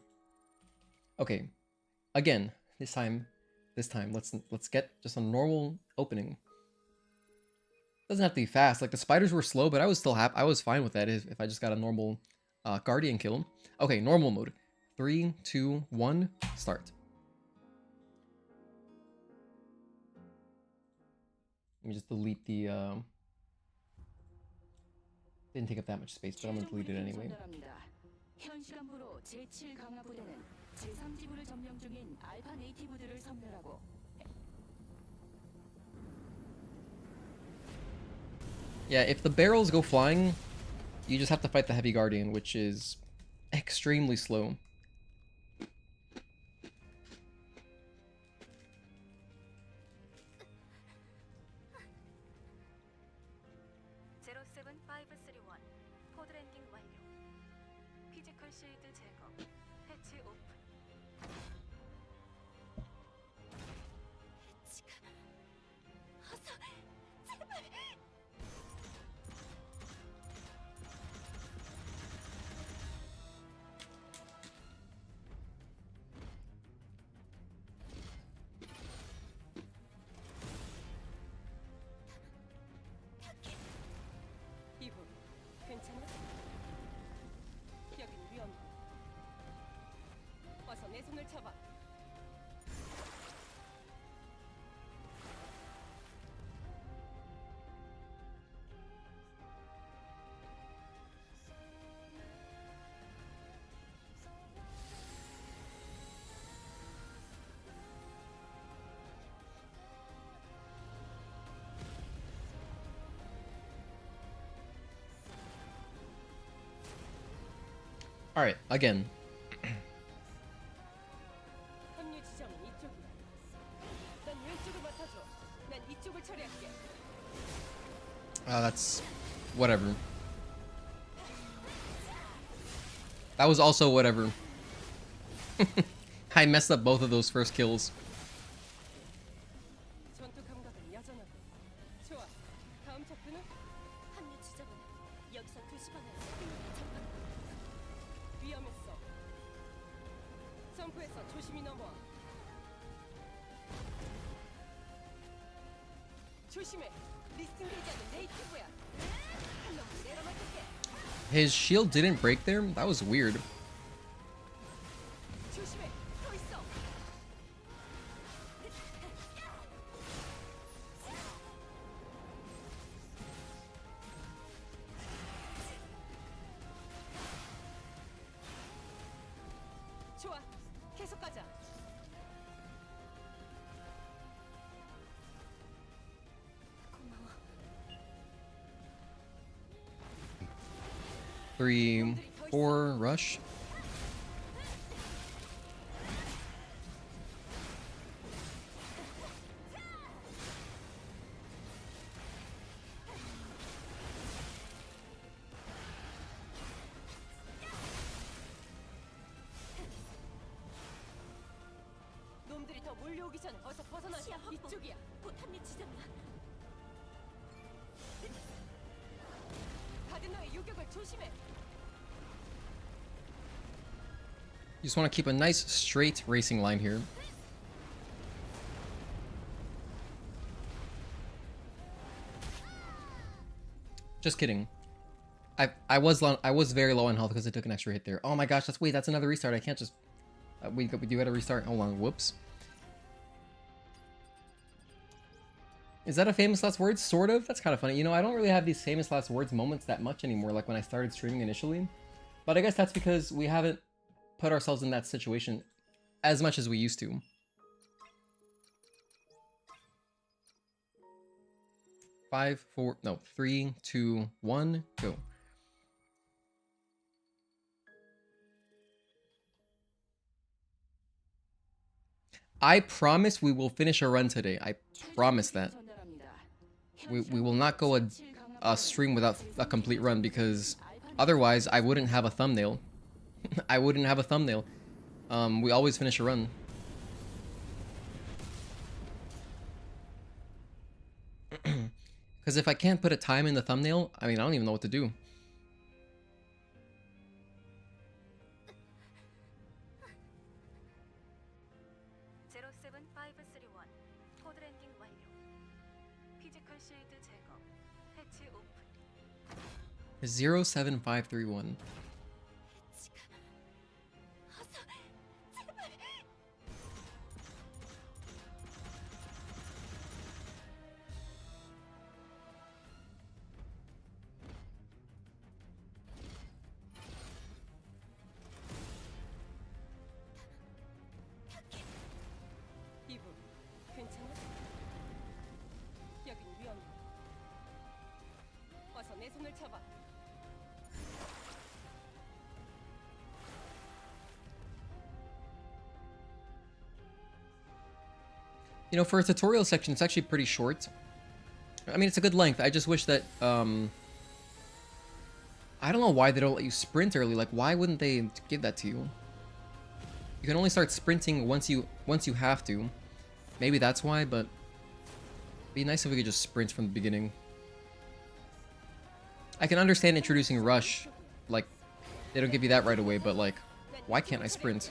Okay. Again, this time, let's get just a normal opening. Doesn't have to be fast. Like the spiders were slow, but I was still happy. I was fine with that if I just got a normal guardian kill. Okay, normal mode. 3, 2, 1, start. Let me just delete the. Didn't take up that much space, but I'm gonna delete it anyway. 현 시간부로 제7 강화 부대는 제3지구를 점령 중인 알파 네이티브들을 섬멸하고 Yeah, if the barrels go flying, you just have to fight the heavy guardian, which is extremely slow. 피지컬 쉴드 제거. 해치 오픈. 해치가 어서 제발. 이분 괜찮아? 여긴 위험해. 어서 내 손을 잡아. All right, again. 합류 지점은 이쪽이야. 난 왼쪽을 맡아줘. 난 이쪽을 처리할게. That's whatever. That was also whatever. I messed up both of those first kills. 전투 감각은 여전하고. 좋아. 다음 접근은 합류 지점은 여기서 2시 방향 전방. 위험했어. 점프해서 조심히 넘어와. 조심해. 리스팅되지 네이티브야. 한 놈을 내려놔줄게. His shield didn't break there? That was weird. 조심해. 서 있어. 좋아. 계속 가자. 고마워. 3, 4, rush. 놈들이 더 몰려오기 전에 어서 벗어나자. 시야 확보. 이쪽이야. 곧 합류 지점이야. 가든너의 유격을 조심해. You just want to keep a nice straight racing line here. Just kidding. I was very low on health because I took an extra hit there. Oh my gosh, that's another restart. I can't just we do gotta restart. Hold on, whoops. Is that a famous last words? Sort of. That's kind of funny. You know, I don't really have these famous last words moments that much anymore, like when I started streaming initially. But I guess that's because we haven't put ourselves in that situation as much as we used to. Five, four, no, 3, 2, 1, go. I promise we will finish a run today. I promise that. We will not go a stream without a complete run because otherwise I wouldn't have a thumbnail. I wouldn't have a thumbnail. We always finish a run. Because if I can't put a time in the thumbnail, I mean, I don't even know what to do. 코드 랜딩 완료. 피지컬 쉴드 제거. 해치 오픈. 07531. 어서 제발. 이분 괜찮아? 여긴 위험해. 어서 내 손을 잡아. You know, for a tutorial section, it's actually pretty short. I mean, it's a good length. I just wish that, I don't know why they don't let you sprint early. Like, why wouldn't they give that to you? You can only start sprinting once you have to. Maybe that's why, but it'd be nice if we could just sprint from the beginning. I can understand introducing rush, like they don't give you that right away, but like, why can't I sprint?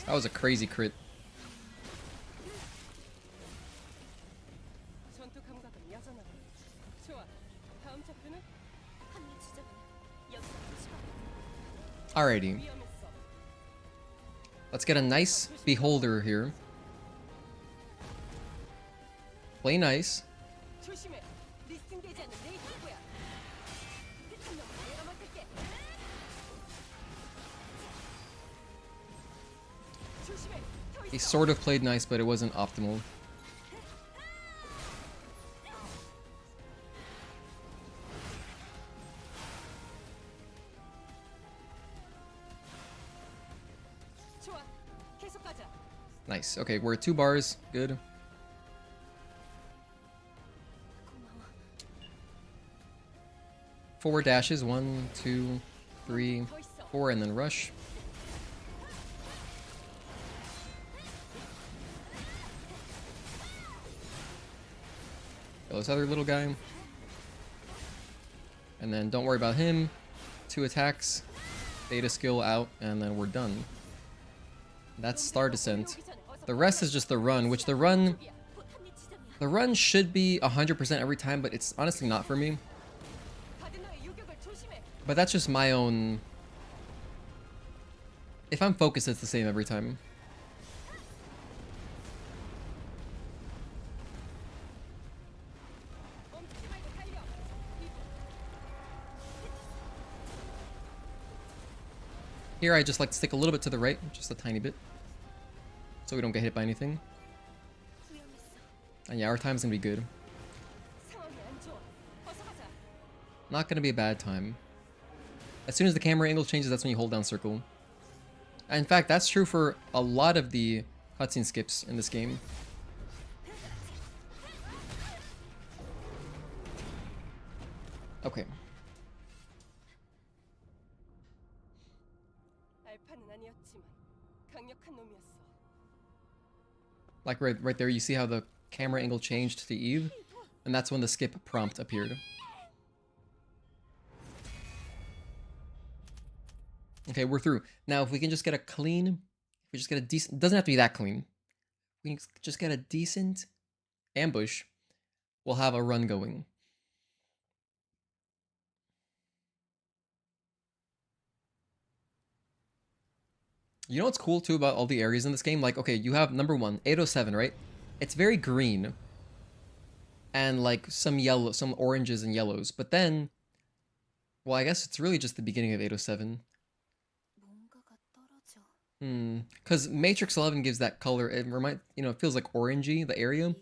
That was a crazy crit. 한미 지점은 여기서 시간. Alrighty. Let's get a nice beholder here. Play nice. 조심해. 리스팅되지 않는 내 친구야. 내가 맡을게. 조심해. He sort of played nice, but it wasn't optimal. 좋아. 계속 가자. Nice. Okay, we're at 2 bars. Good. 고마워. 4 dashes. 1, 2, 3, 4, and then rush. Kill this other little guy. And then don't worry about him. 2 attacks. Data skill out, and then we're done. That's Star Descent. The rest is just the run, which the run should be 100% every time, but it's honestly not for me. But that's just my own... If I'm focused, it's the same every time. Here I just like to stick a little bit to the right, just a tiny bit. So we don't get hit by anything. And yeah, our time's gonna be good. Not gonna be a bad time. As soon as the camera angle changes, that's when you hold down circle. And in fact, that's true for a lot of the cutscene skips in this game. Okay. Like right there, you see how the camera angle changed to Eve? And that's when the skip prompt appeared. Okay, we're through. Now, if we can just get a clean... If we just get a decent... It doesn't have to be that clean. We can just get a decent ambush. We'll have a run going. You know what's cool too about all the areas in this game? Like, okay, you have number 1, 807, right? It's very green. And like some yellow, some oranges and yellows. But then, well, I guess it's really just the beginning of 807. Because Matrix 11 gives that color. It it feels like orangey, the area.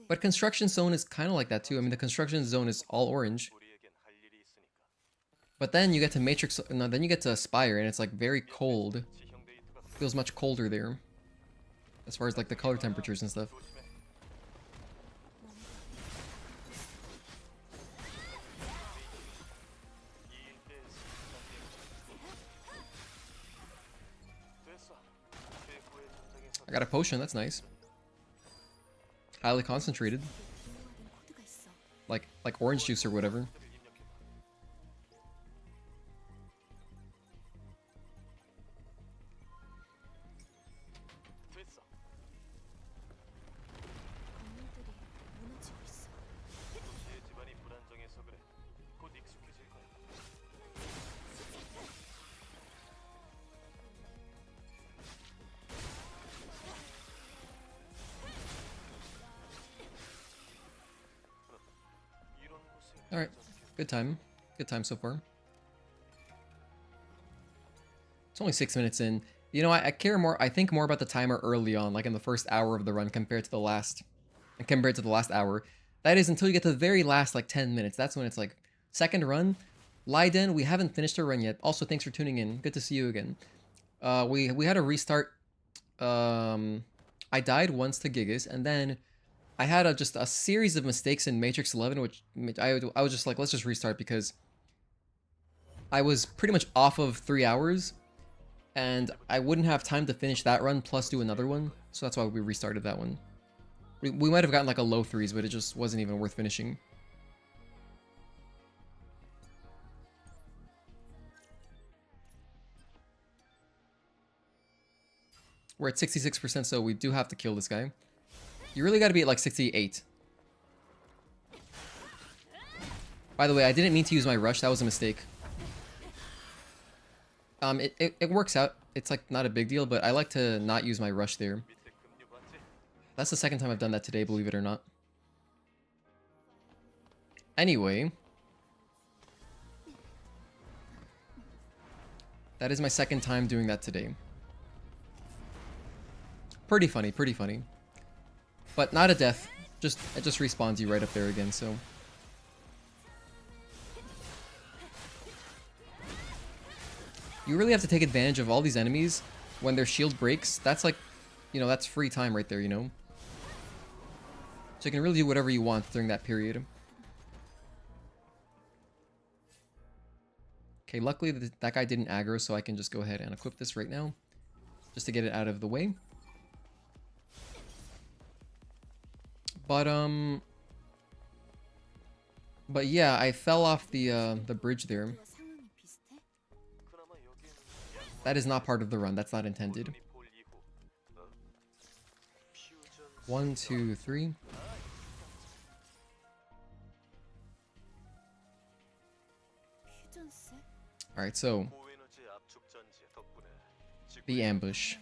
But Construction Zone is kind of like that too. I mean, the Construction Zone is all orange. But then you get to Matrix, no, then you get to Spire, and it's like very cold. Feels much colder there, as far as like the color temperatures and stuff. I got a potion, that's nice. Highly concentrated. Like orange juice or whatever. Alright, good time. Good time so far. It's only 6 minutes in. You know, I care more, I think more about the timer early on, like in the first hour of the run compared to the last hour. That is until you get to the very last like 10 minutes. That's when it's like, second run. Leiden, we haven't finished the run yet. Also, thanks for tuning in. Good to see you again. We had a restart I died once to Gigas, and then I had just a series of mistakes in Matrix 11, which I was just like, let's just restart, because I was pretty much off of 3 hours, and I wouldn't have time to finish that run plus do another one, so that's why we restarted that one. We might have gotten like a low 3s, but it just wasn't even worth finishing. We're at 66%, so we do have to kill this guy. You really gotta be at like 68. By the way, I didn't mean to use my rush, that was a mistake. It works out. It's like not a big deal, but I like to not use my rush there. That's the second time I've done that today, believe it or not. Anyway. That is my second time doing that today. Pretty funny, pretty funny. But not a death. It just respawns you right up there again, so. You really have to take advantage of all these enemies when their shield breaks. That's like, you know, that's free time right there, you know? So you can really do whatever you want during that period. Okay, luckily that guy didn't aggro, so I can just go ahead and equip this right now. Just to get it out of the way. But yeah, I fell off the bridge there. That is not part of the run. That's not intended. 1, 2, 3. Alright, so the ambush.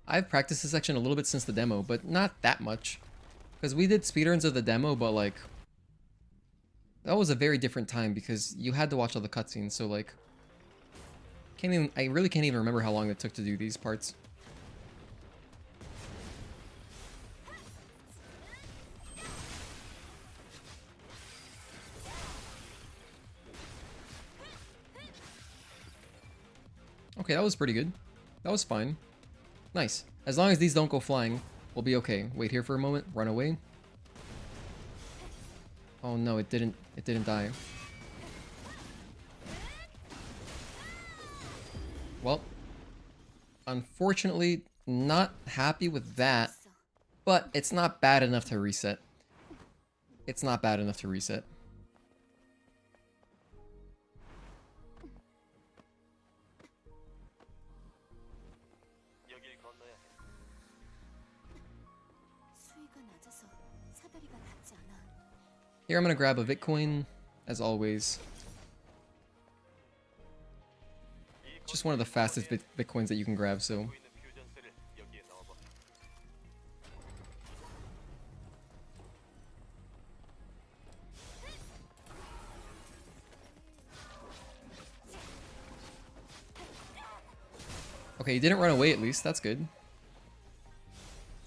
I've practiced this section a little bit since the demo, but not that much. Because we did speedruns of the demo, but like, that was a very different time because you had to watch all the cutscenes, so like, I really can't even remember how long it took to do these parts. Okay, that was pretty good. That was fine. Nice. As long as these don't go flying, we'll be okay. Wait here for a moment. Run away. Oh no, it didn't die. Well, unfortunately, not happy with that, but it's not bad enough to reset. It's not bad enough to reset. Here I'm gonna grab a Bitcoin, as always. Just one of the fastest Bitcoins that you can grab, so. Okay, he didn't run away at least, that's good.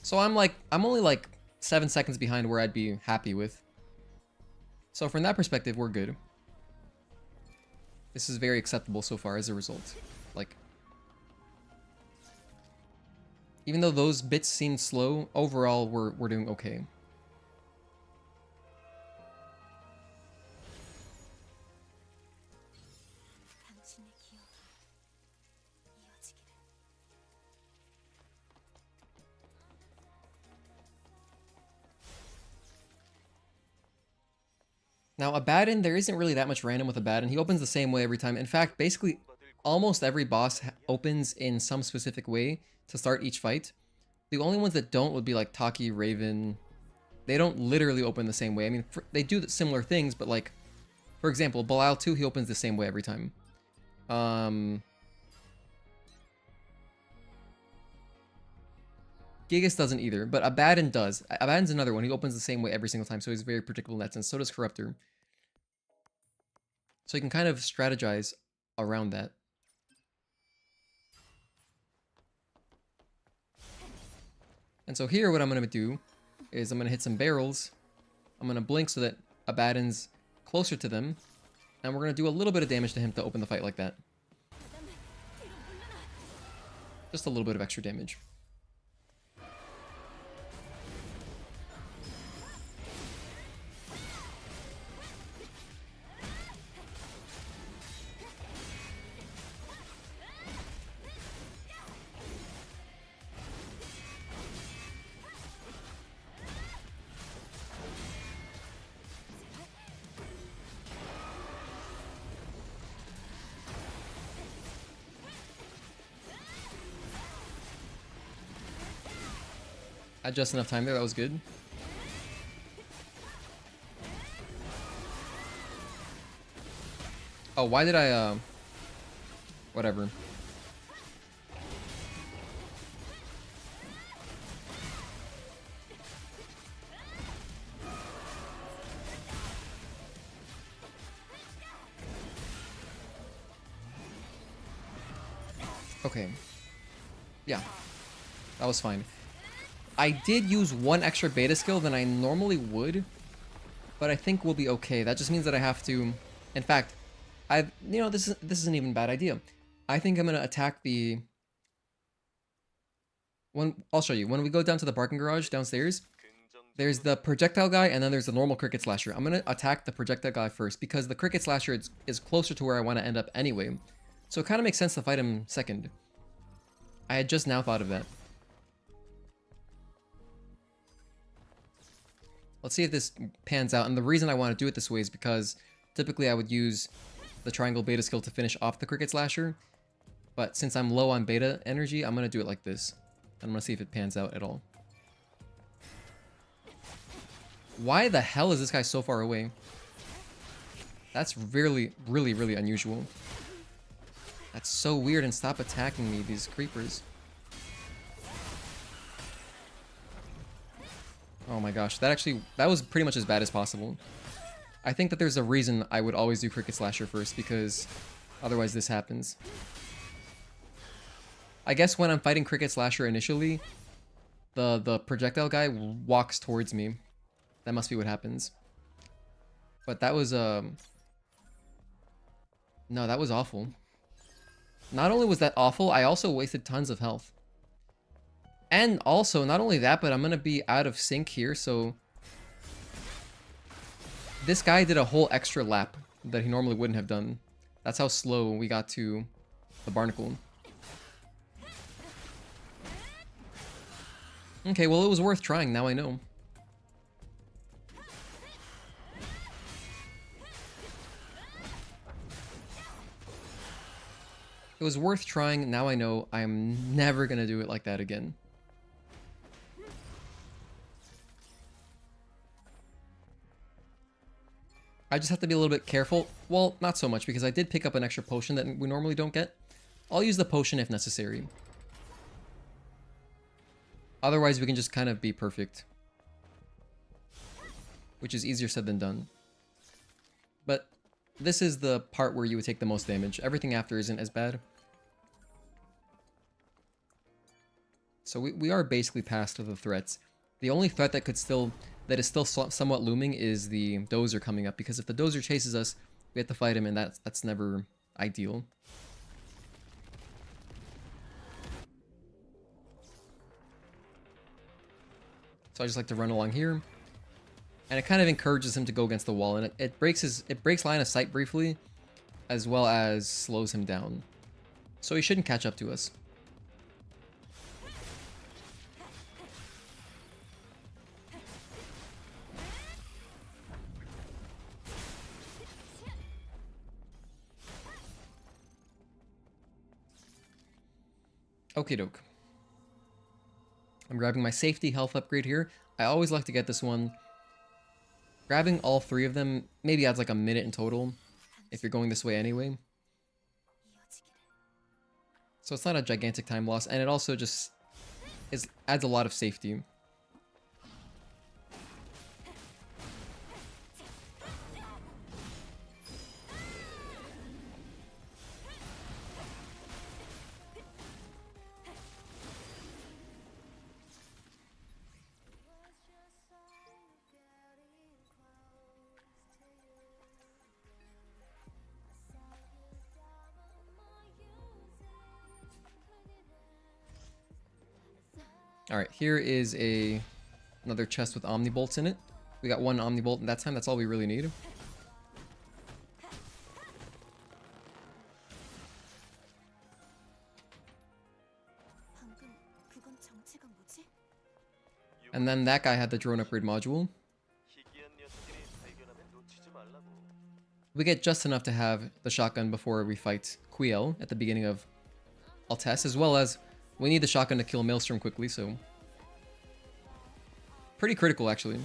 So I'm only like 7 seconds behind where I'd be happy with. So from that perspective, we're good. This is very acceptable so far as a result. Like, even though those bits seem slow, overall we're doing okay. Now, Abaddon, there isn't really that much random with Abaddon. He opens the same way every time. In fact, basically, almost every boss opens in some specific way to start each fight. The only ones that don't would be like Taki, Raven. They don't literally open the same way. I mean, they do similar things, but like, for example, Belial 2, he opens the same way every time. Gigas doesn't either, but Abaddon does. Abaddon's another one. He opens the same way every single time, so he's very predictable in that sense. So does Corruptor. So you can kind of strategize around that. And so here what I'm going to do is I'm going to hit some barrels. I'm going to blink so that Abaddon's closer to them. And we're going to do a little bit of damage to him to open the fight like that. Just a little bit of extra damage. I had just enough time there, that was good. Oh, why did I, whatever. Okay. Yeah. That was fine. I did use one extra beta skill than I normally would, but I think we'll be okay. That just means that I have to... In fact, this isn't even a bad idea. I think I'm going to attack the... I'll show you. When we go down to the parking garage downstairs, there's the projectile guy and then there's the normal cricket slasher. I'm going to attack the projectile guy first because the cricket slasher is closer to where I want to end up anyway. So it kind of makes sense to fight him second. I had just now thought of that. Let's see if this pans out. And the reason I want to do it this way is because typically I would use the triangle beta skill to finish off the cricket slasher. But since I'm low on beta energy, I'm going to do it like this. And I'm going to see if it pans out at all. Why the hell is this guy so far away? That's really, really, really unusual. That's so weird, and stop attacking me, these creepers. Oh my gosh, that was pretty much as bad as possible. I think that there's a reason I would always do cricket slasher first, because otherwise this happens. I guess when I'm fighting cricket slasher initially, the projectile guy walks towards me. That must be what happens. But that was no, that was awful. Not only was that awful, I also wasted tons of health. And also, not only that, but I'm gonna be out of sync here, so... This guy did a whole extra lap that he normally wouldn't have done. That's how slow we got to the barnacle. Okay, well, it was worth trying, now I know. It was worth trying, now I know I'm never gonna do it like that again. I just have to be a little bit careful. Well, not so much, because I did pick up an extra potion that we normally don't get. I'll use the potion if necessary. Otherwise, we can just kind of be perfect. Which is easier said than done. But this is the part where you would take the most damage. Everything after isn't as bad. So we are basically past the threats. The only threat that is still somewhat looming is the dozer coming up, because if the dozer chases us, we have to fight him, and that's never ideal. So I just like to run along here, and it kind of encourages him to go against the wall, and it breaks line of sight briefly, as well as slows him down. So he shouldn't catch up to us. Okie doke. I'm grabbing my safety health upgrade here. I always like to get this one. Grabbing all three of them maybe adds like a minute in total if you're going this way anyway. So it's not a gigantic time loss, and it also just adds a lot of safety. Alright, here is another chest with Omnibolts in it. We got one Omnibolt in that time, that's all we really need. 방금 그건 정체가 뭐지? And then that guy had the drone upgrade module. 희귀한 녀석들이 발견하면 놓치지 말라고. We get just enough to have the shotgun before we fight Quiel at the beginning of Altesse, as well as we need the shotgun to kill Maelstrom quickly, so... Pretty critical, actually.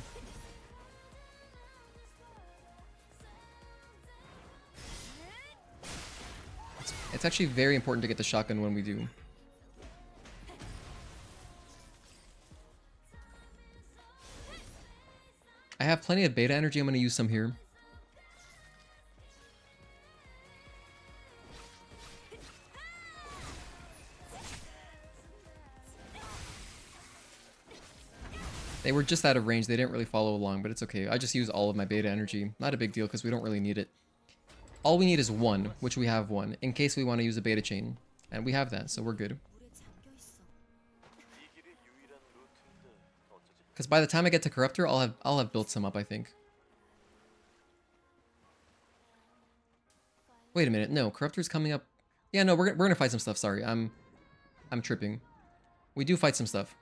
It's actually very important to get the shotgun when we do. I have plenty of beta energy, I'm going to use some here. They were just out of range, they didn't really follow along, but it's okay. I just use all of my beta energy. Not a big deal, because we don't really need it. All we need is one, which we have one, in case we want to use a beta chain. And we have that, so we're good. 물에 잠겨 있어. 이 길이 유일한 루트인데 어쩌지? Because by the time I get to Corruptor, I'll have built some up, I think. Wait a minute, no, Corruptor's coming up. Yeah, no, we're gonna fight some stuff, sorry. I'm tripping. We do fight some stuff.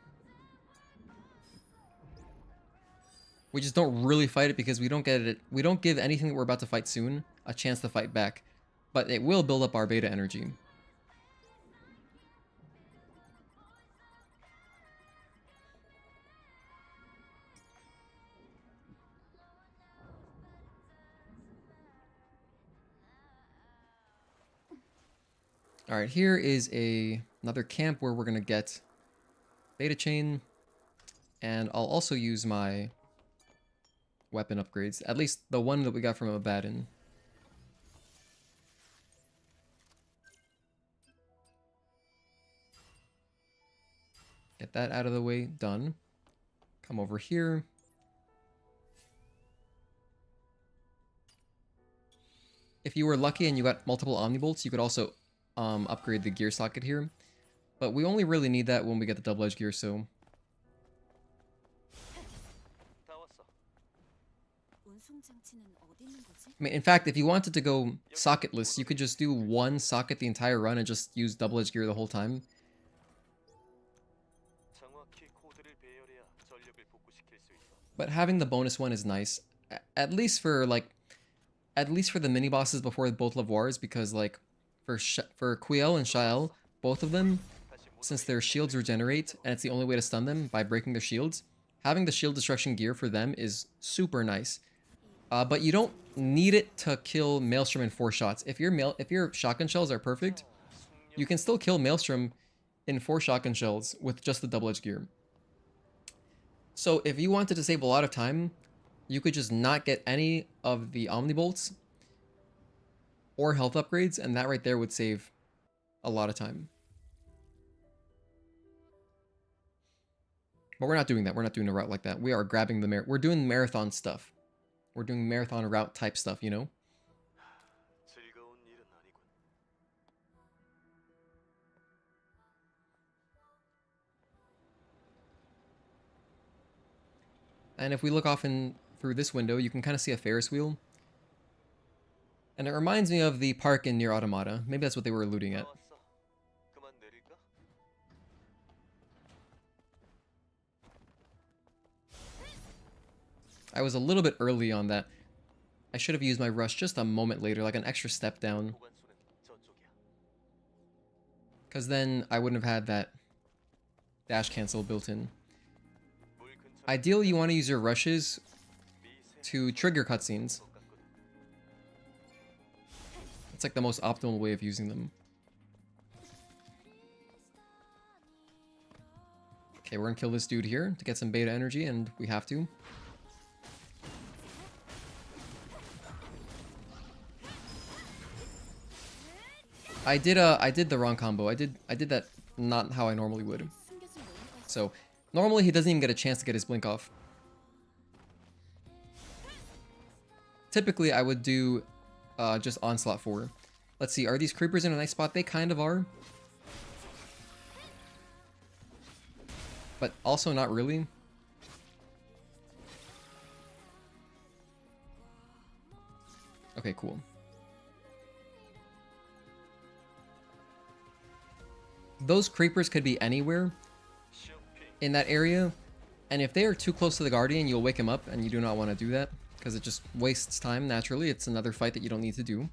We just don't really fight it because we don't give anything that we're about to fight soon a chance to fight back. But it will build up our beta energy. Alright, here is another camp where we're gonna get beta chain. And I'll also use my weapon upgrades. At least the one that we got from Abaddon. Get that out of the way. Done. Come over here. If you were lucky and you got multiple Omnibolts, you could also upgrade the gear socket here. But we only really need that when we get the double edge gear, so... 다 왔어. 운송 장치는 어디 있는 거지? I mean, in fact, if you wanted to go socketless, you could just do one socket the entire run and just use double edge gear the whole time. 정확히 코드를 배열해야 전력을 복구시킬 수 있어. But having the bonus one is nice. At least for the mini bosses before both Lavoirs, because like for Quiel and Shael, both of them, since their shields regenerate and it's the only way to stun them by breaking their shields, having the shield destruction gear for them is super nice. But you don't need it to kill Maelstrom in 4 shots. If your shotgun shells are perfect, you can still kill Maelstrom in 4 shotgun shells with just the double edge gear. So if you wanted to save a lot of time, you could just not get any of the Omnibolts or health upgrades, and that right there would save a lot of time. But we're not doing that. We're not doing a route like that. We are grabbing the we're doing marathon stuff. We're doing marathon route type stuff, you know? 즐거운 일은 아니군. And if we look off through this window, you can kind of see a Ferris wheel. And it reminds me of the park in Nier Automata. Maybe that's what they were alluding 다 at. 왔어. 그만 내릴까? I was a little bit early on that. I should have used my rush just a moment later, like an extra step down. 보관소는 저쪽이야. Because then I wouldn't have had that dash cancel built in. 물 근처 Ideally, you want to use your rushes 미세 to trigger cutscenes. 같거든. It's like the most optimal way of using them. Okay, we're gonna kill this dude here to get some beta energy, and we have to. I did the wrong combo. I did that not how I normally would. 숨겨진 뭔가 있어. So normally he doesn't even get a chance to get his blink off. Typically I would do just Onslaught 4. Let's see, are these creepers in a nice spot? They kind of are. but also not really. Okay, cool. Those creepers could be anywhere in that area, and if they are too close to the Guardian, you'll wake him up, and you do not want to do that, because it just wastes time naturally. It's another fight that you don't need to do.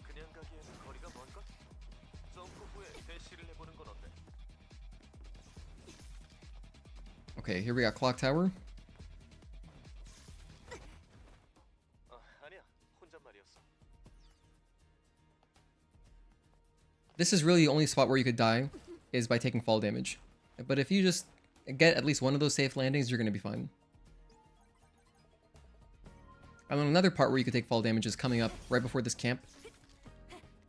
그냥 가기에는 거리가 먼가? 점프 후에 대시를 해보는 건 어때? Okay, here we got Clock Tower. 아니야. 혼잣말이었어. This is really the only spot where you could die, is by taking fall damage. But if you just get at least one of those safe landings, you're going to be fine. And then another part where you could take fall damage is coming up right before this camp.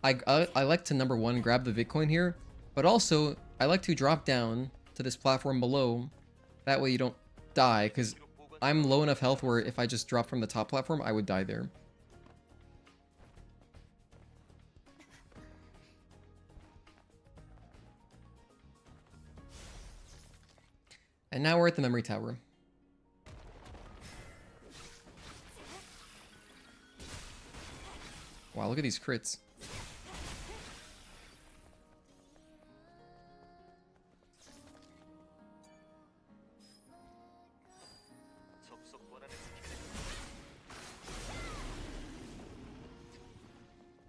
I like to, number one, grab the Bitcoin here, but also I like to drop down to this platform below. That way you don't die, because I'm low enough health where if I just drop from the top platform, I would die there. And now we're at the memory tower. Wow, look at these crits. 접속 원하는 스킬을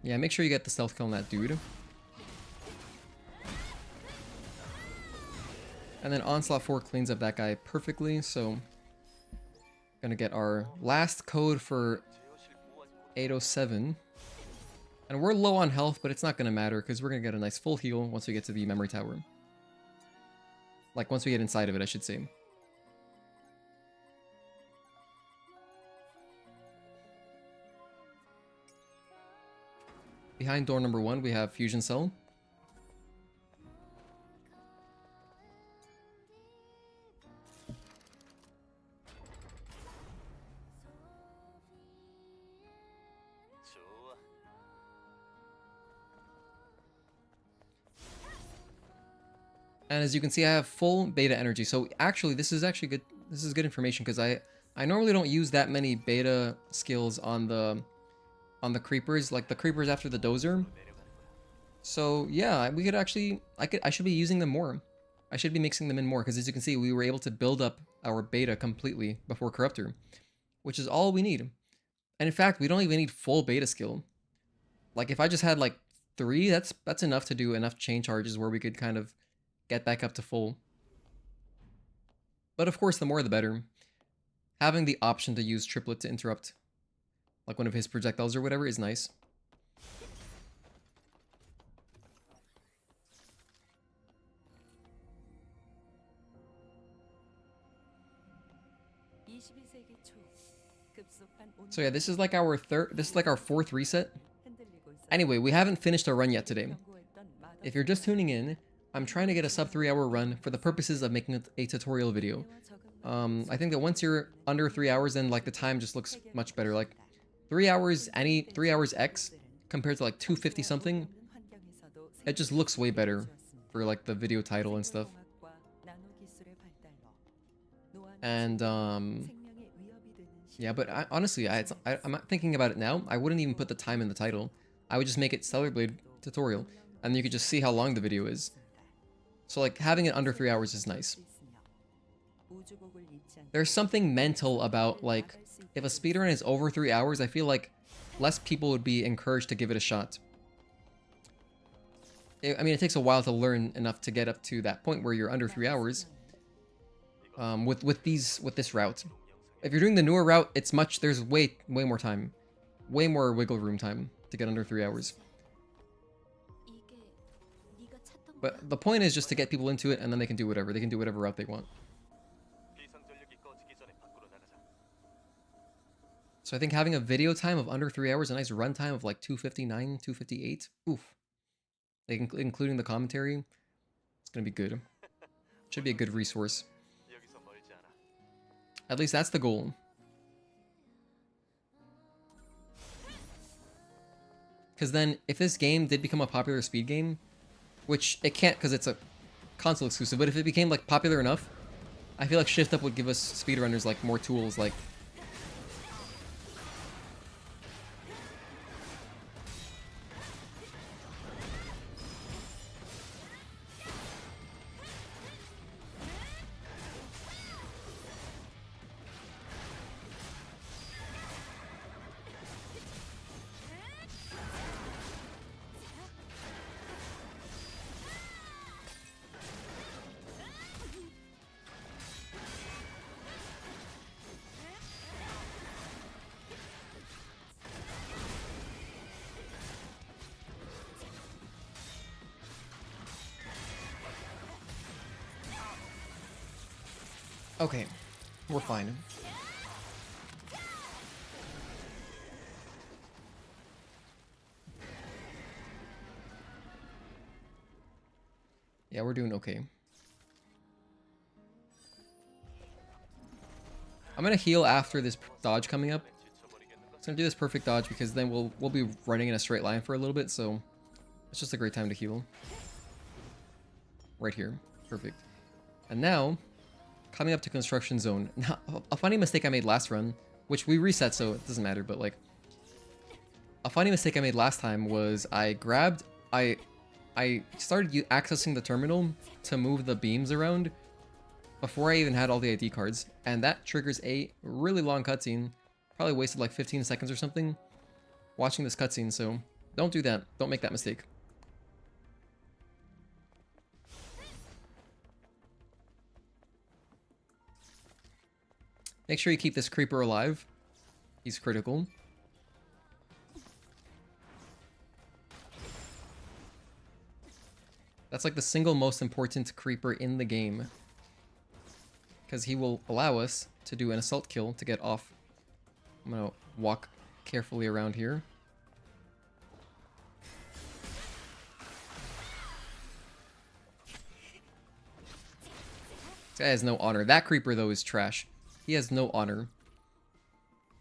Yeah, make sure you get the stealth kill on that dude. And then Onslaught 4 cleans up that guy perfectly, so... Gonna get our last code for 제어실 보안 코드 807. And we're low on health, but it's not gonna matter, because we're gonna get a nice full heal once we get to the memory tower. Like, once we get inside of it, I should say. Behind door number 1, we have Fusion Cell. 좋아. And as you can see, I have full beta energy. So actually, this is actually good. This is good information, because I normally don't use that many beta skills on the creepers, like the creepers after the dozer. So yeah, we could actually, I should be using them more. I should be mixing them in more, because as you can see, we were able to build up our beta completely before Corruptor, which is all we need. And in fact, we don't even need full beta skill. Like if I just had like 3, that's enough to do enough chain charges where we could kind of get back up to full. But of course, the more the better. Having the option to use Triplet to interrupt like one of his projectiles or whatever is nice. So yeah, this is like our fourth reset. Anyway, we haven't finished our run yet today. If you're just tuning in, I'm trying to get a sub 3-hour run for the purposes of making a tutorial video. I think that once you're under 3 hours, then like the time just looks much better. Like 3 hours, 3 hours X compared to like 250 something, it just looks way better for like the video title and stuff. And yeah, but honestly, I'm not thinking about it now. I wouldn't even put the time in the title. I would just make it Stellar Blade tutorial, and you could just see how long the video is. So like having it under 3 hours is nice. There's something mental about like if a speedrun is over 3 hours, I feel like less people would be encouraged to give it a shot. I mean, it takes a while to learn enough to get up to that point where you're under 3 hours. With this route, if you're doing the newer route, there's way more time, way more wiggle room time to get under 3 hours. But the point is just to get people into it, and then they can do whatever. They can do whatever route they want. So I think having a video time of under 3 hours, a nice run time of like 259, 258, oof. Like including the commentary, it's gonna be good. Should be a good resource. At least that's the goal. Because then, if this game did become a popular speed game, which it can't because it's a console exclusive, but if it became like popular enough, I feel like Shift Up would give us speedrunners like more tools. Like, okay, we're fine. Yeah, we're doing okay. I'm gonna heal after this dodge coming up. So I'm gonna do this perfect dodge because then we'll be running in a straight line for a little bit, so it's just a great time to heal. Right here. Perfect. And now, coming up to construction zone. Now, a funny mistake I made last run, which we reset so it doesn't matter, but like a funny mistake I made last time was I started accessing the terminal to move the beams around before I even had all the ID cards, and that triggers a really long cutscene. Probably wasted like 15 seconds or something watching this cutscene, so don't do that. Don't make that mistake. Make sure you keep this creeper alive. He's critical. That's like the single most important creeper in the game, because he will allow us to do an assault kill to get off. I'm gonna walk carefully around here. This guy has no honor. That creeper though is trash. He has no honor.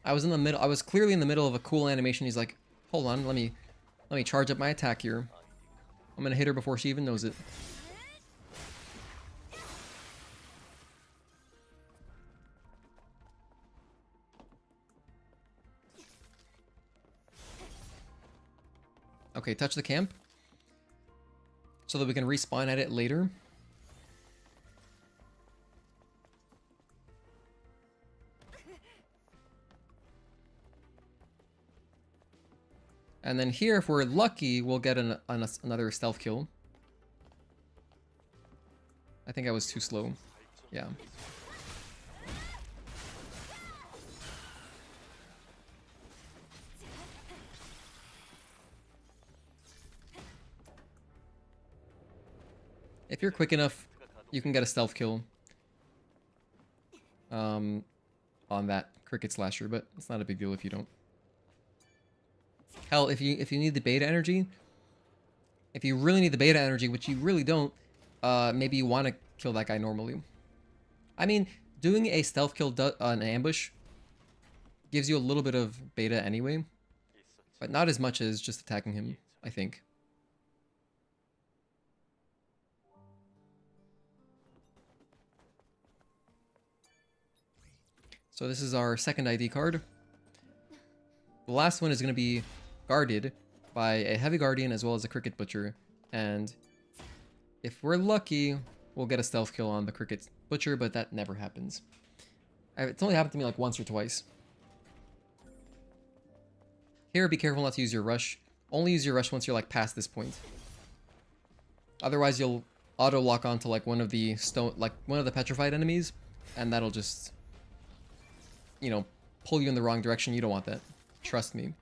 I was in the middle. I was clearly in the middle of a cool animation. He's like, "Hold on, let me charge up my attack here. I'm gonna hit her before she even knows it." Okay, touch the camp so that we can respawn at it later. And then here, if we're lucky, we'll get another stealth kill. I think I was too slow. Yeah. If you're quick enough, you can get a stealth kill on that cricket slasher, but it's not a big deal if you don't. Hell, if you need the beta energy, if you really need the beta energy, which you really don't, maybe you want to kill that guy normally. I mean, doing a stealth kill an ambush gives you a little bit of beta anyway, but not as much as just attacking him, I think. So this is our second ID card. The last one is going to be guarded by a heavy guardian as well as a cricket butcher, and if we're lucky, we'll get a stealth kill on the cricket butcher, but that never happens. It's only happened to me like once or twice. Here, be careful not to use your rush. Only use your rush once you're like past this point. Otherwise, you'll auto lock onto like one of the petrified enemies, and that'll just, you know, pull you in the wrong direction. You don't want that. Trust me.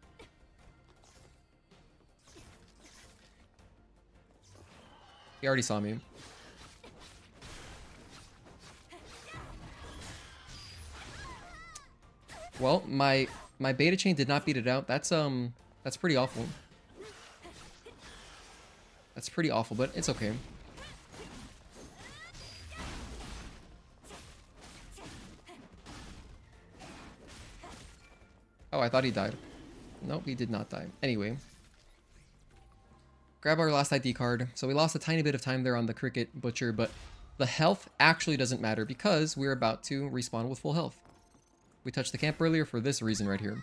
He already saw me. Well, my beta chain did not beat it out. That's pretty awful. That's pretty awful, but it's okay. Oh, I thought he died. Nope, he did not die. Anyway. grab our last ID card. So we lost a tiny bit of time there on the Cricket Butcher, but the health actually doesn't matter because we're about to respawn with full health. We touched the camp earlier for this reason right here.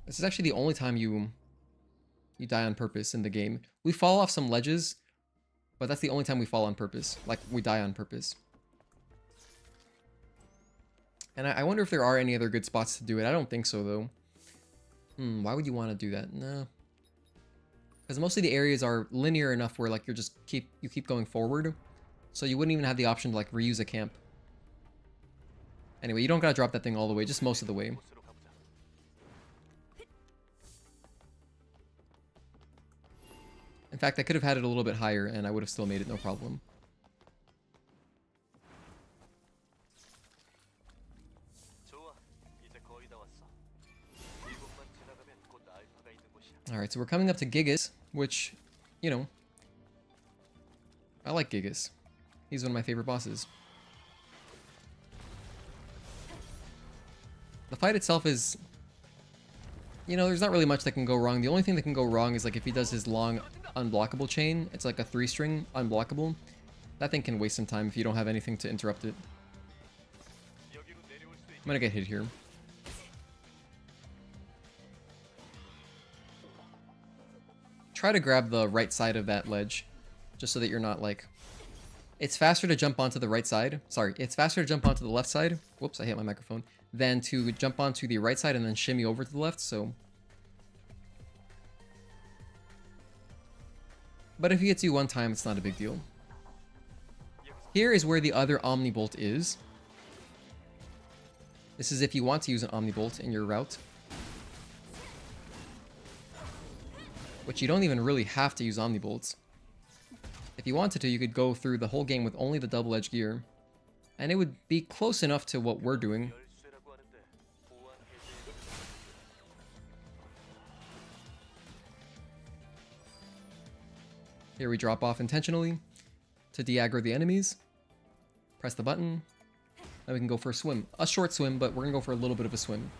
This is actually the only time you die on purpose in the game. We fall off some ledges, but that's the only time we fall on purpose. Like, we die on purpose. And I wonder if there are any other good spots to do it. I don't think so, though. Why would you want to do that? No. Because mostly the areas are linear enough where, like, you keep going forward. So you wouldn't even have the option to, like, reuse a camp. Anyway, you don't gotta drop that thing all the way, just most of the way. 곳으로 가보자. In fact, I could have had it a little bit higher and I would have still made it no problem. 좋아, 이제 거의 다 왔어. 이곳만 지나가면 곧 알파가 있는 곳이야. Alright, so we're coming up to Gigas, which, you know, I like Gigas. He's one of my favorite bosses. The fight itself is, you know, there's not really much that can go wrong. The only thing that can go wrong is like if he does his long unblockable chain. It's like a 3-string unblockable. That thing can waste some time if you don't have anything to interrupt it. 여기로 내려올 수 있. I'm gonna get hit here. Try to grab the right side of that ledge, just so that you're not like... It's faster to jump onto the right side. Sorry, it's faster to jump onto the left side. Whoops, I hit my microphone. Than to jump onto the right side and then shimmy over to the left, so... But if he hits you one time, it's not a big deal. Here is where the other Omnibolt is. This is if you want to use an Omnibolt in your route. Which you don't even really have to use Omnibolts. If you wanted to, you could go through the whole game with only the double-edged gear. And it would be close enough to what we're doing. 열쇠라고 하는데 보안 해제가 Here we drop off intentionally to de-aggro the enemies. Press the button. And we can go for a swim. A short swim, but we're gonna go for a little bit of a swim.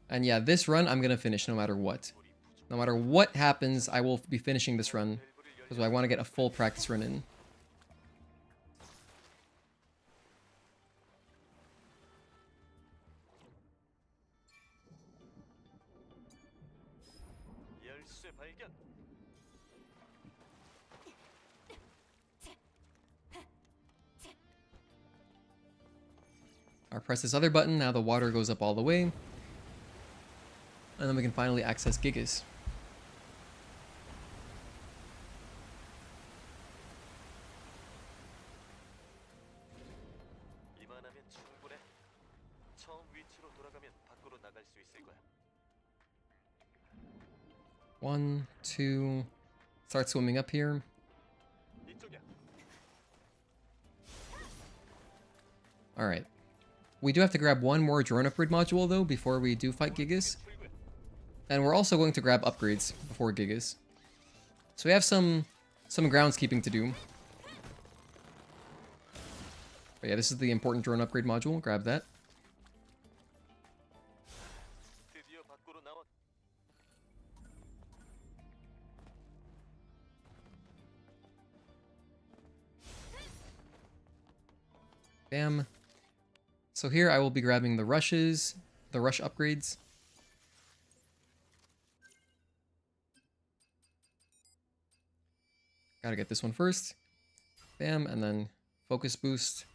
And yeah, this run I'm gonna finish no matter what. No matter what happens, I will be finishing this run. Because I want to get a full practice run in. 열쇠 발견. I'll press this other button, now the water goes up all the way. And then we can finally access Gigas. 이만하면 충분해. 처음 위치로 돌아가면 밖으로 나갈 수 있을 거야. 1, 2, start swimming up here. 이쪽이야. Alright. We do have to grab one more drone upgrade module though before we do fight Gigas. 출구야. And we're also going to grab upgrades before Gigas. So we have some groundskeeping to do. But yeah, this is the important drone upgrade module. Grab that. 드디어 밖으로 나왔. Bam. So here I will be grabbing the rushes, the rush upgrades. Gotta get this one first. Bam, and then focus boost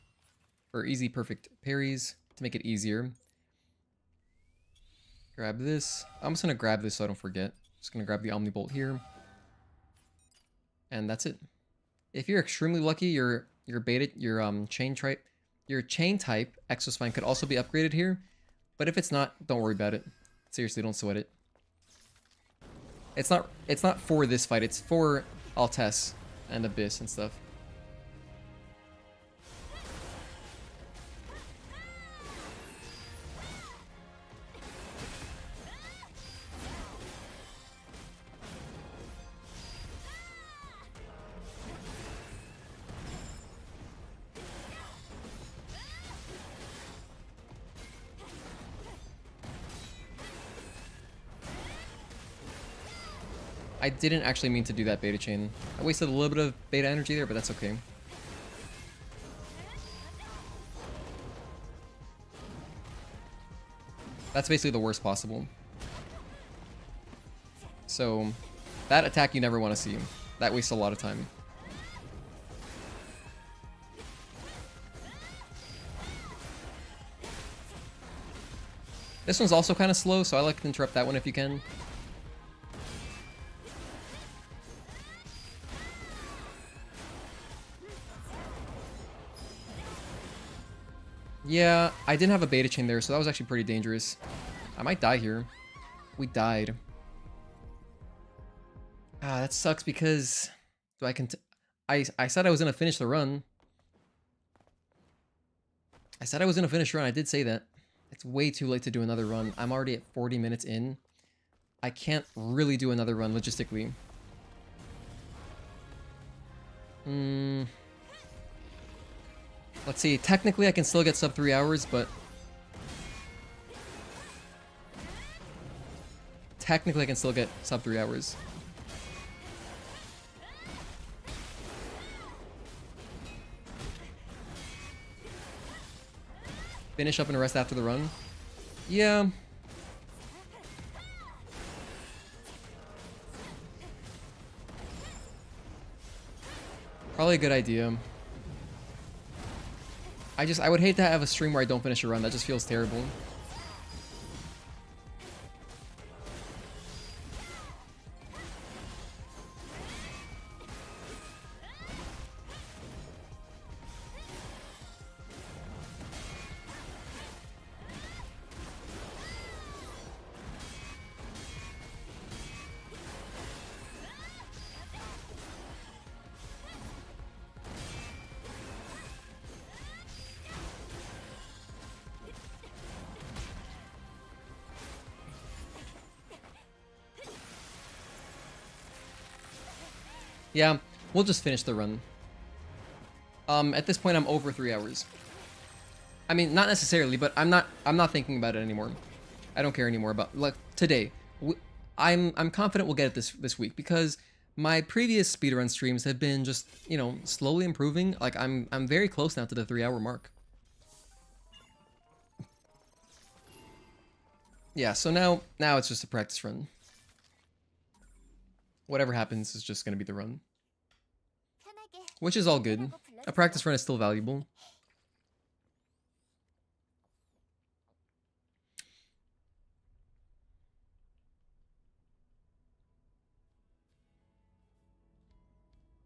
for easy perfect parries to make it easier. Grab this. I'm just gonna grab this so I don't forget. Just gonna grab the Omnibolt here. And that's it. If you're extremely lucky, your chain type Exospine could also be upgraded here. But if it's not, don't worry about it. Seriously, don't sweat it. It's not for this fight, it's for Altesse and Abyss and stuff. I didn't actually mean to do that beta chain. I wasted a little bit of beta energy there, but that's okay. That's basically the worst possible. So, that attack you never want to see. That wastes a lot of time. This one's also kind of slow, so I like to interrupt that one if you can. Yeah, I didn't have a beta chain there, so that was actually pretty dangerous. I might die here. We died. Ah, that sucks because... I said I was gonna finish the run. I said I was gonna finish the run, I did say that. It's way too late to do another run. I'm already at 40 minutes in. I can't really do another run logistically. Let's see, technically I can still get sub 3 hours, but... Technically I can still get sub 3 hours. Finish up and rest after the run? Yeah. Probably a good idea. I would hate to have a stream where I don't finish a run. That just feels terrible. Yeah, we'll just finish the run. At this point, I'm over 3 hours. I mean, not necessarily, but I'm not thinking about it anymore. I don't care anymore about, like, today. I'm confident we'll get it this week because my previous speedrun streams have been just, you know, slowly improving. Like, I'm very close now to the 3 hour mark. Yeah, so now it's just a practice run. Whatever happens is just gonna be the run. Which is all good. A practice run is still valuable.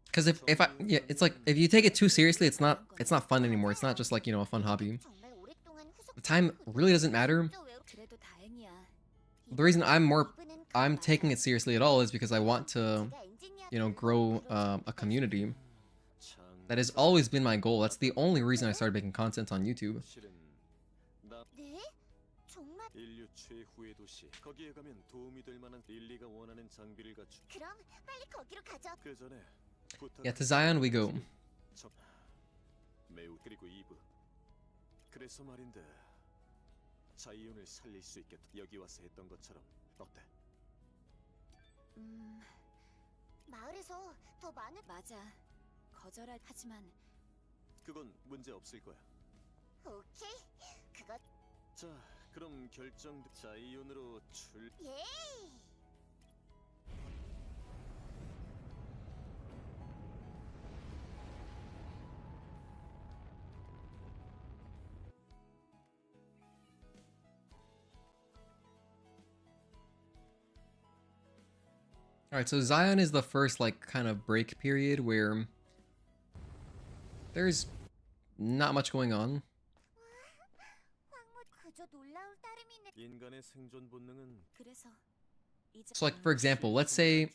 Because it's like if you take it too seriously, it's not fun anymore. It's not just like, you know, a fun hobby. The time really doesn't matter. The reason I'm taking it seriously at all is because I want to, you know, grow a community. That has always been my goal. That's the only reason I started making content on YouTube. Yeah, to Zion we go. 마을에서 더 많은 맞아. 거절하지만 그건 문제 없을 거야. 오케이. 그것 자, 그럼 결정 자이온으로 출. 예. Alright, so Zion is the first, like, kind of break period where there's not much going on. So, like, for example, let's say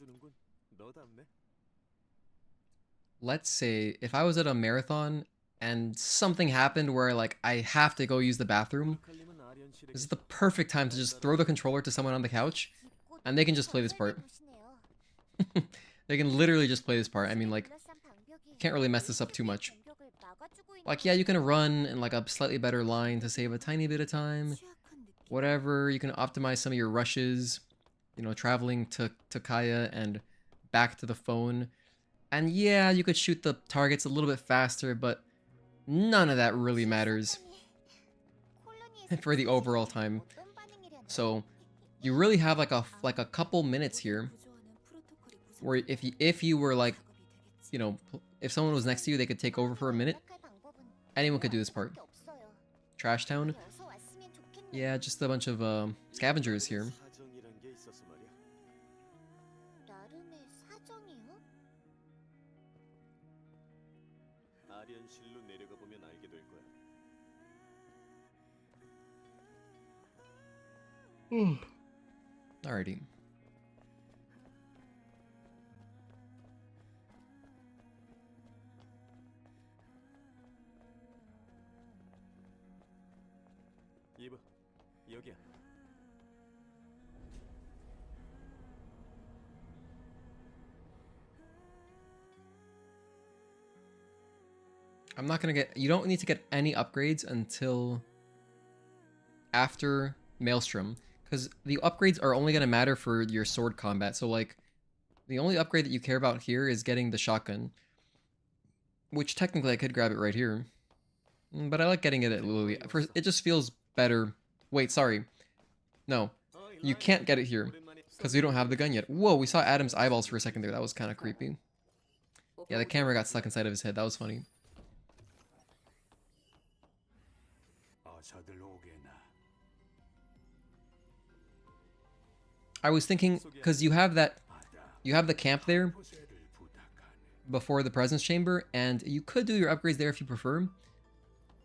if I was at a marathon and something happened where, like, I have to go use the bathroom, this is the perfect time to just throw the controller to someone on the couch and they can just play this part. They can literally just play this part. I mean, like, can't really mess this up too much. Like, yeah, you can run in, like, a slightly better line to save a tiny bit of time. Whatever, you can optimize some of your rushes. You know, traveling to Kaya and back to the phone. And yeah, you could shoot the targets a little bit faster, but none of that really matters for the overall time. So you really have like a couple minutes here where if you were like, you know, if someone was next to you, they could take over for a minute. Anyone could do this part. Trash Town. Yeah, just a bunch of scavengers here. 사정이란 게 있어서 말이야. 나름의 사정이요? 아련실로 내려가 보면 알게 될 거야. Alrighty. 이봐, 여기야. I'm not gonna get. You don't need to get any upgrades until after Maelstrom, because the upgrades are only gonna matter for your sword combat. So like, the only upgrade that you care about here is getting the shotgun, which technically I could grab it right here, but I like getting it at Lily. First, it just feels better. Wait, sorry, no, you can't get it here because we don't have the gun yet. Whoa, we saw Adam's eyeballs for a second there. That was kind of creepy. Yeah, the camera got stuck inside of his head. That was funny. I was thinking, because you have the camp there before the presence chamber, and you could do your upgrades there if you prefer,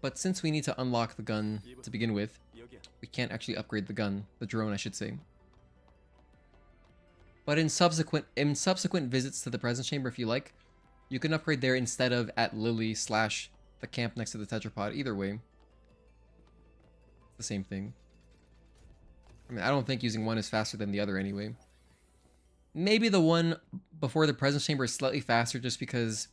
but since we need to unlock the gun to begin with, 여기야. we can't actually upgrade the gun, the drone I should say. But in subsequent visits to the presence chamber, if you like, you can upgrade there instead of at Lily / the camp next to the tetrapod. Either way, it's the same thing. I mean, I don't think using one is faster than the other anyway. Maybe the one before the presence chamber is slightly faster just because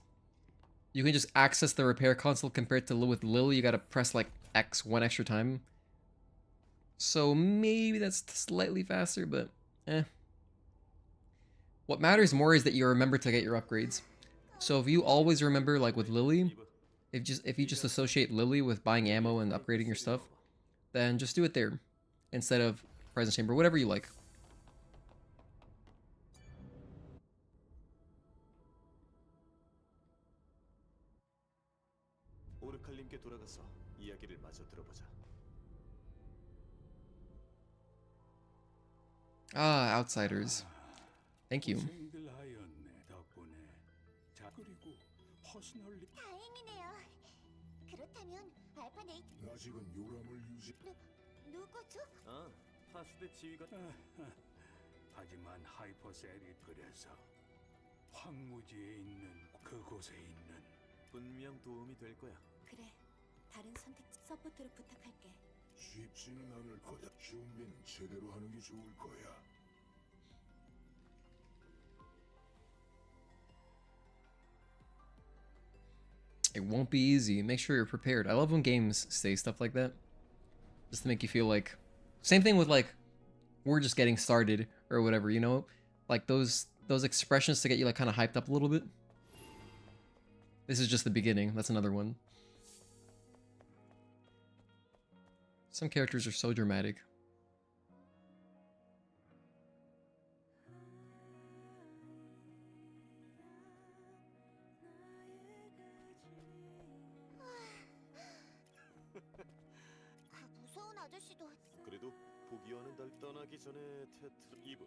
you can just access the repair console compared to with Lily, you gotta press like X one extra time. So maybe that's slightly faster, but eh. What matters more is that you remember to get your upgrades. So if you always remember, like with Lily, if you just associate Lily with buying ammo and upgrading your stuff, then just do it there instead of presence chamber, whatever you like. 오르칼님께 돌아가서 이야기를 마저 들어보자. Ah, outsiders. Thank you. 다행이네요. 그렇다면 알파 네이트 아직은 요람을 유지. 누구죠? 아, 하수대 지휘관. 하지만 하이퍼셀이 그래서 황무지에 있는 그곳에 있는 분명 도움이 될 거야. 그래. 다른 선택 서포트로 부탁할게. 쉽지는 않을 거다. 준비는 제대로 하는 게 좋을 거야. It won't be easy. Make sure you're prepared. I love when games say stuff like that, just to make you feel like. Same thing with like, we're just getting started or whatever, you know, like those expressions to get you like kind of hyped up a little bit. This is just the beginning. That's another one. Some characters are so dramatic. 무서운 아저씨도 그래도 보기와는 달 떠나기 전에 테트라 이브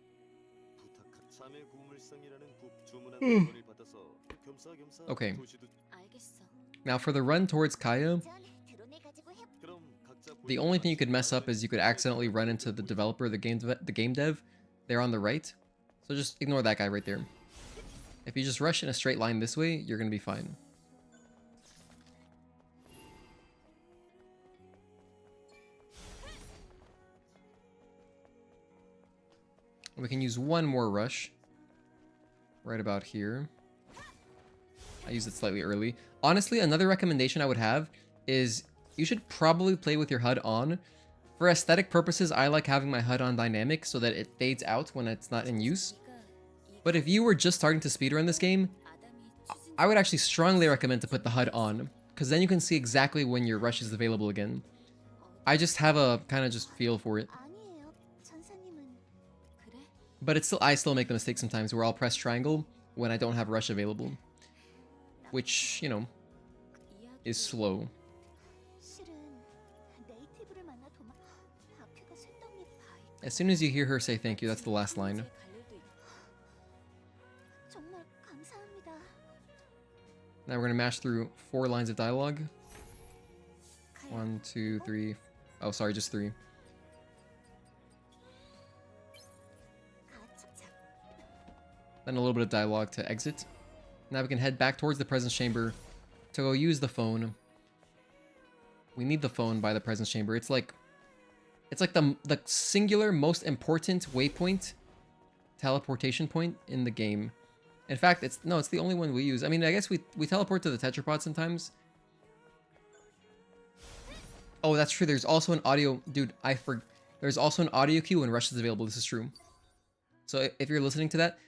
부탁한 참의 구물상이라는 주문한 물건을 받아서 겸사겸사 Okay. 도시도 알겠어. Now for the run towards Kaya, 전 드론을 가지고 해. 그럼 각자 the only thing you could mess up is you could accidentally run into the developer, the game dev. They're on the right, so just ignore that guy right there. If you just rush in a straight line this way, you're gonna be fine. We can use one more rush right about here. I used it slightly early. Honestly, another recommendation I would have is you should probably play with your HUD on. For aesthetic purposes, I like having my HUD on dynamic so that it fades out when it's not in use. But if you were just starting to speedrun this game, I would actually strongly recommend to put the HUD on, because then you can see exactly when your rush is available again. I just have a kind of just feel for it. 아니에요. 천사님은 그래? But I still make the mistake sometimes where I'll press triangle when I don't have rush available. Which, you know, is slow. 실은 네이티브를 만나 바퀴가 샜답니다. As soon as you hear her say thank you, that's the last line. 정말 감사합니다. Now we're gonna mash through 4 lines of dialogue. 1, 2, 3. Oh, sorry, just 3. Then a little bit of dialogue to exit. Now we can head back towards the presence chamber to go use the phone. We need the phone by the presence chamber. It's like the singular most important waypoint, teleportation point in the game. In fact, it's the only one we use. I mean, I guess we teleport to the tetrapod sometimes. Oh, that's true. There's also an audio, dude. There's also an audio cue when rush is available. This is true. So if you're listening to that,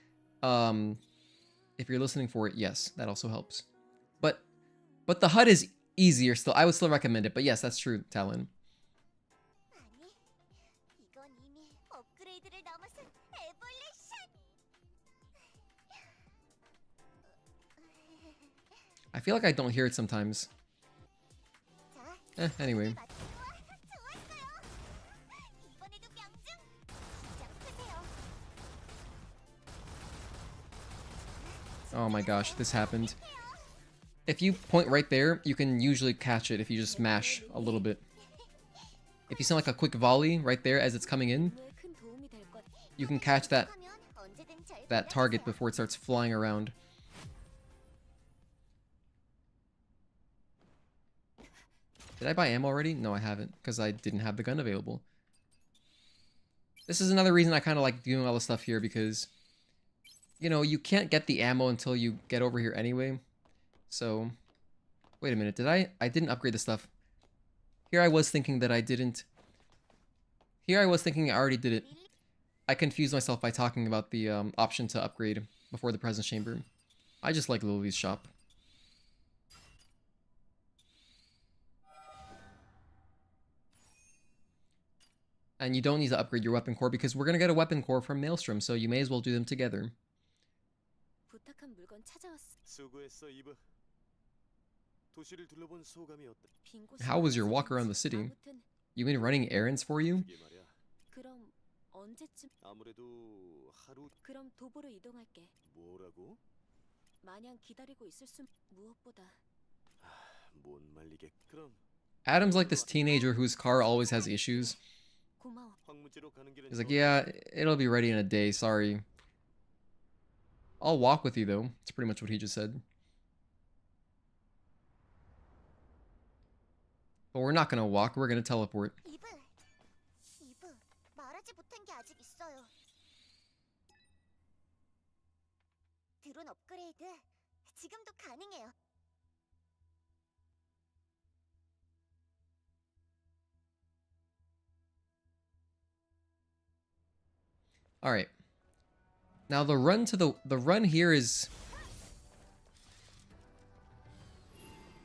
if you're listening for it, yes, that also helps. But the HUD is easier still. I would still recommend it. But yes, that's true, Talon. 아니, 이건 이미 업그레이드를 넘어선 에볼루션. I feel like I don't hear it sometimes. 자, Anyway. 좋았어요. 이번에도 명중 시작하세요. Oh my gosh, this happened. If you point right there, you can usually catch it if you just mash a little bit. If you send like a quick volley right there as it's coming in, 큰 도움이 될 것. you can catch that 하면 언제든 절 target before it starts flying around. Did I buy ammo already? No, I haven't, because I didn't have the gun available. This is another reason I kind of like doing all the stuff here, because, you know, you can't get the ammo until you get over here anyway. So, wait a minute, I didn't upgrade the stuff. Here I was thinking that I didn't. Here I was thinking I already did it. I confused myself by talking about the option to upgrade before the presence chamber. I just like Lily's shop. And you don't need to upgrade your weapon core because we're going to get a weapon core from Maelstrom, so you may as well do them together. 부탁한 물건 찾아왔어. 수고했어, 이브. 도시를 둘러본 소감이 어때? 빈 곳이 How was your 많아서 walk around the 그런지 city? 아무튼 You been running errands for you? 그게 말이야. 그럼 언제쯤? 아무래도 하루 그럼 도보로 이동할게. 뭐라고? 마냥 기다리고 있을 수 무엇보다. 못 말리게. 그럼 Adam's like this teenager whose car always has issues. 고마워. 황무지로 가는 길은 He's like, yeah, it'll be ready in a day, sorry. I'll walk with you though. That's pretty much what he just said. But we're not gonna walk, we're gonna teleport. 이브, 말하지 못한 게 아직 있어요. 드론 업그레이드 지금도 가능해요. All right. Now the run here is.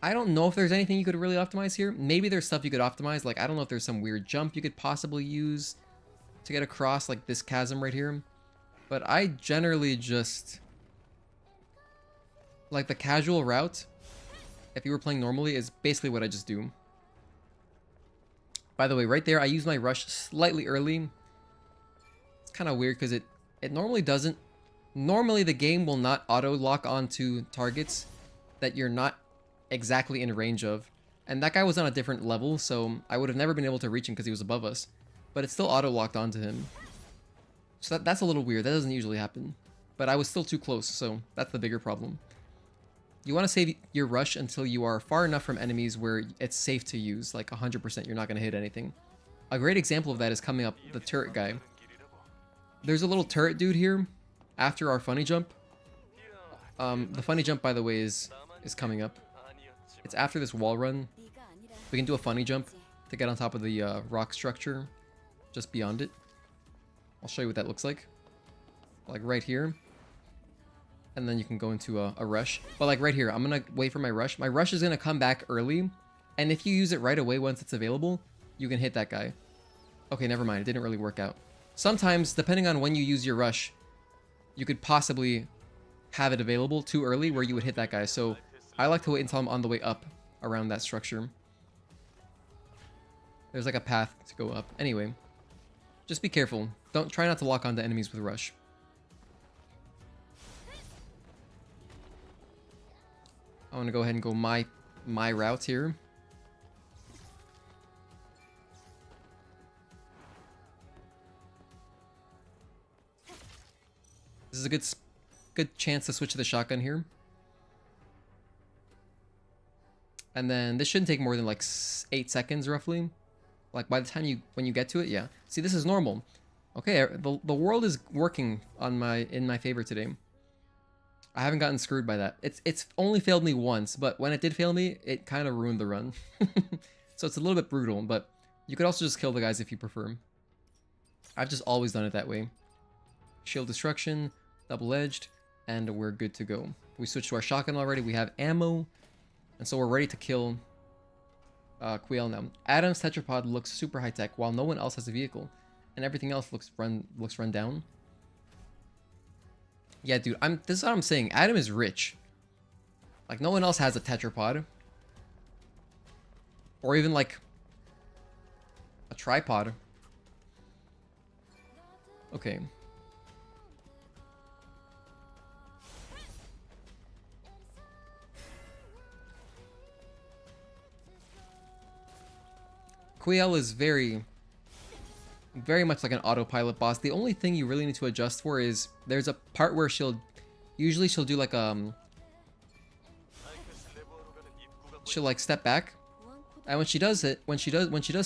I don't know if there's anything you could really optimize here. Maybe there's stuff you could optimize. Like, I don't know if there's some weird jump you could possibly use to get across like this chasm right here. But I generally just like the casual route. If you were playing normally, is basically what I just do. By the way, right there, I use my rush slightly early. It's kind of weird because it normally doesn't. Normally, the game will not auto-lock onto targets that you're not exactly in range of. And that guy was on a different level, so I would have never been able to reach him because he was above us. But it still auto-locked onto him. So that's a little weird. That doesn't usually happen. But I was still too close, so that's the bigger problem. You want to save your rush until you are far enough from enemies where it's safe to use. Like 100% you're not going to hit anything. A great example of that is coming up the turret guy. There's a little turret dude here after our funny jump. The funny jump, by the way, is coming up. It's after this wall run. 네가 아니라 We can do a funny jump to get on top of the rock structure just beyond it. I'll show you what that looks like. Like right here. and then you can go into a rush. But like right here, I'm gonna wait for my rush. My rush is gonna come back early, and if you use it right away once it's available, you can hit that guy. Okay, never mind. It didn't really work out. Sometimes, depending on when you use your rush, you could possibly have it available too early where you would hit that guy. So I like to wait until I'm on the way up around that structure. There's like a path to go up. Anyway, just be careful. Don't try not to lock onto enemies with rush. I want to go ahead and go my route here. This is a good chance to switch to the shotgun here. And then this shouldn't take more than like 8 seconds roughly. Like by the time when you get to it, yeah. See, this is normal. Okay, the world is working on in my favor today. I haven't gotten screwed by that. It's only failed me once, but when it did fail me, it kind of ruined the run. So it's a little bit brutal, but you could also just kill the guys if you prefer. I've just always done it that way. Shield destruction, double-edged, and we're good to go. We switched to our shotgun already. We have ammo, and so we're ready to kill Quiel now. Adam's tetrapod looks super high-tech, while no one else has a vehicle, and everything else looks run down. Yeah, dude, this is what I'm saying. Adam is rich. Like, no one else has a tetrapod. Or even, like, a tripod. Okay. Quiel is very much like an autopilot boss. The only thing you really need to adjust for is there's a part where she'll do like she'll like step back, and when she does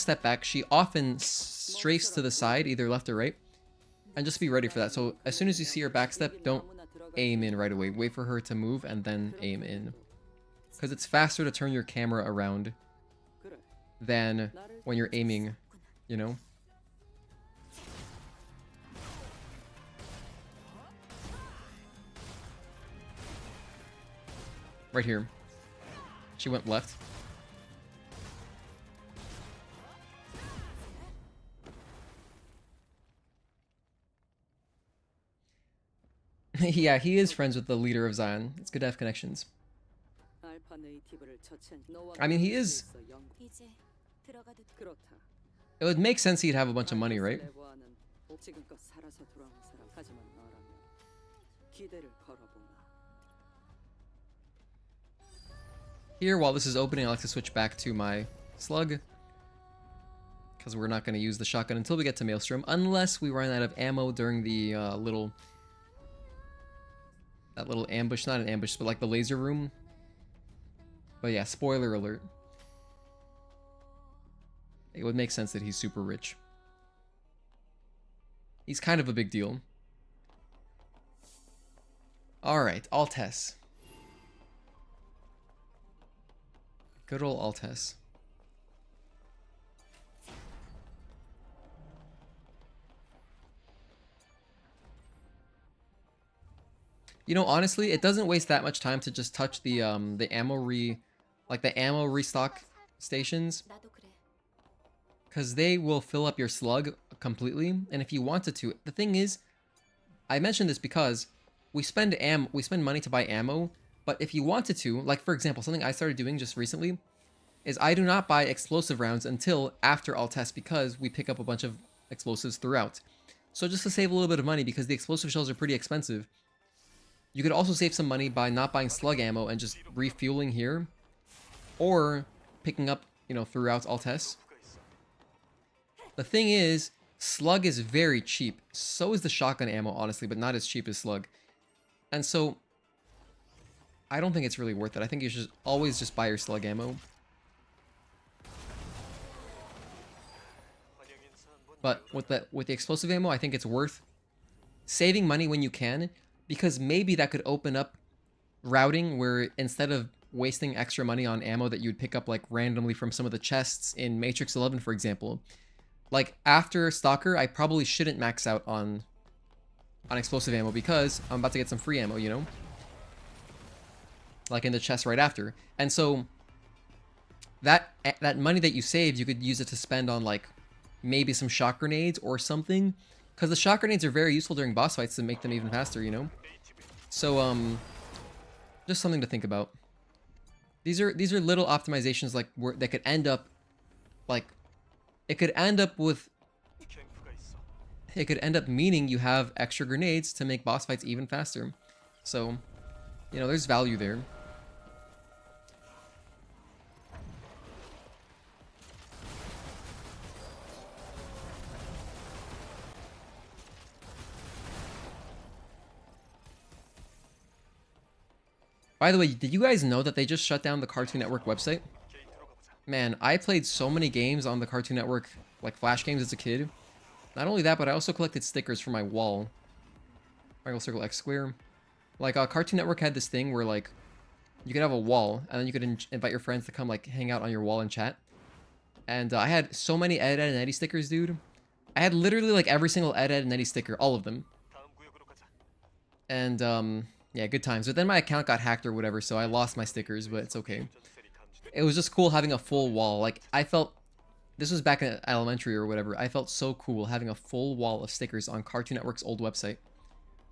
step back, she often strafes to the side, either left or right, and just be ready for that. So as soon as you see her backstep, don't aim in right away. Wait for her to move and then aim in, because it's faster to turn your camera around than when you're aiming, you know? Right here. She went left. Yeah, he is friends with the leader of Zion. It's good to have connections. I mean, he is... It would make sense he'd have a bunch of money, right? Here, while this is opening, I like to switch back to my slug, because we're not going to use the shotgun until we get to Maelstrom, unless we run out of ammo during the that little ambush, not an ambush, but like the laser room. But yeah, spoiler alert. It would make sense that he's super rich. He's kind of a big deal. Alright, Altes. Good old Altes. You know, honestly, it doesn't waste that much time to just touch the ammo restock stations, because they will fill up your slug completely. And if you wanted to, the thing is, I mentioned this because we spend money to buy ammo, but if you wanted to, like for example, something I started doing just recently is I do not buy explosive rounds until after Altes, because we pick up a bunch of explosives throughout. So just to save a little bit of money, because the explosive shells are pretty expensive, you could also save some money by not buying slug ammo and just refueling here, or picking up, you know, throughout Altes. The thing is, slug is very cheap. So is the shotgun ammo, honestly, but not as cheap as slug. And so, I don't think it's really worth it. I think you should always just buy your slug ammo. But with the explosive ammo, I think it's worth saving money when you can, because maybe that could open up routing where instead of wasting extra money on ammo that you'd pick up like randomly from some of the chests in Matrix 11, for example. Like after Stalker, I probably shouldn't max out on explosive ammo because I'm about to get some free ammo, you know? like in the chest right after. And so that money that you saved, you could use it to spend on like maybe some shock grenades or something, because the shock grenades are very useful during boss fights to make them even faster, you know. So just something to think about. These are little optimizations like that could end up like it could end up meaning you have extra grenades to make boss fights even faster. So, you know, there's value there. By the way, did you guys know that they just shut down the Cartoon Network website? Man, I played so many games on the Cartoon Network, like Flash games as a kid. Not only that, but I also collected stickers for my wall. Triangle, circle, X, square. Like, Cartoon Network had this thing where, like, you could have a wall, and then you could invite your friends to come, like, hang out on your wall and chat. And I had so many Ed, Ed, and Eddie stickers, dude. I had literally, like, every single Ed, Ed, and Eddie sticker. All of them. And, yeah, good times. But then my account got hacked or whatever, so I lost my stickers, but it's okay. It was just cool having a full wall. Like, I felt... This was back in elementary or whatever. I felt so cool having a full wall of stickers on Cartoon Network's old website.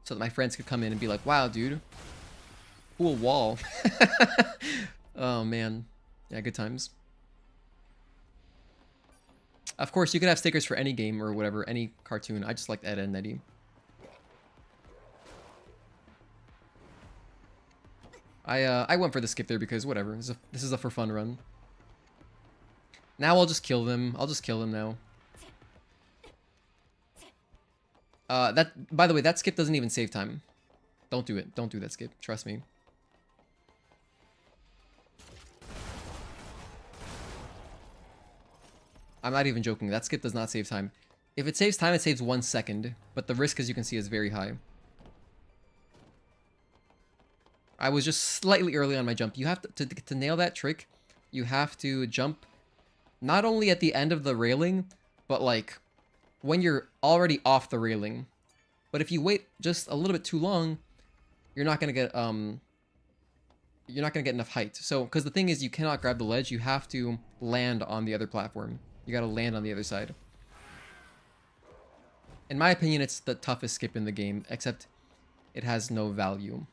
So that my friends could come in and be like, wow, dude. Cool wall. Oh, man. Yeah, good times. Of course, you could have stickers for any game or whatever, any cartoon. I just liked Ed, Ed, and Eddie. I went for the skip there because whatever. This is a for fun run. Now I'll just kill them. I'll just kill them now. By the way, that skip doesn't even save time. Don't do it. Don't do that skip. Trust me. I'm not even joking. That skip does not save time. If it saves time, it saves 1 second. But the risk, as you can see, is very high. I was just slightly early on my jump. You have to nail that trick, you have to jump not only at the end of the railing, but like when you're already off the railing. But if you wait just a little bit too long, you're not gonna get enough height. So, because the thing is, you cannot grab the ledge. You have to land on the other platform. You gotta land on the other side. In my opinion, it's the toughest skip in the game, except it has no value.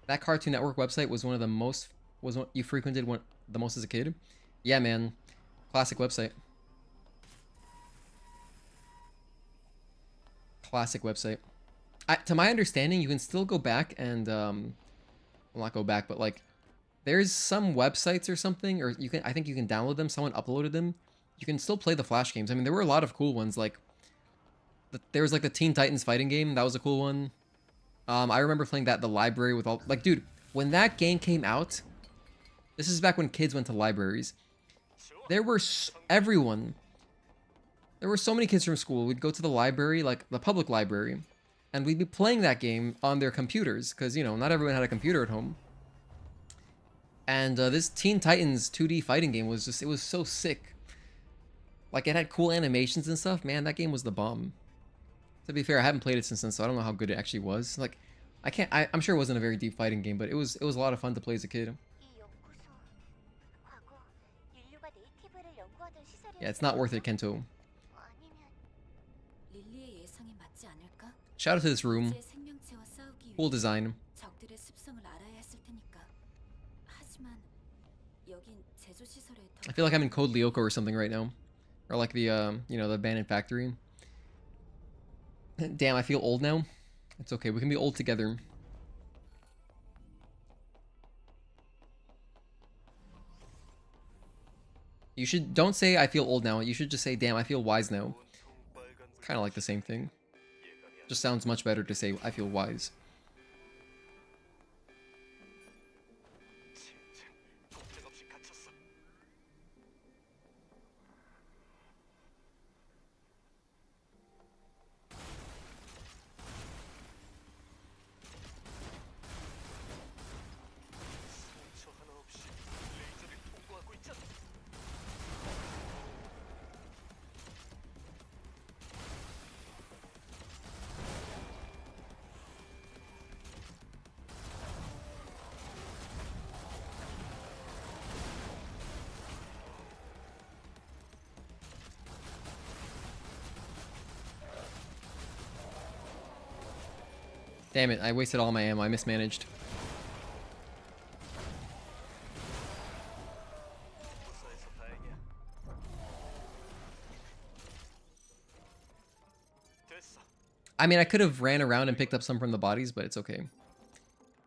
That Cartoon Network website was one of the most... was what you frequented the most as a kid? Yeah, man. Classic website. Classic website. To my understanding, you can still go back and... well, not go back, but like... There's some websites or something, or you can... I think you can download them. Someone uploaded them. You can still play the Flash games. I mean, there were a lot of cool ones, like... There was like the Teen Titans fighting game. That was a cool one. I remember playing that at the library with all... Like, dude, when that game came out... This is back when kids went to libraries. There were... Everyone... There were so many kids from school. We'd go to the library, like the public library. And we'd be playing that game on their computers. Because, you know, not everyone had a computer at home. And this Teen Titans 2D fighting game was just... It was so sick. Like, it had cool animations and stuff. Man, that game was the bomb. To be fair, I haven't played it since then, so I don't know how good it actually was. Like, I'm sure it wasn't a very deep fighting game, but it was a lot of fun to play as a kid. Yeah, it's not worth it, Kento. Shout out to this room. Cool design. I feel like I'm in Code Lyoko or something right now. Or like the, you know, the abandoned factory. Damn, I feel old now. It's okay, we can be old together. You should... Don't say I feel old now. You should just say, damn, I feel wise now. It's kind of like the same thing. Just sounds much better to say I feel wise. Damn it, I wasted all my ammo. I mismanaged. 무사해서 다행이야. 됐어. I mean, I could have ran around and picked up some from the bodies, but it's okay.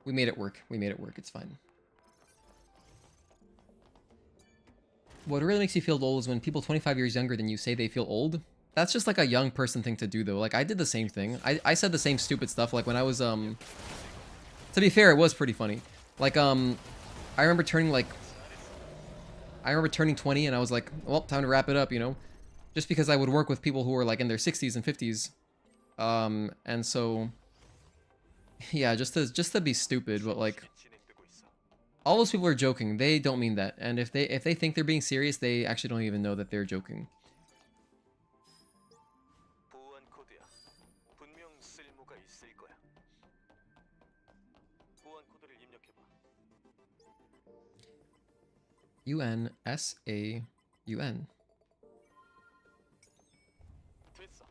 We made it work. We made it work. It's fine. What really makes you feel old is when people 25 years younger than you say they feel old. That's just like a young person thing to do, though. Like, I did the same thing. I said the same stupid stuff, like, when I was, To be fair, it was pretty funny. Like, I remember turning, like... I remember turning 20, and I was like, well, time to wrap it up, you know? Just because I would work with people who were, like, in their 60s and 50s. And so... Yeah, just to be stupid, but, like... 진행되고 있어. All those people are joking. They don't mean that. And if they think they're being serious, they actually don't even know that they're joking. 보안 코드야. 분명 쓸모가 있을 거야. 보안 코드를 입력해봐. UNSAUN. 됐어.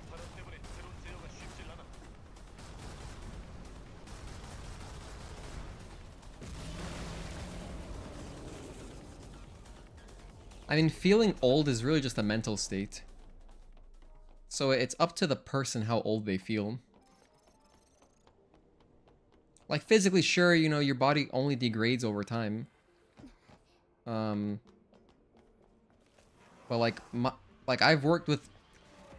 바람 때문에 새로운 제어가 쉽질 않아. I mean, feeling old is really just a mental state. So it's up to the person how old they feel. Like, physically, sure, you know, your body only degrades over time. But like, I've worked with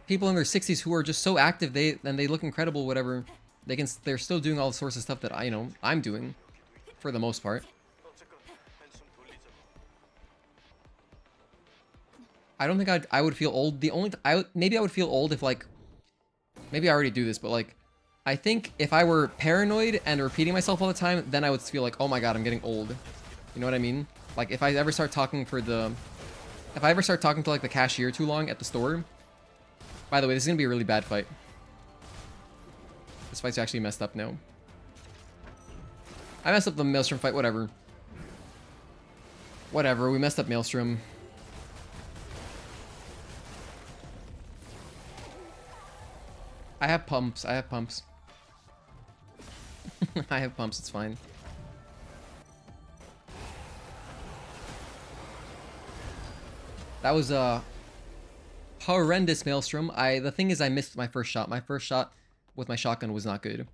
people in their 60s who are just so active, they look incredible, whatever. They're still doing all sorts of stuff that I'm doing, for the most part. 어쨌건 한숨 돌리자고. I don't think I would feel old. Maybe I would feel old if, like, maybe I already do this, but like, I think if I were paranoid and repeating myself all the time, then I would feel like, oh my god, I'm getting old. You know what I mean? Like, if I ever start talking to like the cashier too long at the store. By the way, this is gonna be a really bad fight. This fight's actually messed up now. I messed up the Maelstrom fight, whatever. Whatever, we messed up Maelstrom. I have pumps. I have pumps. I have pumps. It's fine. That was a horrendous Maelstrom. The thing is, I missed my first shot. My first shot with my shotgun was not good.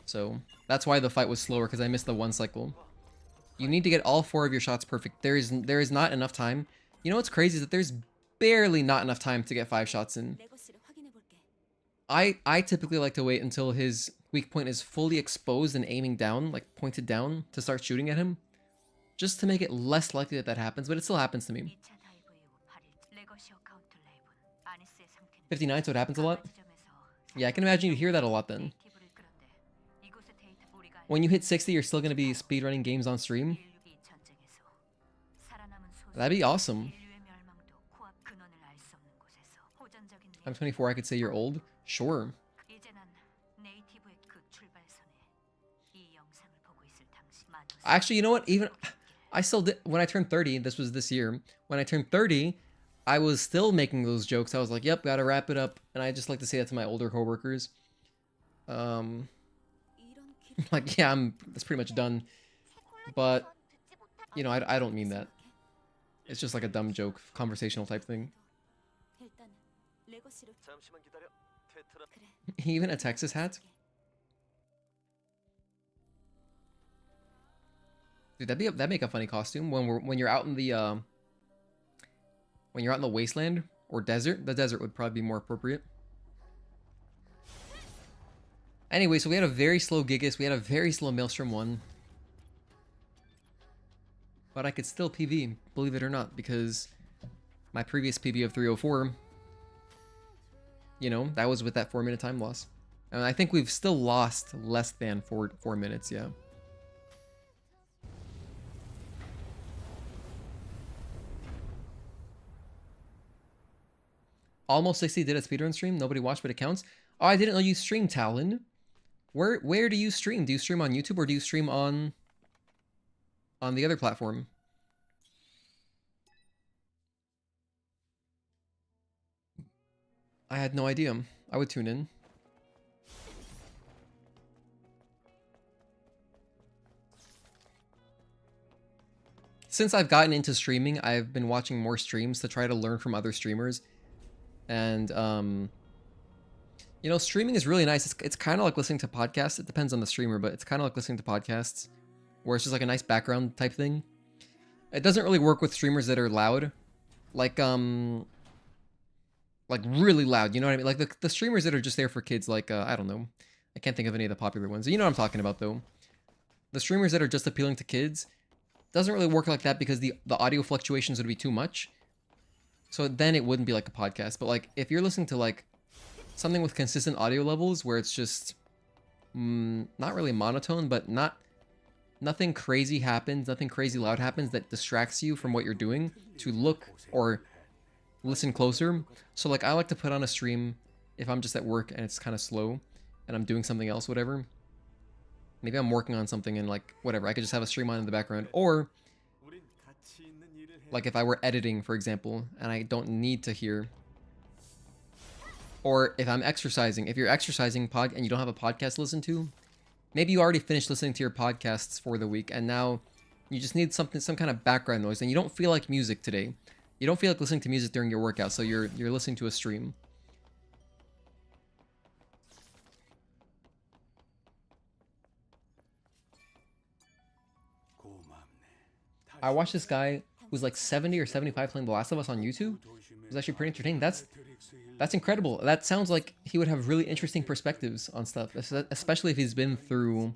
So that's why the fight was slower, because I missed the one cycle. You need to get all 4 of your shots perfect. There is not enough time. You know what's crazy is that there's barely not enough time to get 5 shots in. 레거시를 확인해 볼게. I typically like to wait until his weak point is fully exposed and aiming down, like pointed down, to start shooting at him. Just to make it less likely that that happens, but it still happens to me. 59, so it happens a lot? Yeah, I can imagine you hear that a lot then. When you hit 60, you're still going to be speedrunning games on stream? That'd be awesome. I'm 24, I could say you're old? Sure. Actually, you know what? Even I still did when I turned 30, this was this year. When I turned 30, I was still making those jokes. I was like, yep, gotta wrap it up. And I just like to say that to my older coworkers. Like, yeah, that's pretty much done. But, you know, I don't mean that. It's just like a dumb joke, conversational type thing. 일단 레거시로 잠시만 기다려. 테트라. 그래. Even a Texas hat? Dude, that'd make a funny costume when you're out in the when you're out in the wasteland or desert. The desert would probably be more appropriate. Anyway, so we had a very slow Gigas, we had a very slow Maelstrom 1. But I could still PV, believe it or not, because my previous PV of 304, you know, that was with that 4-minute time loss. And I think we've still lost less than 4 minutes, yeah. Almost 60 did a speedrun stream. Nobody watched, but it counts. Oh, I didn't know you stream, Talon. Where do you stream? Do you stream on YouTube or do you stream on the other platform? I had no idea. I would tune in. Since I've gotten into streaming, I've been watching more streams to try to learn from other streamers. And, you know, streaming is really nice. It's kind of like listening to podcasts. It depends on the streamer, but it's kind of like listening to podcasts where it's just like a nice background type thing. It doesn't really work with streamers that are loud. Like really loud, you know what I mean? Like the streamers that are just there for kids, like, I don't know. I can't think of any of the popular ones. You know what I'm talking about, though. The streamers that are just appealing to kids doesn't really work like that because the audio fluctuations would be too much. So then it wouldn't be like a podcast. But like if you're listening to like something with consistent audio levels where it's just not really monotone, but nothing crazy happens, nothing crazy loud happens that distracts you from what you're doing to look or listen closer. So like I like to put on a stream if I'm just at work and it's kind of slow and I'm doing something else, whatever. Maybe I'm working on something and like whatever, I could just have a stream on in the background. Or like if I were editing, for example, and I don't need to hear. Or if I'm exercising, if you're exercising and you don't have a podcast to listen to, maybe you already finished listening to your podcasts for the week and now you just need some kind of background noise and you don't feel like music today. You don't feel like listening to music during your workout, so you're listening to a stream. I watched this guy who's like 70 or 75 playing The Last of Us on YouTube. It was actually pretty entertaining. That's incredible. That sounds like he would have really interesting perspectives on stuff, especially if he's been through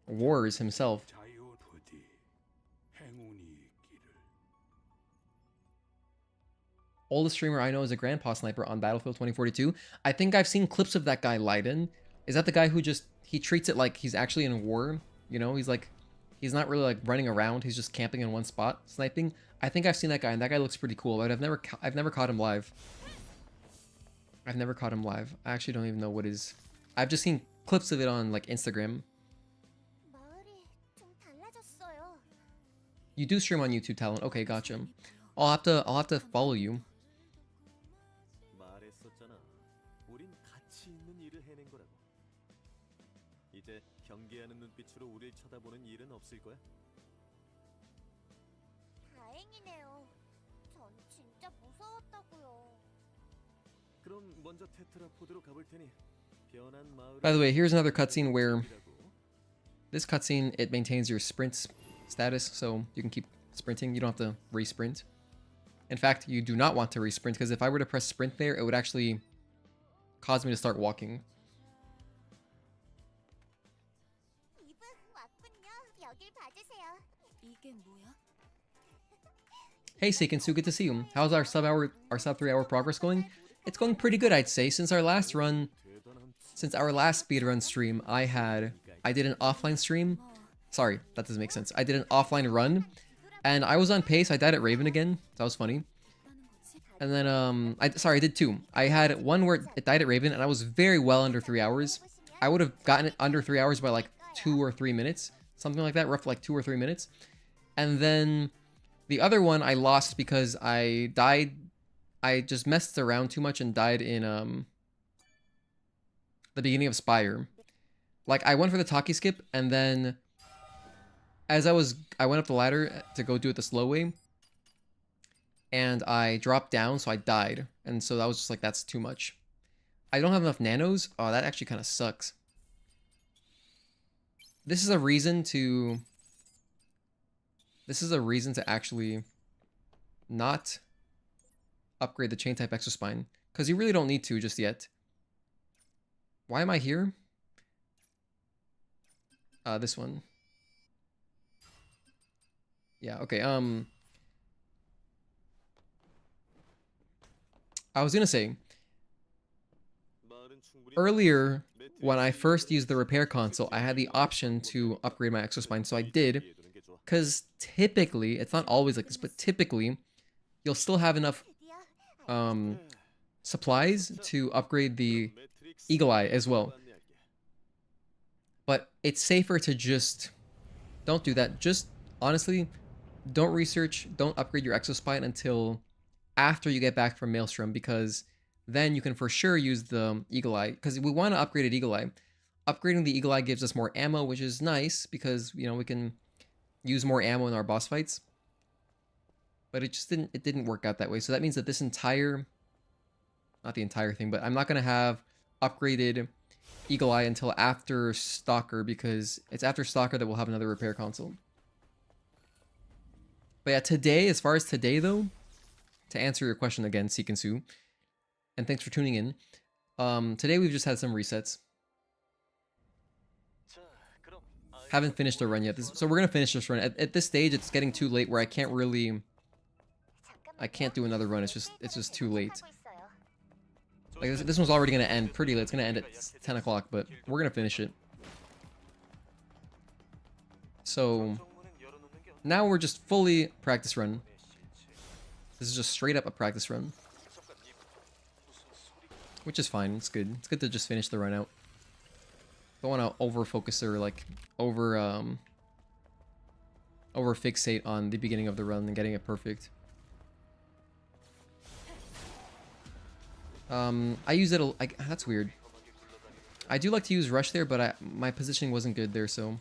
wars himself. Oldest streamer I know is a Grandpa Sniper on Battlefield 2042. I think I've seen clips of that guy, Leiden. Is that the guy who just, he treats it like he's actually in a war? You know, he's like, he's not really like running around. He's just camping in one spot, sniping. I think I've seen that guy, and that guy looks pretty cool, but I've never caught him live. I've never caught him live. I actually don't even know what his... I've just seen clips of it on like Instagram. You do stream on YouTube, Talent. Okay, gotcha. I'll have to follow you. 말했었잖아. 우린 가치 있는 일을 해낸 거라고. 이제 경계하는 눈빛으로 우릴 쳐다보는 일은 없을 거야. 다행이네요. 전 진짜 무서웠다고요. 그럼 먼저 테트라포드로 가볼 테니 변한 마을. By the way, here's another cutscene where this cutscene, it maintains your sprint status, so you can keep sprinting. You don't have to re-sprint. In fact, you do not want to re-sprint, because if I were to press sprint there, it would actually cause me to start walking. 이브 왔군요. 여길 봐주세요. 이게 뭐야? Hey Seikensu, good to see you. How's our sub 3-hour progress going? It's going pretty good, I'd say. Since our last speedrun stream, I did an offline stream. Sorry, that doesn't make sense. I did an offline run, and I was on pace. I died at Raven again. That was funny. And then, I did two. I had one where it died at Raven, and I was very well under 3 hours. I would have gotten it under 3 hours by like 2 or 3 minutes. Something like that, rough like 2 or 3 minutes. And then the other one I lost because I died. I just messed around too much and died in the beginning of Spire. Like, I went for the Taki skip, and then as I went up the ladder to go do it the slow way, and I dropped down, so I died. And so that was just like, that's too much. I don't have enough nanos. Oh, that actually kind of sucks. This is a reason to actually not upgrade the chain type exospine, because you really don't need to just yet. Why am I here? This one. Yeah, okay, I was gonna say, earlier, when I first used the repair console, I had the option to upgrade my exospine, so I did, because typically, it's not always like this, but typically, you'll still have enough supplies to upgrade the Eagle Eye as well. But it's safer to just don't do that. Just honestly, don't upgrade your exospine until after you get back from Maelstrom, because then you can for sure use the Eagle Eye, because we want to upgrade it Eagle Eye. Upgrading the Eagle Eye gives us more ammo, which is nice because, you know, we can use more ammo in our boss fights. But it just didn't work out that way. So that means that this entire, not the entire thing, but I'm not going to have upgraded Eagle Eye until after Stalker, because it's after Stalker that we'll have another repair console. But yeah, today, as far as today though, to answer your question again, Seekensu, and thanks for tuning in. Today we've just had some resets. Haven't finished the run yet, so we're gonna finish this run. At this stage, it's getting too late where I can't do another run. It's just too late. Like this one's already gonna end pretty late. It's gonna end at 10 o'clock, but we're gonna finish it. So now we're just fully practice run. This is just straight up a practice run, which is fine. It's good. It's good to just finish the run out. Don't want to over focus or like over fixate on the beginning of the run and getting it perfect. I use it. That's weird. I do like to use rush there, but my positioning wasn't good there, so.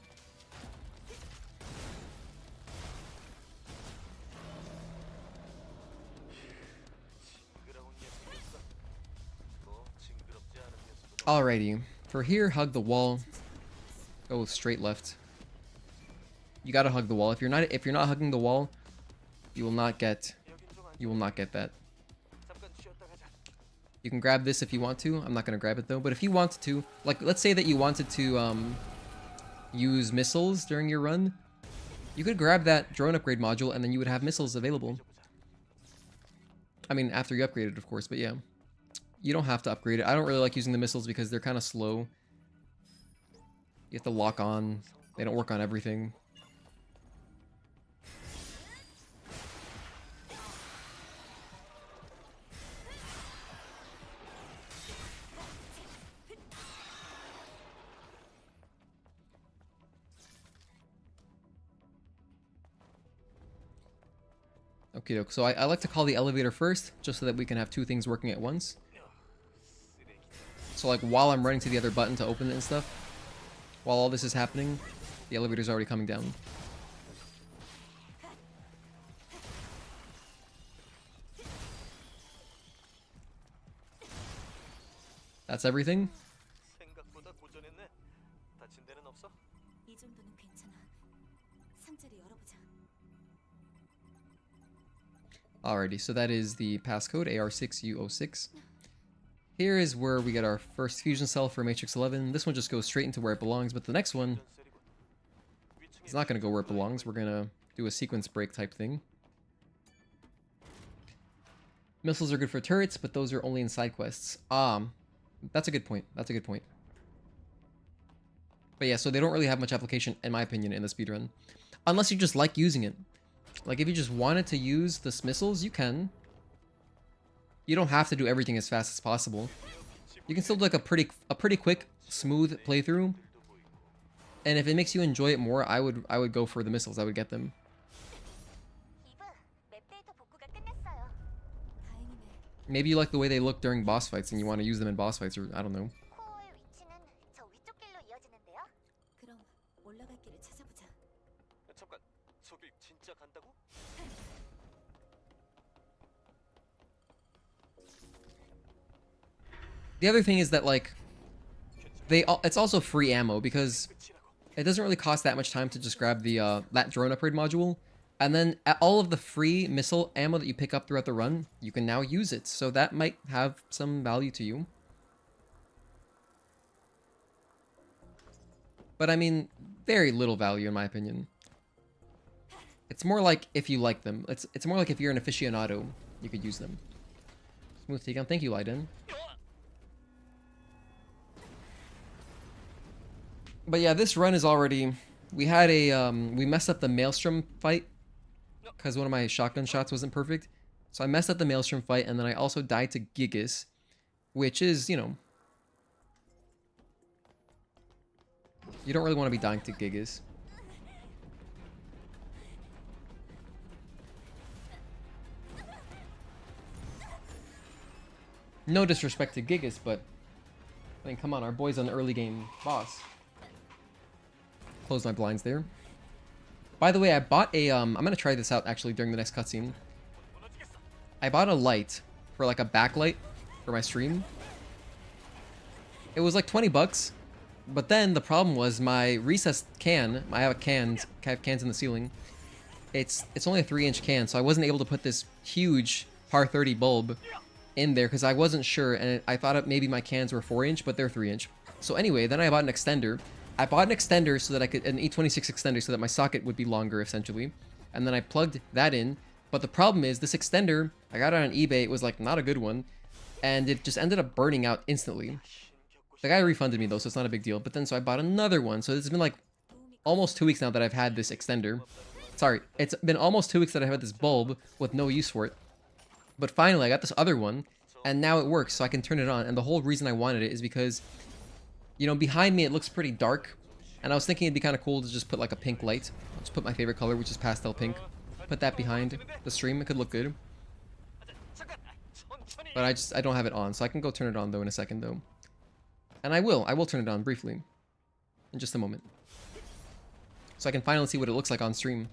Alrighty, for here, hug the wall. Go straight left. You gotta hug the wall. If you're not hugging the wall, you will not get that. You can grab this if you want to. I'm not gonna grab it though. But if you wanted to, like, let's say that you wanted to use missiles during your run, you could grab that drone upgrade module and then you would have missiles available. I mean, after you upgrade it, of course. But yeah. You don't have to upgrade it. I don't really like using the missiles because they're kind of slow. You have to lock on. They don't work on everything. Okay, so I like to call the elevator first, just so that we can have two things working at once. So like while I'm running to the other button to open it and stuff, while all this is happening, the elevator's already coming down. That's everything? 이 정도는 괜찮아. 상자를 열어보자. Alrighty, so that is the passcode AR6U06. Here is where we get our first fusion cell for Matrix 11. This one just goes straight into where it belongs, but the next one is not going to go where it belongs. We're going to do a sequence break type thing. Missiles are good for turrets, but those are only in side quests. That's a good point. That's a good point. But yeah, so they don't really have much application, in my opinion, in the speedrun. Unless you just like using it. Like, if you just wanted to use the missiles, you can. You don't have to do everything as fast as possible. You can still do like a pretty quick, smooth playthrough. And if it makes you enjoy it more, I would go for the missiles. I would get them. 다행이네. Maybe you like the way they look during boss fights and you want to use them in boss fights, or I don't know. 코어의 위치는 저 위쪽 길로 이어지는데요. 그럼 올라갈 길을 찾아보자. 잠깐, 저기 진짜 간다고? The other thing is that, like, it's also free ammo because it doesn't really cost that much time to just grab the that drone upgrade module, and then all of the free missile ammo that you pick up throughout the run, you can now use it. So that might have some value to you. But I mean, very little value in my opinion. It's more like if you like them. It's more like if you're an aficionado, you could use them. Smooth takedown. Thank you, Leiden. But yeah, this run is already... We had a... we messed up the Maelstrom fight because one of my shotgun shots wasn't perfect. So I messed up the Maelstrom fight, and then I also died to Gigas, which is, you know... You don't really want to be dying to Gigas. No disrespect to Gigas, but I mean, come on, our boy's an early game boss. Close my blinds there. By the way, I bought a I'm gonna try this out actually during the next cutscene. I bought a light for like a backlight for my stream. It was like 20 bucks, but then the problem was my recessed can. I have cans in the ceiling. It's only a 3-inch can, so I wasn't able to put this huge par 30 bulb in there because I wasn't sure, and I thought maybe my cans were 4-inch, but they're 3-inch. So anyway, then I bought an extender. I bought an extender so that I could, an E26 extender, so that my socket would be longer essentially, and then I plugged that in. But the problem is this extender, I got it on eBay. It was like not a good one, and it just ended up burning out instantly. The guy refunded me though, so it's not a big deal. But then so I bought another one. So it's been like almost 2 weeks now that I've had this extender. Sorry, it's been almost 2 weeks that I've had this bulb with no use for it. But finally, I got this other one, and now it works, so I can turn it on. And the whole reason I wanted it is because, you know, behind me it looks pretty dark, and I was thinking it'd be kind of cool to just put like a pink light. I'll just put my favorite color, which is pastel pink. Put that behind the stream. It could look good. But I don't have it on, so I can go turn it on though in a second though. And I will turn it on briefly in just a moment, so I can finally see what it looks like on stream.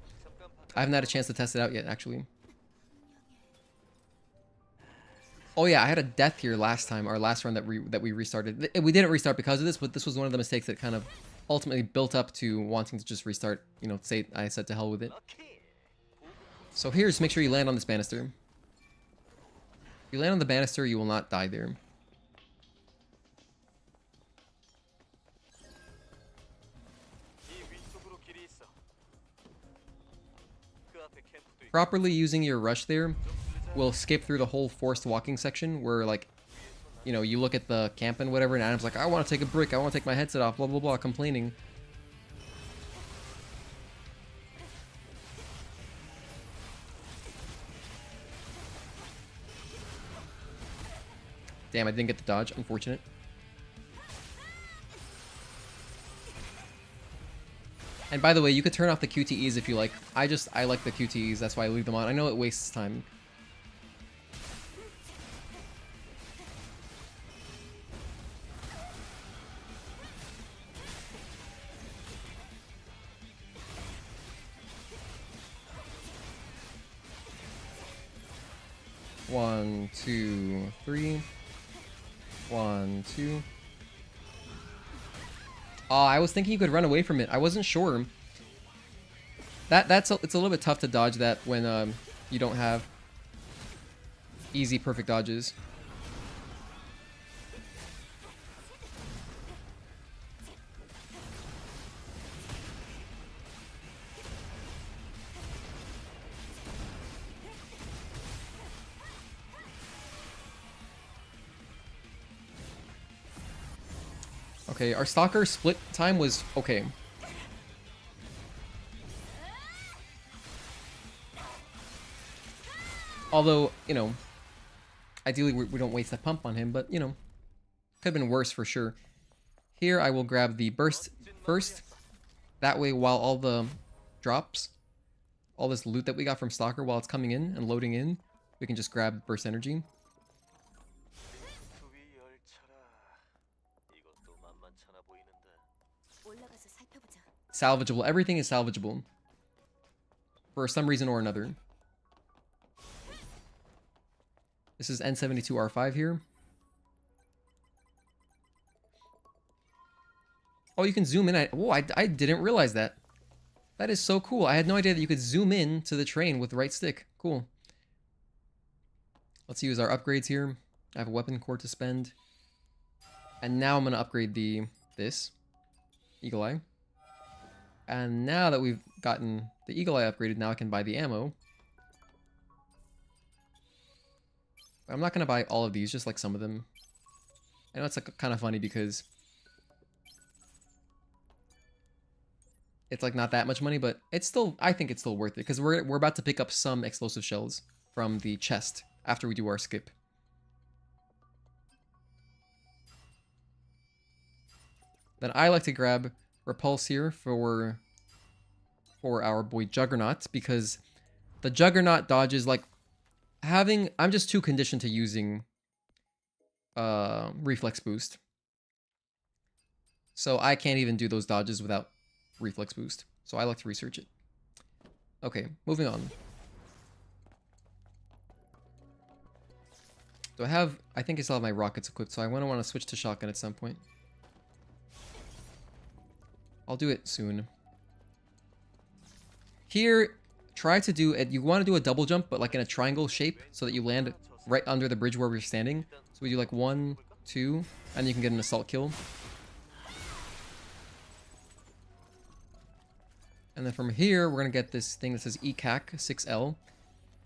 I haven't had a chance to test it out yet, actually. Oh yeah, I had a death here last time, our last run that we restarted. We didn't restart because of this, but this was one of the mistakes that kind of ultimately built up to wanting to just restart. You know, say I said to hell with it. So here's, make sure you land on this banister. If you land on the banister, you will not die there. Properly using your rush there will skip through the whole forced walking section where, like, you know, you look at the camp and whatever, and Adam's like, I want to take a brick, I want to take my headset off, blah blah blah, complaining. Damn, I didn't get the dodge, unfortunate. And by the way, you could turn off the QTEs if you like. I like the QTEs, that's why I leave them on. I know it wastes time. One, two, three. 1, 2. Oh, I was thinking you could run away from it. I wasn't sure. It's a little bit tough to dodge that when you don't have easy perfect dodges. Okay, our stalker split time was okay. Although, you know, ideally we don't waste a pump on him, but, you know, could have been worse for sure. Here I will grab the burst first. That way, while all the drops, all this loot that we got from stalker while it's coming in and loading in, we can just grab burst energy. Salvageable. Everything is salvageable. For some reason or another. This is N72R5 here. Oh, you can zoom in. I didn't realize that. That is so cool. I had no idea that you could zoom in to the train with the right stick. Cool. Let's use our upgrades here. I have a weapon core to spend. And now I'm going to upgrade this. Eagle Eye. And now that we've gotten the Eagle Eye upgraded, now I can buy the ammo. I'm not going to buy all of these, just like some of them. I know it's like kind of funny because it's like not that much money, but it's still, I think it's still worth it because we're about to pick up some explosive shells from the chest after we do our skip. Then I like to grab Repulse here for our boy Juggernaut, because the Juggernaut dodges, like, I'm just too conditioned to using reflex boost. So I can't even do those dodges without reflex boost. So I like to research it. Okay, moving on. Do I have... I think I still have my rockets equipped, so I want to switch to shotgun at some point. I'll do it soon. Here, try to do it. You want to do a double jump, but like in a triangle shape, so that you land right under the bridge where we're standing. So we do like 1, 2, and you can get an assault kill. And then from here, we're going to get this thing that says ECAC 6L.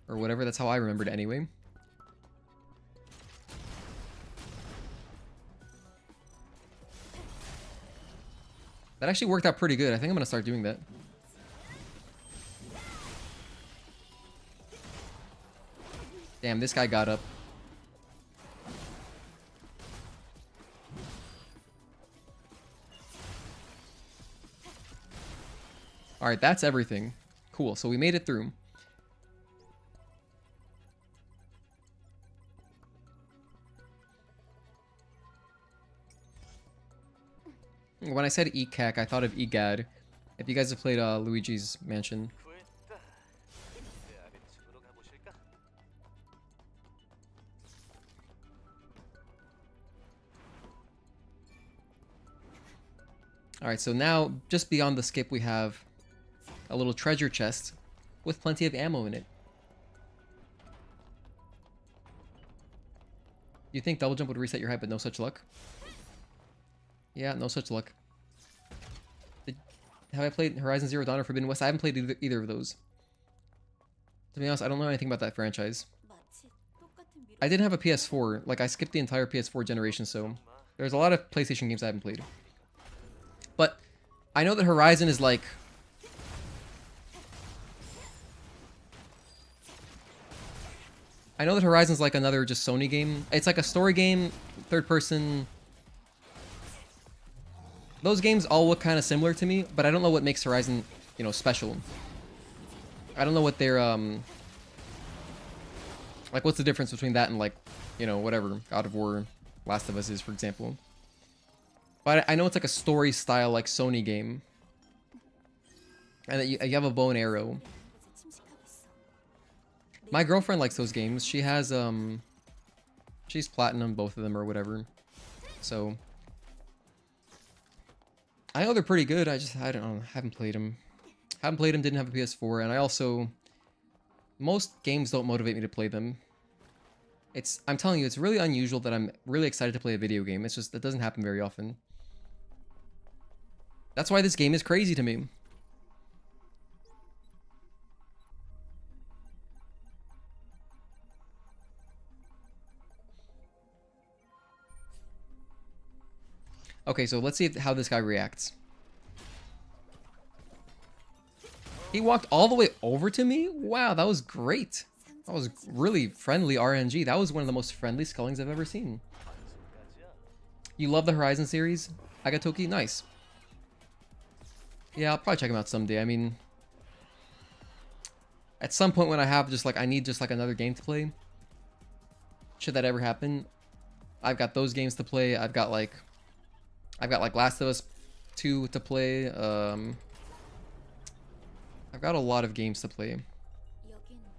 Or whatever, that's how I remembered it anyway. That actually worked out pretty good. I think I'm going to start doing that. Damn, this guy got up. Alright, that's everything. Cool, so we made it through. When I said ECAC, I thought of EGAD. If you guys have played Luigi's Mansion. Alright, so now, just beyond the skip, we have a little treasure chest with plenty of ammo in it. You think double jump would reset your height, but no such luck? Yeah, no such luck. Have I played Horizon Zero Dawn or Forbidden West? I haven't played either of those. To be honest, I don't know anything about that franchise. I didn't have a PS4. Like, I skipped the entire PS4 generation, so there's a lot of PlayStation games I haven't played. But I know that Horizon is like... I know that Horizon's like another just Sony game. It's like a story game, third person. Those games all look kind of similar to me, but I don't know what makes Horizon, you know, special. I don't know what their, like, what's the difference between that and, like, you know, whatever, God of War, Last of Us is, for example. But I know it's like a story style, like, Sony game. And that you have a bow and arrow. My girlfriend likes those games. She has, she's platinum both of them or whatever. So... I know they're pretty good, I don't know, haven't played them. Haven't played them, didn't have a PS4, and I also... Most games don't motivate me to play them. I'm telling you, it's really unusual that I'm really excited to play a video game. It's just, that doesn't happen very often. That's why this game is crazy to me. Okay, so let's see how this guy reacts. He walked all the way over to me? Wow, that was great. That was really friendly RNG. That was one of the most friendly Skullings I've ever seen. You love the Horizon series? Agatoki? Nice. Yeah, I'll probably check him out someday. I mean... At some point when I have just like, I need just like another game to play. Should that ever happen? I've got those games to play. I've got like Last of Us 2 to play. I've got a lot of games to play.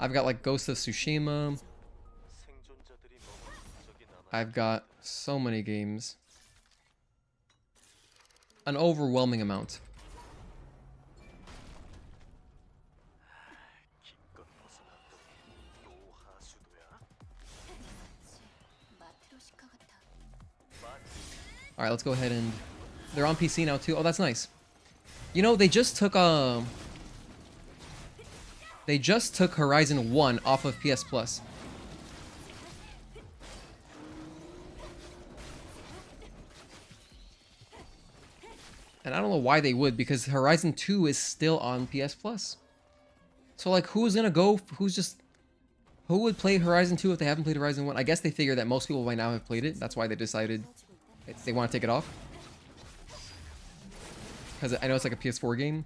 I've got like Ghost of Tsushima. I've got so many games. An overwhelming amount. Alright, let's go ahead and... They're on PC now too. Oh, that's nice. You know, they just took Horizon 1 off of PS Plus. And I don't know why they would, because Horizon 2 is still on PS Plus. So like, who would play Horizon 2 if they haven't played Horizon 1? I guess they figure that most people by now have played it. That's why they decided they want to take it off. Because I know it's like a PS4 game.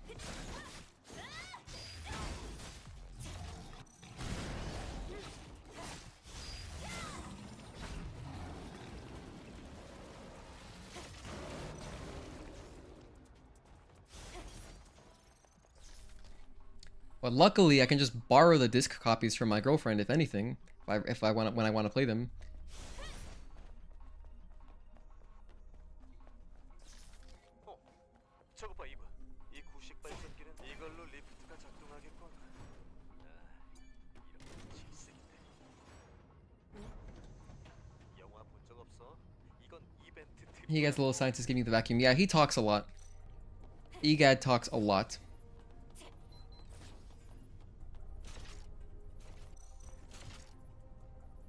But luckily, I can just borrow the disc copies from my girlfriend, if anything, if I want when I want to play them. 저거 봐 이브. 이 구식 발전기는 이걸로 리프트가 작동하겠군. 이런 질색인데. 영화 본 적 없어? 이건 이벤트 트립. He gets a little scientist giving me the vacuum. Yeah, he talks a lot. Egad talks a lot.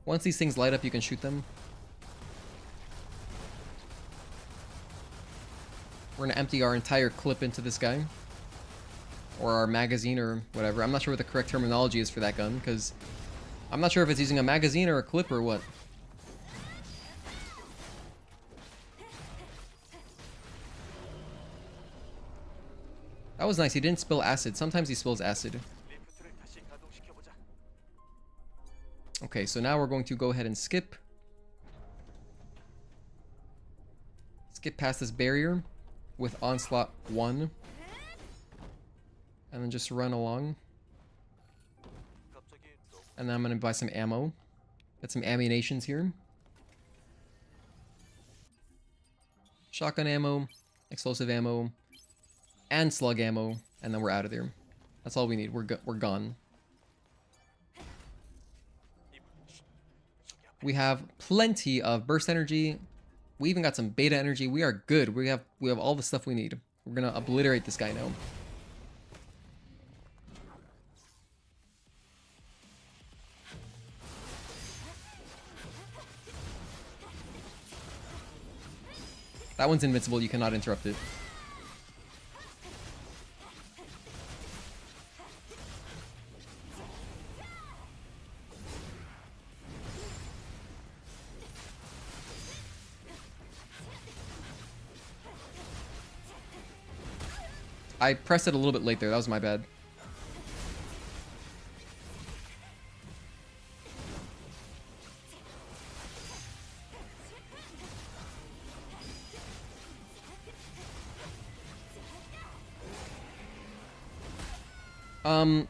Once these things light up, you can shoot them. We're gonna empty our entire clip into this guy. Or our magazine or whatever. I'm not sure what the correct terminology is for that gun, because I'm not sure if it's using a magazine or a clip or what. That was nice, he didn't spill acid. Sometimes he spills acid. Okay, so now we're going to go ahead and skip. Skip past this barrier with Onslaught 1. And then just run along. And then I'm going to buy some ammo. Get some ammunitions here. Shotgun ammo, explosive ammo, and slug ammo. And then we're out of there. That's all we need. We're gone. We have plenty of burst energy. We even got some beta energy. We are good. We have all the stuff we need. We're gonna obliterate this guy now. That one's invincible. You cannot interrupt it. I pressed it a little bit late there. That was my bad.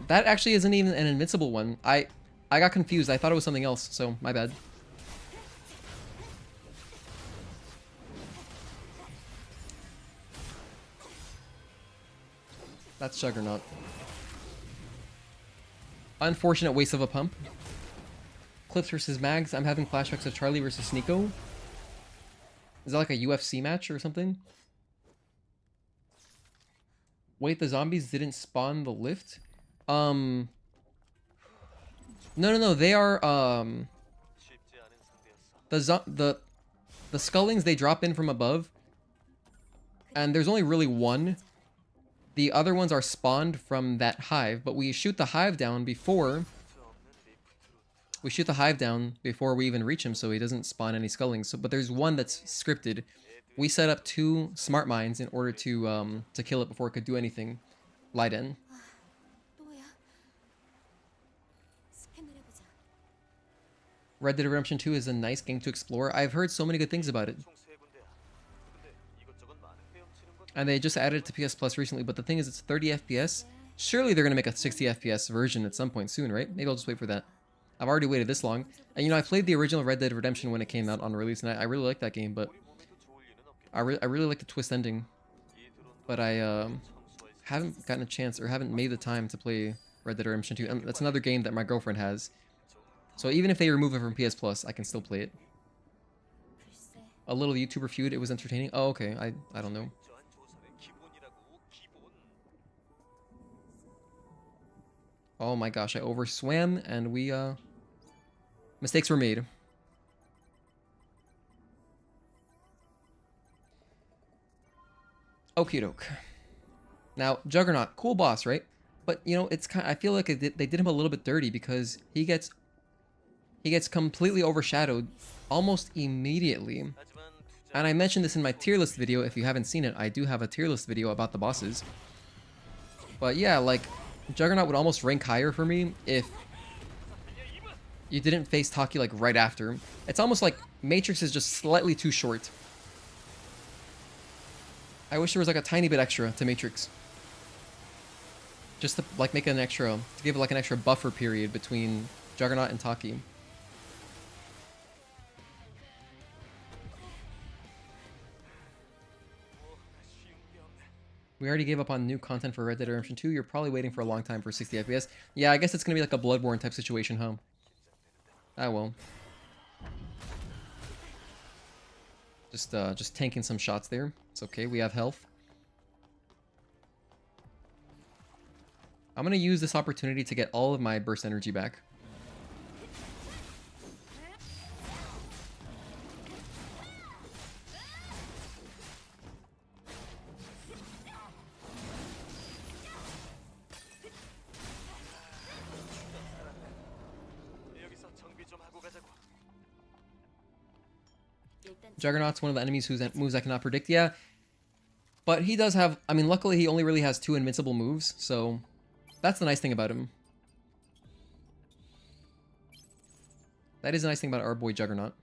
That actually isn't even an invincible one. I got confused. I thought it was something else, so my bad. That's Juggernaut. Unfortunate waste of a pump. Clips versus Mags. I'm having flashbacks of Charlie versus Nico. Is that like a UFC match or something? Wait, the zombies didn't spawn the lift? No, they are, the Skullings, they drop in from above. And there's only really one. The other ones are spawned from that hive, but we shoot the hive down before... We shoot the hive down before we even reach him, so he doesn't spawn any Skullings. So, but there's one that's scripted. We set up 2 smart mines in order to kill it before it could do anything. Light in. Red Dead Redemption 2 is a nice game to explore. I've heard so many good things about it. And they just added it to PS Plus recently, but the thing is it's 30 FPS. Surely they're going to make a 60 FPS version at some point soon, right? Maybe I'll just wait for that. I've already waited this long. And you know, I played the original Red Dead Redemption when it came out on release, and I really liked that game, but... I really like the twist ending. But I haven't gotten a chance, or haven't made the time to play Red Dead Redemption 2. And that's another game that my girlfriend has. So even if they remove it from PS Plus, I can still play it. A little YouTuber feud, it was entertaining. Oh, okay. I don't know. Oh my gosh, I overswam and we, mistakes were made. Okie doke. Now, Juggernaut, cool boss, right? But, you know, it's kind of, I feel like they did him a little bit dirty because he gets completely overshadowed almost immediately. And I mentioned this in my tier list video. If you haven't seen it, I do have a tier list video about the bosses. But yeah, like, Juggernaut would almost rank higher for me if you didn't face Taki like right after. It's almost like Matrix is just slightly too short. I wish there was like a tiny bit extra to Matrix. Just to like make an extra, to give like an extra buffer period between Juggernaut and Taki. We already gave up on new content for Red Dead Redemption 2. You're probably waiting for a long time for 60 FPS. Yeah, I guess it's gonna be like a Bloodborne type situation, huh? Ah, well. Just tanking some shots there. It's okay, we have health. I'm gonna use this opportunity to get all of my burst energy back. Juggernaut's one of the enemies whose moves I cannot predict. Yeah, but he does have... I mean, luckily he only really has 2 invincible moves, so that's the nice thing about him. That is the nice thing about our boy Juggernaut.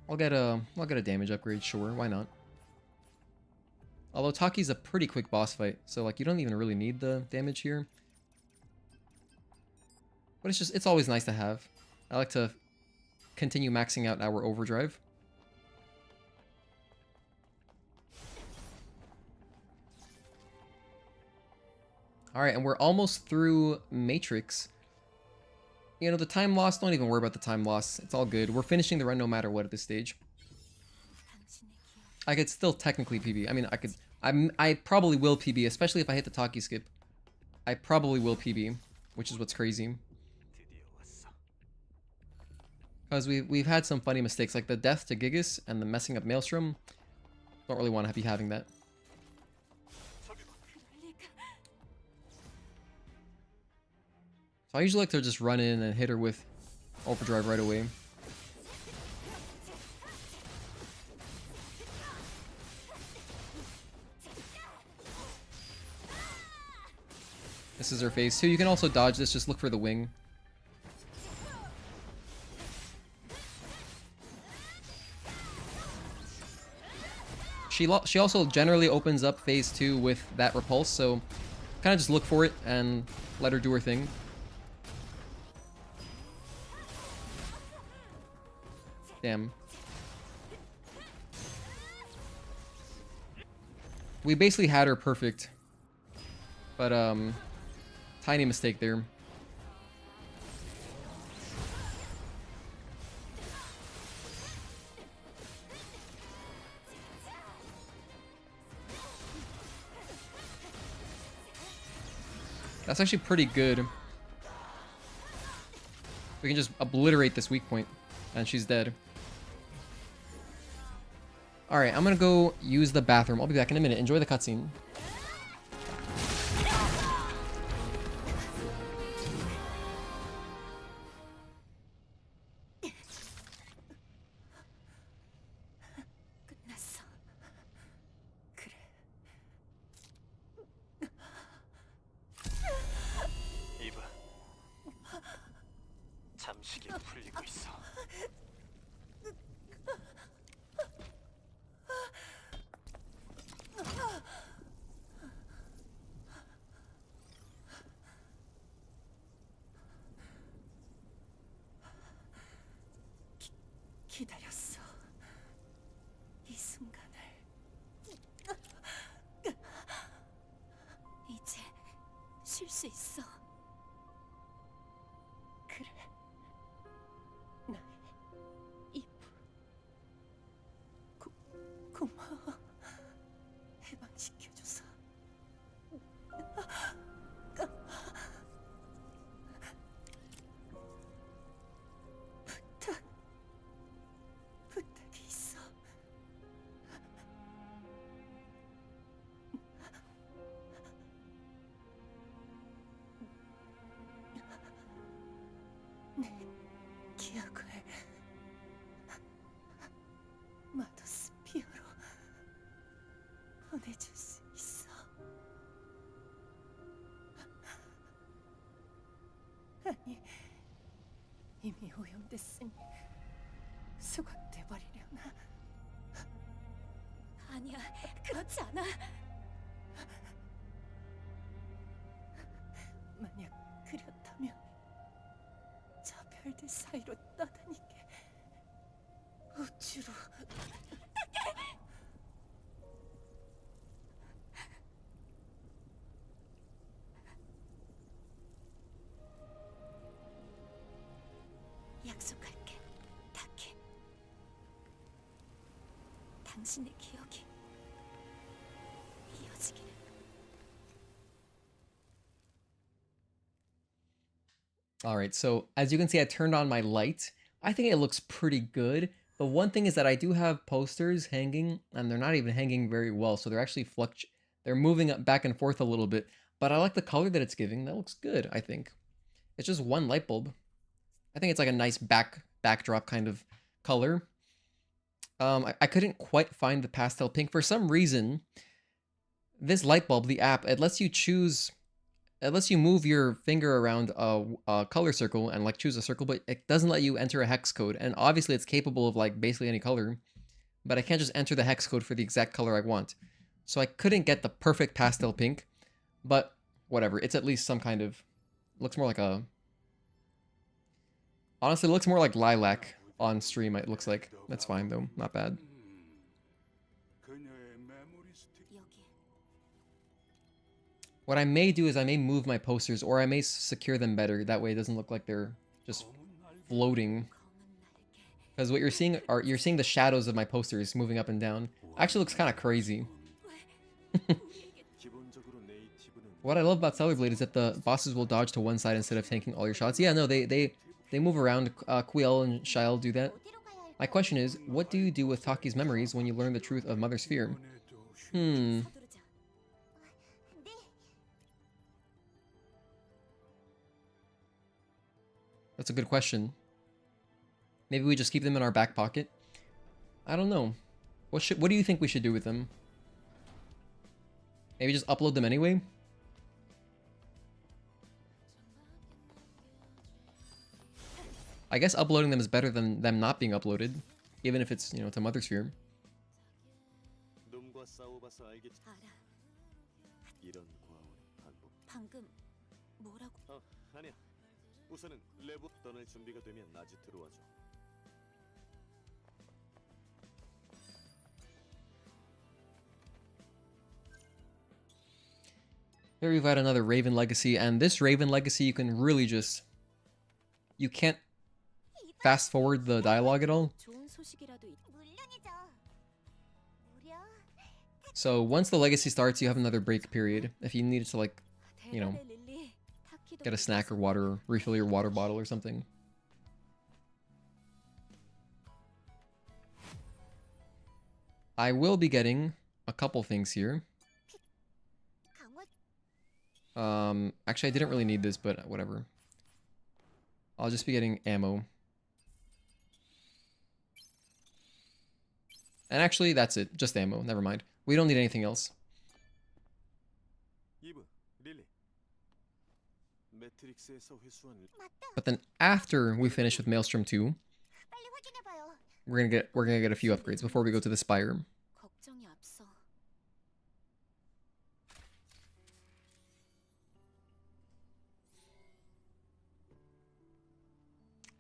I'll get a damage upgrade, sure, why not? Although Taki's a pretty quick boss fight, so like you don't even really need the damage here. But it's always nice to have. I like to continue maxing out our overdrive. Alright, and we're almost through Matrix. You know, the time loss, don't even worry about the time loss. It's all good. We're finishing the run no matter what at this stage. I could still technically PB. I mean, I probably will PB, especially if I hit the Taki skip. I probably will PB, which is what's crazy. Because we've had some funny mistakes, like the death to Gigas and the messing up Maelstrom. Don't really want to be having that. So I usually like to just run in and hit her with overdrive right away. This is her phase 2. You can also dodge this, just look for the wing. She also generally opens up phase 2 with that repulse, so kind of just look for it and let her do her thing. Damn. We basically had her perfect. But, tiny mistake there. That's actually pretty good. We can just obliterate this weak point, and she's dead. Alright, I'm gonna go use the bathroom. I'll be back in a minute. Enjoy the cutscene. 끝났어. 그래. 이봐, 잠시게 풀리고 있어. 기다렸어. 이 순간을. 이제 쉴 수 있어. 그래. 나의 이브. 고마워. 해방시켜줘서. 부탁이 있어. 내 기억을 마더스피어로 보내줄 수 있어. 아니, 이미 오염됐으니 수각돼 버리려나? 아니야, 그렇지 않아. 만약 그렇다면 저 별들 사이로 떠다니게 우주로 약속할게, 타케. 당신의 기억이 이어지기를. All right, so as you can see, I turned on my light. I think it looks pretty good. The one thing is that I do have posters hanging, and they're not even hanging very well, so they're actually they're moving up back and forth a little bit. But I like the color that it's giving. That looks good, I think. It's just one light bulb. I think it's like a nice backdrop kind of color. I couldn't quite find the pastel pink. For some reason, this light bulb, the app, it lets you move your finger around a color circle and like choose a circle, but it doesn't let you enter a hex code. And obviously it's capable of like basically any color, but I can't just enter the hex code for the exact color I want. So I couldn't get the perfect pastel pink, but whatever. It's at least some kind of, looks more like a, honestly, it looks more like lilac on stream, it looks like. That's fine though, not bad. 여기. What I may do is I may move my posters, or I may secure them better. That way it doesn't look like they're just floating. Because what you're seeing the shadows of my posters moving up and down. Actually looks kind of crazy. What I love about Stellar Blade is that the bosses will dodge to one side instead of tanking all your shots. Yeah, no, they move around. Quiel and Shael do that. My question is, what do you do with Taki's memories when you learn the truth of Mother Sphere? 서두르자. That's a good question. Maybe we just keep them in our back pocket? I don't know. What do you think we should do with them? Maybe just upload them anyway? I guess uploading them is better than them not being uploaded, even if it's, you know, to Mother Sphere. 놈과 싸워봐서 알겠지. 알아. 이런 과오는 반복. 방금 뭐라고? 아니야. 우선은 레브 떠날 준비가 되면 낮에 들어와줘. Here we've got another Raven Legacy, and this Raven Legacy you can really just... You can't fast forward the dialogue at all. 좋은 소식이라도 물론이죠. 무려 So once the legacy starts, you have another break period. If you needed to, like, you know, 대단해, 릴리. 타키도 get a snack or water, refill your water bottle or something. I will be getting a couple things here. 강화 Actually I didn't really need this, but whatever. I'll just be getting ammo. And actually, that's it. Just ammo. Never mind. We don't need anything else. 이브, 릴리. 매트릭스에서 회수한 맞다. But then after we finish with Maelstrom 2, 빨리 확인해 봐요. we're gonna get a few upgrades before we go to the Spire. 걱정이 앞서.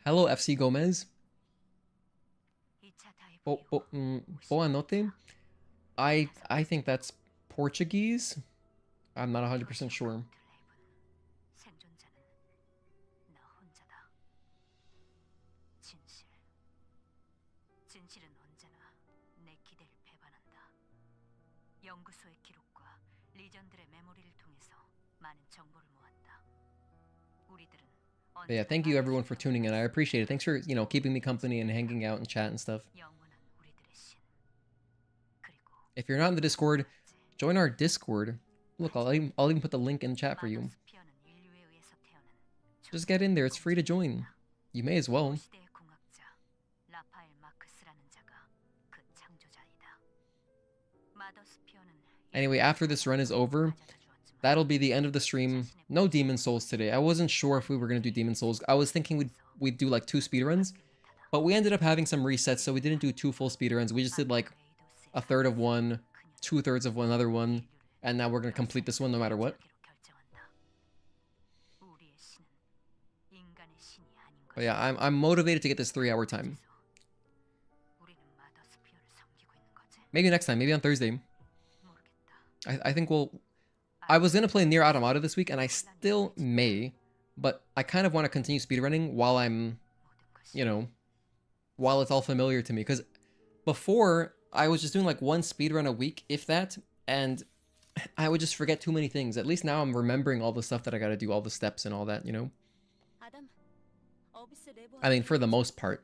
Hello, FC Gomez. 2차 Boa notte. I think that's Portuguese. I'm not 100% sure. 생존자는 너 혼자다. 진실은 언제나 내 기대를 배반한다. 연구소의 기록과 리전들의 메모리를 통해서 많은 정보를 모았다. 우리들은 But yeah, thank you everyone for tuning in. I appreciate it. Thanks for, you know, keeping me company and hanging out and chat and stuff. 영원한 우리들의 신. 그리고 If you're not in the Discord, join our Discord. Look, I'll even put the link in chat for you. 마더스피어는 인류에 의해서 태어난 Just get in there. It's free to join. You may as well. 시대의 공학자 라파엘 마크스라는 자가 그 창조자이다. 마더스피어는 Anyway, after this run is over, that'll be the end of the stream. No Demon Souls today. I wasn't sure if we were going to do Demon Souls. I was thinking we'd do like 2 speedruns, but we ended up having some resets, so we didn't do 2 full speedruns. We just did like a third of one, 2/3 of one, another one, and now we're going to complete this one no matter what. But yeah, I'm motivated to get this 3-hour time. Maybe next time, maybe on Thursday. I think we'll... I was going to play Nier Automata this week, and I still may, but I kind of want to continue speedrunning while I'm, you know, while it's all familiar to me. Because before, I was just doing like one speedrun a week, if that, and I would just forget too many things. At least now I'm remembering all the stuff that I got to do, all the steps and all that, you know? I mean, for the most part.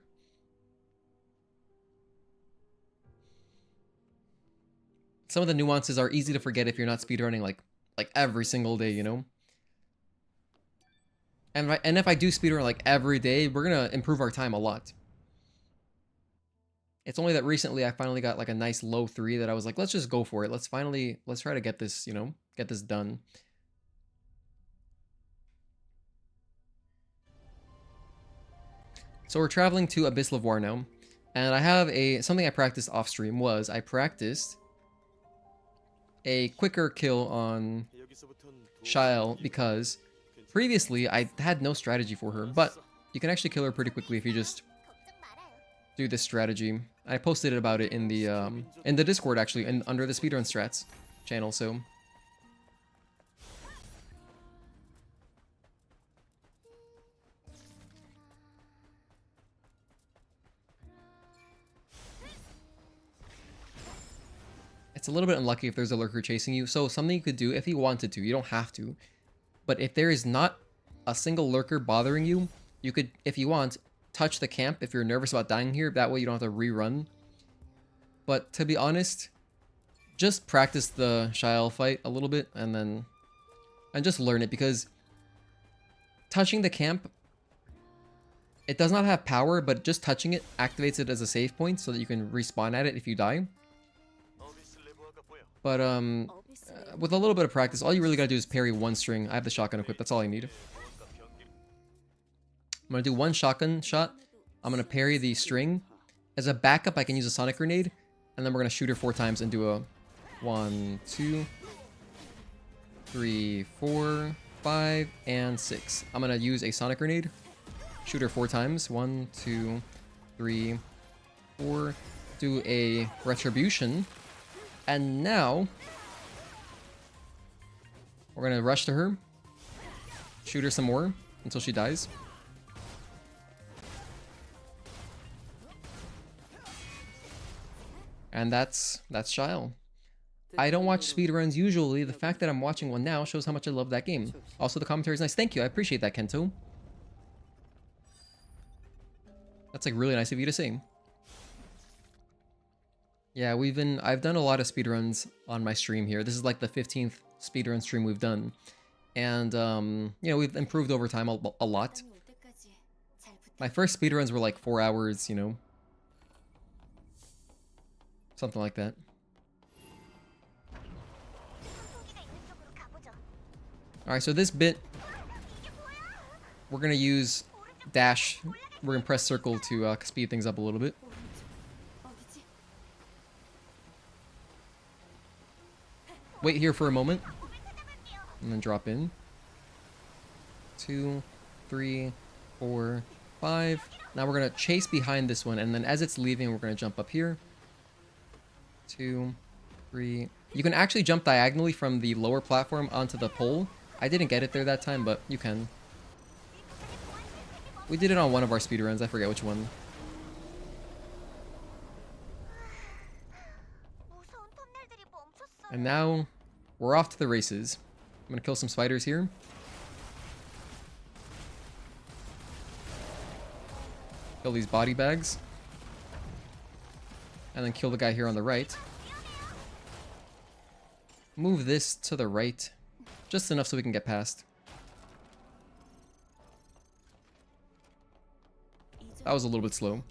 Some of the nuances are easy to forget if you're not speedrunning like every single day, you know? And if I do speedrun like every day, we're gonna improve our time a lot. It's only that recently I finally got like a nice low 3 that I was like, let's just go for it. Let's try to get this, you know, get this done. So we're traveling to Abyss Lavoir now. And I have something I practiced off stream was I practiced a quicker kill on Shael because previously I had no strategy for her, but you can actually kill her pretty quickly if you just do this strategy. I posted about it in the Discord actually, and under the Speedrun Strats channel, so. It's a little bit unlucky if there's a lurker chasing you. So something you could do if you wanted to, you don't have to. But if there is not a single lurker bothering you, you could, if you want, touch the camp if you're nervous about dying here. That way you don't have to rerun. But to be honest, just practice the Shael fight a little bit and just learn it, because touching the camp, it does not have power, but just touching it activates it as a save point so that you can respawn at it if you die. But with a little bit of practice, all you really gotta do is parry one string. I have the shotgun equipped, that's all I need. I'm gonna do one shotgun shot. I'm gonna parry the string. As a backup, I can use a sonic grenade, and then we're gonna shoot her 4 times and do a 1, 2, 3, 4, 5, and 6. I'm gonna use a sonic grenade, shoot her 4 times. 1, 2, 3, 4. Do a retribution. And now, we're gonna rush to her, shoot her some more until she dies. And that's Shael. I don't watch speedruns usually. The fact that I'm watching one now shows how much I love that game. Also, the commentary is nice. Thank you, I appreciate that, Kento. That's like really nice of you to say. Yeah, I've done a lot of speedruns on my stream here. This is like the 15th speedrun stream we've done. And, you know, we've improved over time a lot. My first speedruns were like 4 hours, you know. Something like that. Alright, so this bit, we're going to use dash. We're going to press circle to speed things up a little bit. Wait here for a moment, and then drop in. 2, 3, 4, 5. Now we're gonna chase behind this one, and then as it's leaving, we're gonna jump up here. 2, 3. You can actually jump diagonally from the lower platform onto the pole. I didn't get it there that time, but you can. We did it on one of our speedruns, I forget which one. And now, we're off to the races. I'm gonna kill some spiders here. Kill these body bags. And then kill the guy here on the right. Move this to the right. Just enough so we can get past. That was a little bit slow. I'm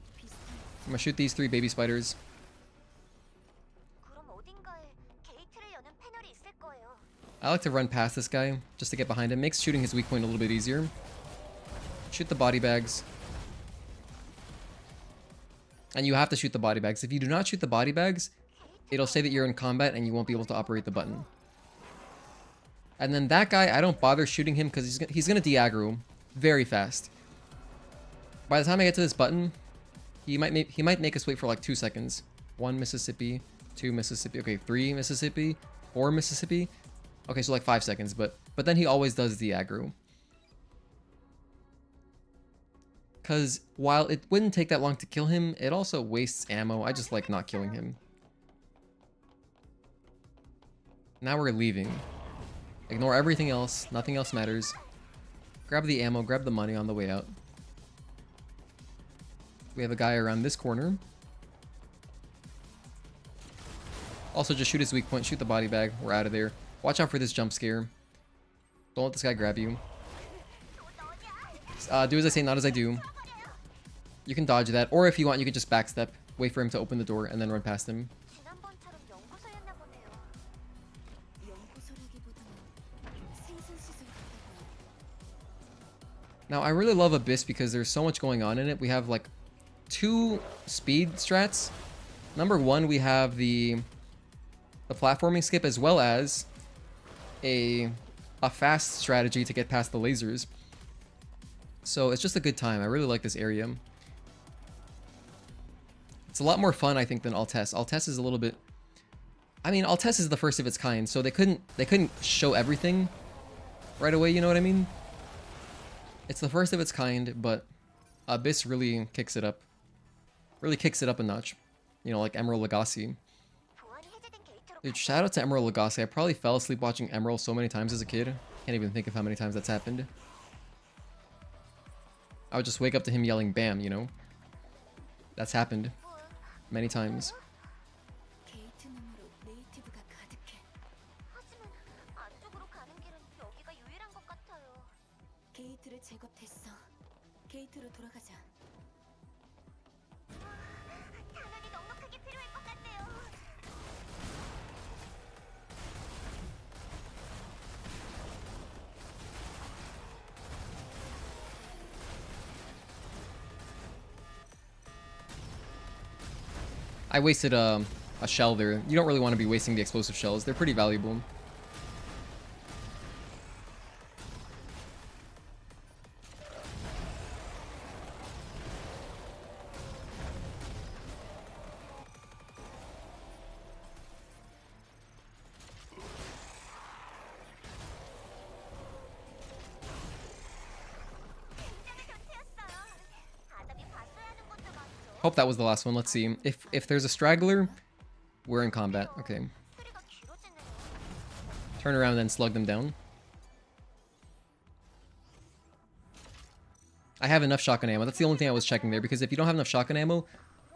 gonna shoot these 3 baby spiders. I like to run past this guy just to get behind him. Makes shooting his weak point a little bit easier. Shoot the body bags. And you have to shoot the body bags. If you do not shoot the body bags, it'll say that you're in combat and you won't be able to operate the button. And then that guy, I don't bother shooting him because he's going to de-aggro very fast. By the time I get to this button, he might make us wait for like 2 seconds. 1 Mississippi, 2 Mississippi, okay, 3 Mississippi, 4 Mississippi. Okay, so like 5 seconds, but then he always does the aggro. Because while it wouldn't take that long to kill him, it also wastes ammo. I just like not killing him. Now we're leaving. Ignore everything else. Nothing else matters. Grab the ammo, grab the money on the way out. We have a guy around this corner. Also, just shoot his weak point, shoot the body bag. We're out of there. Watch out for this jump scare. Don't let this guy grab you. Do as I say, not as I do. You can dodge that, or if you want, you can just backstep. Wait for him to open the door and then run past him. 지난번처럼 연구소였나 보네요. 연구소라기보다는 생산시설 같다고요. Now, I really love Abyss because there's so much going on in it. We have like 2 speed strats. Number 1, we have the platforming skip as well as a fast strategy to get past the lasers. So it's just a good time. I really like this area. It's a lot more fun, I think, than Altesse. Altesse is a little bit... I mean, Altesse is the first of its kind, so they couldn't show everything right away, you know what I mean? It's the first of its kind, but Abyss really kicks it up. Really kicks it up a notch. You know, like Emerald Lagasse. 보안이 해제된 게이트로 Dude, shout out to Emerald Lagasse. I probably fell asleep watching Emerald so many times as a kid. Can't even think of how many times that's happened. I would just wake up to him yelling BAM, you know? That's happened. Many times. 게이트 너머로 네이티브가 가득해. 하지만 안쪽으로 가는 길은 여기가 유일한 것 같아요. 게이트를 제거했어. 게이트로 돌아가자. 단원이 넉넉하게 필요할 것 같네요. I wasted a shell there. You don't really want to be wasting the explosive shells. They're pretty valuable. 아답이 봤어야 하는 것도 많죠. Hope that was the last one. Let's see. If there's a straggler, we're in combat. Okay. 소리가 길어지네요. Turn around and then slug them down. I have enough shotgun ammo. That's the only thing I was checking there, because if you don't have enough shotgun ammo,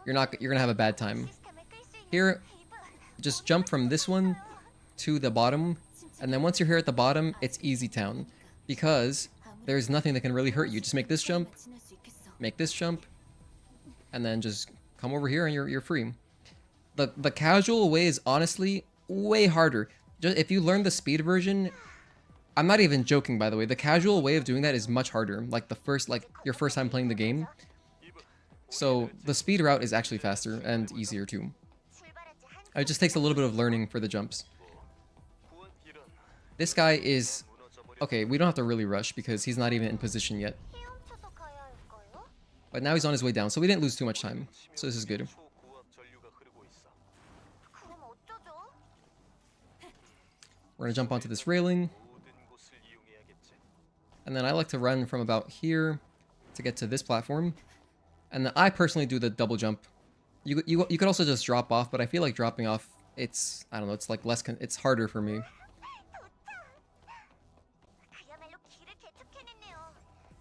you're gonna have a bad time. 시스템을 끌 수 있는 Here, 베이브. just jump from this one to the bottom, and then once you're here at the bottom, it's easy town, because there's nothing that can really hurt you. Just make this jump, 지날 수 있겠어. make this jump, and then just come over here and you're free. The casual way is honestly way harder. Just if you learn the speed version, I'm not even joking, by the way. The casual way of doing that is much harder. Like your first time playing the game. So the speed route is actually faster and easier too. 출발했지 한 It just takes a little bit of learning for the jumps. This guy is... Okay, we don't have to really rush because he's not even in position yet. 헤엄쳐서 가야 할까요? But now he's on his way down, so we didn't lose too much time. So this is good. 그럼 어쩌죠? We're gonna jump onto this railing. And then I like to run from about here to get to this platform. And then I personally do the double jump. You could also just drop off, but I feel like dropping off, it's, I don't know, it's like it's harder for me. 그야말로 길을 개척해냈네요.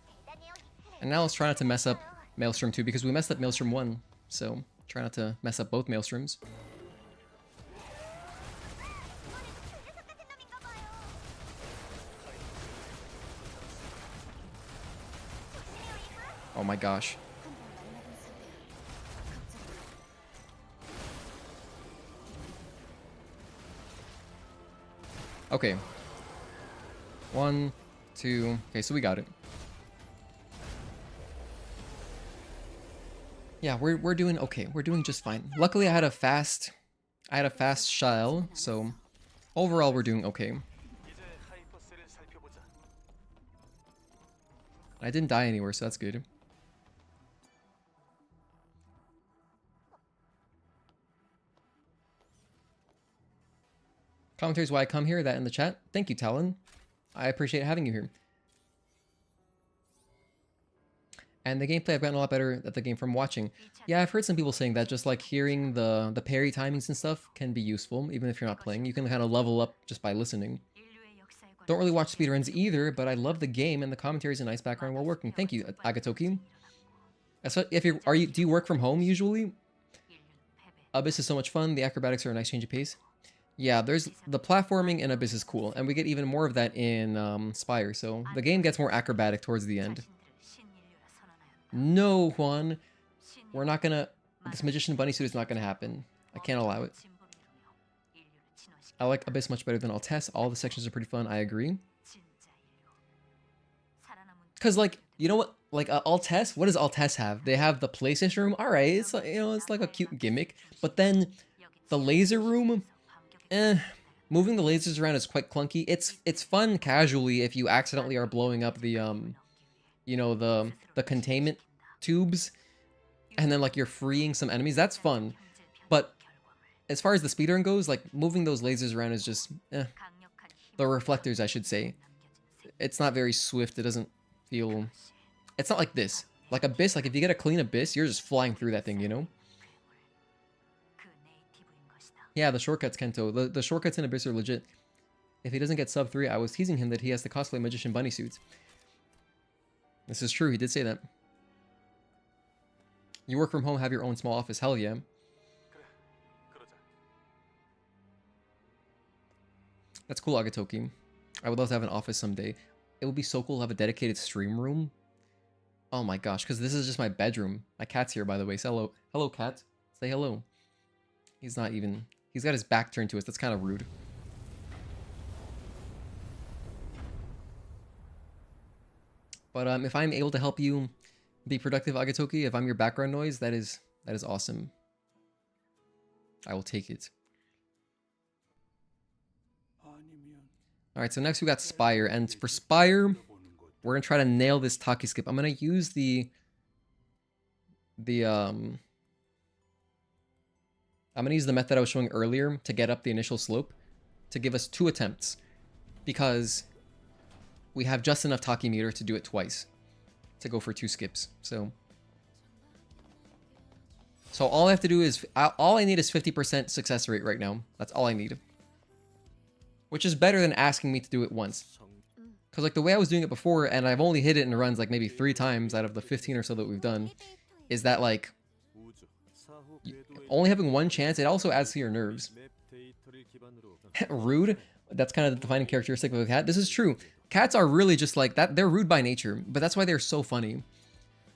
대단해요. And now let's try not to mess up Maelstrom 2, because we messed up Maelstrom 1. So try not to mess up both Maelstroms. 그 녀석 같은 놈인가 봐요. 조심해요, 이브. Oh my gosh. Okay. 1, 2. Okay, so we got it. Yeah, we're doing okay. We're doing just fine. Luckily, I had a fast shell, so overall we're doing okay. I didn't die anywhere, so that's good. Commentaries why I come here, that in the chat. Thank you, Talon. I appreciate having you here. And the gameplay, I've gotten a lot better at the game from watching. Yeah, I've heard some people saying that just like hearing the parry timings and stuff can be useful, even if you're not playing. You can kind of level up just by listening. Don't really watch speedruns either, but I love the game and the commentary is a nice background while working. Thank you, Agatoki. So if you're, do you work from home usually? Abyss is so much fun. The acrobatics are a nice change of pace. Yeah, there's the platforming in Abyss is cool, and we get even more of that in Spire. So the game gets more acrobatic towards the end. No, Juan, we're not gonna. This magician bunny suit is not gonna happen. I can't allow it. I like Abyss much better than Altesse. All the sections are pretty fun. I agree. Cause like, you know what? Like Altesse, what does Altesse have? They have the PlayStation room. All right, it's like, you know, it's like a cute gimmick. But then the laser room, moving the lasers around is quite clunky. It's fun casually if you accidentally are blowing up the you know, the containment tubes, and then like you're freeing some enemies. That's fun. But as far as the speedrun goes, like moving those lasers around is just the reflectors, I should say. It's not very swift. It doesn't feel. It's not like this. Like Abyss, like if you get a clean Abyss, you're just flying through that thing, you know? Yeah, the shortcuts, Kento. The shortcuts in Abyss are legit. If he doesn't get sub 3, I was teasing him that he has to cosplay magician bunny suits. This is true, he did say that. You work from home, have your own small office, hell yeah. That's cool, Agatoki. I would love to have an office someday. It would be so cool to have a dedicated stream room. Oh my gosh, because this is just my bedroom. My cat's here, by the way. Say hello. Hello, cat. Say hello. He's not even... He's got his back turned to us. That's kind of rude. But if I'm able to help you be productive, Agatoki, if I'm your background noise, that is awesome. I will take it. Alright, so next we got Spire. And for Spire, we're going to try to nail this Taki skip. I'm going to use I'm going to use the method I was showing earlier to get up the initial slope to give us 2 attempts. Because we have just enough Taki meter to do it twice. To go for 2 skips. So all I have to do is... all I need is 50% success rate right now. That's all I need. Which is better than asking me to do it once. Because like the way I was doing it before, and I've only hit it in runs like maybe 3 times out of the 15 or so that we've done, is that like... only having 1 chance, it also adds to your nerves. Rude? That's kind of the defining characteristic of a cat. This is true. Cats are really just like that. They're rude by nature, but that's why they're so funny.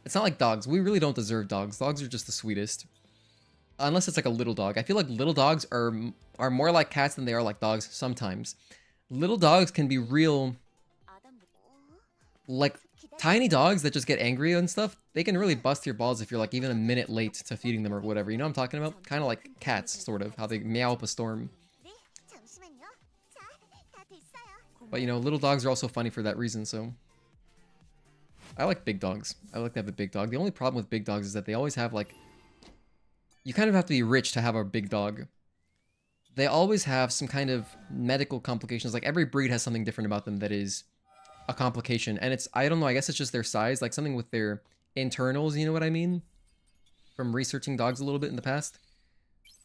It's not like dogs. We really don't deserve dogs. Dogs are just the sweetest. Unless it's like a little dog. I feel like little dogs are more like cats than they are like dogs sometimes. Little dogs can be real... like, tiny dogs that just get angry and stuff, they can really bust your balls if you're like even a minute late to feeding them or whatever. You know what I'm talking about? Kind of like cats, sort of. How they meow up a storm. But you know, little dogs are also funny for that reason, so... I like big dogs. I like to have a big dog. The only problem with big dogs is that they always have like... You kind of have to be rich to have a big dog. They always have some kind of medical complications. Like every breed has something different about them that is a complication. And it's, I don't know, I guess it's just their size. Like something with their internals, you know what I mean? From researching dogs a little bit in the past.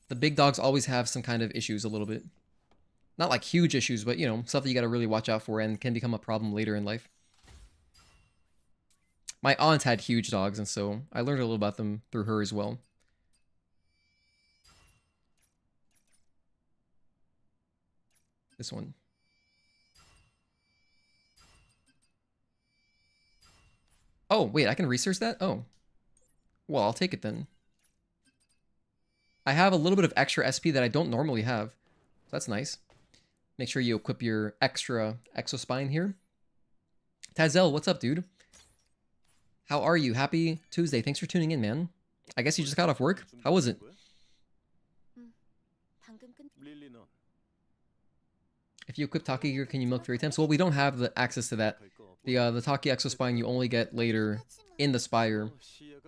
The big dogs always have some kind of issues a little bit. Not like huge issues, but you know, stuff that you gotta really watch out for and can become a problem later in life. My aunt had huge dogs, and so I learned a little about them through her as well. This one. Oh, wait, I can research that? Oh. Well, I'll take it then. I have a little bit of extra SP that I don't normally have. So that's nice. Make sure you equip your extra exospine here. Tazel, what's up, dude? How are you? Happy Tuesday. Thanks for tuning in, man. I guess you just got off work? How was it? If you equip Taki gear, can you milk 3 attempts? Well, we don't have the access to that. The Taki Exospine you only get later in the Spire.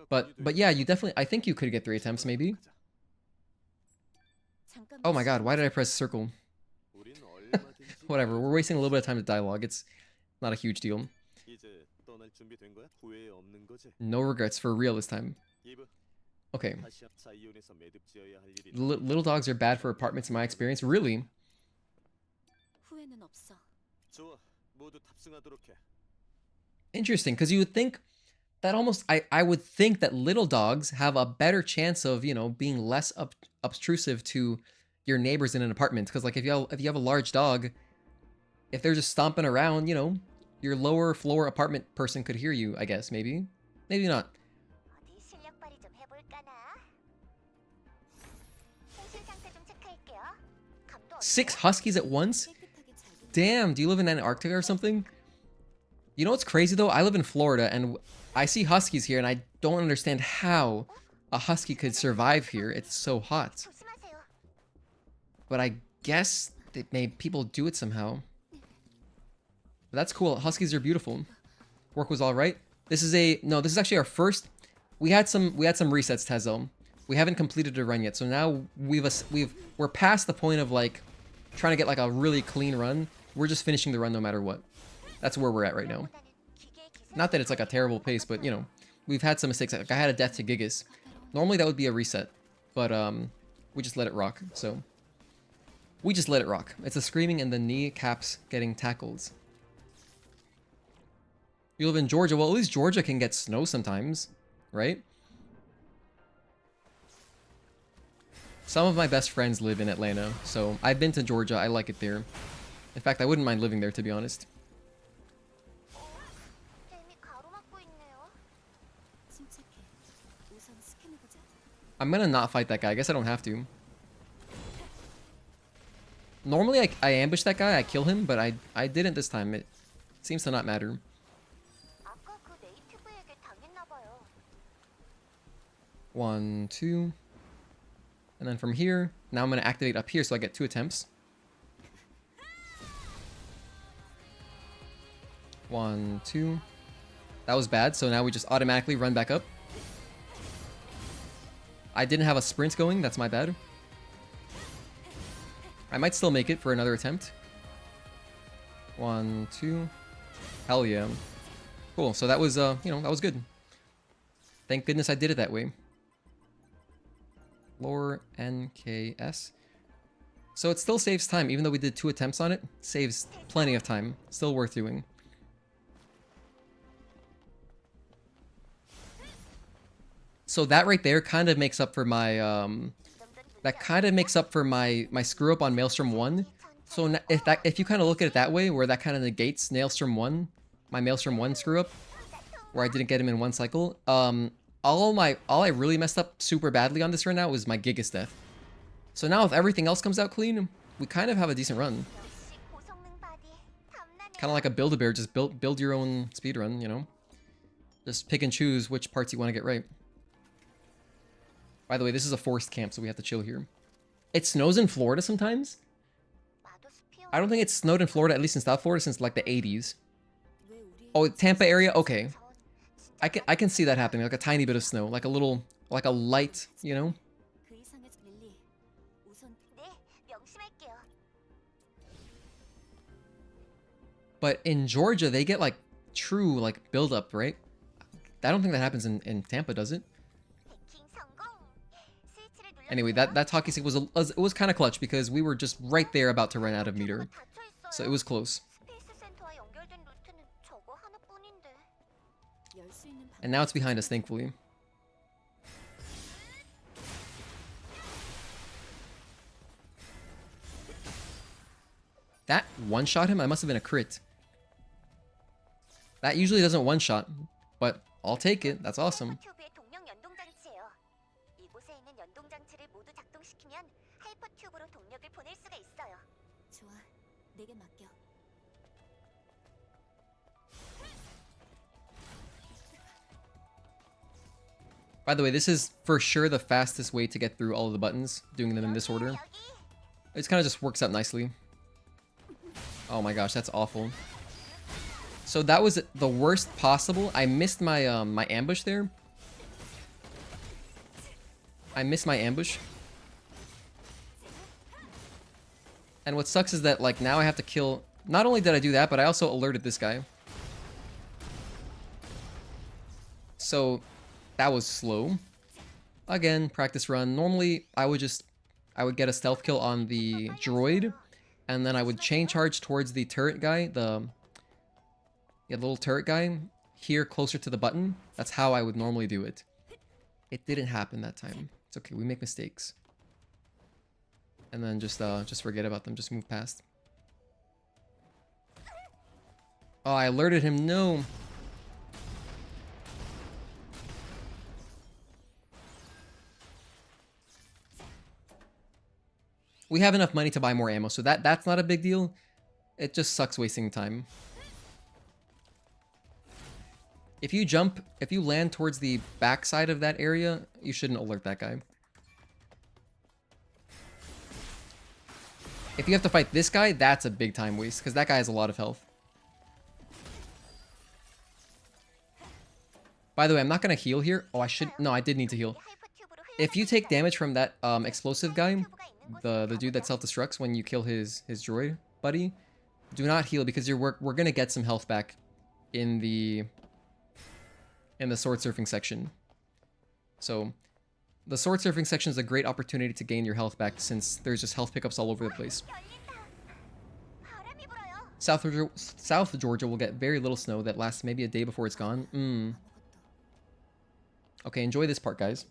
But yeah, you definitely... I think you could get 3 attempts, maybe. Oh my god, why did I press circle? Whatever, we're wasting a little bit of time to dialogue. It's not a huge deal. 이제 떠날 준비된 거야? 후회 없는 거지? No regrets for real this time. 이브, Okay. 다시 자이온에서 매듭 지어야 할 일이 Little dogs are bad for apartments in my experience. Really? 후회는 없어. 좋아. 모두 탑승하도록 해. Interesting, because you would think that almost I would think that little dogs have a better chance of, you know, being less obtrusive to your neighbors in an apartment. Because like if you have a large dog, if they're just stomping around, you know, your lower floor apartment person could hear you, I guess. Maybe not. 어디 실력 발휘 좀 해볼까나? 현실 상태 좀 체크할게요. 감도 6 huskies at once? 깨끗하게 잘 된- Damn, do you live in Antarctica or something? You know what's crazy though? I live in Florida and I see huskies here and I don't understand how a husky could survive here. It's so hot. 조심하세요. But I guess that people do it somehow. But that's cool. Huskies are beautiful. Work was all right. This is actually our first. We had some resets, Tezo. We haven't completed a run yet, so now we're past the point of like trying to get like a really clean run. We're just finishing the run no matter what. That's where we're at right now. Not that it's like a terrible pace, but you know, we've had some mistakes. Like I had a death to Gigas. Normally that would be a reset, but we just let it rock. So we just let it rock. It's the screaming and the kneecaps getting tackled. You live in Georgia. Well, at least Georgia can get snow sometimes, right? Some of my best friends live in Atlanta, so I've been to Georgia. I like it there. In fact, I wouldn't mind living there, to be honest. 댐이 가로막고 있네요. 침착해. 우선 스캔해보자. I'm gonna not fight that guy. I guess I don't have to. Normally, I ambush that guy. I kill him, but I didn't this time. It seems to not matter. 아까 그 네이티브에게 당했나 봐요. 1, 2. And then from here, now I'm going to activate up here so I get 2 attempts. 1, 2. That was bad, so now we just automatically run back up. I didn't have a sprint going, that's my bad. I might still make it for another attempt. 1, 2. Hell yeah. Cool, so that was, that was good. Thank goodness I did it that way. Lore NKS. So it still saves time, even though we did 2 attempts on it. Saves plenty of time. Still worth doing. So that right there kind of makes up for my my screw up on Maelstrom 1. So if you kind of look at it that way, where that kind of negates Maelstrom 1, my Maelstrom 1 screw up, where I didn't get him in 1 cycle, all I really messed up super badly on this right now was my Gigas death. So now if everything else comes out clean, we kind of have a decent run. 역시 고성능 바디 탐나네요. Kind of like a Build-A-Bear, just build your own speedrun, you know? Just pick and choose which parts you want to get right. By the way, this is a forced camp, so we have to chill here. It snows in Florida sometimes? 마도스피어 I don't think it's snowed in Florida, at least in South Florida, since like the 80s. 왜 우리 Oh, Tampa area? Okay. 저 I can see that happening, like a tiny bit of snow, like a light, you know? 그 이상의 릴리. 우선 네, 명심할게요. But in Georgia, they get like true like build up, right? I don't think that happens in Tampa, does it? 해킹 성공. 스위치를 눌러. Anyway, that talkie stick was kind of clutch because we were just right there about to run out of meter. So it was close. 스페이스 센터와 연결된 루트는 저거 하나뿐인데. 열 수 있는 방. And now it's behind us, thankfully. That one-shot him? I must have been a crit. That usually doesn't one-shot, but I'll take it. That's awesome. 하이퍼튜브의 동력 연동 장치예요. 이곳에 있는 연동 장치를 모두 작동시키면 하이퍼튜브로 동력을 보낼 수가 있어요. 좋아. 내게 맡겨. By the way, this is for sure the fastest way to get through all of the buttons, doing them in this order. 여기. It kind of just works out nicely. Oh my gosh, that's awful. So that was the worst possible. I missed my my ambush there. I missed my ambush. And what sucks is that, like, now I have to kill... Not only did I do that, but I also alerted this guy. So, that was slow. Again, practice run. Normally, I would get a stealth kill on the droid, and then I would chain charge towards the turret guy, the little turret guy, here closer to the button. That's how I would normally do it. It didn't happen that time. It's okay, we make mistakes. And then just forget about them, just move past. Oh, I alerted him, no! We have enough money to buy more ammo, so that's not a big deal. It just sucks wasting time. If you land towards the backside of that area, you shouldn't alert that guy. If you have to fight this guy, that's a big time waste, because that guy has a lot of health. By the way, I'm not going to heal here. Oh, I should... No, I did need to heal. If you take damage from that explosive guy, the dude that self-destructs when you kill his droid buddy, do not heal, because we're going to get some health back in the sword surfing section. So... The sword surfing section is a great opportunity to gain your health back, since there's just health pickups all over the place. South Georgia will get very little snow that lasts maybe a day before it's gone. Okay, enjoy this part, guys.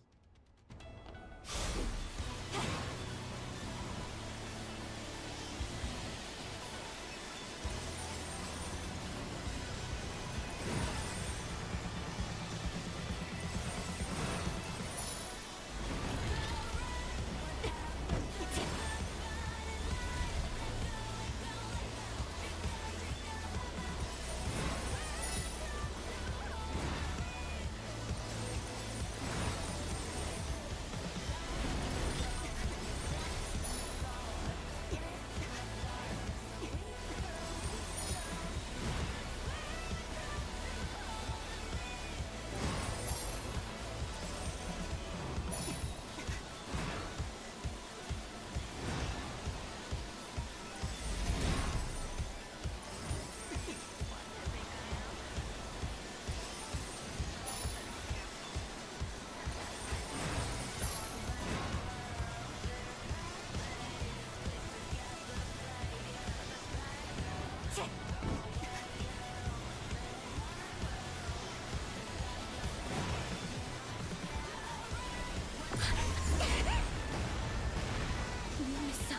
위험했어.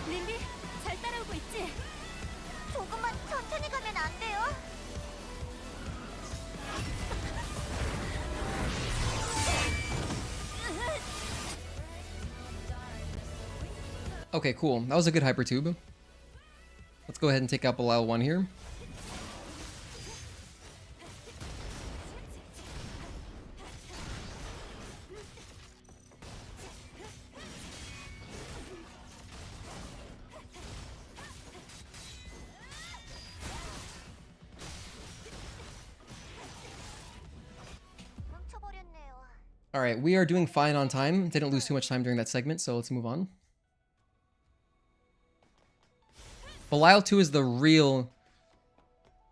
린디, 잘 따라오고 있지? 조금만 천천히 가면 안 돼요? Okay, cool. That was a good hyper tube. Let's go ahead and take out Belial 1 here. 멈춰버렸네요. Alright, we are doing fine on time. Didn't lose too much time during that segment, so let's move on. Belial 2 is the real...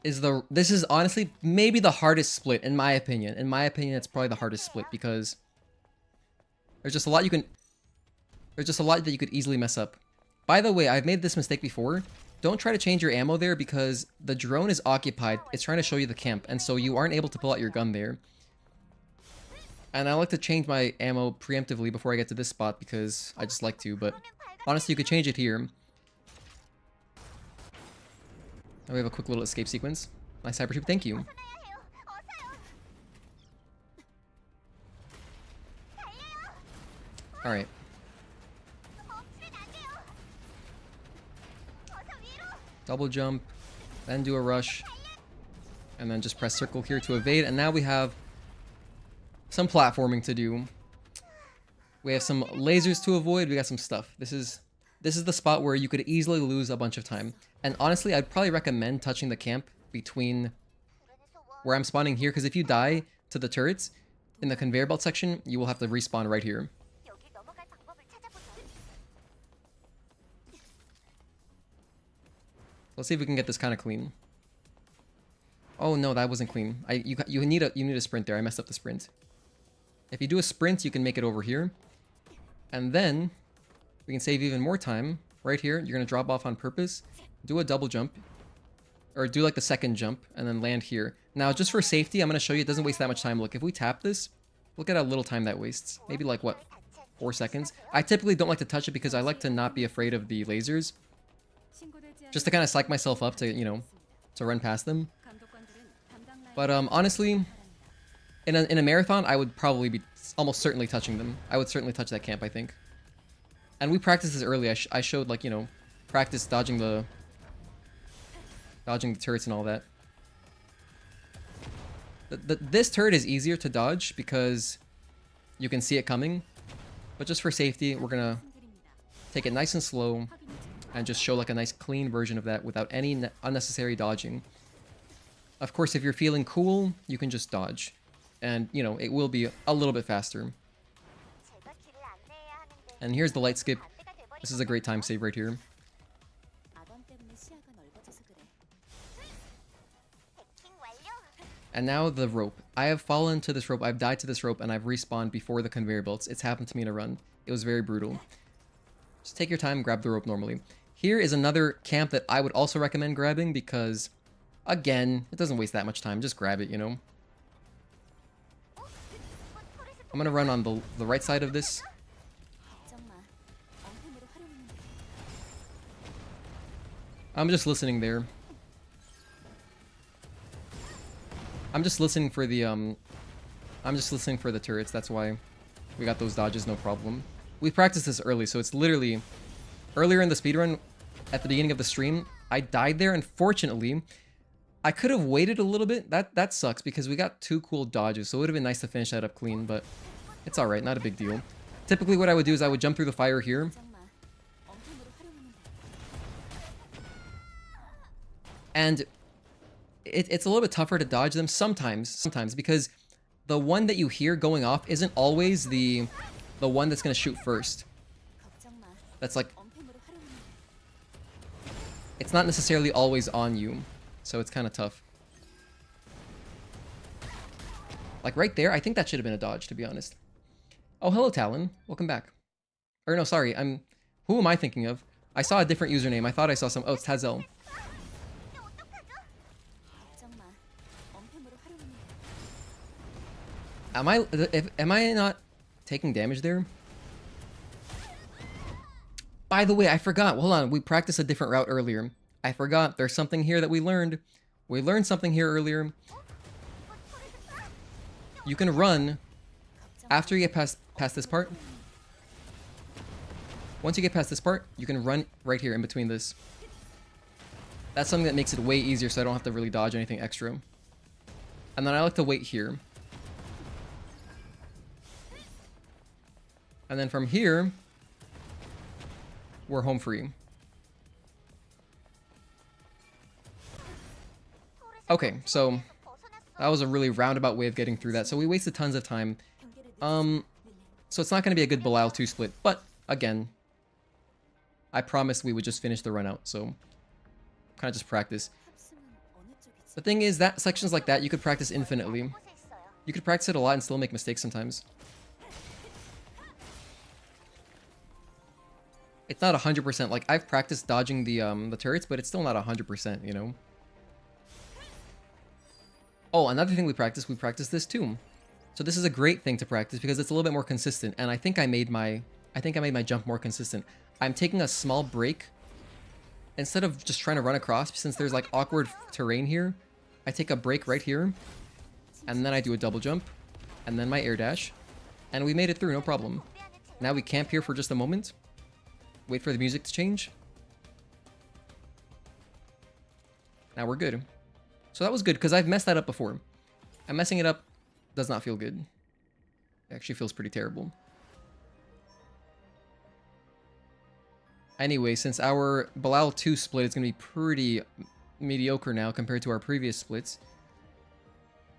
This is honestly maybe the hardest split, in my opinion. In my opinion, it's probably the hardest split, because... There's just a lot you can... There's just a lot that you could easily mess up. By the way, I've made this mistake before. Don't try to change your ammo there, because the drone is occupied. It's trying to show you the camp, and so you aren't able to pull out your gun there. And I like to change my ammo preemptively before I get to this spot, because I just like to, but... Honestly, you could change it here. Now we have a quick little escape sequence. Nice hyper tube, thank you. Alright. Double jump, then do a rush, and then just press circle here to evade, and now we have some platforming to do. We have some lasers to avoid, we got some stuff. This is the spot where you could easily lose a bunch of time. And honestly, I'd probably recommend touching the camp between where I'm spawning here, because if you die to the turrets in the conveyor belt section, you will have to respawn right here. 여길 넘어갈 방법을 찾아보죠. Let's see if we can get this kind of clean. Oh no, that wasn't clean. You need a sprint there. I messed up the sprint. If you do a sprint, you can make it over here. And then we can save even more time. Right here, you're gonna drop off on purpose. Do a double jump. Or do like the second jump and then land here. Now, just for safety, I'm gonna show you it doesn't waste that much time. Look, if we tap this, look at how little time that wastes. Maybe like what? 4 seconds. I typically don't like to touch it because I like to not be afraid of the lasers. Just to kind of psych myself up to, you know, to run past them. But honestly, in a marathon, I would probably be almost certainly touching them. I would certainly touch that camp, I think. And we practiced this early. I showed, like, you know, practice dodging the turrets and all that. This turret is easier to dodge because you can see it coming. But just for safety, we're gonna take it nice and slow and just show like a nice clean version of that without any unnecessary dodging. Of course, if you're feeling cool, you can just dodge. And, you know, it will be a little bit faster. And here's the light skip. This is a great time save right here. And now the rope. I have fallen to this rope, I've died to this rope, and I've respawned before the conveyor belts. It's happened to me in a run. It was very brutal. Just take your time, grab the rope normally. Here is another camp that I would also recommend grabbing because, again, it doesn't waste that much time. Just grab it, you know? I'm gonna run on the right side of this. I'm just listening there. I'm just listening for the turrets. That's why we got those dodges, no problem. We practiced this early, so it's literally earlier in the speedrun at the beginning of the stream. I died there, and fortunately, I could have waited a little bit. That sucks because we got 2 cool dodges, so it would have been nice to finish that up clean, but it's alright, not a big deal. Typically what I would do is I would jump through the fire here. And it's a little bit tougher to dodge them sometimes because the one that you hear going off isn't always the one that's going to shoot first. That's like, it's not necessarily always on you, so it's kind of tough. Like right there, I think that should have been a dodge, to be honest. Oh, hello Talon, welcome back. Or no, sorry, who am I thinking of? I saw a different username. I thought I saw some. Oh, it's Tazel. Am I not taking damage there? By the way, I forgot. Hold on, we practiced a different route earlier. I forgot. There's something here that we learned. We learned something here earlier. You can run after you get past this part. Once you get past this part, you can run right here in between this. That's something that makes it way easier, so I don't have to really dodge anything extra. And then I like to wait here. And then from here, we're home free. Okay, so that was a really roundabout way of getting through that. So we wasted tons of time. So it's not going to be a good Belial 2 split. But, again, I promised we would just finish the run out. So, kind of just practice. The thing is that sections like that, you could practice infinitely. You could practice it a lot and still make mistakes sometimes. It's not 100%. Like, I've practiced dodging the turrets, but it's still not 100%, you know? Oh, another thing we practiced this too. So this is a great thing to practice because it's a little bit more consistent, and I think I made my jump more consistent. I'm taking a small break. Instead of just trying to run across, since there's like awkward terrain here, I take a break right here, and then I do a double jump, and then my air dash, and we made it through, no problem. Now we camp here for just a moment. Wait for the music to change. Now we're good. So that was good, because I've messed that up before. And messing it up does not feel good. It actually feels pretty terrible. Anyway, since our Belial 2 split is going to be pretty mediocre now compared to our previous splits,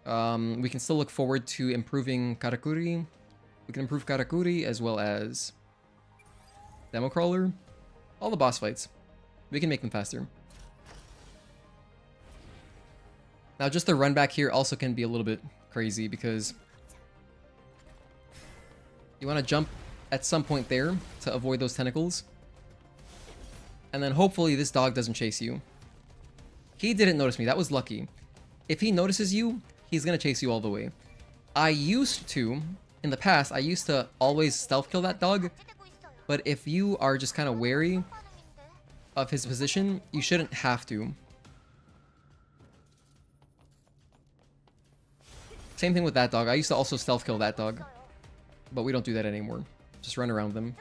we can still look forward to improving Karakuri. We can improve Karakuri as well as Demo Crawler. All the boss fights. We can make them faster. Now just the run back here also can be a little bit crazy because you want to jump at some point there to avoid those tentacles. And then hopefully this dog doesn't chase you. He didn't notice me. That was lucky. If he notices you, he's going to chase you all the way. I used to, in the past, I used to always stealth kill that dog. But if you are just kind of wary of his position, you shouldn't have to. Same thing with that dog. I used to also stealth kill that dog. But we don't do that anymore. Just run around them.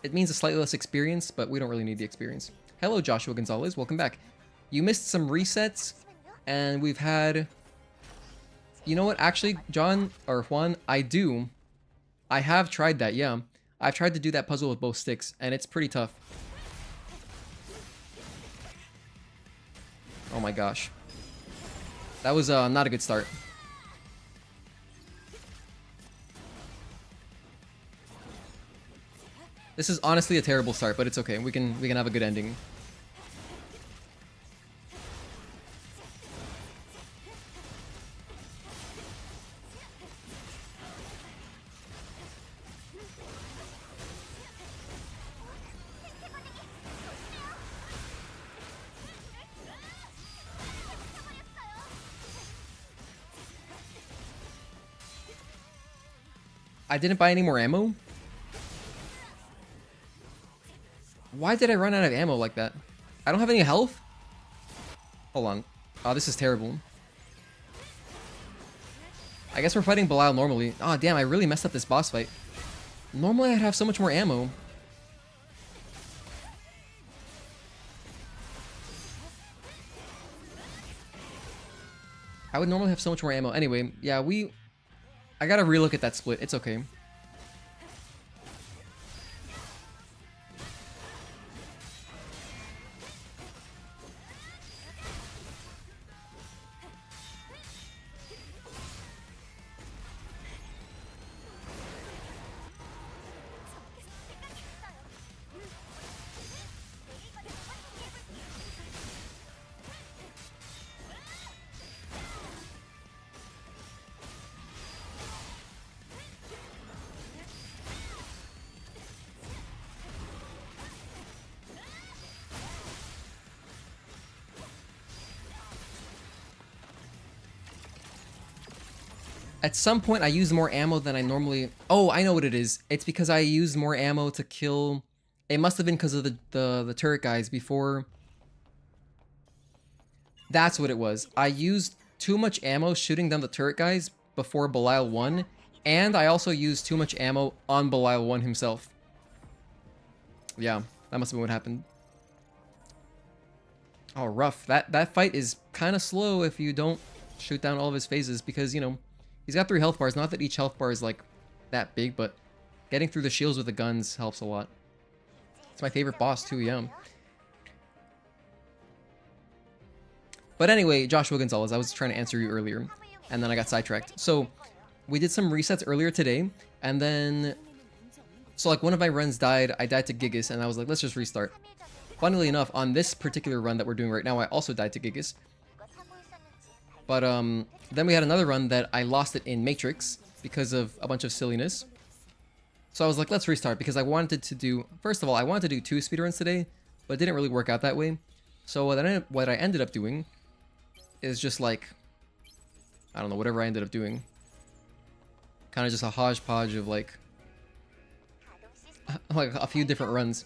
It means a slightly less experience, but we don't really need the experience. Hello, Joshua Gonzalez. Welcome back. You missed some resets, and we've had... You know what? Actually, John, or Juan, I do. I have tried that, yeah. I've tried to do that puzzle with both sticks, and it's pretty tough. Oh my gosh. That was not a good start. This is honestly a terrible start, but it's okay. We can have a good ending. I didn't buy any more ammo? Why did I run out of ammo like that? I don't have any health? Hold on. Oh, this is terrible. I guess we're fighting Belial normally. Oh, damn, I really messed up this boss fight. Normally I'd have so much more ammo. I would normally have so much more ammo. Anyway, yeah, I gotta relook at that split. It's okay. At some point, I used more ammo than I normally... Oh, I know what it is. It's because I used more ammo to kill... It must have been because of the turret guys before... That's what it was. I used too much ammo shooting down the turret guys before Belial won, and I also used too much ammo on Belial 1 himself. Yeah, that must have been what happened. Oh, rough. That fight is kind of slow if you don't shoot down all of his phases because, you know... He's got 3 health bars. Not that each health bar is, like, that big, but getting through the shields with the guns helps a lot. It's my favorite boss, too, yeah. But anyway, Joshua Gonzalez, I was trying to answer you earlier, and then I got sidetracked. So, we did some resets earlier today, and then... So, like, one of my runs died. I died to Gigas, and I was like, let's just restart. Funnily enough, on this particular run that we're doing right now, I also died to Gigas. But, then we had another run that I lost it in Matrix because of a bunch of silliness. So I was like, let's restart because I wanted to do... First of all, I wanted to do 2 speedruns today, but it didn't really work out that way. So what I ended up doing is just like... I don't know, whatever I ended up doing. Kind of just a hodgepodge of like... like a few different runs.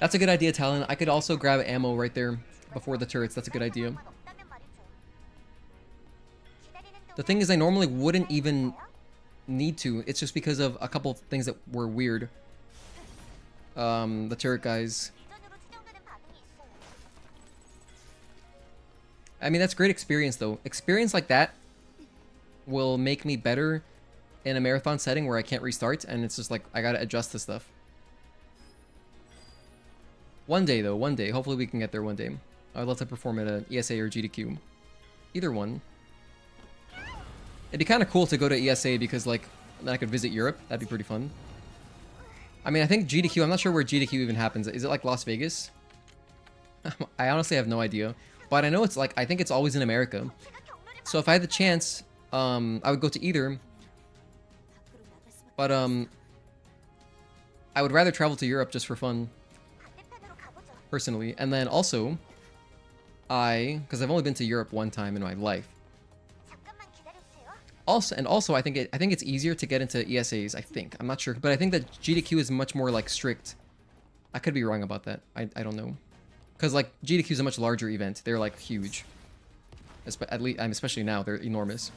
That's a good idea, Talon. I could also grab ammo right there before the turrets. That's a good idea. The thing is, I normally wouldn't even need to. It's just because of a couple things that were weird. The turret guys. I mean, that's great experience, though. Experience like that will make me better in a marathon setting where I can't restart, and it's just like, I gotta adjust to stuff. One day, though. One day. Hopefully we can get there one day. I'd love to perform at a ESA or GDQ. Either one. It'd be kind of cool to go to ESA because, like, then I could visit Europe. That'd be pretty fun. I mean, I think GDQ... I'm not sure where GDQ even happens. Is it, like, Las Vegas? I honestly have no idea. But I know it's like, I think it's always in America. So if I had the chance, I would go to either. But I would rather travel to Europe just for fun, 반대편으로 가보죠. personally. And then also, because I've only been to Europe one time in my life. 잠깐만 기다려주세요. Also, I think it's easier to get into ESAs. I think, I'm not sure, but I think that GDQ is much more like strict. I could be wrong about that. I don't know, because like GDQ is a much larger event. They're like huge. At least, especially now, they're enormous.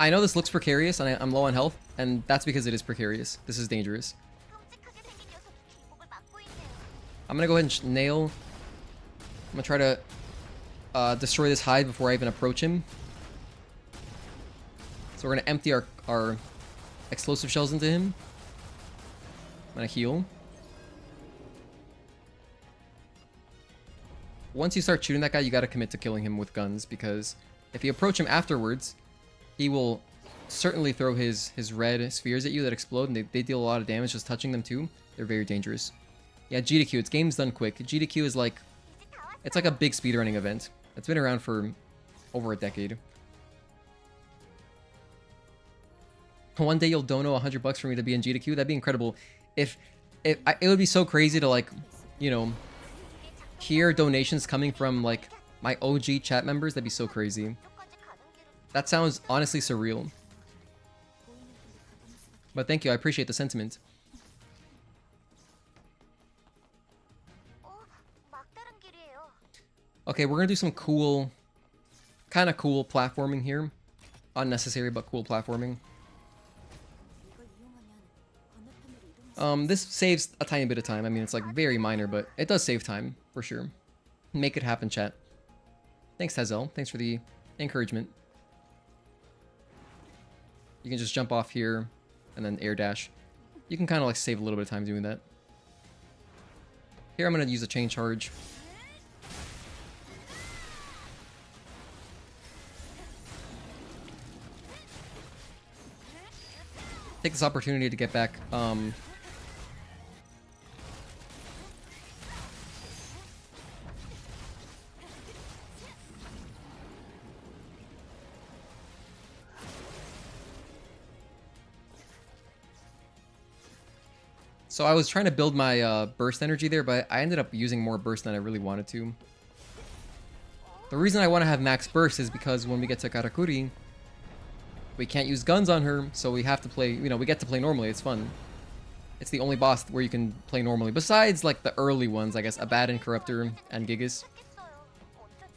I know this looks precarious, and I'm low on health, and that's because it is precarious. This is dangerous. 끔찍하게 생긴 녀석이 길목을 막고 있네요. I'm gonna go ahead and nail. I'm gonna try to destroy this hide before I even approach him. So we're gonna empty our explosive shells into him. I'm gonna heal. Once you start shooting that guy, you gotta commit to killing him with guns, because if you approach him afterwards, he will certainly throw his red spheres at you that explode, and they deal a lot of damage just touching them too. They're very dangerous. Yeah, GDQ, it's game's done quick. GDQ is like, it's like a big speedrunning event. It's been around for over a decade. One day you'll dono $100 for me to be in GDQ. That'd be incredible. It would be so crazy to, like, you know, hear donations coming from like my OG chat members. That'd be so crazy. 이쪽까지 가는 길은 That sounds honestly surreal. But thank you, I appreciate the sentiment. 막다른 길이에요. Okay, we're gonna do some cool, kind of cool platforming here. Unnecessary but cool platforming. 이걸 이용하면 건너편으로 이동할 수 This saves a tiny bit of time. I mean, it's like very minor, but it does save time for sure. Make it happen, chat. Thanks, Hazel. Thanks for the encouragement. You can just jump off here and then air dash. You can kind of like save a little bit of time doing that. Here, I'm going to use a chain charge. Take this opportunity to get back. So I was trying to build my burst energy there, but I ended up using more burst than I really wanted to. The reason I want to have max burst is because when we get to Karakuri, we can't use guns on her, so we have to play, you know, we get to play normally. It's fun. It's the only boss where you can play normally, besides like the early ones, I guess, Abaddon, Corruptor, and Gigas.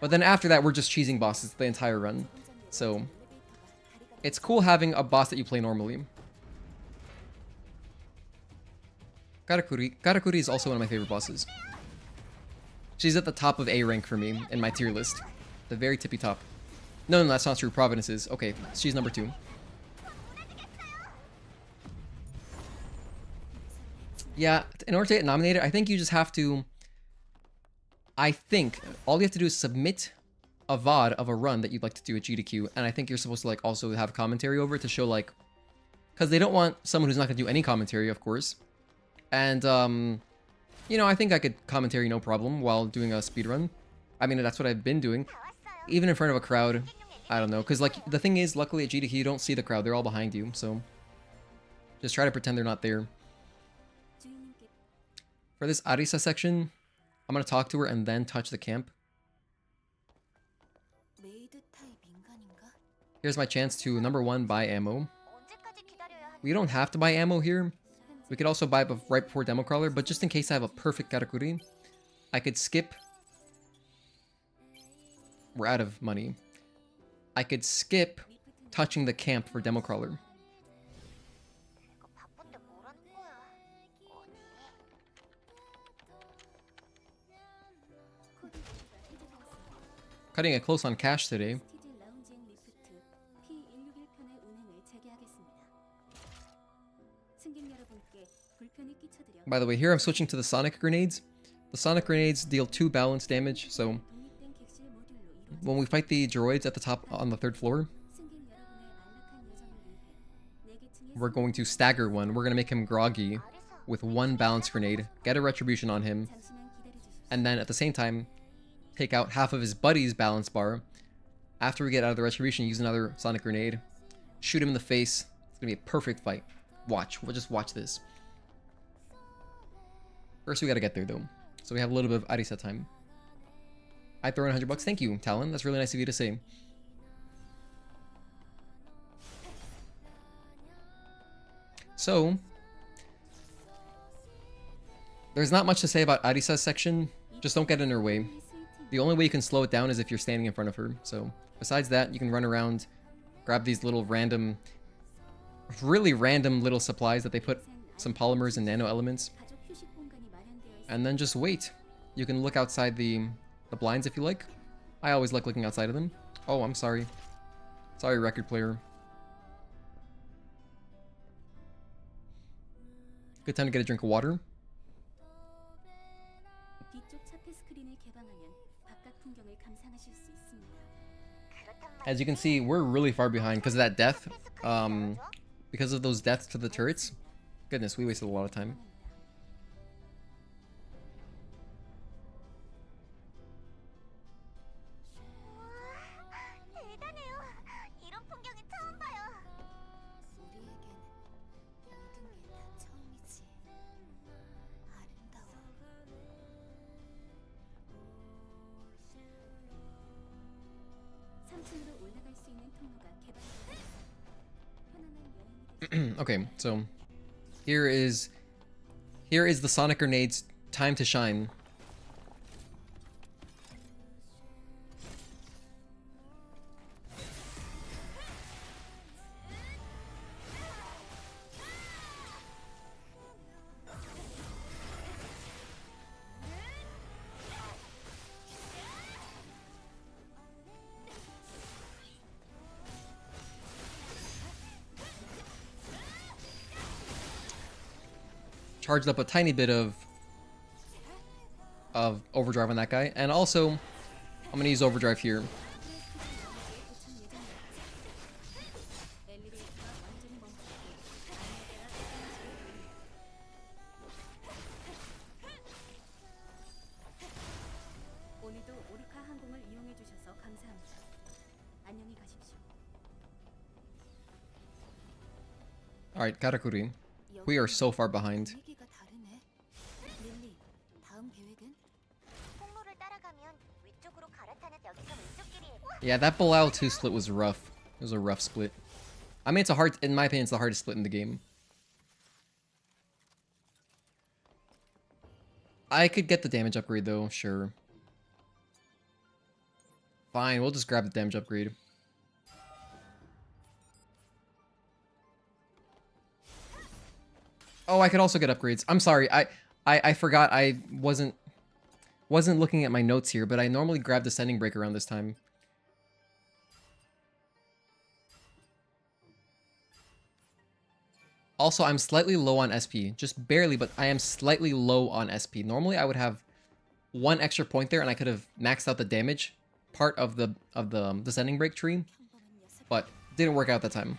But then after that, we're just cheesing bosses the entire run. So it's cool having a boss that you play normally. Karakuri is also one of my favorite bosses. She's at the top of A rank for me in my tier list. The very tippy top. No, that's not true. Providence is. Okay, she's number 2. Yeah, in order to get nominated, I think you just have to... I think all you have to do is submit a VOD of a run that you'd like to do at GDQ, and I think you're supposed to like also have commentary over it to show like... Because they don't want someone who's not going to do any commentary, of course. And, you know, I think I could commentary no problem while doing a speedrun. I mean, that's what I've been doing. Even in front of a crowd. I don't know. Because, like, the thing is, luckily at GDQ, you don't see the crowd. They're all behind you, so... Just try to pretend they're not there. 주인님께 For this Arisa section, I'm going to talk to her and then touch the camp. 메이드 타입 인간인가? Here's my chance to, number 1, buy ammo. 언제까지 기다려야 하는 We don't have to buy ammo here. We could also buy it right before Demo Crawler, but just in case I have a perfect Karakuri, I could skip... We're out of money. I could skip touching the camp for Demo Crawler. 이거 바쁜데 뭐라는 거야? 언니. Cutting it close on cash today. TD 라운지엔 By the way, here I'm switching to the sonic grenades. The sonic grenades deal 2 balance damage, so when we fight the droids at the top on the 3rd floor, we're going to stagger one. We're going to make him groggy with 1 balance grenade, get a retribution on him, and then at the same time, take out half of his buddy's balance bar. After we get out of the retribution, use another sonic grenade, shoot him in the face. It's going to be a perfect fight. Watch. We'll just watch this. First, we got to get there, though. So we have a little bit of Arisa time. I throw in $100. Thank you, Talon. That's really nice of you to say. So, there's not much to say about Arisa's section. Just don't get in her way. The only way you can slow it down is if you're standing in front of her. So, besides that, you can run around, grab these little random, really random little supplies that they put some polymers and nano elements, and then just wait. You can look outside the blinds if you like. I always like looking outside of them. Oh, I'm sorry. Sorry, record player. Good time to get a drink of water. As you can see, we're really far behind because of that death. Because of those deaths to the turrets. Goodness, we wasted a lot of time. Okay, so here is the sonic grenade's time to shine. Charged up a tiny bit of overdrive on that guy, and also I'm gonna use overdrive here. Alright, Karakuri. We are so far behind. Yeah, that Bilal 2 split was rough. It was a rough split. I mean, in my opinion, it's the hardest split in the game. I could get the damage upgrade though, sure. Fine, we'll just grab the damage upgrade. Oh, I could also get upgrades. I'm sorry, I forgot I wasn't looking at my notes here, but I normally grab Descending Break around this time. Also, I'm slightly low on SP. Just barely, but I am slightly low on SP. Normally, I would have 1 extra point there, and I could have maxed out the damage part of the Descending Break tree, but didn't work out that time.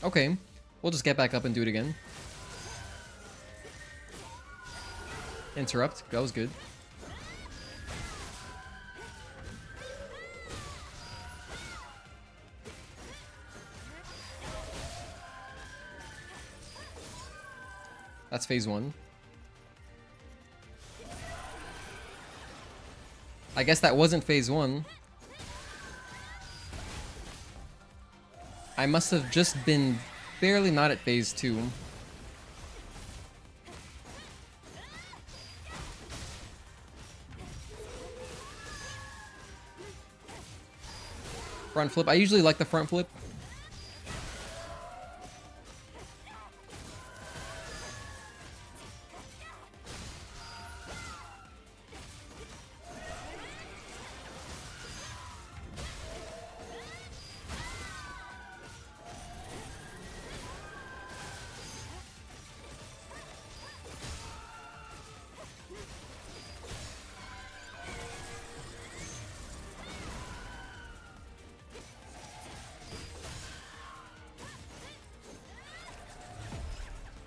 Okay, we'll just get back up and do it again. Interrupt, that was good. That's phase 1. I guess that wasn't phase 1. I must have just been barely not at phase 2. Front flip. I usually like the front flip.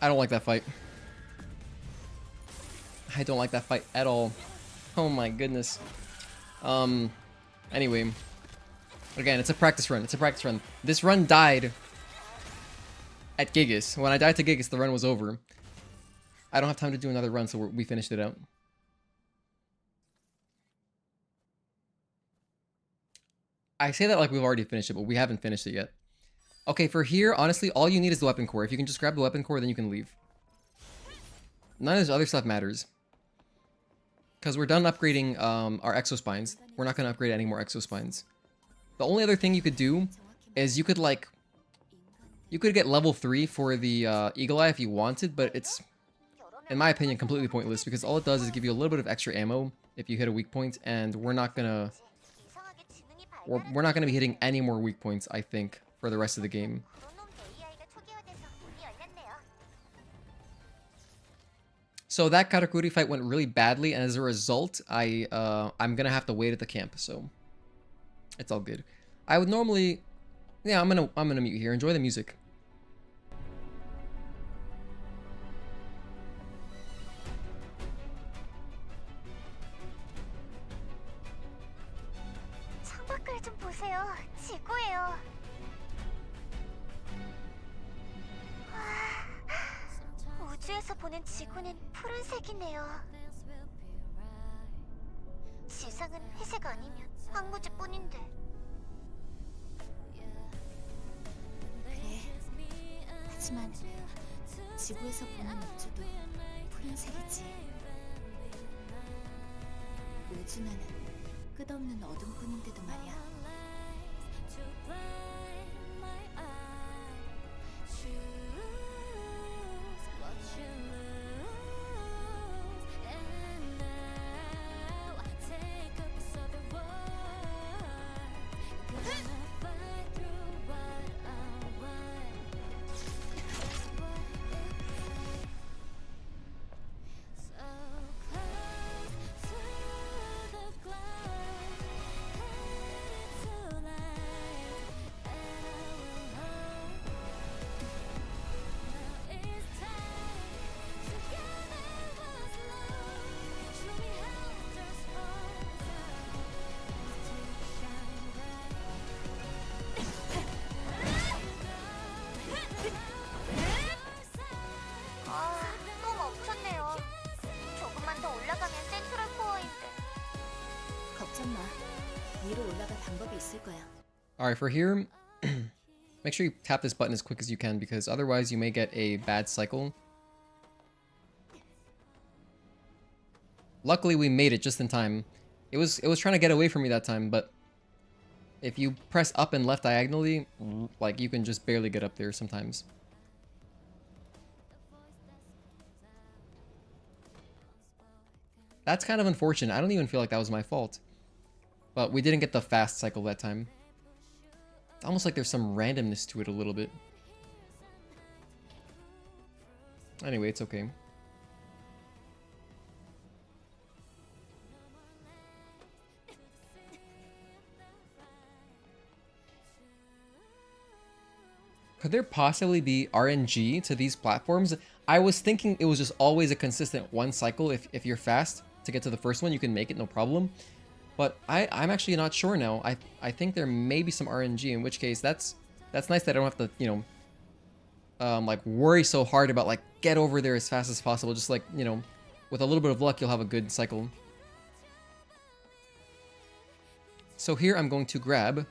I don't like that fight. I don't like that fight at all. Oh my goodness. Anyway. Again, it's a practice run. It's a practice run. This run died at Gigas. When I died to Gigas, the run was over. I don't have time to do another run, so we finished it out. I say that like we've already finished it, but we haven't finished it yet. Okay, for here, honestly, all you need is the weapon core. If you can just grab the weapon core, then you can leave. None of this other stuff matters. Because we're done upgrading our exospines. We're not going to upgrade any more exospines. The only other thing you could do is you could, like... You could get level 3 for the Eagle Eye if you wanted, but it's, in my opinion, completely pointless. Because all it does is give you a little bit of extra ammo if you hit a weak point, and we're not going to... We're not going to be hitting any more weak points, I think, for the rest of the game. So that Karakuri fight went really badly, and as a result, I'm gonna have to wait at the camp, so it's all good. I would normally, yeah, I'm gonna mute here. Enjoy the music. 창밖을 좀 보세요. 지구예요. 우주에서 보는 지구는 푸른색이네요. 지상은 회색 아니면 황무지뿐인데. 그래. 하지만 지구에서 보는 우주도 푸른색이지. 우주는 끝없는 어둠뿐인데도 말이야. Alright, for here, make sure you tap this button as quick as you can, because otherwise you may get a bad cycle. Luckily we made it just in time. It was trying to get away from me that time, but if you press up and left diagonally, like, you can just barely get up there sometimes. That's kind of unfortunate. I don't even feel like that was my fault. But we didn't get the fast cycle that time. It's almost like there's some randomness to it a little bit. Anyway, it's okay. Could there possibly be RNG to these platforms? I was thinking it was just always a consistent one cycle. If you're fast to get to the first one, you can make it, no problem. But I'm actually not sure now. I think there may be some RNG, in which case that's nice that I don't have to, you know, like, worry so hard about, like, get over there as fast as possible. Just, like, you know, with a little bit of luck, you'll have a good cycle. So here I'm going to grab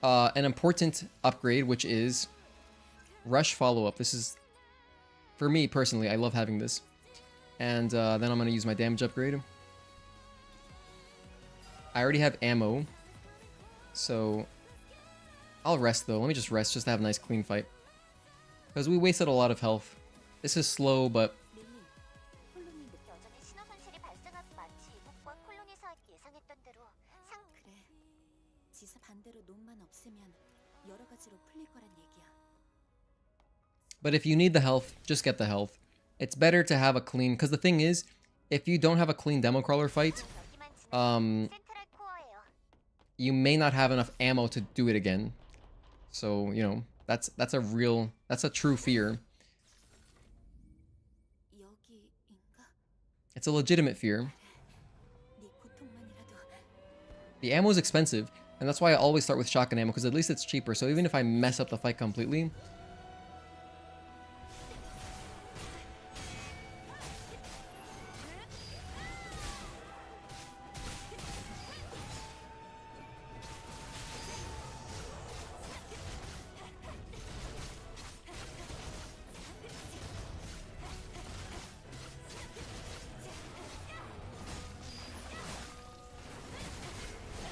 an important upgrade, which is Rush Follow-Up. This is, for me personally, I love having this. And then I'm going to use my damage upgrade. I already have ammo, so I'll rest though. Let me just rest just to have a nice clean fight. Because we wasted a lot of health. This is slow, but 여전히 신호 손실이 발생한 마치 이북과 콜로니 사이 예상했던 대로 상 그래. 지사 반대로 놈만 없으면 여러 가지로 풀릴 거란 얘기야. but if you need the health, just get the health. It's better to have a clean, because the thing is, if you don't have a clean demo crawler fight, 여기만 지나면 um, 센트럴 코어예요. you may not have enough ammo to do it again. So, you know, that's a true fear. 여기인가? It's a legitimate fear. 네 고통만이라도 The ammo is expensive, and that's why I always start with shotgun ammo, because at least it's cheaper. So even if I mess up the fight completely,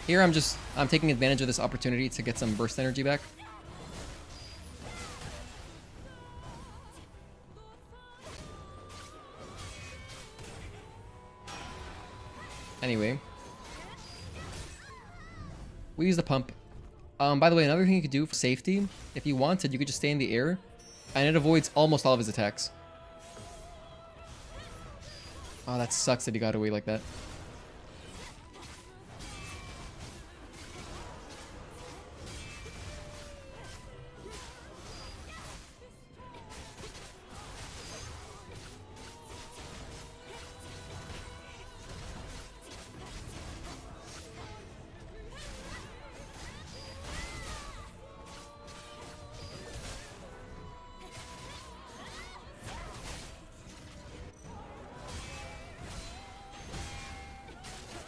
here I'm taking advantage of this opportunity to get some burst energy back. Anyway, we use the pump. By the way, another thing you could do for safety, if you wanted, you could just stay in the air, and it avoids almost all of his attacks. Oh, that sucks that he got away like that.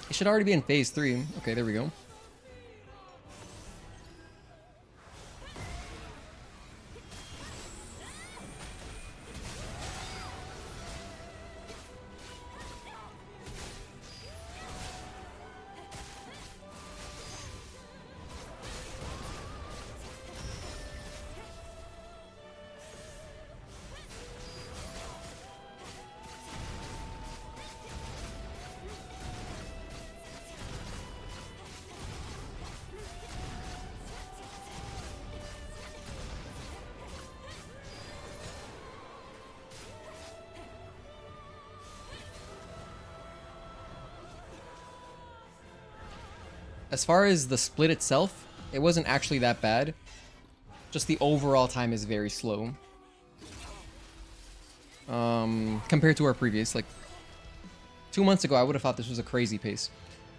It should already be in phase 3. Okay, there we go. As far as the split itself, it wasn't actually that bad. Just the overall time is very slow. Compared to our previous, like 2 months ago, I would have thought this was a crazy pace.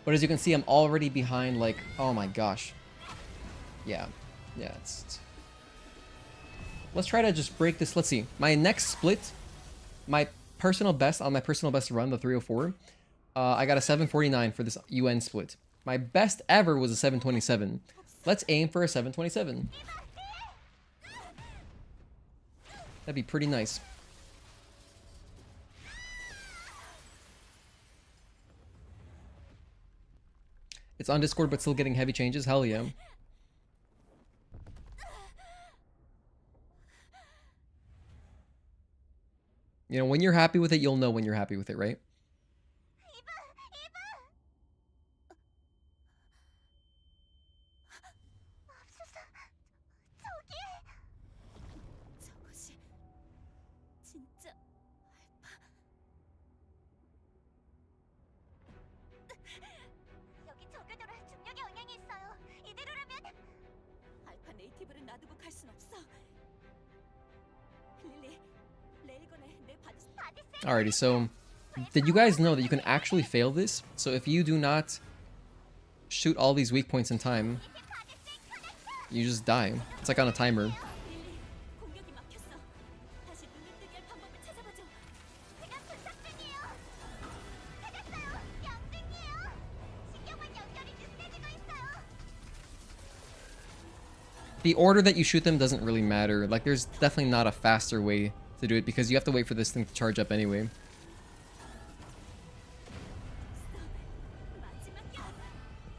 But as you can see, I'm already behind, like, oh my gosh. Yeah, it's... Let's try to just break this. Let's see. My next split, my personal best, on my personal best run, the 304, I got a 749 for this UN split. My best ever was a 727. Let's aim for a 727. That'd be pretty nice. It's on Discord, but still getting heavy changes? Hell yeah. You know, when you're happy with it, you'll know when you're happy with it, right? 저것이 진짜 여기 저궤도라 중력의 영향이 있어요. 이대로라면 알파 네이티브를 놔두고 갈 순 없어. 릴리, 레일건에 내 받으세요. Alrighty, so did you guys know that you can actually fail this? So if you do not shoot all these weak points in time, you just die. It's like on a timer. 릴리, 공격이 막혔어. 다시 눈을 뜨게 할 방법을 찾아보죠. 제가 분석 중이에요. 찾았어요. 영등이에요. 신경만 연결이 느슨해지고 있어요. The order that you shoot them doesn't really matter. Like, there's definitely not a faster way to do it because you have to wait for this thing to charge up anyway. 마지막이야.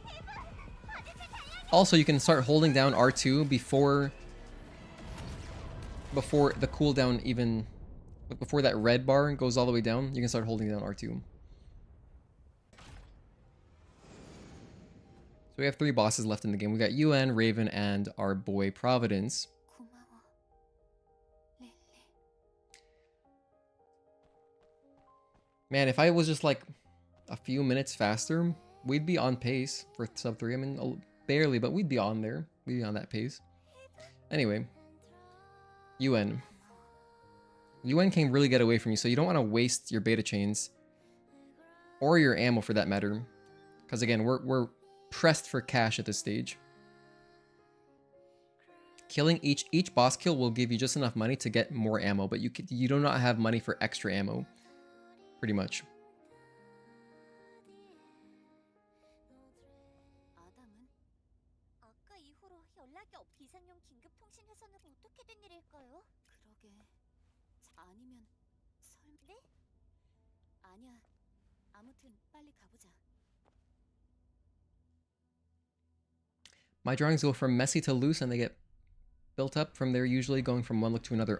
어디서 달려나? Also, you can start holding down R2 before the cooldown even, before that red bar goes all the way down. You can start holding down R2. So we have 3 bosses left in the game. We got UN, Raven, and our boy Providence. 고마워, 릴리. Man, if I was just like a few minutes faster, we'd be on pace for sub 3. I mean, barely, but we'd be on there. We'd be on that pace. Anyway, UN. UN can really get away from you, so you don't want to waste your beta chains. Or your ammo for that matter. Because again, we're pressed for cash at this stage. Killing each boss kill will give you just enough money to get more ammo, but you do not have money for extra ammo. Pretty much. 아담은 아까 이후로 연락이 비상용 긴급 통신 회선은 어떻게 된 일일까요? 그러게. 아니면 네? 아니야. 아무튼 빨리 가보자. My drawings go from messy to loose and they get built up from there, usually going from one look to another.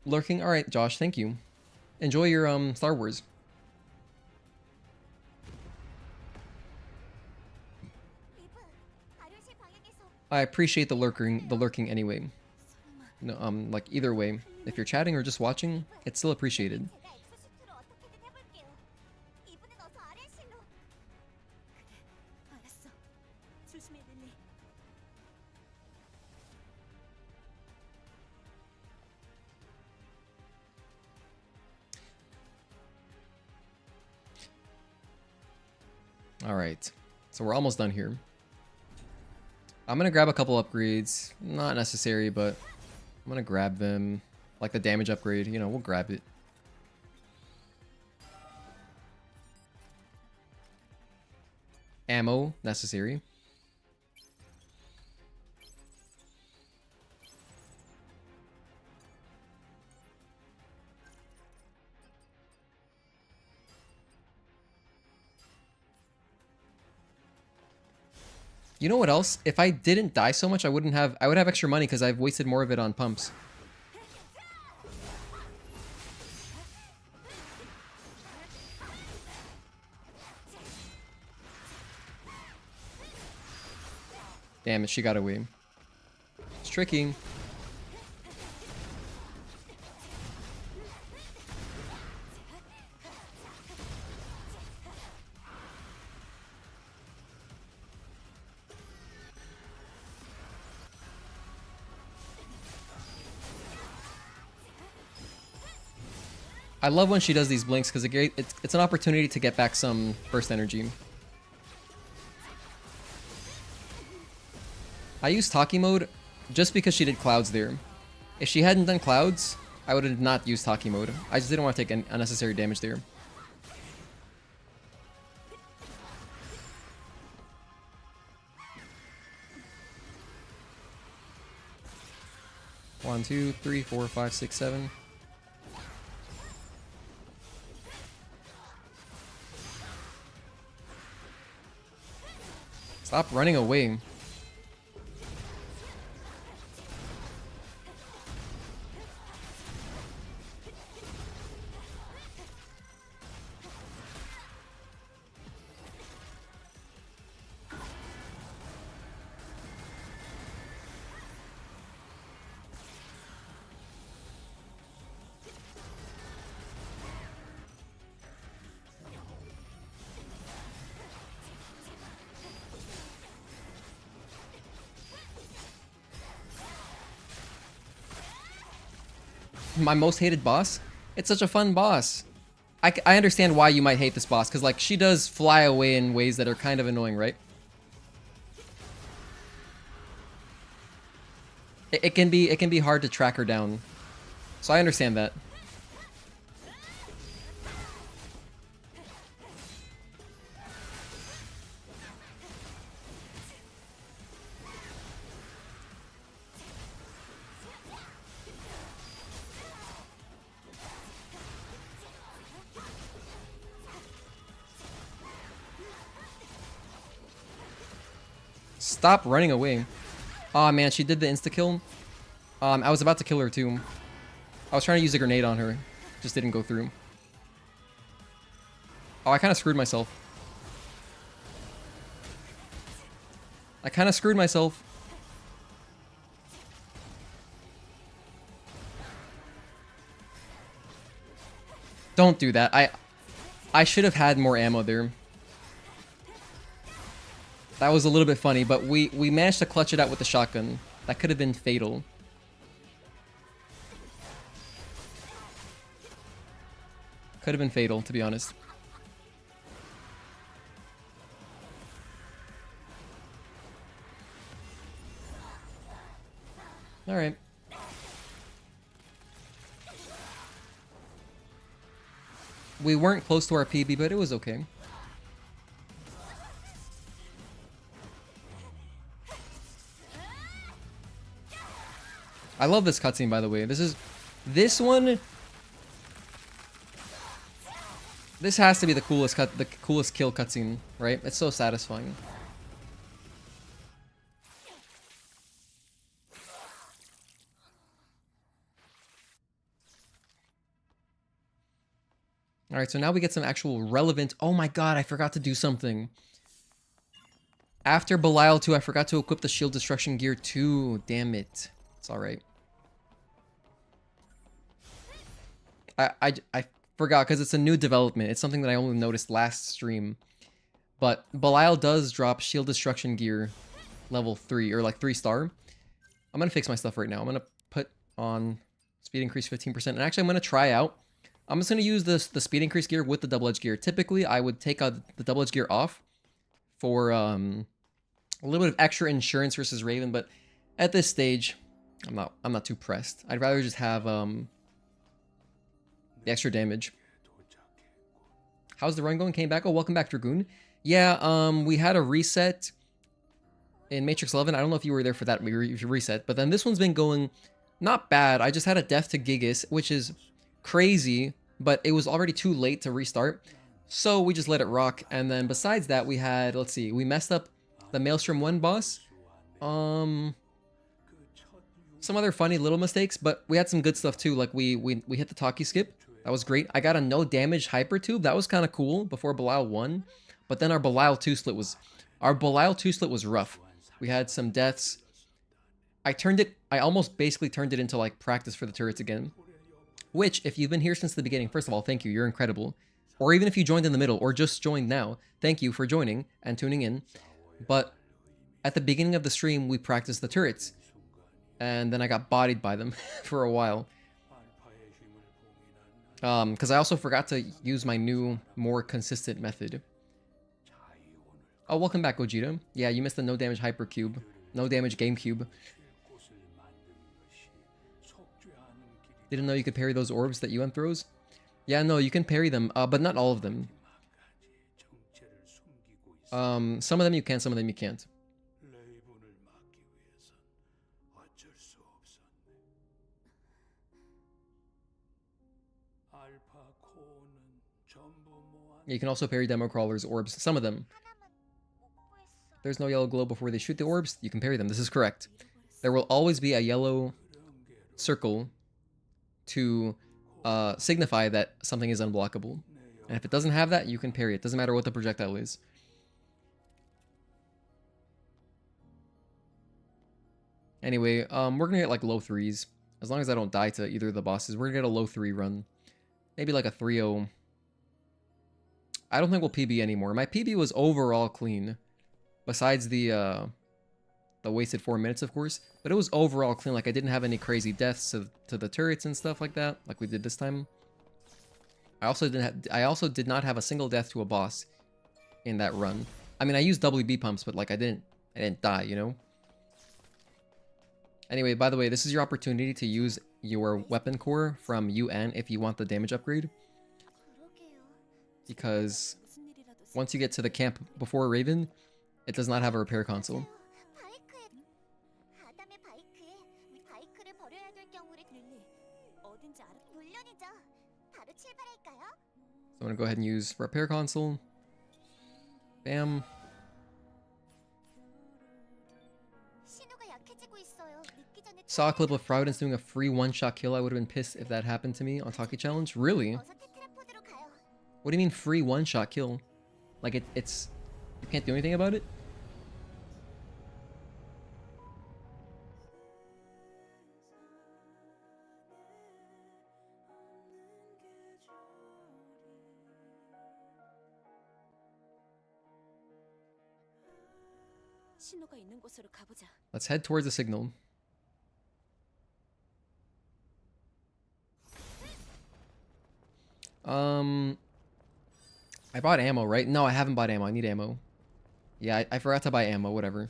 Lurking. All right, Josh, thank you. Enjoy your Star Wars. 리브, 발효실 방향에서 I appreciate the lurking anyway. 설마 No, like either way, if you're chatting or just watching, it's still appreciated. 제가 엑소시트로 어떻게든 해볼게요. 이분은 어서 아래실로. 알았어. 조심해, 릴리. Alright, so we're almost done here. I'm gonna grab a couple upgrades. Not necessary, but I'm gonna grab them. Like the damage upgrade, you know, we'll grab it. Ammo, necessary. You know what else? If I didn't die so much, I would have extra money because I've wasted more of it on pumps. Damn it, she got away. It's tricky. I love when she does these blinks because it's an opportunity to get back some burst energy. I used Taki mode just because she did clouds there. If she hadn't done clouds, I would have not used Taki mode. I just didn't want to take unnecessary damage there. One, two, three, four, five, six, seven. Stop running away. My most hated boss? It's such a fun boss. I understand why you might hate this boss, because like she does fly away in ways that are kind of annoying, right? It can be hard to track her down. So I understand that. Stop running away. Aw, man, she did the insta-kill. I was about to kill her, too. I was trying to use a grenade on her. Just didn't go through. Oh, I kind of screwed myself. Don't do that. I should have had more ammo there. That was a little bit funny, but we managed to clutch it out with the shotgun. That could have been fatal. Could have been fatal, to be honest. Alright. We weren't close to our PB, but it was okay. I love this cutscene, by the way. This one. This has to be the coolest kill cutscene, right? It's so satisfying. All right, so now we get some actual relevant. Oh my god, I forgot to do something. After Belial 2, I forgot to equip the shield destruction gear too. Damn it. It's all right. I forgot because it's a new development. It's something that I only noticed last stream. But Belial does drop shield destruction gear level 3 or like 3-star. I'm going to fix my stuff right now. I'm going to put on speed increase 15%. And actually, I'm going to try out. I'm just going to use the speed increase gear with the double edge gear. Typically, I would take the double edge gear off for a little bit of extra insurance versus Raven, but at this stage, I'm not too pressed. I'd rather just have the extra damage. How's the run going? Came back. Oh, welcome back, Dragoon. Yeah, we had a reset in Matrix 11. I don't know if you were there for that reset, but then this one's been going not bad. I just had a death to Gigas, which is crazy, but it was already too late to restart, so we just let it rock. And then besides that, we had, let's see, we messed up the Maelstrom 1 boss, some other funny little mistakes, but we had some good stuff too. Like we hit the talkie skip. That was great. I got a no damage hyper tube. That was kind of cool before Belial 1, but then our Belial 2 split was rough. We had some deaths. I almost basically turned it into like practice for the turrets again. Which, if you've been here since the beginning, first of all, thank you, you're incredible. Or even if you joined in the middle, or just joined now, thank you for joining and tuning in. But at the beginning of the stream, we practiced the turrets. And then I got bodied by them for a while. Because I also forgot to use my new, more consistent method. Oh, welcome back, Gogeta. Yeah, you missed the no damage hypercube. No damage GameCube. Didn't know you could parry those orbs that UN throws? Yeah, no, you can parry them, but not all of them. Some of them you can, some of them you can't. You can also parry demo crawlers, orbs, some of them. There's no yellow glow before they shoot the orbs, you can parry them. This is correct. There will always be a yellow circle to signify that something is unblockable. And if it doesn't have that, you can parry it. Doesn't matter what the projectile is. Anyway, we're gonna get like low 3s. As long as I don't die to either of the bosses, we're gonna get a low 3 run. Maybe like a 3-0. I don't think we'll PB anymore. My PB was overall clean. Besides the wasted 4 minutes, of course. But it was overall clean. Like, I didn't have any crazy deaths to the turrets and stuff like that, like we did this time. I also did not have a single death to a boss in that run. I mean, I used WB pumps, but like I didn't die, you know? Anyway, by the way, this is your opportunity to use your weapon core from UN if you want the damage upgrade. Because once you get to the camp before Raven, it does not have a repair console. So I'm gonna go ahead and use repair console. Bam. Saw a clip of Providence doing a free one-shot kill. I would have been pissed if that happened to me on Taki Challenge. Really? 어서 테트라포드로 가요. What do you mean free one-shot kill? Like it's you can't do anything about it? 신호가 있는 곳으로 가보자. Let's head towards the signal. I bought ammo, right? No, I haven't bought ammo. I need ammo. Yeah, I forgot to buy ammo. Whatever.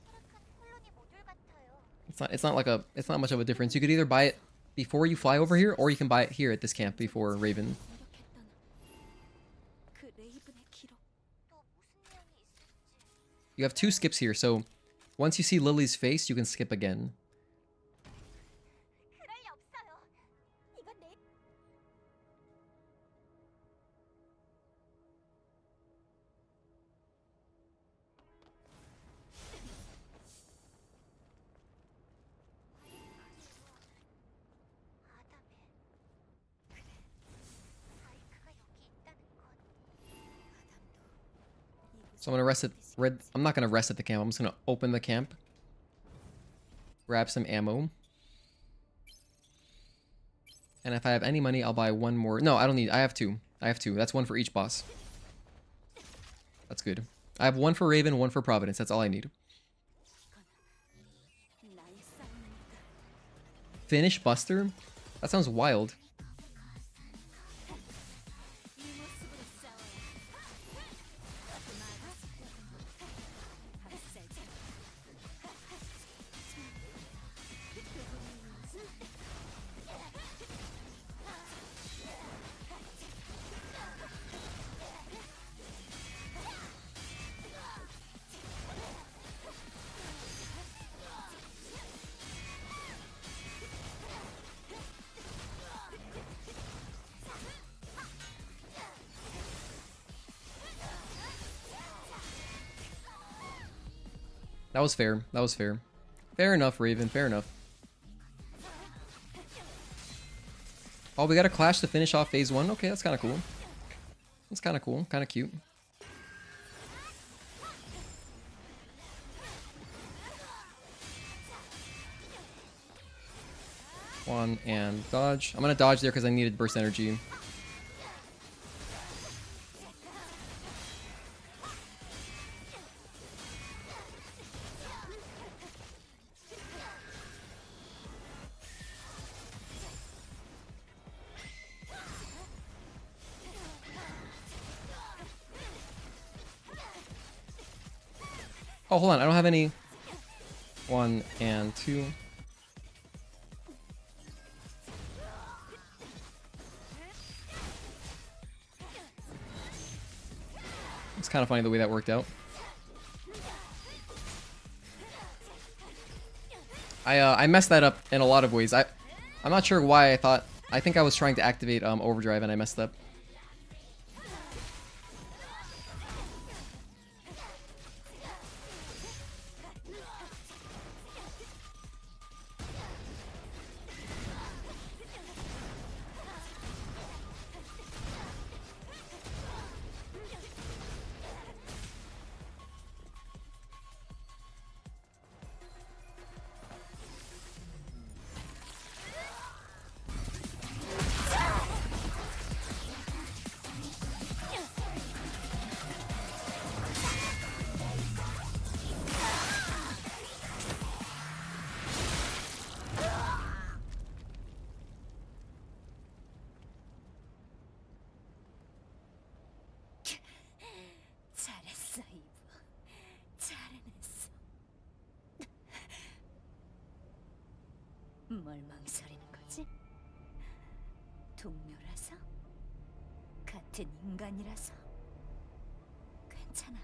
추락한 콜로니 모듈 같아요. It's not much of a difference. You could either buy it before you fly over here, or you can buy it here at this camp before Raven. 노력했던 그 레이븐의 기록. 또 무슨 내용이 있을지. You have 2 skips here, so once you see Lily's face, you can skip again. 그럴 리 없어요. 이건 내 아담의 그래. 사이크가 여기 있다는 건 So I'm gonna rest at I'm not gonna rest at the camp. I'm just gonna open the camp, grab some ammo, and if I have any money, I'll buy one more. No, I don't need. I have 2. I have 2. That's 1 for each boss. That's good. I have 1 for Raven, 1 for Providence. That's all I need. 나의 싸움이니까. Finish Buster? That sounds wild. 이 모습으로 싸워야. 학살자. That was fair. That was fair. Fair enough, Raven. Fair enough. Oh, we got a clash to finish off phase 1. Okay, that's kind of cool. That's kind of cool. Kind of cute. One and dodge. I'm gonna dodge there because I needed burst energy. Oh, hold on. I don't have any. 1 and 2. It's kind of funny the way that worked out. I messed that up in a lot of ways. I'm not sure why I think I was trying to activate overdrive and I messed up. 잘했어, 이브. 잘해냈어. 뭘 망설이는 거지? 동료라서? 같은 인간이라서? 괜찮아.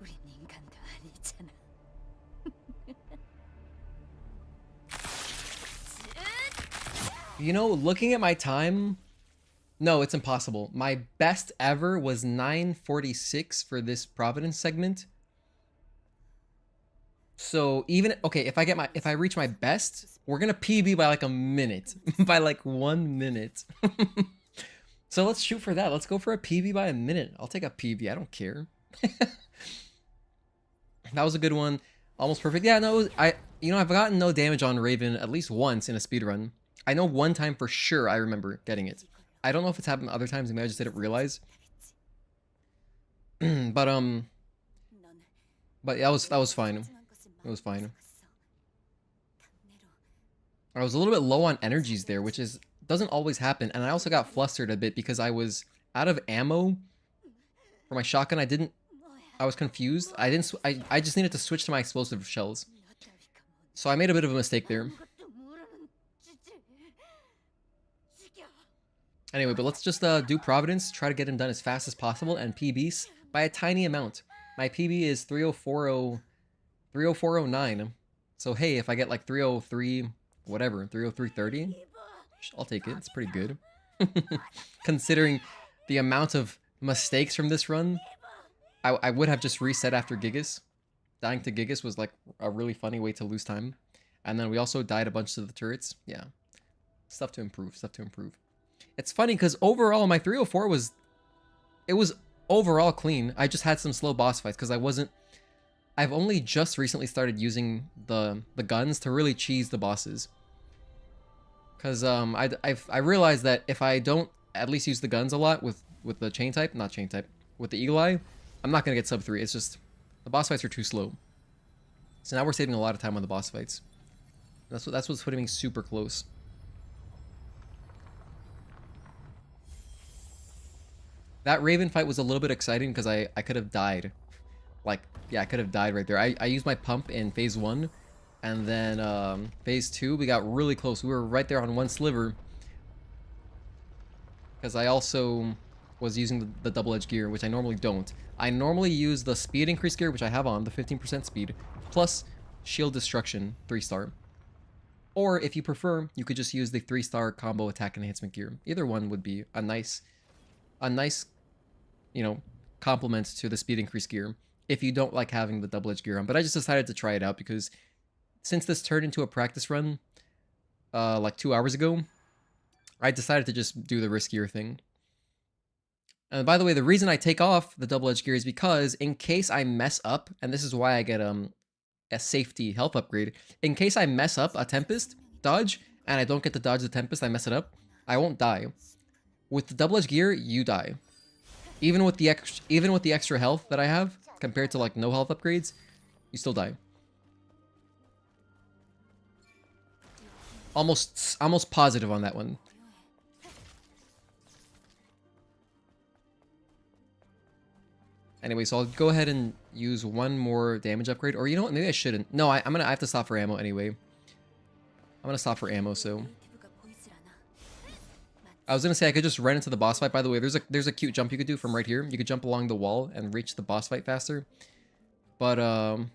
우린 인간도 아니잖아. You know, looking at my time, no, it's impossible. My best ever was 9:46 for this Providence segment. So even okay, if I reach my best, we're gonna PB by like a minute, by like 1 minute. So let's shoot for that. Let's go for a PB by a minute. I'll take a PB. I don't care. That was a good one. Almost perfect. Yeah, no, I've gotten no damage on Raven at least once in a speedrun. I know one time for sure I remember getting it. I don't know if it's happened other times. Maybe I just didn't realize. But yeah, that was fine. It was fine. I was a little bit low on energies there, which doesn't always happen. And I also got flustered a bit because I was out of ammo for my shotgun. I was confused. I just needed to switch to my explosive shells. So I made a bit of a mistake there. Anyway, but let's just do Providence, try to get him done as fast as possible, and PBs by a tiny amount. My PB is 30409. So hey, if I get like 303, whatever, 30330, I'll take it. It's pretty good. Considering the amount of mistakes from this run, I would have just reset after Gigas. Dying to Gigas was like a really funny way to lose time. And then we also died a bunch of the turrets. Yeah. Stuff to improve, stuff to improve. It's funny because overall my 304 was overall clean. I just had some slow boss fights because I've only just recently started using the guns to really cheese the bosses. Because I realized that if I don't at least use the guns a lot with the with the Eagle Eye, I'm not gonna get sub 3. It's just the boss fights are too slow. So now we're saving a lot of time on the boss fights. That's what's putting me super close. That Raven fight was a little bit exciting because I could have died. Like, yeah, I could have died right there. I used my pump in phase 1, and then phase 2, we got really close. We were right there on one sliver. Because I also was using the double-edged gear, which I normally don't. I normally use the speed increase gear, which I have on, the 15% speed, plus shield destruction, 3-star. Or, if you prefer, you could just use the 3-star combo attack enhancement gear. Either one would be a nice, complement to the speed increase gear if you don't like having the double-edged gear on. But I just decided to try it out because since this turned into a practice run like 2 hours ago, I decided to just do the riskier thing. And by the way, the reason I take off the double-edged gear is because in case I mess up, and this is why I get a safety health upgrade, in case I mess up a Tempest dodge and I don't get to dodge the Tempest, I mess it up, I won't die. With the double-edged gear, you die. Even with the extra health that I have, compared to like no health upgrades, you still die. Almost positive on that one. Anyway, so I'll go ahead and use one more damage upgrade, or you know what? Maybe I shouldn't. No, I have to stop for ammo anyway. I'm gonna stop for ammo, so. I was gonna say I could just run into the boss fight. By the way, there's a cute jump you could do from right here. You could jump along the wall and reach the boss fight faster. But I'm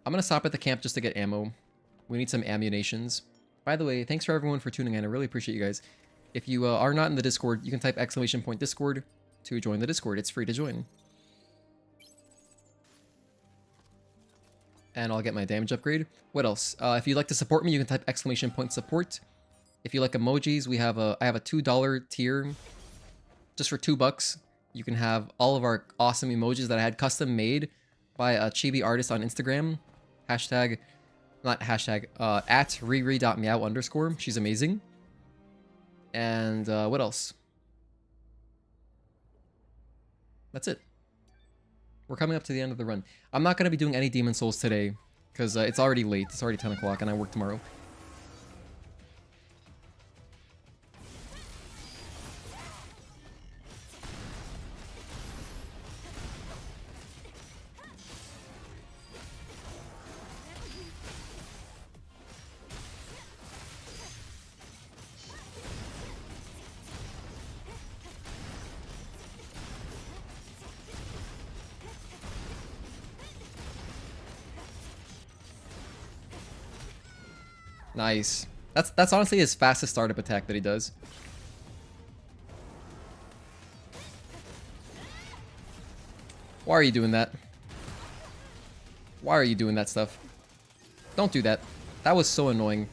gonna stop at the camp just to get ammo. We need some ammunitions. By the way, thanks for everyone for tuning in. I really appreciate you guys. If you are not in the Discord, you can type !Discord to join the Discord. It's free to join. And I'll get my damage upgrade. What else? If you'd like to support me, you can type !support. If you like emojis, I have a $2 tier. Just for $2, you can have all of our awesome emojis that I had custom made by a chibi artist on Instagram. @ @riri.meow_. She's amazing. And what else? That's it. We're coming up to the end of the run. I'm not going to be doing any Demon Souls today because it's already late. It's already 10 o'clock and I work tomorrow. Nice. That's honestly his fastest startup attack that he does. Why are you doing that? Why are you doing that stuff? Don't do that. That was so annoying.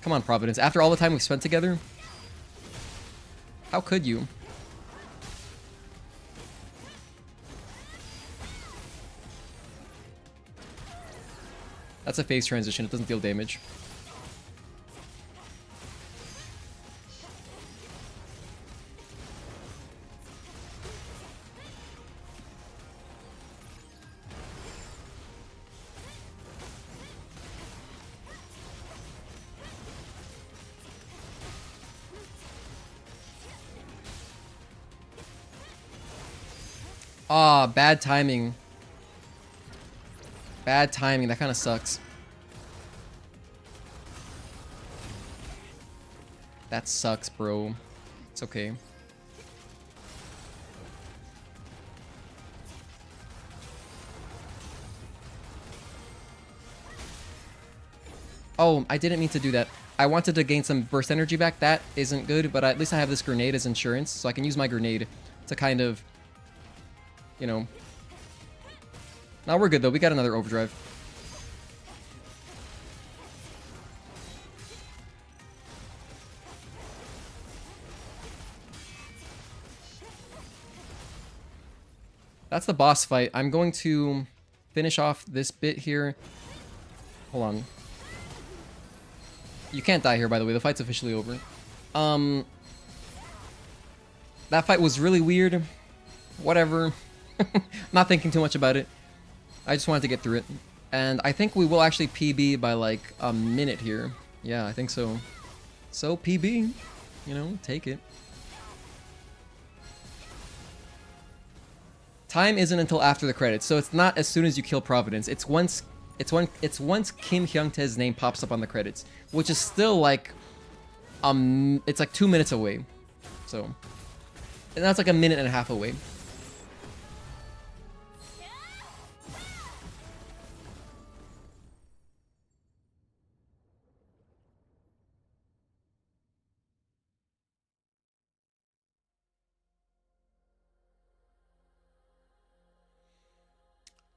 Come on, Providence. After all the time we spent together? How could you? That's a phase transition. It doesn't deal damage. Ah, bad timing. Bad timing. That kind of sucks. That sucks, bro. It's okay. Oh, I didn't mean to do that. I wanted to gain some burst energy back. That isn't good, but at least I have this grenade as insurance, so I can use my grenade to kind of, you know. Now we're good, though. We got another overdrive. That's the boss fight. I'm going to finish off this bit here. Hold on. You can't die here, by the way. The fight's officially over. That fight was really weird. Whatever. Not thinking too much about it. I just wanted to get through it. And I think we will actually PB by like a minute here. Yeah, I think so. So PB, you know, take it. Time isn't until after the credits, so it's not as soon as you kill Providence. It's once Kim Hyung-tae's name pops up on the credits, which is still like it's like 2 minutes away. So, and that's like a minute and a half away.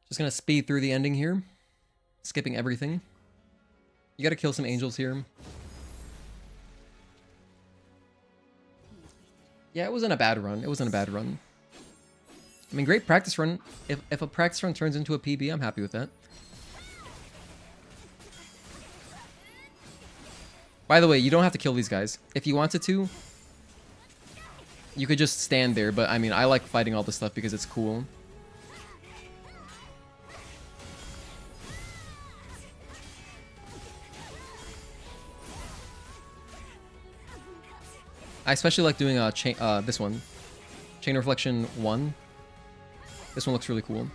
Just gonna speed through the ending here. Skipping everything. You gotta kill some angels here. Yeah, it wasn't a bad run. It wasn't a bad run. I mean, great practice run. If a practice run turns into a PB, I'm happy with that. By the way, you don't have to kill these guys. If you wanted to, you could just stand there. But I mean, I like fighting all this stuff because it's cool. I especially like doing this one, Chain Reflection 1. This one looks really cool.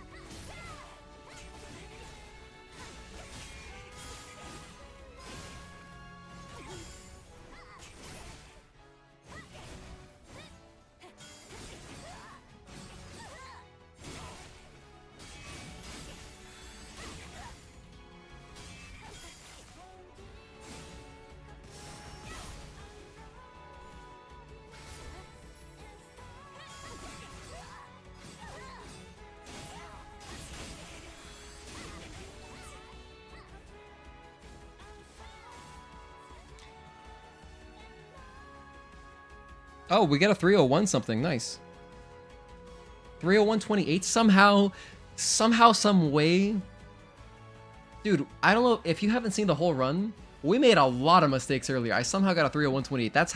Oh, we got a 301 something. Nice. 301.28 somehow, some way. Dude, I don't know if you haven't seen the whole run. We made a lot of mistakes earlier. I somehow got a 301.28. That's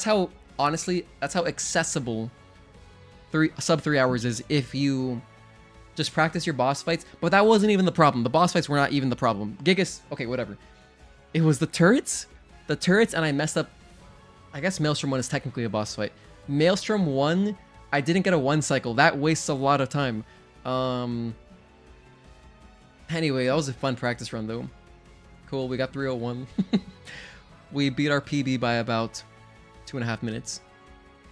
how honestly, that's how accessible sub 3 hours is if you just practice your boss fights. But that wasn't even the problem. The boss fights were not even the problem. Gigas, okay, whatever. It was the turrets. The turrets, and I messed up. I guess Maelstrom 1 is technically a boss fight. Maelstrom 1, I didn't get a 1 cycle. That wastes a lot of time. Anyway, that was a fun practice run, though. Cool, we got 301. We beat our PB by about 2.5 minutes.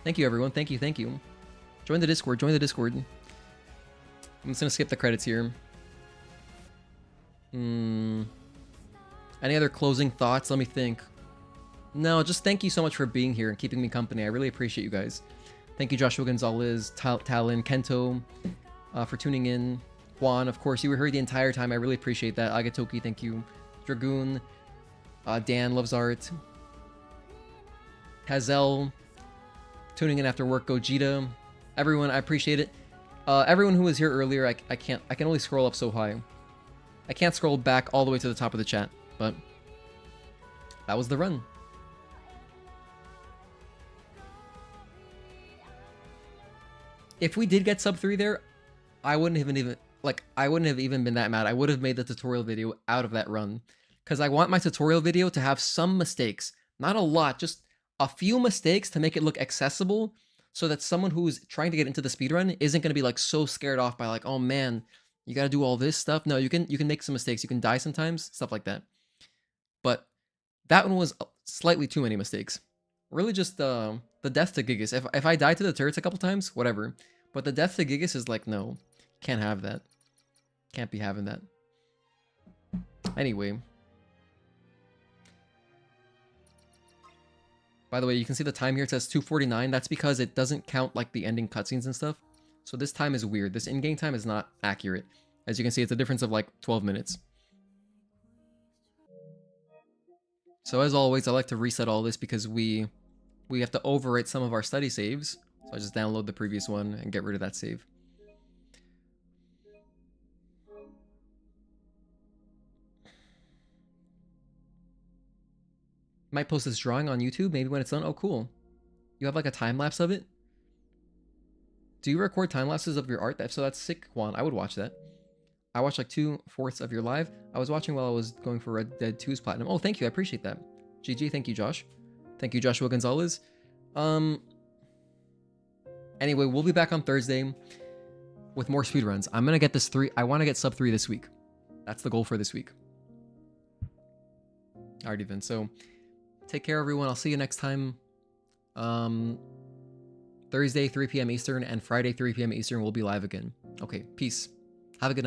Thank you, everyone. Thank you, thank you. Join the Discord, join the Discord. I'm just gonna skip the credits here. Any other closing thoughts? Let me think. No, just thank you so much for being here and keeping me company. I really appreciate you guys. Thank you, Joshua Gonzalez, Talon, Kento, for tuning in. Juan, of course, you were here the entire time. I really appreciate that. Agatoki, thank you. Dragoon, Dan loves art, Hazel, tuning in after work, Gogeta, everyone, I appreciate it. Everyone who was here earlier, I can only scroll up so high. I can't scroll back all the way to the top of the chat, but that was the run. If we did get sub 3 there, I wouldn't have even been that mad. I would have made the tutorial video out of that run, because I want my tutorial video to have some mistakes, not a lot, just a few mistakes to make it look accessible, so that someone who's trying to get into the speedrun isn't going to be like so scared off by like, oh man, you got to do all this stuff. No, you can make some mistakes. You can die sometimes, stuff like that. But that one was slightly too many mistakes. Really just the death to Gigas. If I die to the turrets a couple times, whatever. But the death to Gigas is like, no, can't have that. Can't be having that. Anyway. By the way, you can see the time here. It says 2:49. That's because it doesn't count like the ending cutscenes and stuff. So this time is weird. This in-game time is not accurate. As you can see, it's a difference of like 12 minutes. So as always, I like to reset all this because we have to overwrite some of our study saves. So I just download the previous one and get rid of that save. Might post this drawing on YouTube maybe when it's done. Oh, cool. You have like a time lapse of it? Do you record time lapses of your art? So that's sick, Juan. I would watch that. I watched like 2/4 of your live. I was watching while I was going for Red Dead 2's platinum. Oh, thank you. I appreciate that. GG. Thank you, Josh. Thank you, Joshua Gonzalez. Anyway, we'll be back on Thursday with more speedruns. I'm going to get this 3. I want to get sub 3 this week. That's the goal for this week. Alrighty then. So take care, everyone. I'll see you next time. Thursday, 3 p.m. Eastern, and Friday, 3 p.m. Eastern, we'll be live again. Okay, peace. Have a good night.